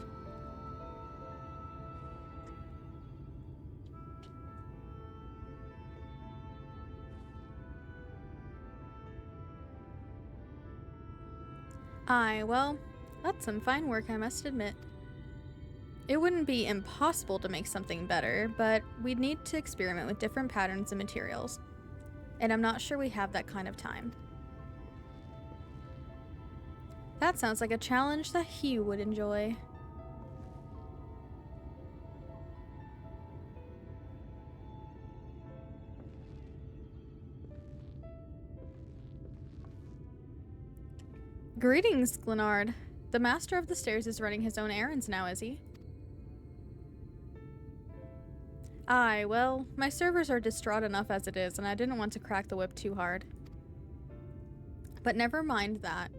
Aye, well, that's some fine work, I must admit. It wouldn't be impossible to make something better, but we'd need to experiment with different patterns and materials, and I'm not sure we have that kind of time. That sounds like a challenge that he would enjoy. Greetings, Glenard. The Master of the Stairs is running his own errands now, is he? Aye, well, my servers are distraught enough as it is, and I didn't want to crack the whip too hard. But never mind that.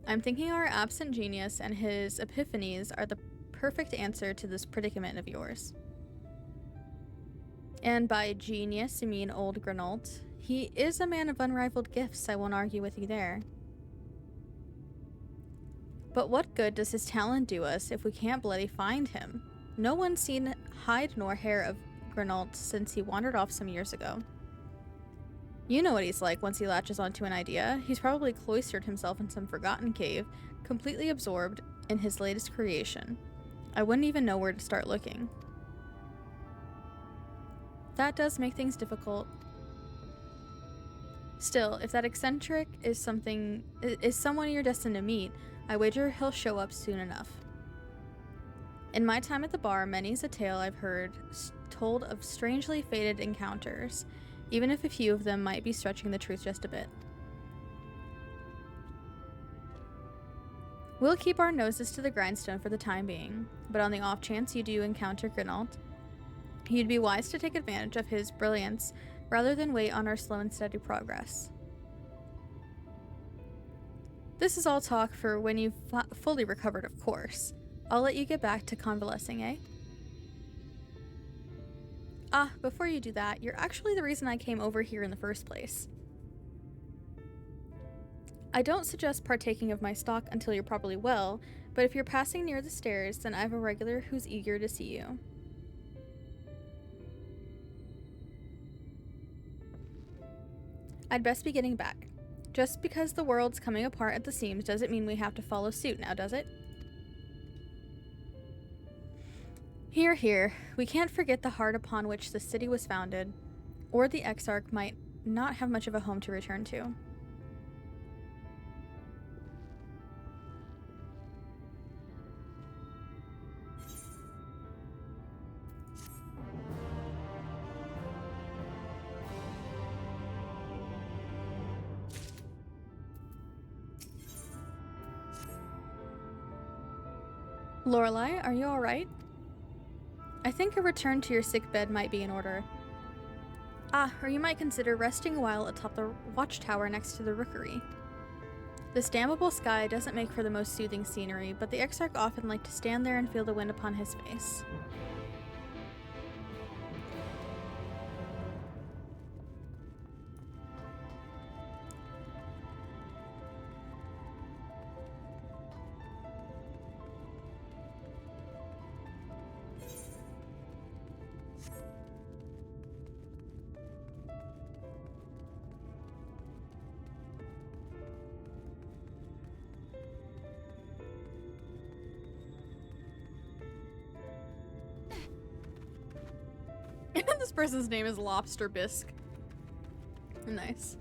I'm thinking our absent genius and his epiphanies are the perfect answer to this predicament of yours. And by genius, you mean old Granault. He is a man of unrivaled gifts, I won't argue with you there. But what good does his talent do us if we can't bloody find him? No one's seen hide nor hair of Granault since he wandered off some years ago. You know what he's like once he latches onto an idea. He's probably cloistered himself in some forgotten cave, completely absorbed in his latest creation. I wouldn't even know where to start looking. That does make things difficult. Still, if that eccentric is someone you're destined to meet, I wager he'll show up soon enough. In my time at the bar, many's a tale I've heard told of strangely fated encounters, even if a few of them might be stretching the truth just a bit. We'll keep our noses to the grindstone for the time being, but on the off chance you do encounter Granault, you'd be wise to take advantage of his brilliance rather than wait on our slow and steady progress. This is all talk for when you've fully recovered, of course. I'll let you get back to convalescing, eh? Ah, before you do that, you're actually the reason I came over here in the first place. I don't suggest partaking of my stock until you're properly well, but if you're passing near the stairs, then I have a regular who's eager to see you. I'd best be getting back. Just because the world's coming apart at the seams doesn't mean we have to follow suit now, does it? Here, here. We can't forget the heart upon which the city was founded, or the Exarch might not have much of a home to return to. Lorelei, are you alright? I think a return to your sick bed might be in order. Ah, or you might consider resting a while atop the watchtower next to the rookery. This damnable sky doesn't make for the most soothing scenery, but the Exarch often liked to stand there and feel the wind upon his face. This person's name is Lobster Bisque. Nice.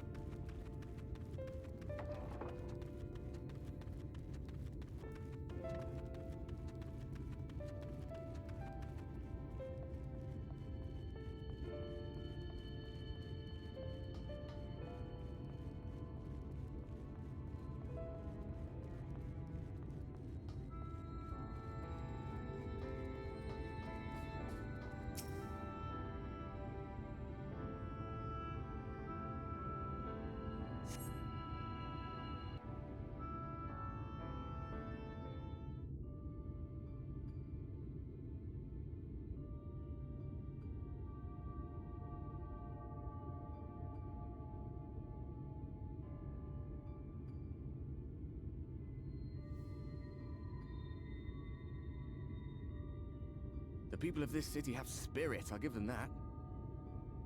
The people of this city have spirit, I'll give them that.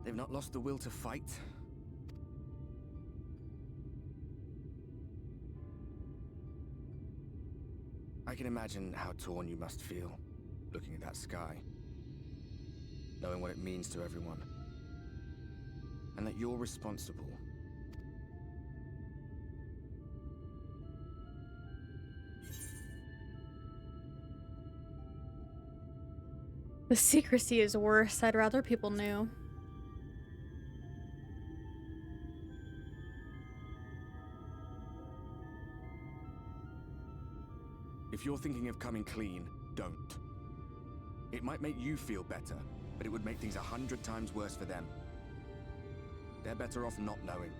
They've not lost the will to fight. I can imagine how torn you must feel, looking at that sky. Knowing what it means to everyone. And that you're responsible. The secrecy is worse. I'd rather people knew. you're thinking of coming clean, don't. It might make you feel better, but it would make things 100 times worse for them. They're better off not knowing.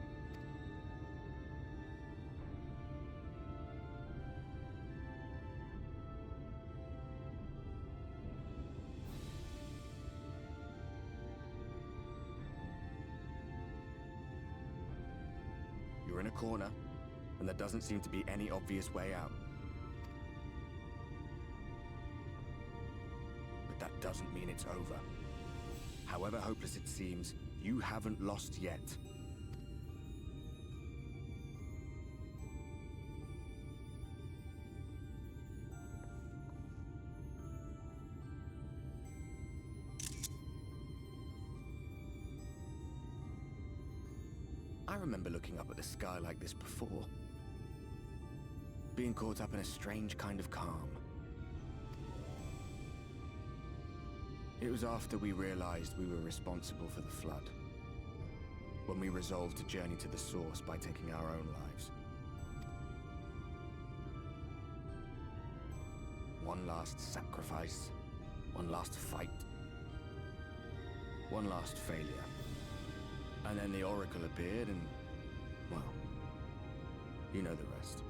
You're in a corner, and there doesn't seem to be any obvious way out. But that doesn't mean it's over. However hopeless it seems, you haven't lost yet. I remember looking up at the sky like this before. Being caught up in a strange kind of calm. It was after we realized we were responsible for the flood. When we resolved to journey to the source by taking our own lives. One last sacrifice. One last fight. One last failure. And then the Oracle appeared and, well, you know the rest.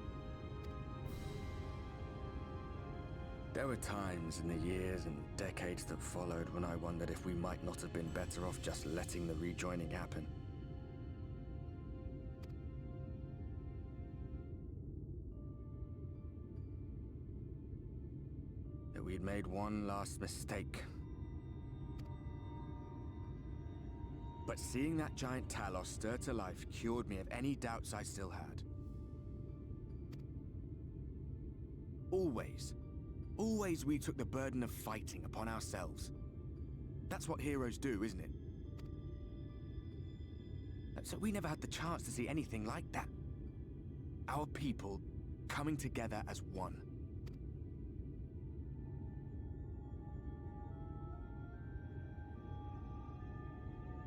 There were times in the years and decades that followed when I wondered if we might not have been better off just letting the rejoining happen. That we'd made one last mistake. But seeing that giant Talos stir to life cured me of any doubts I still had. Always we took the burden of fighting upon ourselves. That's what heroes do, isn't it? So we never had the chance to see anything like that. Our people coming together as one.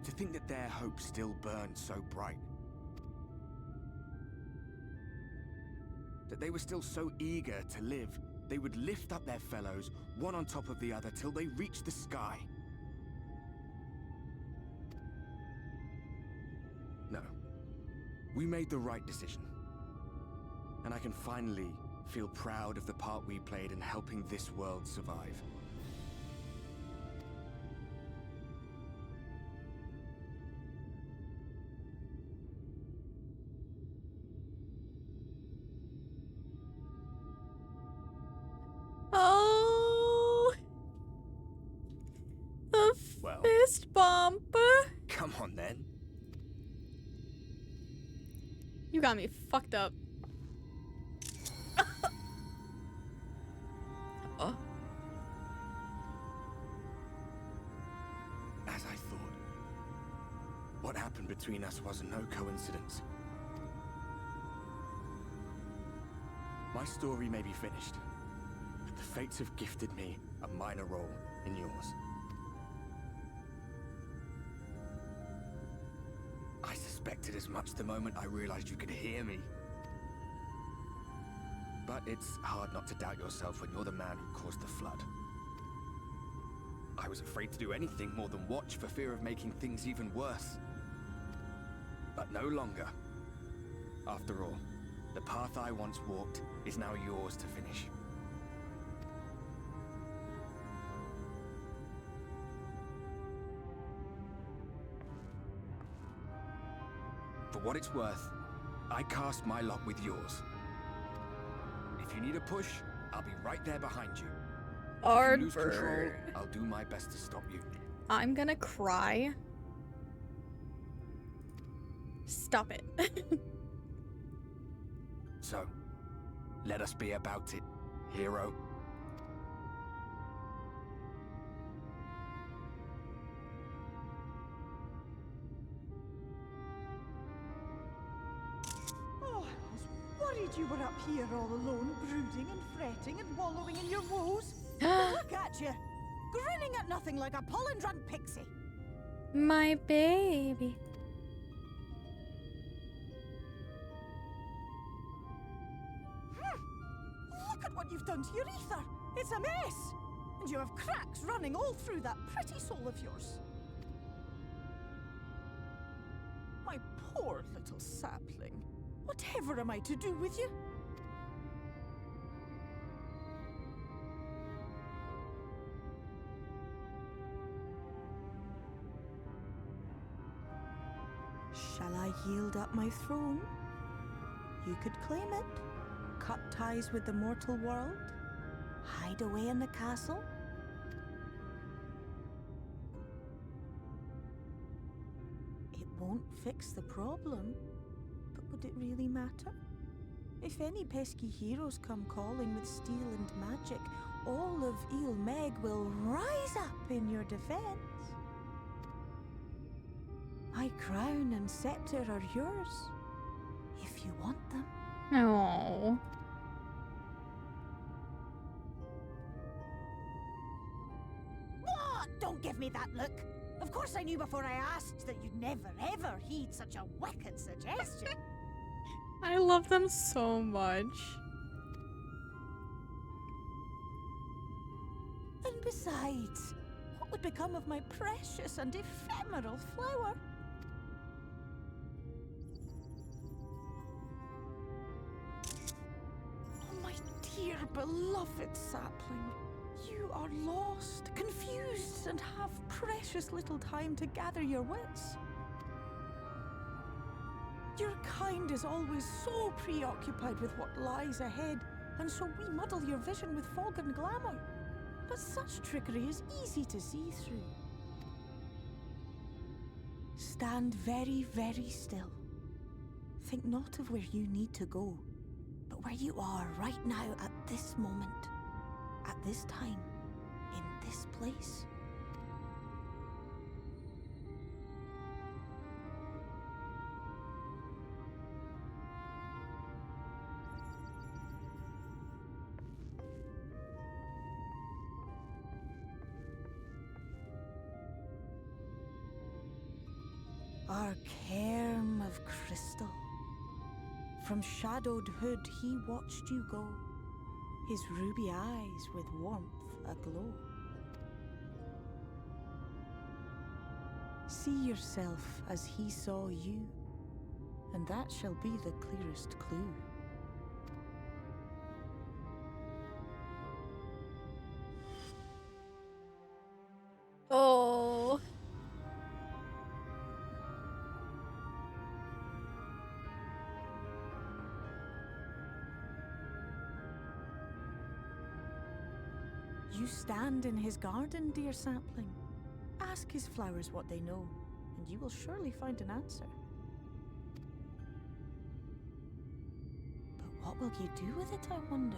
To think that their hope still burned so bright. That they were still so eager to live, they would lift up their fellows, one on top of the other, till they reached the sky. No. We made the right decision. And I can finally feel proud of the part we played in helping this world survive. Oh, the fist bump. Come on then. You got me fucked up. Oh. As I thought, what happened between us was no coincidence. My story may be finished, but the fates have gifted me a minor role in yours. I suspected as much the moment I realized you could hear me. But it's hard not to doubt yourself when you're the man who caused the flood. I was afraid to do anything more than watch for fear of making things even worse. But no longer. After all, the path I once walked is now yours to finish. For what it's worth, I cast my lot with yours. If you need a push, I'll be right there behind you. If you lose control, I'll do my best to stop you. I'm gonna cry. Stop it. So, let us be about it, hero. Oh, I was worried you were up here all alone, brooding and fretting and wallowing in your woes. Look at you, grinning at nothing like a pollen-drunk pixie. My baby. Look at what you've done to your ether? It's a mess! And you have cracks running all through that pretty soul of yours. My poor little sapling. Whatever am I to do with you? Shall I yield up my throne? You could claim it, cut ties with the mortal world, hide away in the castle. It won't fix the problem, but would it really matter? If any pesky heroes come calling with steel and magic, all of Il Meg will rise up in your defense. My crown and scepter are yours, if you want them. No. What? Don't give me that look. Of course I knew before I asked that you'd never ever heed such a wicked suggestion. I love them so much. And besides, what would become of my precious and ephemeral flower? Oh, my dear beloved sapling. You are lost, confused, and have precious little time to gather your wits. Your kind is always so preoccupied with what lies ahead, and so we muddle your vision with fog and glamour. But such trickery is easy to see through. Stand very, very still. Think not of where you need to go, but where you are right now at this moment, at this time, in this place. Our cairn of crystal. From shadowed hood he watched you go, his ruby eyes with warmth aglow. See yourself as he saw you, and that shall be the clearest clue. Oh. You stand in his garden, dear sapling. Ask his flowers what they know, and you will surely find an answer. But what will you do with it, I wonder?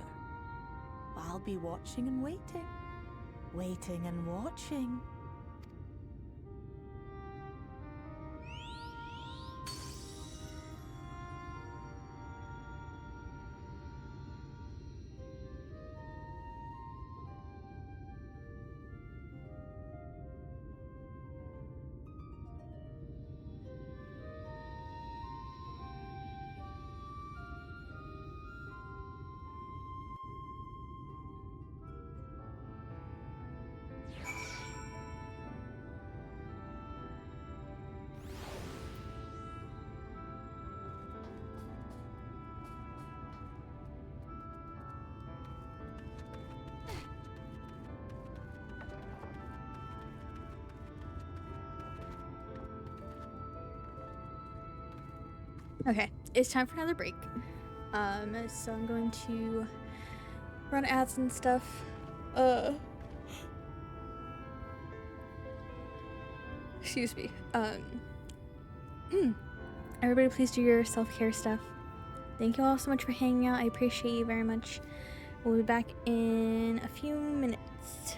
I'll be watching and waiting. Waiting and watching. Okay, it's time for another break. So I'm going to run ads and stuff. Excuse me. Everybody please do your self-care stuff. Thank you all so much for hanging out. I appreciate you very much. We'll be back in a few minutes.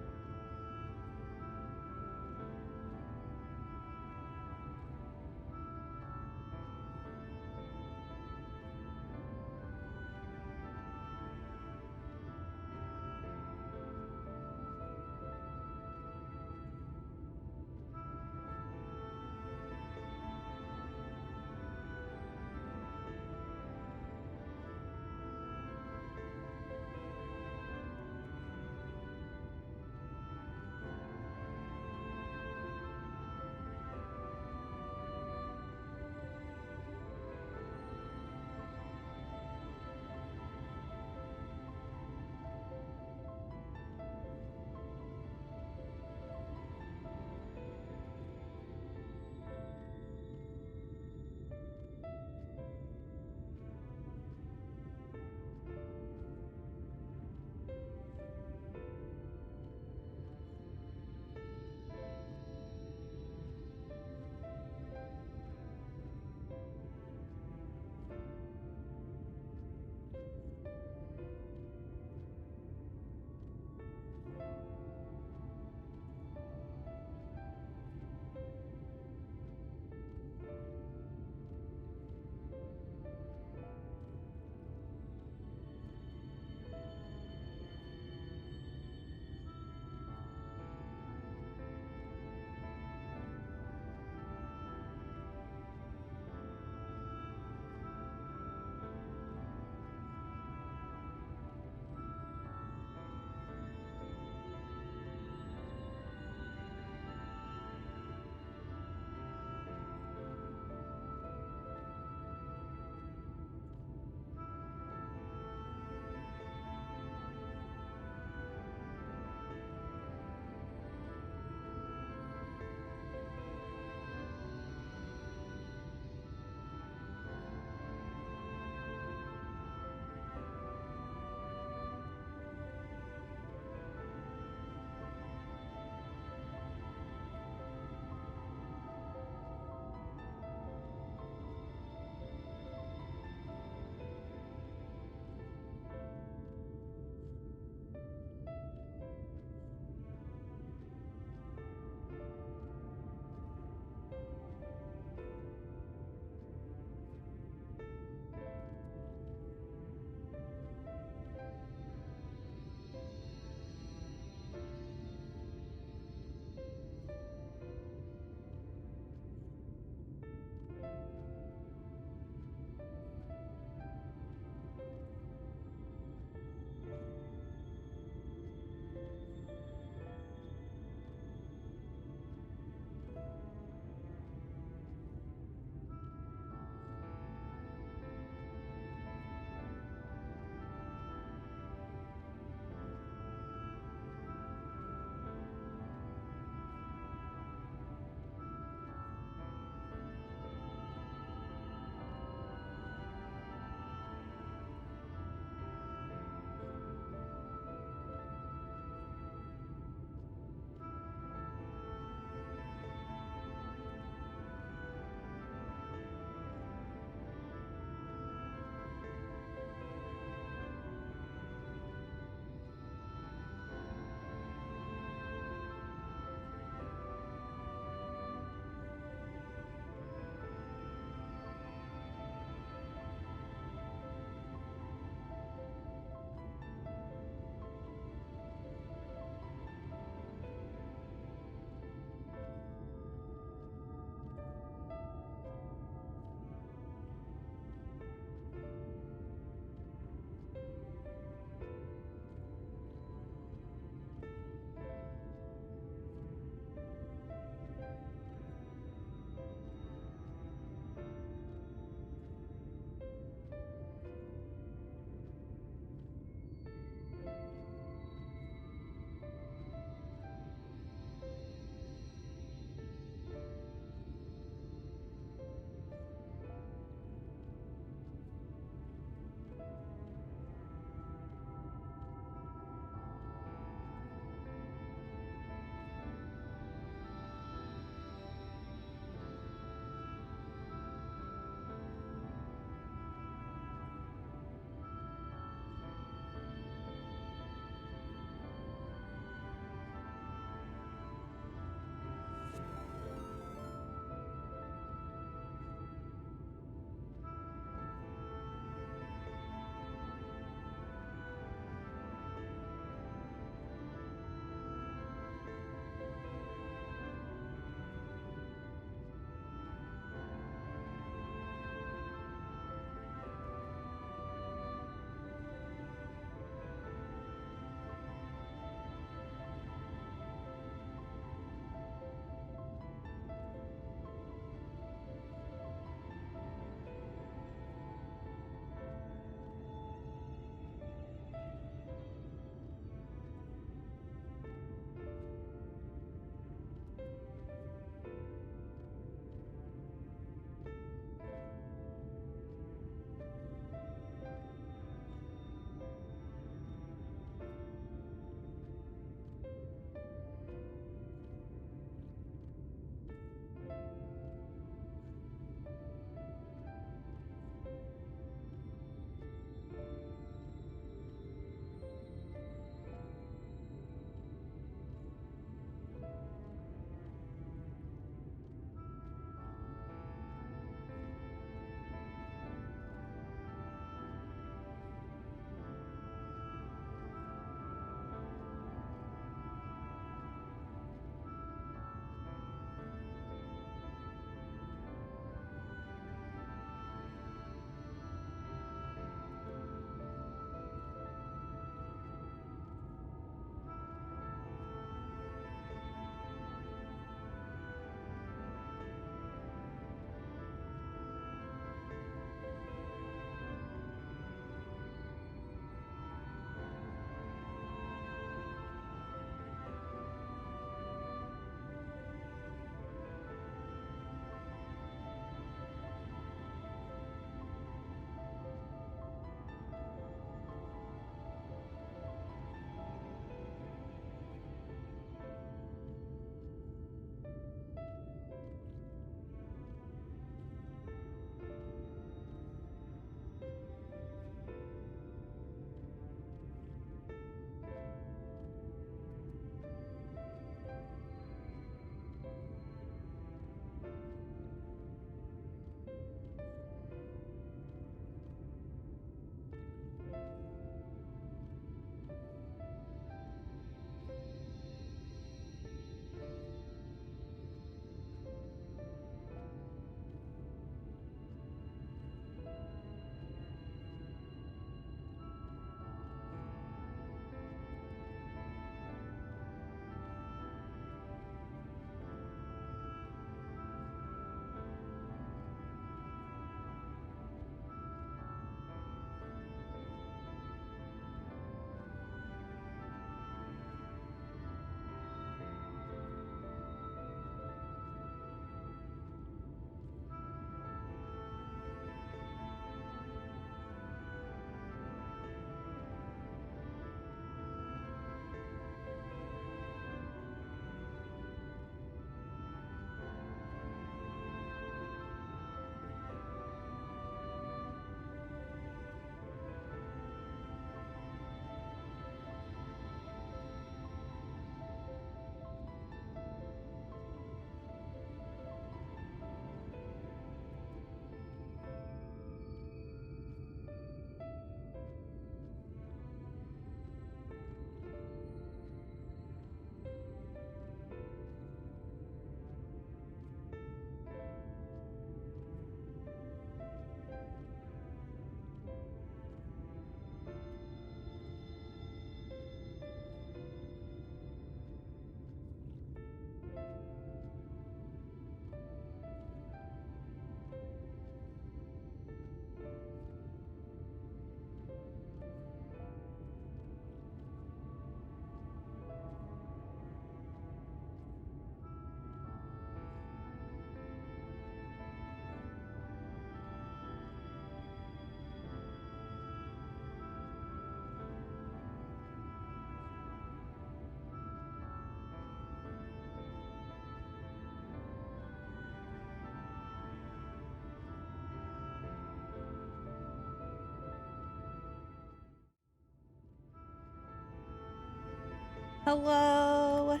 Hello.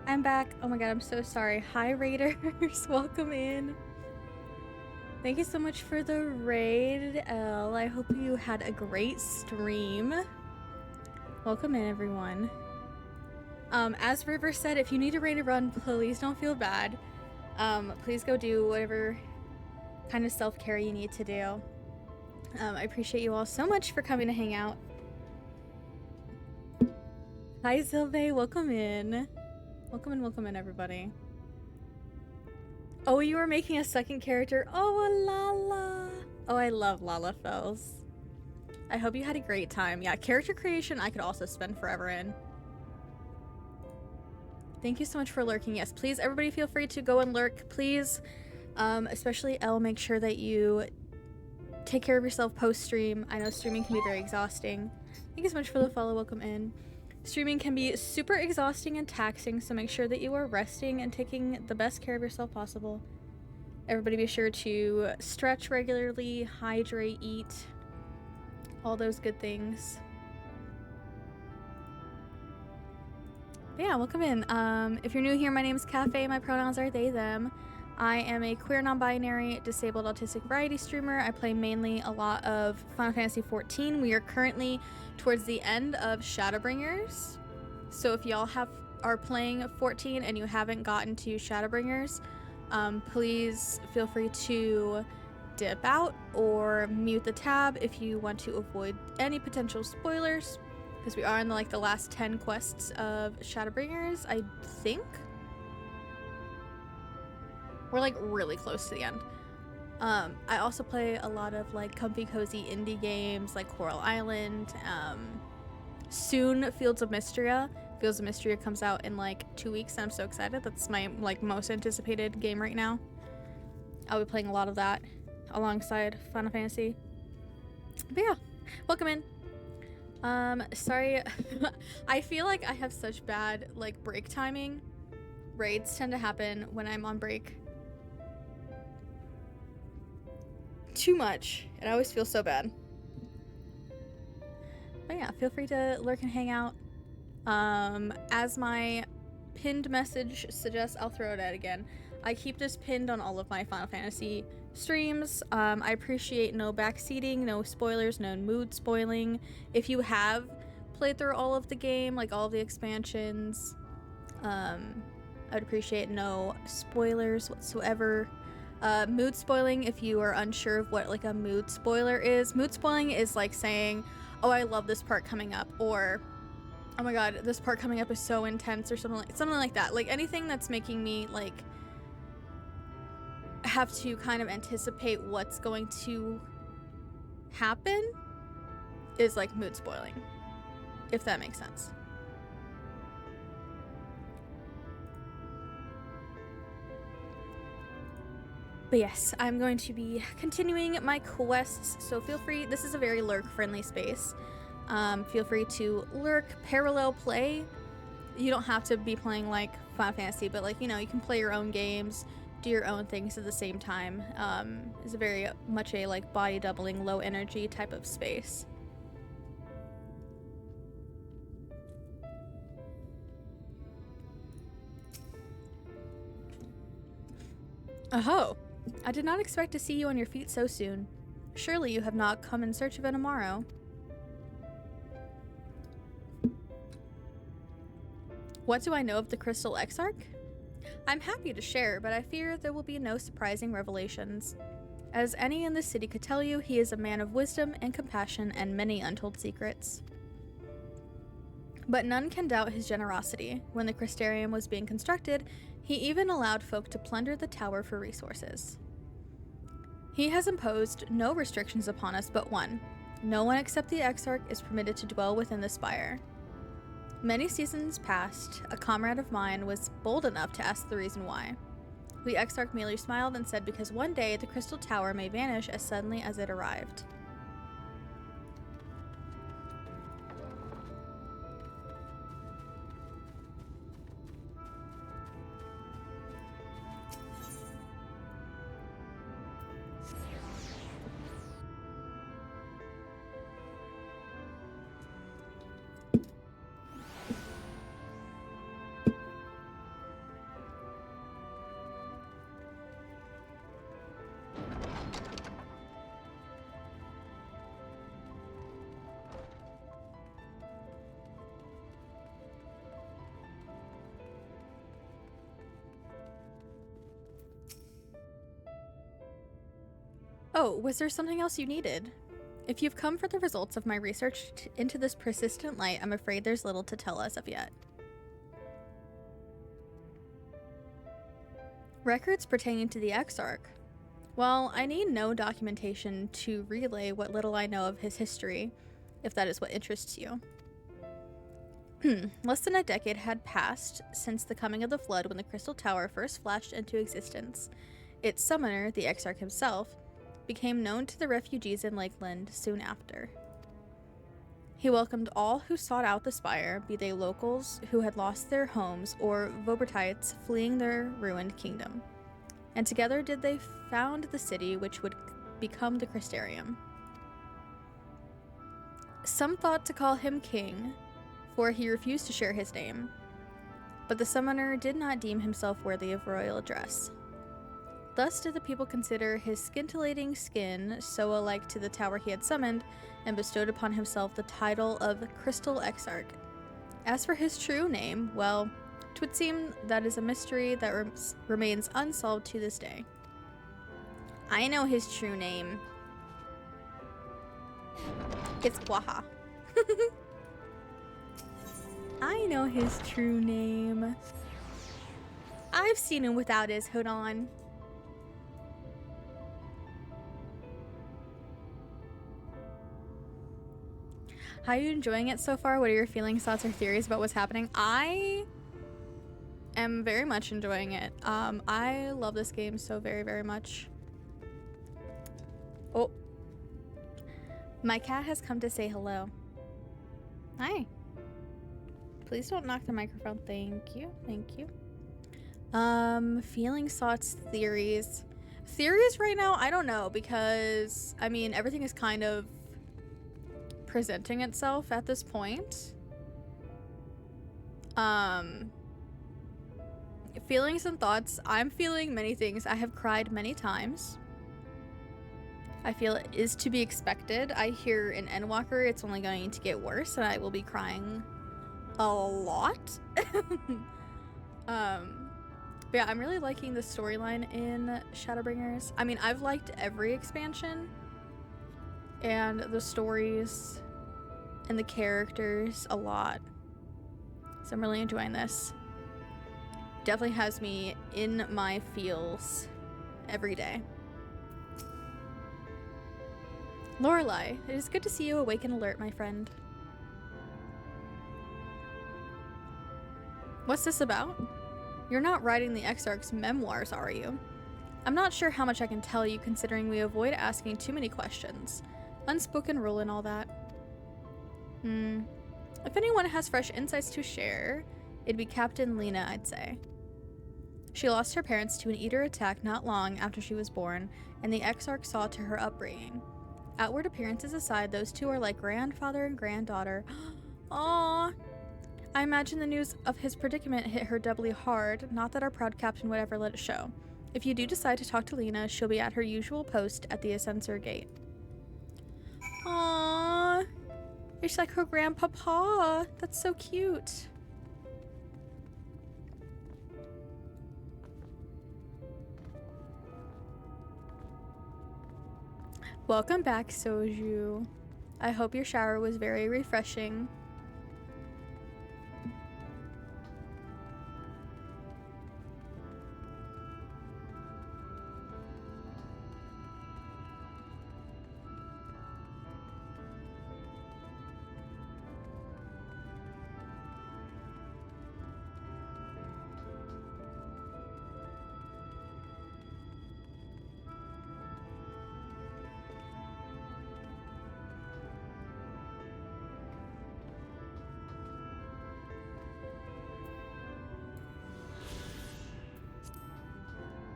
I'm back. Oh my god, I'm so sorry. Hi, Raiders. Welcome in. Thank you so much for the raid, L. I hope you had a great stream. Welcome in, everyone. As River said, if you need a raid to run, please don't feel bad. Please go do whatever kind of self-care you need to do. I appreciate you all so much for coming to hang out. Hi, Zilve. Welcome in. Welcome in, everybody. Oh, you were making a second character. Oh, Lala. Oh, I love Lala Fells. I hope you had a great time. Yeah, character creation I could also spend forever in. Thank you so much for lurking. Yes, please, everybody feel free to go and lurk, please. Especially Elle, make sure that you take care of yourself post-stream. I know streaming can be very exhausting. Thank you so much for the follow. Welcome in. Streaming can be super exhausting and taxing, so make sure that you are resting and taking the best care of yourself possible. Everybody be sure to stretch regularly, hydrate, eat, all those good things. But yeah, welcome in. If you're new here, my name is Cafe. My pronouns are they, them. I am a queer, non-binary, disabled autistic variety streamer. I play mainly a lot of Final Fantasy XIV. We are currently towards the end of Shadowbringers. So if y'all are playing 14 and you haven't gotten to Shadowbringers, please feel free to dip out or mute the tab if you want to avoid any potential spoilers, because we are in the last 10 quests of Shadowbringers, I think. We're really close to the end. I also play a lot of comfy cozy indie games like Coral Island. Soon Fields of Mystria. Fields of Mystria comes out in 2 weeks and I'm so excited. That's my most anticipated game right now. I'll be playing a lot of that alongside Final Fantasy. But yeah, welcome in. Sorry, I feel like I have such bad break timing. Raids tend to happen when I'm on break. Too much, and I always feel so bad. But yeah, feel free to lurk and hang out. As my pinned message suggests, I'll throw it out again. I keep this pinned on all of my Final Fantasy streams. I appreciate no backseating, no spoilers, no mood spoiling. If you have played through all of the game, all of the expansions, I'd appreciate no spoilers whatsoever. Mood spoiling, if you are unsure of what a mood spoiler is. Mood spoiling is saying, oh, I love this part coming up, or oh my god, this part coming up is so intense, or something like that. Anything that's making me have to kind of anticipate what's going to happen is mood spoiling, if that makes sense. But yes, I'm going to be continuing my quests, so feel free. This is a very lurk-friendly space. Feel free to lurk, parallel play. You don't have to be playing Final Fantasy, but you can play your own games, do your own things at the same time. It's a very much a body doubling, low energy type of space. Oh. I did not expect to see you on your feet so soon. Surely you have not come in search of an Amaro. What do I know of the Crystal Exarch? I'm happy to share, but I fear there will be no surprising revelations. As any in the city could tell you, he is a man of wisdom and compassion and many untold secrets. But none can doubt his generosity. When the Crystarium was being constructed, he even allowed folk to plunder the tower for resources. He has imposed no restrictions upon us but one. No one except the Exarch is permitted to dwell within the spire. Many seasons past, a comrade of mine was bold enough to ask the reason why. The Exarch merely smiled and said because one day the Crystal Tower may vanish as suddenly as it arrived. Oh, was there something else you needed? If you've come for the results of my research into this persistent light, I'm afraid there's little to tell us of yet. Records pertaining to the Exarch. Well, I need no documentation to relay what little I know of his history, if that is what interests you. Less than a decade had passed since the coming of the Flood when the Crystal Tower first flashed into existence. Its summoner, the Exarch himself, became known to the refugees in Lakeland soon after. He welcomed all who sought out the spire, be they locals who had lost their homes or Vobertites fleeing their ruined kingdom. And together did they found the city which would become the Crystarium. Some thought to call him king, for he refused to share his name, but the summoner did not deem himself worthy of royal address. Thus did the people consider his scintillating skin so alike to the tower he had summoned, and bestowed upon himself the title of Crystal Exarch. As for his true name, well, 'twould seem that is a mystery that remains unsolved to this day. I know his true name. It's Waha. I know his true name. I've seen him without his hood on. How are you enjoying it so far? What are your feelings, thoughts, or theories about what's happening? I am very much enjoying it. I love this game so very, very much. Oh. My cat has come to say hello. Hi. Please don't knock the microphone. Thank you. Thank you. Feelings, thoughts, theories. Theories right now, I don't know, because, I mean, everything is kind of presenting itself at this point. Feelings and thoughts. I'm feeling many things. I have cried many times. I feel it is to be expected. I hear in Endwalker it's only going to get worse and I will be crying a lot. But yeah, I'm really liking the storyline in Shadowbringers. I mean, I've liked every expansion and the stories and the characters a lot. So I'm really enjoying this. Definitely has me in my feels every day. Lorelei, it is good to see you awake and alert, my friend. What's this about? You're not writing the Exarch's memoirs, are you? I'm not sure how much I can tell you, considering we avoid asking too many questions. Unspoken rule and all that. If anyone has fresh insights to share, it'd be Captain Lena, I'd say. She lost her parents to an Eater attack not long after she was born, and the Exarch saw to her upbringing. Outward appearances aside, those two are like grandfather and granddaughter. Aww. I imagine the news of his predicament hit her doubly hard, not that our proud captain would ever let it show. If you do decide to talk to Lena, she'll be at her usual post at the Ascensor Gate. Aww. It's like her grandpapa. That's so cute. Welcome back, Soju. I hope your shower was very refreshing.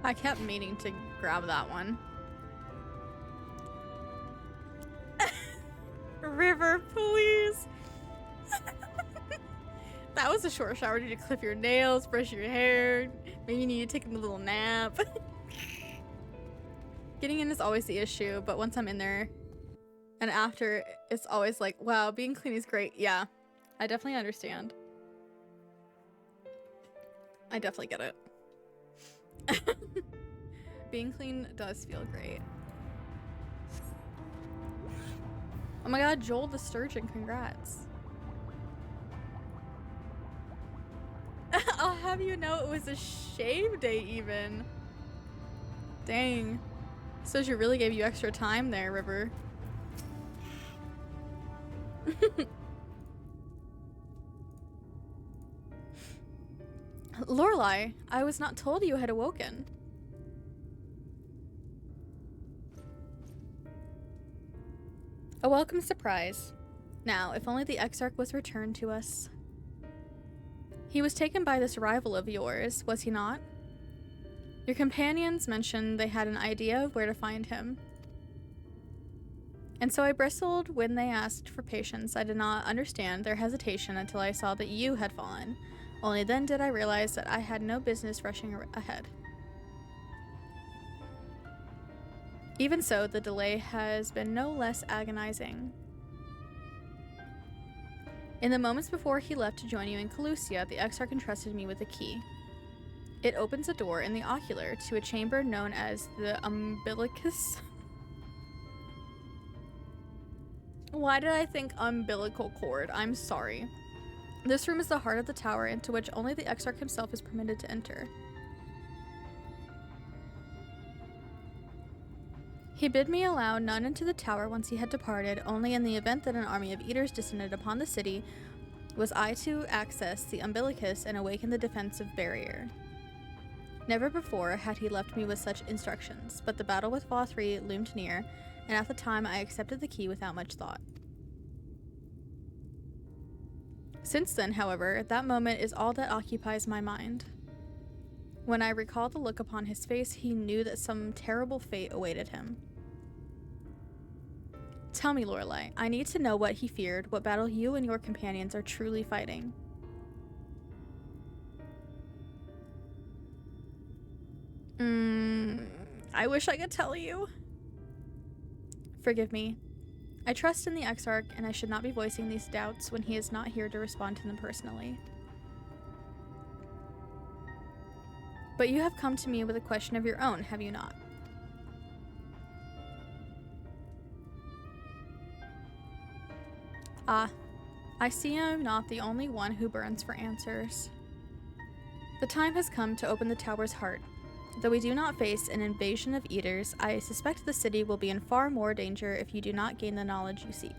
I kept meaning to grab that one. River, please. That was a short shower. Did you clip your nails, brush your hair? Maybe you need to take a little nap. Getting in is always the issue, but once I'm in there and after, it's always like, wow, being clean is great. Yeah, I definitely understand. I definitely get it. Being clean does feel great. Oh my god, Joel the Sturgeon, congrats. I'll have you know it was a shave day even. Dang. So she really gave you extra time there, River. Lorelai, I was not told you had awoken. A welcome surprise. Now, if only the Exarch was returned to us. He was taken by this rival of yours, was he not? Your companions mentioned they had an idea of where to find him. And so I bristled when they asked for patience. I did not understand their hesitation until I saw that you had fallen. Only then did I realize that I had no business rushing ahead. Even so, the delay has been no less agonizing. In the moments before he left to join you in Calusia, the Exarch entrusted me with a key. It opens a door in the ocular to a chamber known as the umbilicus. Why did I think umbilical cord? I'm sorry. This room is the heart of the tower into which only the Exarch himself is permitted to enter. He bid me allow none into the tower once he had departed, only in the event that an army of eaters descended upon the city was I to access the umbilicus and awaken the defensive barrier. Never before had he left me with such instructions, but the battle with VOD loomed near, and at the time I accepted the key without much thought. Since then, however, that moment is all that occupies my mind. When I recall the look upon his face, he knew that some terrible fate awaited him. Tell me, Lorelai, I need to know what he feared, what battle you and your companions are truly fighting. I wish I could tell you. Forgive me. I trust in the Exarch, and I should not be voicing these doubts when he is not here to respond to them personally. But you have come to me with a question of your own, have you not? Ah, I see I am not the only one who burns for answers. The time has come to open the tower's heart. Though we do not face an invasion of eaters, I suspect the city will be in far more danger if you do not gain the knowledge you seek.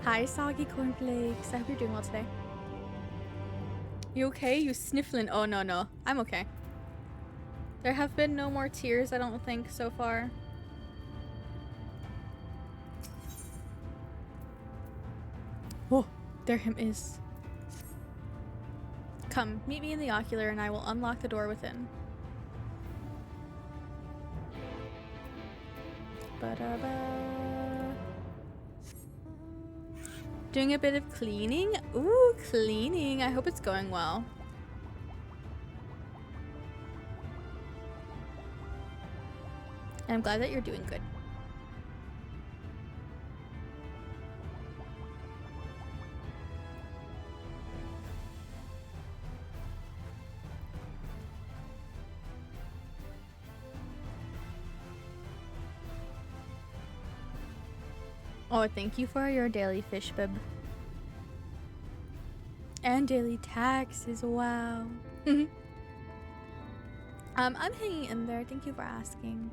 Hi, Soggy Cornflakes. I hope you're doing well today. You okay? You sniffling? Oh, no. I'm okay. There have been no more tears, I don't think, so far. Oh, there him is. Come, meet me in the ocular and I will unlock the door within. Ba-da-ba. Doing a bit of cleaning? Ooh, cleaning. I hope it's going well. And I'm glad that you're doing good. Oh, thank you for your daily fish bib. And daily taxes, wow. I'm hanging in there, thank you for asking.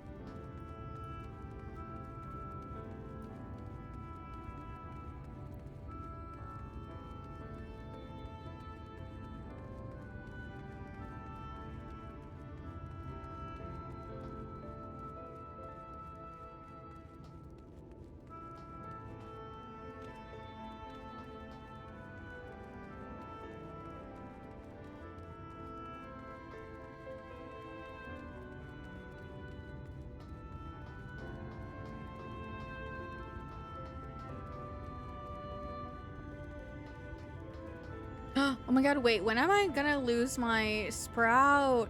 Oh my god, wait, when am I gonna lose my sprout?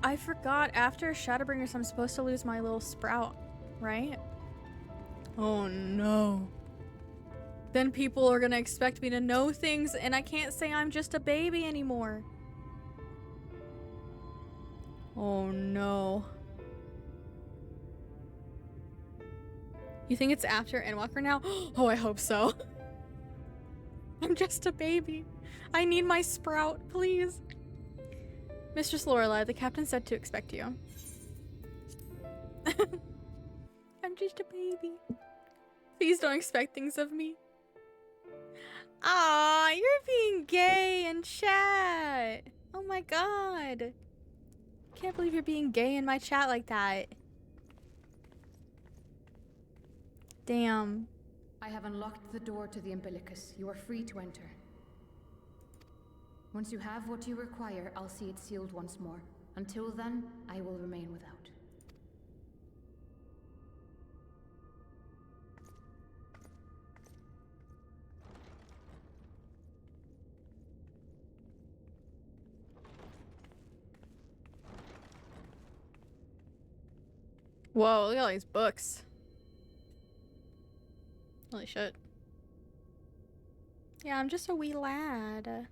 I forgot, after Shadowbringers I'm supposed to lose my little sprout, right? Oh no. Then people are gonna expect me to know things and I can't say I'm just a baby anymore. Oh no. You think it's after Endwalker now? Oh, I hope so. I'm just a baby. I need my sprout, please. Mistress Lorelei, the captain said to expect you. I'm just a baby. Please don't expect things of me. Aw, you're being gay in chat. Oh my god. Can't believe you're being gay in my chat like that. Damn. I have unlocked the door to the umbilicus. You are free to enter. Once you have what you require, I'll see it sealed once more. Until then, I will remain without. Whoa, look at all these books. Holy shit. Yeah, I'm just a wee lad.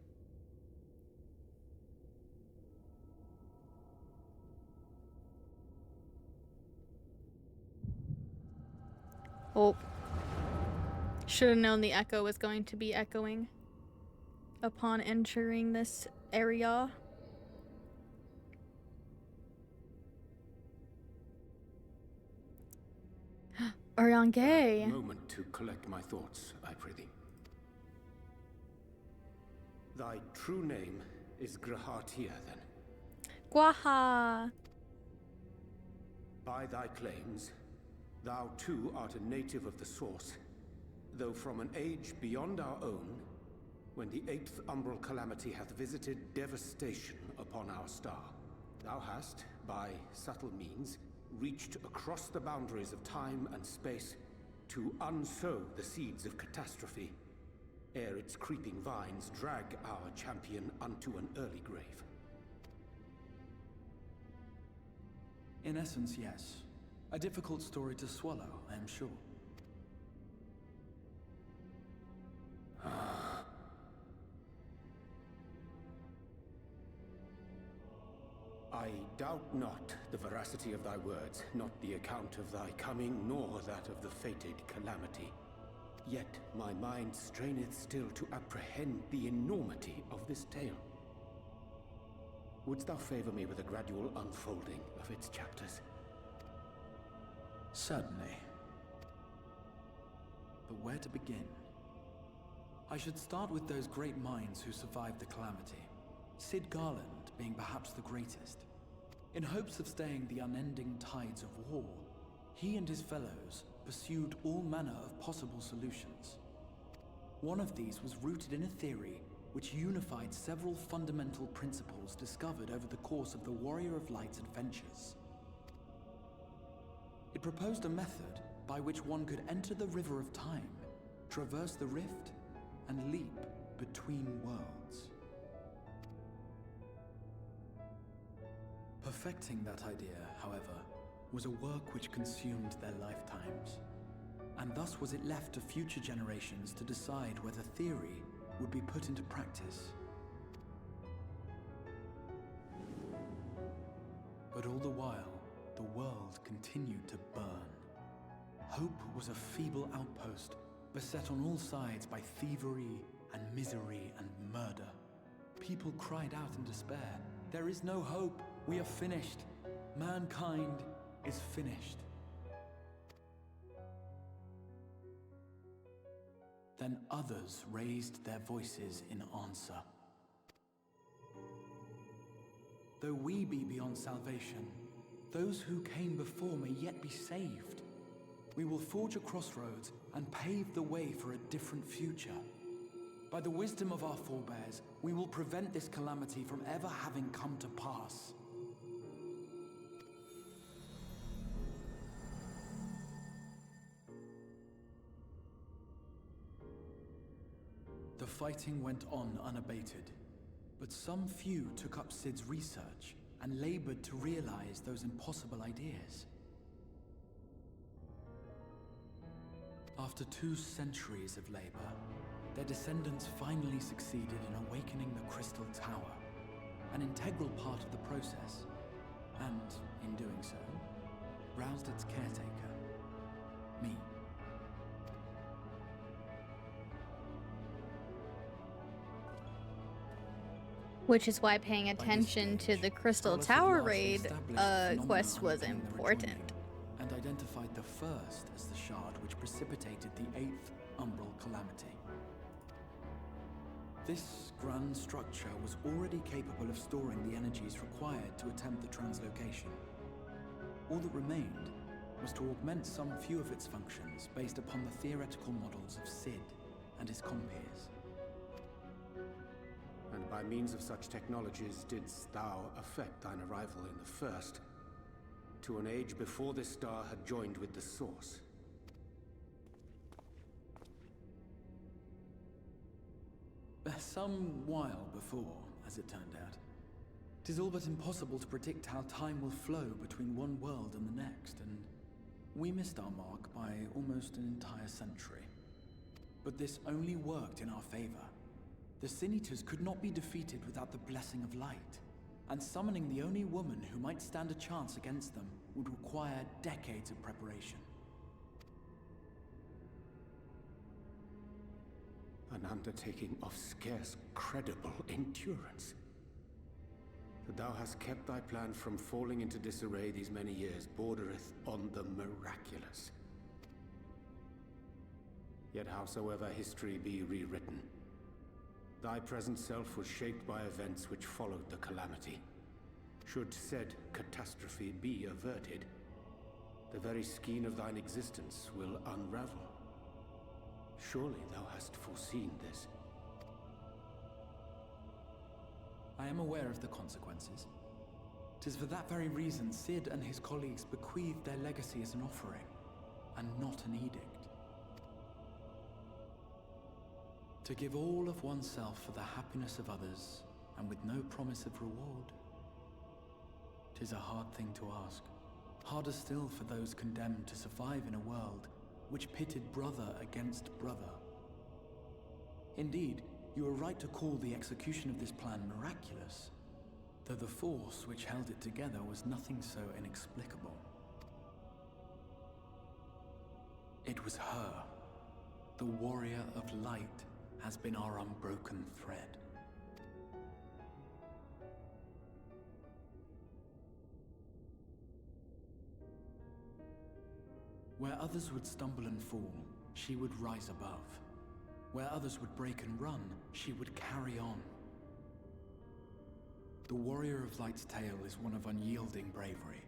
Oh. Should have known the echo was going to be echoing upon entering this area. Orion Gay. A moment to collect my thoughts, I prithee. Thy true name is Grahatia, then? Gwaha. By thy claims, thou too art a native of the Source, though from an age beyond our own, when the 8th umbral calamity hath visited devastation upon our star. Thou hast, by subtle means, reached across the boundaries of time and space to unsow the seeds of catastrophe, ere its creeping vines drag our champion unto an early grave. In essence, yes. A difficult story to swallow, I am sure. I doubt not the veracity of thy words, not the account of thy coming, nor that of the fated calamity. Yet my mind straineth still to apprehend the enormity of this tale. Wouldst thou favor me with a gradual unfolding of its chapters? Certainly. But where to begin? I should start with those great minds who survived the calamity. Sid Garland being perhaps the greatest. In hopes of staying the unending tides of war, he and his fellows pursued all manner of possible solutions. One of these was rooted in a theory which unified several fundamental principles discovered over the course of the Warrior of Light's adventures. It proposed a method by which one could enter the river of time, traverse the rift, and leap between worlds. Perfecting that idea, however, was a work which consumed their lifetimes, and thus was it left to future generations to decide whether theory would be put into practice. But all the while, the world continued to burn. Hope was a feeble outpost, beset on all sides by thievery and misery and murder. People cried out in despair, "There is no hope! We are finished! Mankind is finished!" Then others raised their voices in answer. Though we be beyond salvation, those who came before may yet be saved. We will forge a crossroads and pave the way for a different future. By the wisdom of our forebears, we will prevent this calamity from ever having come to pass. The fighting went on unabated, but some few took up Sid's research and labored to realize those impossible ideas. After 2 centuries of labor, their descendants finally succeeded in awakening the Crystal Tower, an integral part of the process, and, in doing so, roused its caretaker, me. Which is why paying attention to the Crystal Tower raid quest was important. And identified the first as the shard which precipitated the 8th Umbral Calamity. This grand structure was already capable of storing the energies required to attempt the translocation. All that remained was to augment some few of its functions based upon the theoretical models of Sid and his compeers. And by means of such technologies didst thou affect thine arrival in the first, to an age before this star had joined with the source. Some while before, as it turned out. 'Tis all but impossible to predict how time will flow between one world and the next, and we missed our mark by almost an entire century. But this only worked in our favor. The Sin Eaters could not be defeated without the blessing of light, and summoning the only woman who might stand a chance against them would require decades of preparation. An undertaking of scarce credible endurance. That thou hast kept thy plan from falling into disarray these many years bordereth on the miraculous. Yet howsoever history be rewritten, thy present self was shaped by events which followed the calamity. Should said catastrophe be averted, the very skein of thine existence will unravel. Surely thou hast foreseen this. I am aware of the consequences. 'Tis for that very reason Sid and his colleagues bequeathed their legacy as an offering, and not an edict. To give all of oneself for the happiness of others, and with no promise of reward. 'Tis a hard thing to ask. Harder still for those condemned to survive in a world which pitted brother against brother. Indeed, you are right to call the execution of this plan miraculous, though the force which held it together was nothing so inexplicable. It was her. The warrior of light has been our unbroken thread. Where others would stumble and fall, she would rise above. Where others would break and run, she would carry on. The Warrior of Light's tale is one of unyielding bravery.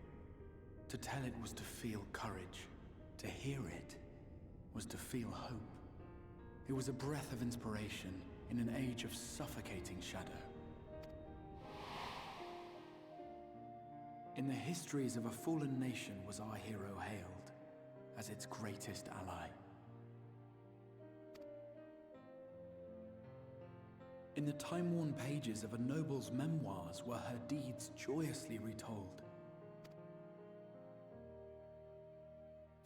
To tell it was to feel courage. To hear it was to feel hope. It was a breath of inspiration in an age of suffocating shadow. In the histories of a fallen nation was our hero hailed as its greatest ally. In the time-worn pages of a noble's memoirs were her deeds joyously retold.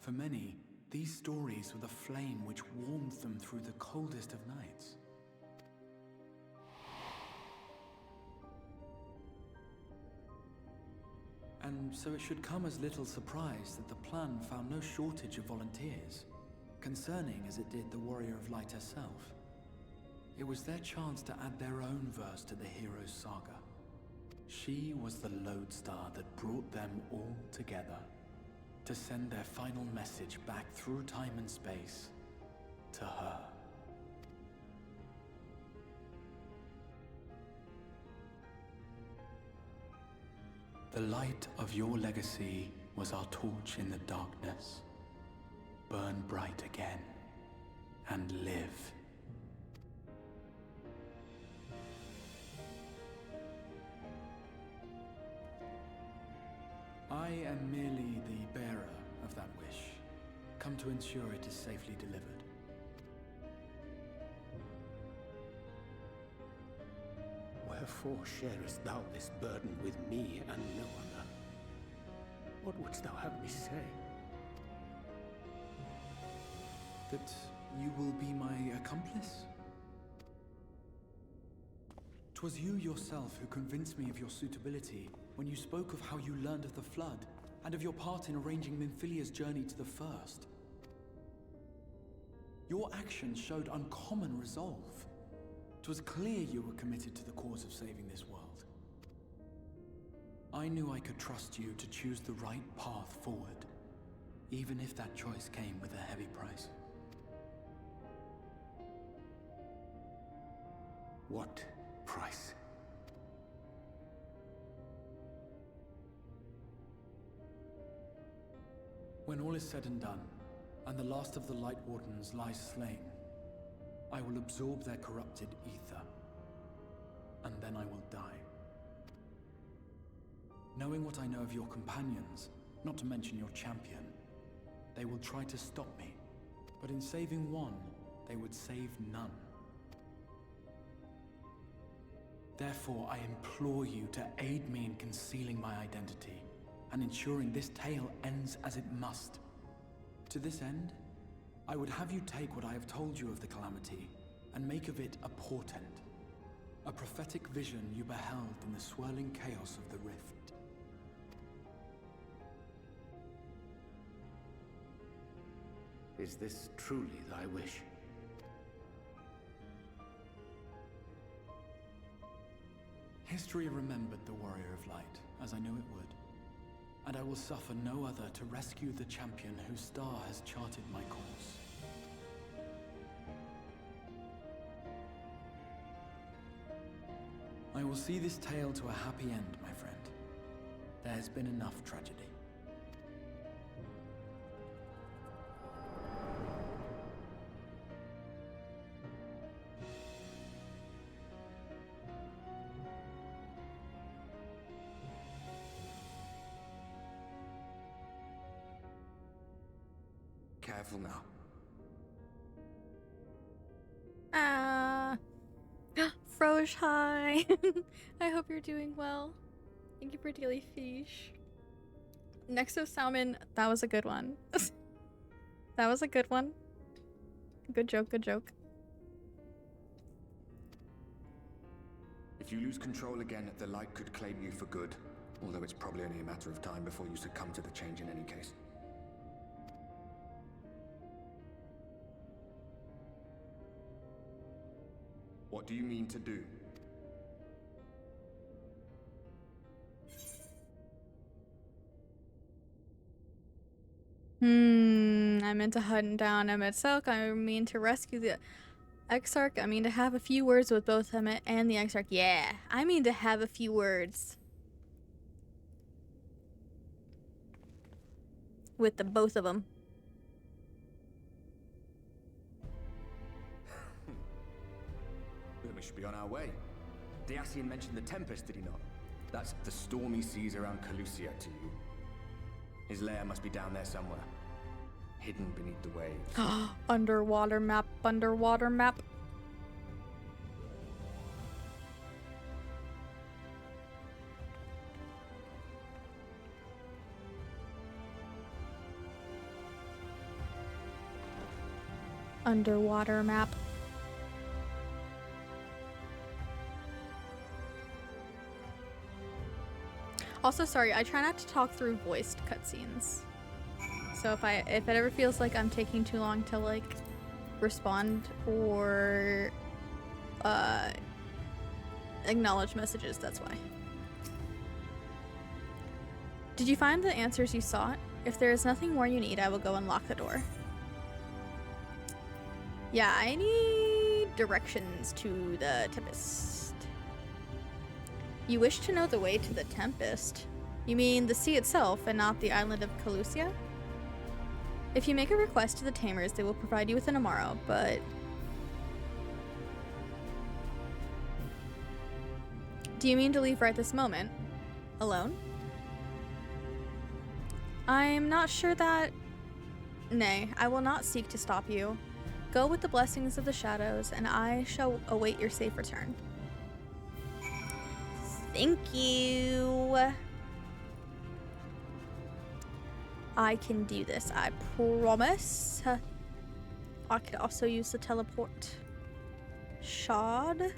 For many, these stories were the flame which warmed them through the coldest of nights. And so it should come as little surprise that the plan found no shortage of volunteers, concerning as it did the Warrior of Light herself. It was their chance to add their own verse to the hero's saga. She was the lodestar that brought them all together, to send their final message back through time and space to her. The light of your legacy was our torch in the darkness. Burn bright again, and live. I am merely the bearer of that wish, come to ensure it is safely delivered. Wherefore sharest thou this burden with me and no other? What wouldst thou have me say? That you will be my accomplice? 'Twas you yourself who convinced me of your suitability when you spoke of how you learned of the Flood and of your part in arranging Minfilia's journey to the First. Your actions showed uncommon resolve. It was clear you were committed to the cause of saving this world. I knew I could trust you to choose the right path forward, even if that choice came with a heavy price. What price? When all is said and done, and the last of the Light Wardens lies slain, I will absorb their corrupted ether, and then I will die. Knowing what I know of your companions, not to mention your champion, they will try to stop me, but in saving one, they would save none. Therefore, I implore you to aid me in concealing my identity, and ensuring this tale ends as it must. To this end, I would have you take what I have told you of the Calamity, and make of it a portent. A prophetic vision you beheld in the swirling chaos of the Rift. Is this truly thy wish? History remembered the Warrior of Light, as I knew it would. And I will suffer no other to rescue the champion whose star has charted my course. I will see this tale to a happy end, my friend. There has been enough tragedy. Careful now. Frosh, hi. I hope you're doing well. Thank you for daily fish. Nexo Salmon, that was a good one. That was a good one. Good joke, good joke. If you lose control again, the light could claim you for good. Although it's probably only a matter of time before you succumb to the change in any case. What do you mean to do? I meant to hunt down Emmett Silk. I mean to rescue the Exarch. I mean to have a few words with both Emmett and the Exarch. Yeah, I mean to have a few words with the both of them. Then we should be on our way. Dacian mentioned the Tempest, did he not? That's the stormy seas around Calusia to you. His lair must be down there somewhere. Hidden beneath the waves. Underwater map, underwater map. Underwater map. Also, sorry, I try not to talk through voiced cutscenes. So if it ever feels like I'm taking too long to like respond or acknowledge messages, that's why. Did you find the answers you sought? If there is nothing more you need, I will go and lock the door. Yeah, I need directions to the Tempest. You wish to know the way to the Tempest? You mean the sea itself and not the island of Calusia? If you make a request to the Tamers, they will provide you within tomorrow, but... Do you mean to leave right this moment? Alone? I'm not sure that... Nay, I will not seek to stop you. Go with the blessings of the shadows, and I shall await your safe return. Thank you. I can do this, I promise. I could also use the teleport shard.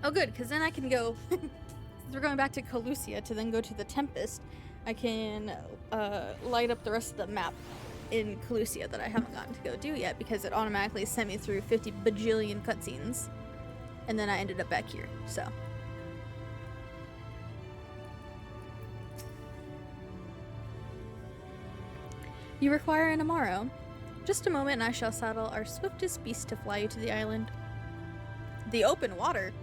Oh good, because then I can go, since we're going back to Calusia to then go to the Tempest, I can light up the rest of the map in Calusia that I haven't gotten to go do yet because it automatically sent me through 50 bajillion cutscenes. And then I ended up back here, so. You require an Amaro. Just a moment and I shall saddle our swiftest beast to fly you to the island. The open water?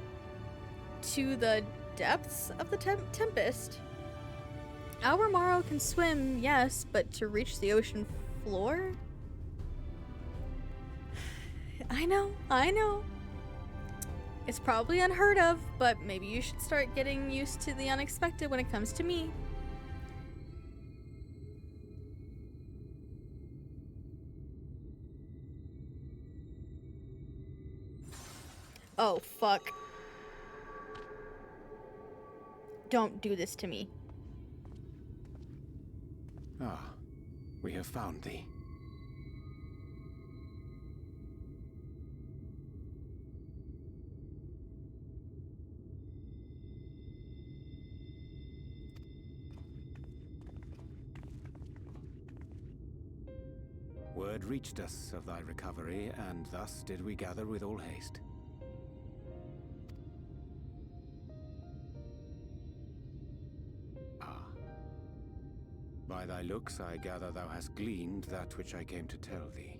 To the depths of the Tempest? Our Amaro can swim, yes, but to reach the ocean floor? I know. It's probably unheard of, but maybe you should start getting used to the unexpected when it comes to me. Oh, fuck. Don't do this to me. Ah, we have found thee. Word reached us of thy recovery, and thus did we gather with all haste. Ah. By thy looks, I gather thou hast gleaned that which I came to tell thee.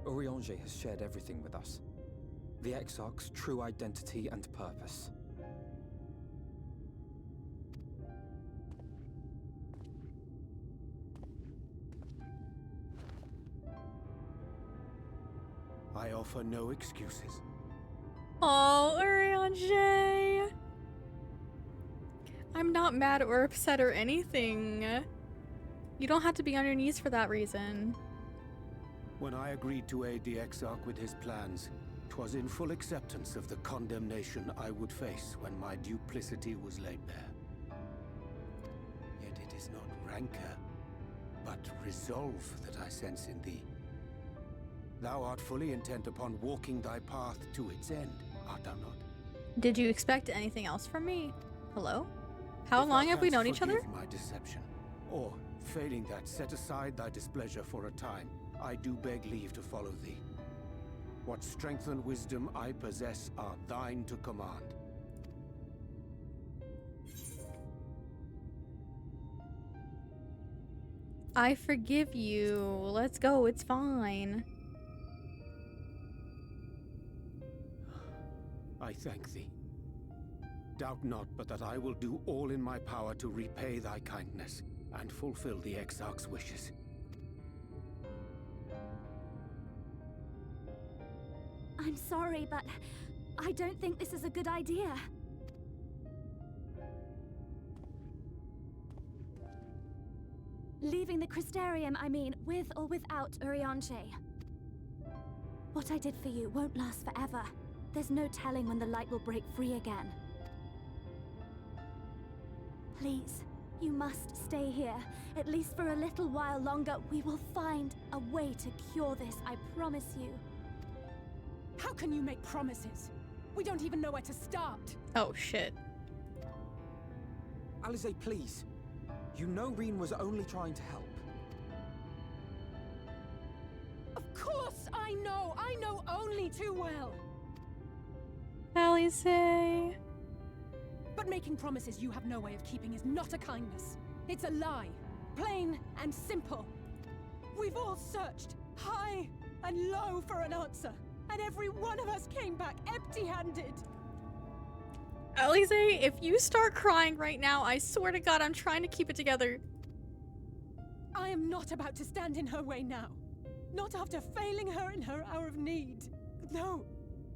Urianger has shared everything with us. The Exarch's true identity and purpose. I offer no excuses. Oh, Urianger. I'm not mad or upset or anything. You don't have to be on your knees for that reason. When I agreed to aid the Exarch with his plans, 'twas in full acceptance of the condemnation I would face when my duplicity was laid bare. Yet it is not rancor, but resolve that I sense in thee. Thou art fully intent upon walking thy path to its end, art thou not? Did you expect anything else from me? Hello? How If long thou have we canst known each other? forgive my deception, or, failing that, set aside thy displeasure for a time, I do beg leave to follow thee. What strength and wisdom I possess are thine to command. I forgive you. Let's go, it's fine. I thank thee. Doubt not but that I will do all in my power to repay thy kindness and fulfill the Exarch's wishes. I'm sorry, but I don't think this is a good idea. Leaving the Crystarium, I mean, with or without Urianger. What I did for you won't last forever. There's no telling when the light will break free again. Please, you must stay here. At least for a little while longer. We will find a way to cure this, I promise you. How can you make promises? We don't even know where to start. Oh, shit. Alize, please. You know Reen was only trying to help. Of course I know! I know only too well! Alize. But making promises you have no way of keeping is not a kindness. It's a lie. Plain and simple. We've all searched high and low for an answer. And every one of us came back empty-handed. Alize, if you start crying right now, I swear to God, I'm trying to keep it together. I am not about to stand in her way now. Not after failing her in her hour of need. No,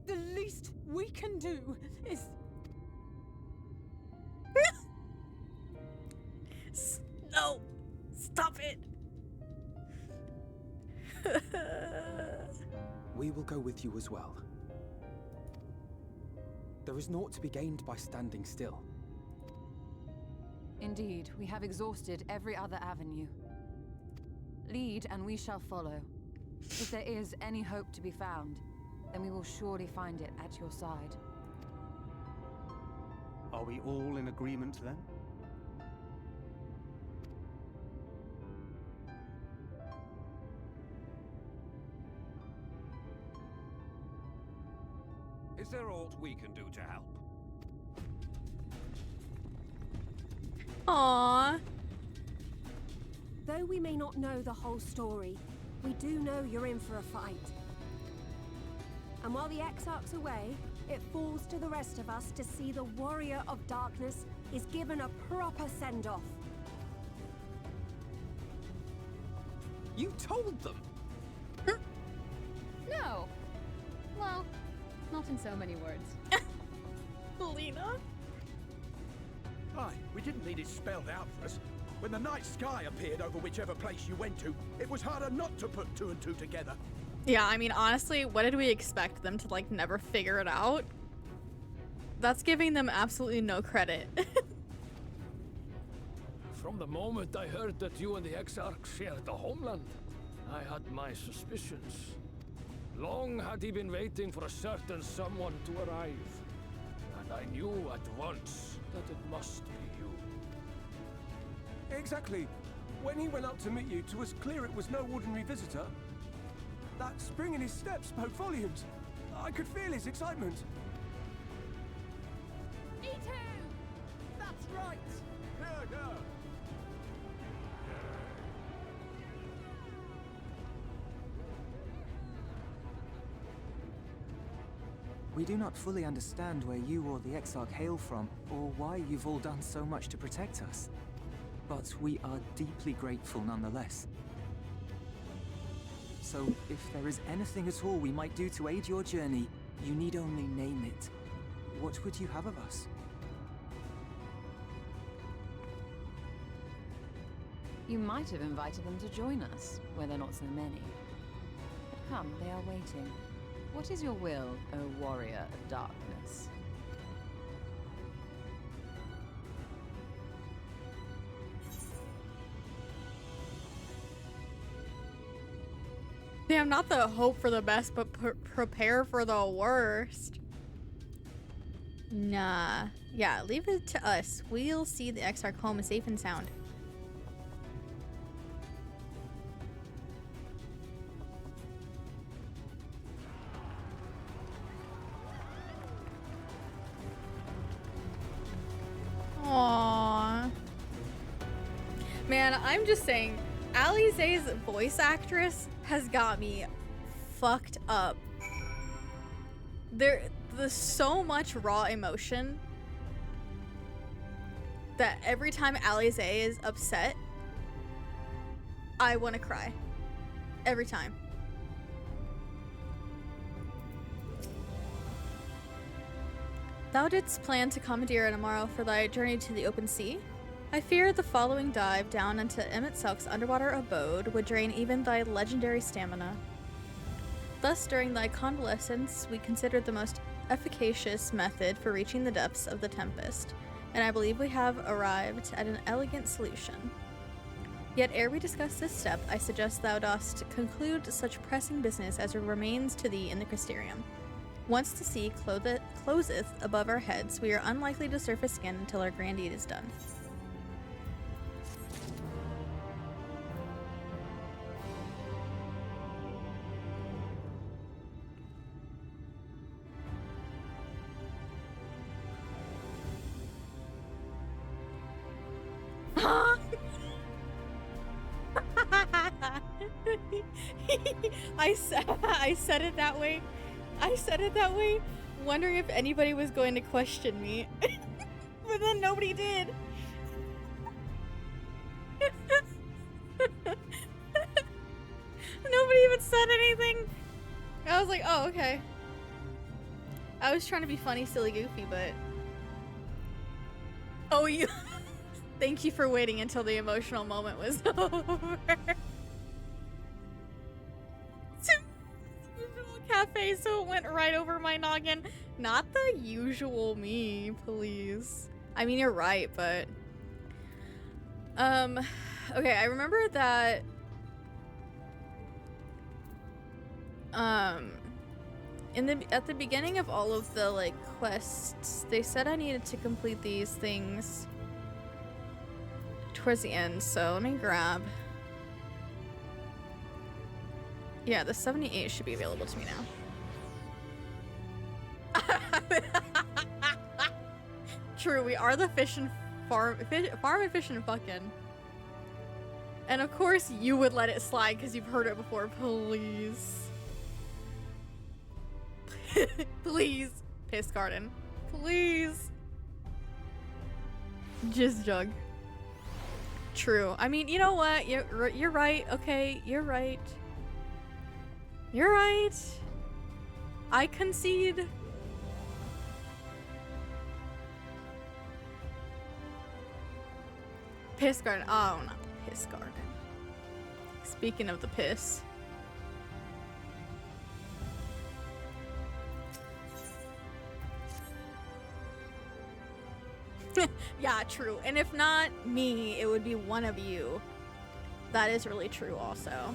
the least we can do is... No, stop it. We will go with you as well. There is naught to be gained by standing still. Indeed, we have exhausted every other avenue. Lead, and we shall follow. If there is any hope to be found, then we will surely find it at your side. Are we all in agreement then? Is there aught we can do to help? Aww. Though we may not know the whole story, we do know you're in for a fight. And while the Exarch's away, it falls to the rest of us to see the Warrior of Darkness is given a proper send-off. You told them? No. Well, not in so many words. Lena? Aye, we didn't need it spelled out for us. When the night sky appeared over whichever place you went to, it was harder not to put two and two together. Yeah, I mean, honestly, what did we expect them to, like, never figure it out? That's giving them absolutely no credit. From the moment I heard that you and the Exarch shared the homeland, I had my suspicions. Long had he been waiting for a certain someone to arrive. And I knew at once that it must be you. Exactly. When he went up to meet you, it was clear it was no ordinary visitor. That spring in his step spoke volumes. I could feel his excitement. That's right! No. We do not fully understand where you or the Exarch hail from, or why you've all done so much to protect us. But we are deeply grateful nonetheless. So, if there is anything at all we might do to aid your journey, you need only name it. What would you have of us? You might have invited them to join us, where there are not so many. But come, they are waiting. What is your will, O Warrior of Darkness? Damn, not the hope for the best, but prepare for the worst. Nah. Yeah, leave it to us. We'll see the Exarch home is safe and sound. Aww. Man, I'm just saying, Alize's voice actress has got me fucked up. There's so much raw emotion that every time Alize is upset, I want to cry. Every time. Thou didst plan to commandeer an Amaro for thy journey to the open sea? I fear the following dive down into Emmett Selk's underwater abode would drain even thy legendary stamina. Thus, during thy convalescence, we considered the most efficacious method for reaching the depths of the Tempest, and I believe we have arrived at an elegant solution. Yet ere we discuss this step, I suggest thou dost conclude such pressing business as remains to thee in the Crystarium. Once the sea closeth above our heads, we are unlikely to surface again until our grand deed is done. I said it that way. I said it that way, wondering if anybody was going to question me. But then nobody did. Nobody even said anything. I was like, oh, okay. I was trying to be funny, silly, goofy, but... Oh, you... Thank you for waiting until the emotional moment was over. Cafe, so it went right over my noggin. Not the usual me, please. I mean, you're right, but... Okay, I remember that... at the beginning of all of the like quests, they said I needed to complete these things towards the end. So let me grab. Yeah, the 78 should be available to me now. True, we are the farm and fish and fucking. And of course you would let it slide because you've heard it before. Please. Please. Piss Garden. Please. Jizz Jug. True. I mean, you know what? You're right. Okay, you're right. You're right. I concede. Piss Garden. Oh, not the Piss Garden. Speaking of the piss. Yeah, true. And if not me, it would be one of you. That is really true also.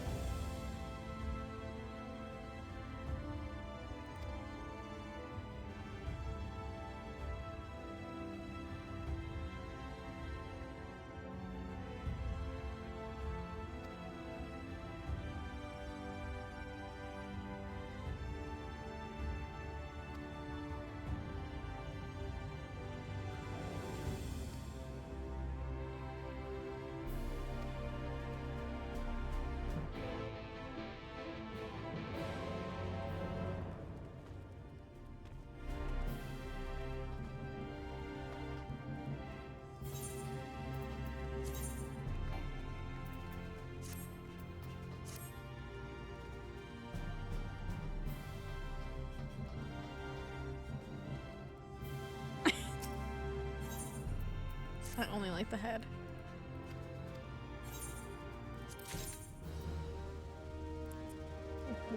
I only like the head.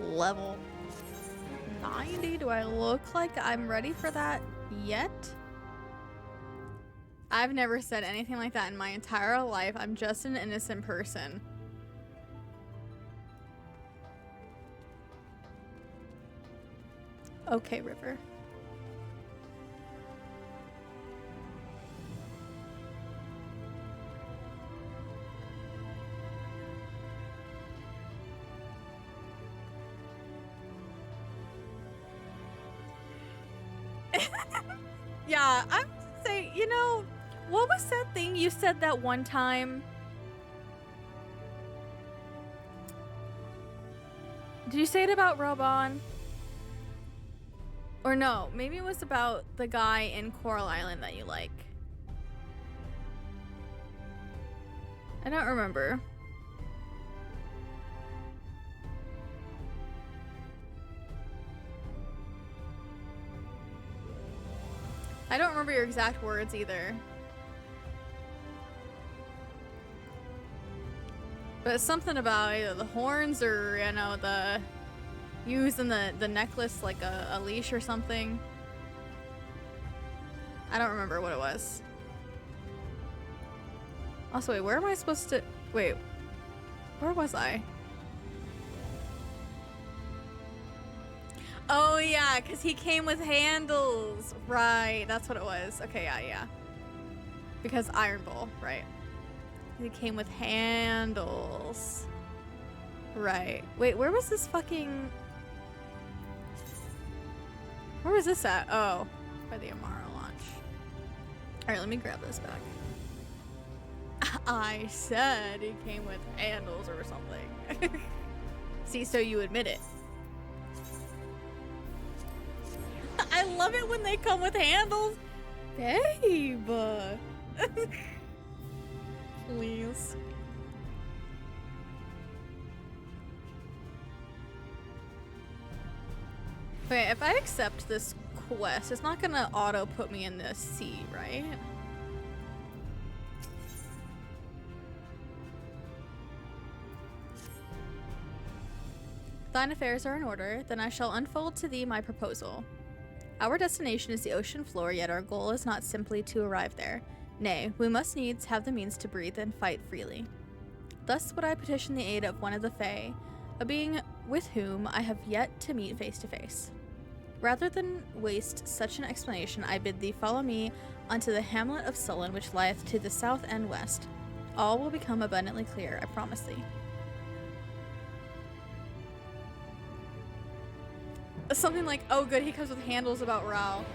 Level 90? Do I look like I'm ready for that yet? I've never said anything like that in my entire life. I'm just an innocent person. Okay, River. Yeah, I'm saying, you know, what was that thing you said that one time? Did you say it about Robon? Or no, maybe it was about the guy in Coral Island that you like. I don't remember. I don't remember your exact words either. But it's something about either the horns or, you know, the using the necklace like a leash or something. I don't remember what it was. Also, wait, where am I supposed to... Wait, where was I? Oh yeah, because he came with handles. Right, that's what it was. Okay, yeah. Because Iron Bull, right. He came with handles. Right. Wait, where was this fucking... Where was this at? Oh, by the Amara launch. Alright, let me grab this back. I said he came with handles or something. See, so you admit it. I love it when they come with handles. Babe. Please. Wait, if I accept this quest, it's not gonna auto put me in the sea, right? Thine affairs are in order, then I shall unfold to thee my proposal. Our destination is the ocean floor, yet our goal is not simply to arrive there. Nay, we must needs have the means to breathe and fight freely. Thus would I petition the aid of one of the Fae, a being with whom I have yet to meet face to face. Rather than waste such an explanation, I bid thee follow me unto the hamlet of Sullen, which lieth to the south and west. All will become abundantly clear, I promise thee. Something like, oh good, he comes with handles about Rao.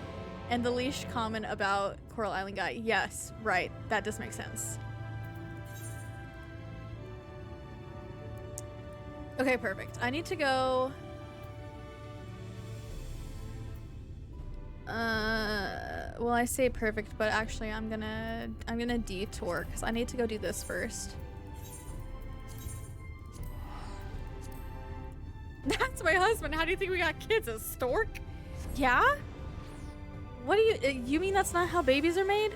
And the leash comment about Coral Island guy. Yes, right. That does make sense. Okay, perfect. I need to go... well, I say perfect, but actually I'm gonna detour because I need to go do this first. That's my husband. How do you think we got kids? A stork? Yeah? What do you mean that's not how babies are made?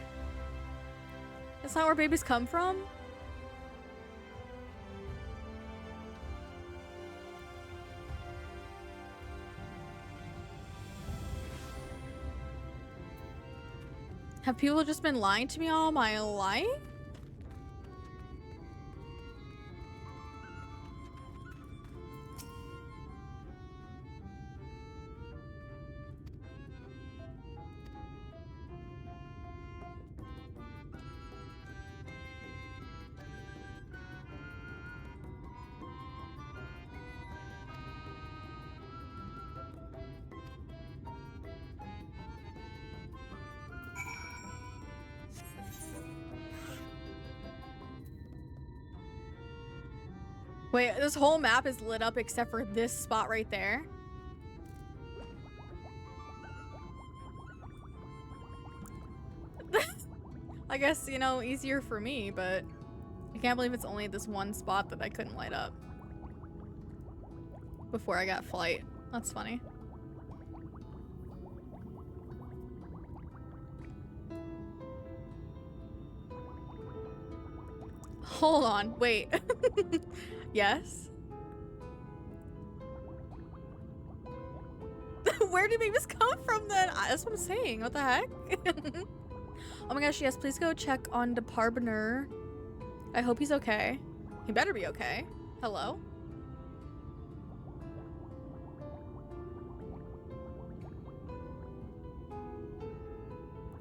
That's not where babies come from? Have people just been lying to me all my life? Wait, this whole map is lit up except for this spot right there. I guess, you know, easier for me, but I can't believe it's only this one spot that I couldn't light up before I got flight. That's funny. Hold on, wait. Yes? Where did babies come from then? That's what I'm saying. What the heck? Oh my gosh, yes, please go check on the Parbener. I hope he's okay. He better be okay. Hello?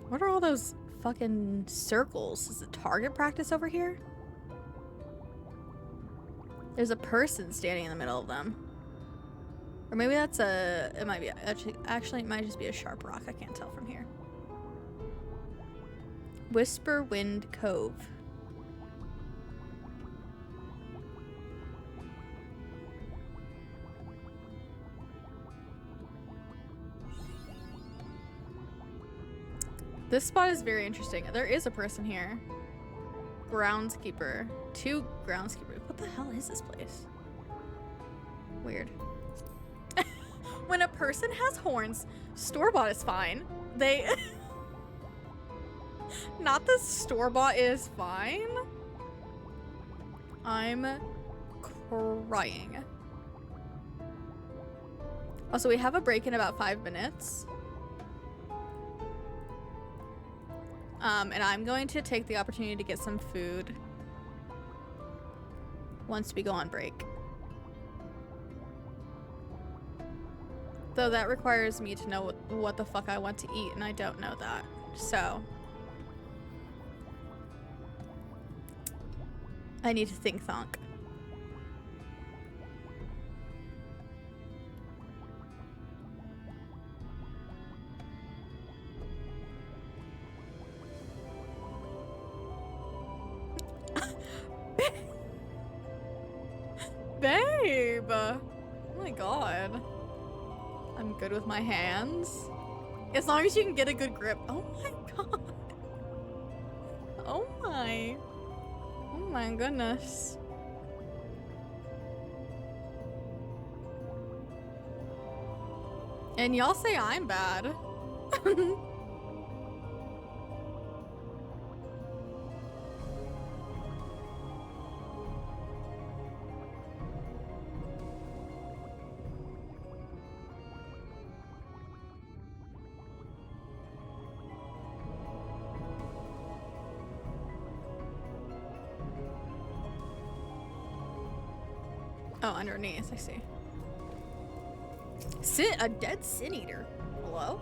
What are all those fucking circles? Is it target practice over here? There's a person standing in the middle of them. Or maybe that's a... It might be... Actually, it might just be a sharp rock. I can't tell from here. Whisper Wind Cove. This spot is very interesting. There is a person here. Groundskeeper. 2 groundskeepers. What the hell is this place? Weird. When a person has horns, store-bought is fine. They... Not the store-bought is fine. I'm crying. Also, we have a break in about 5 minutes. And I'm going to take the opportunity to get some food once we go on break. Though that requires me to know what the fuck I want to eat, and I don't know that. So I need to think thonk. Babe! Oh my god. I'm good with my hands. As long as you can get a good grip. Oh my god. Oh my goodness. And y'all say I'm bad. Oh, underneath, I see. A dead sin eater. Hello?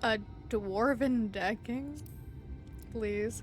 A dwarven decking? Please.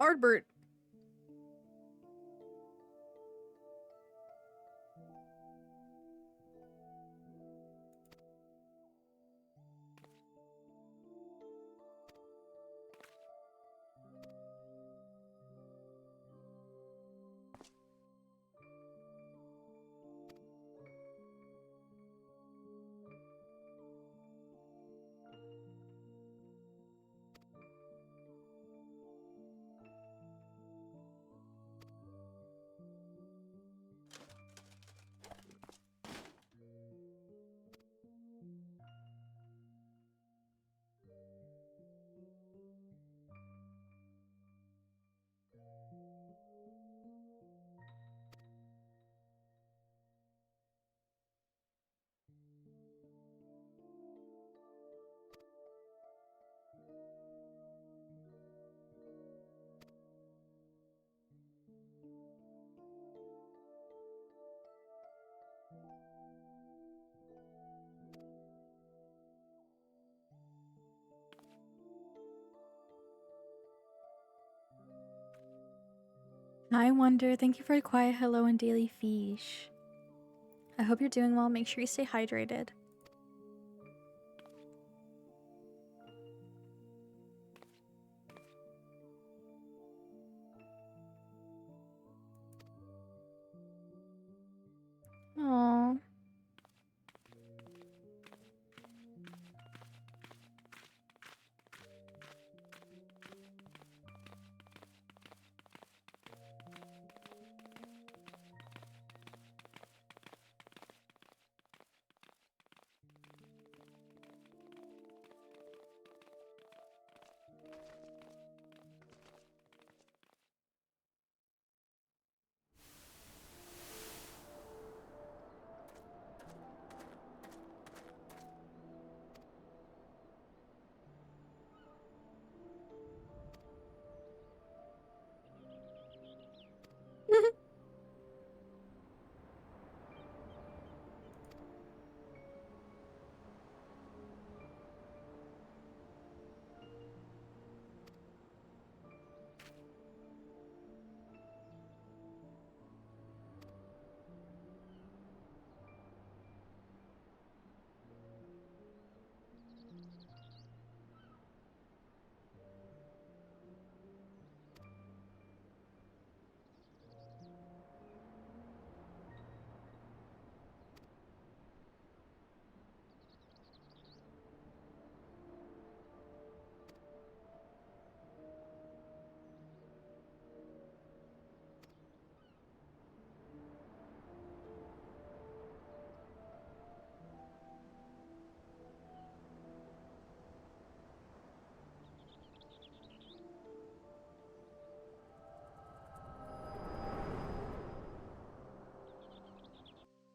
Ardbert. I wonder, thank you for a quiet hello and daily fish. I hope you're doing well. Make sure you stay hydrated. Aww.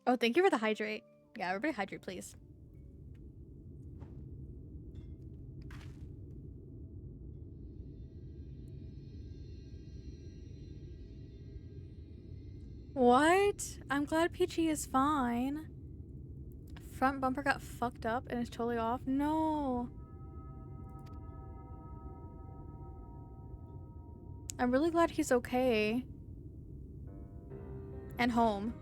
Oh, thank you for the hydrate. Yeah, everybody hydrate, please. What? I'm glad Peachy is fine. Front bumper got fucked up and it's totally off. No. I'm really glad he's okay. And home.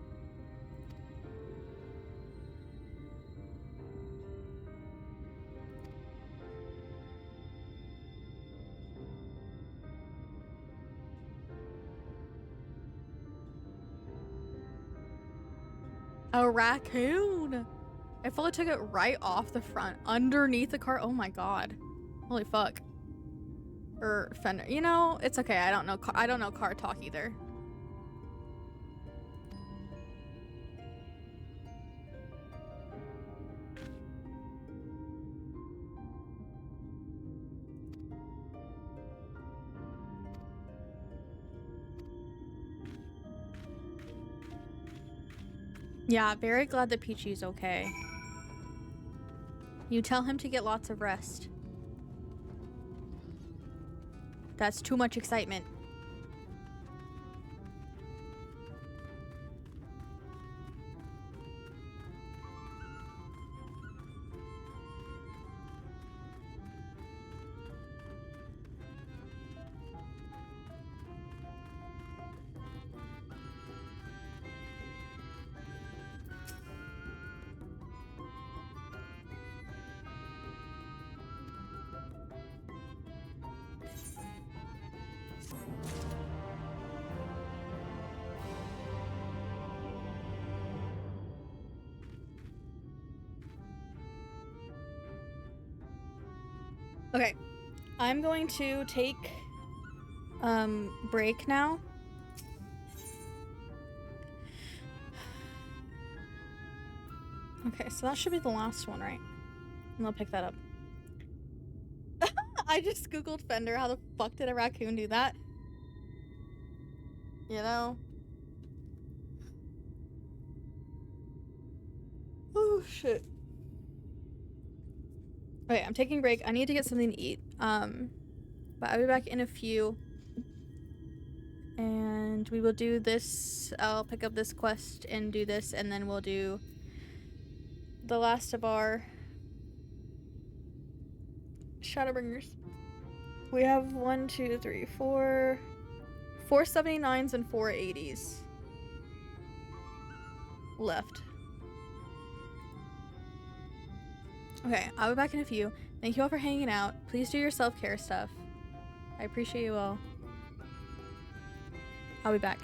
A raccoon! I fully took it right off the front, underneath the car. Oh my god. Holy fuck. Or fender. You know, it's okay. I don't know car talk either. Yeah, very glad that Peachy's okay. You tell him to get lots of rest. That's too much excitement. Okay, I'm going to take break now. Okay, so that should be the last one, right? And I'll pick that up. I just googled fender. How the fuck did a raccoon do that? You know? Oh shit. Okay, I'm taking a break. I need to get something to eat. But I'll be back in a few. And we will do this. I'll pick up this quest and do this, and then we'll do the last of our shadowbringers. We have 1, 2, 3, 4 479s and 480s left. Okay, I'll be back in a few. Thank you all for hanging out. Please do your self-care stuff. I appreciate you all. I'll be back.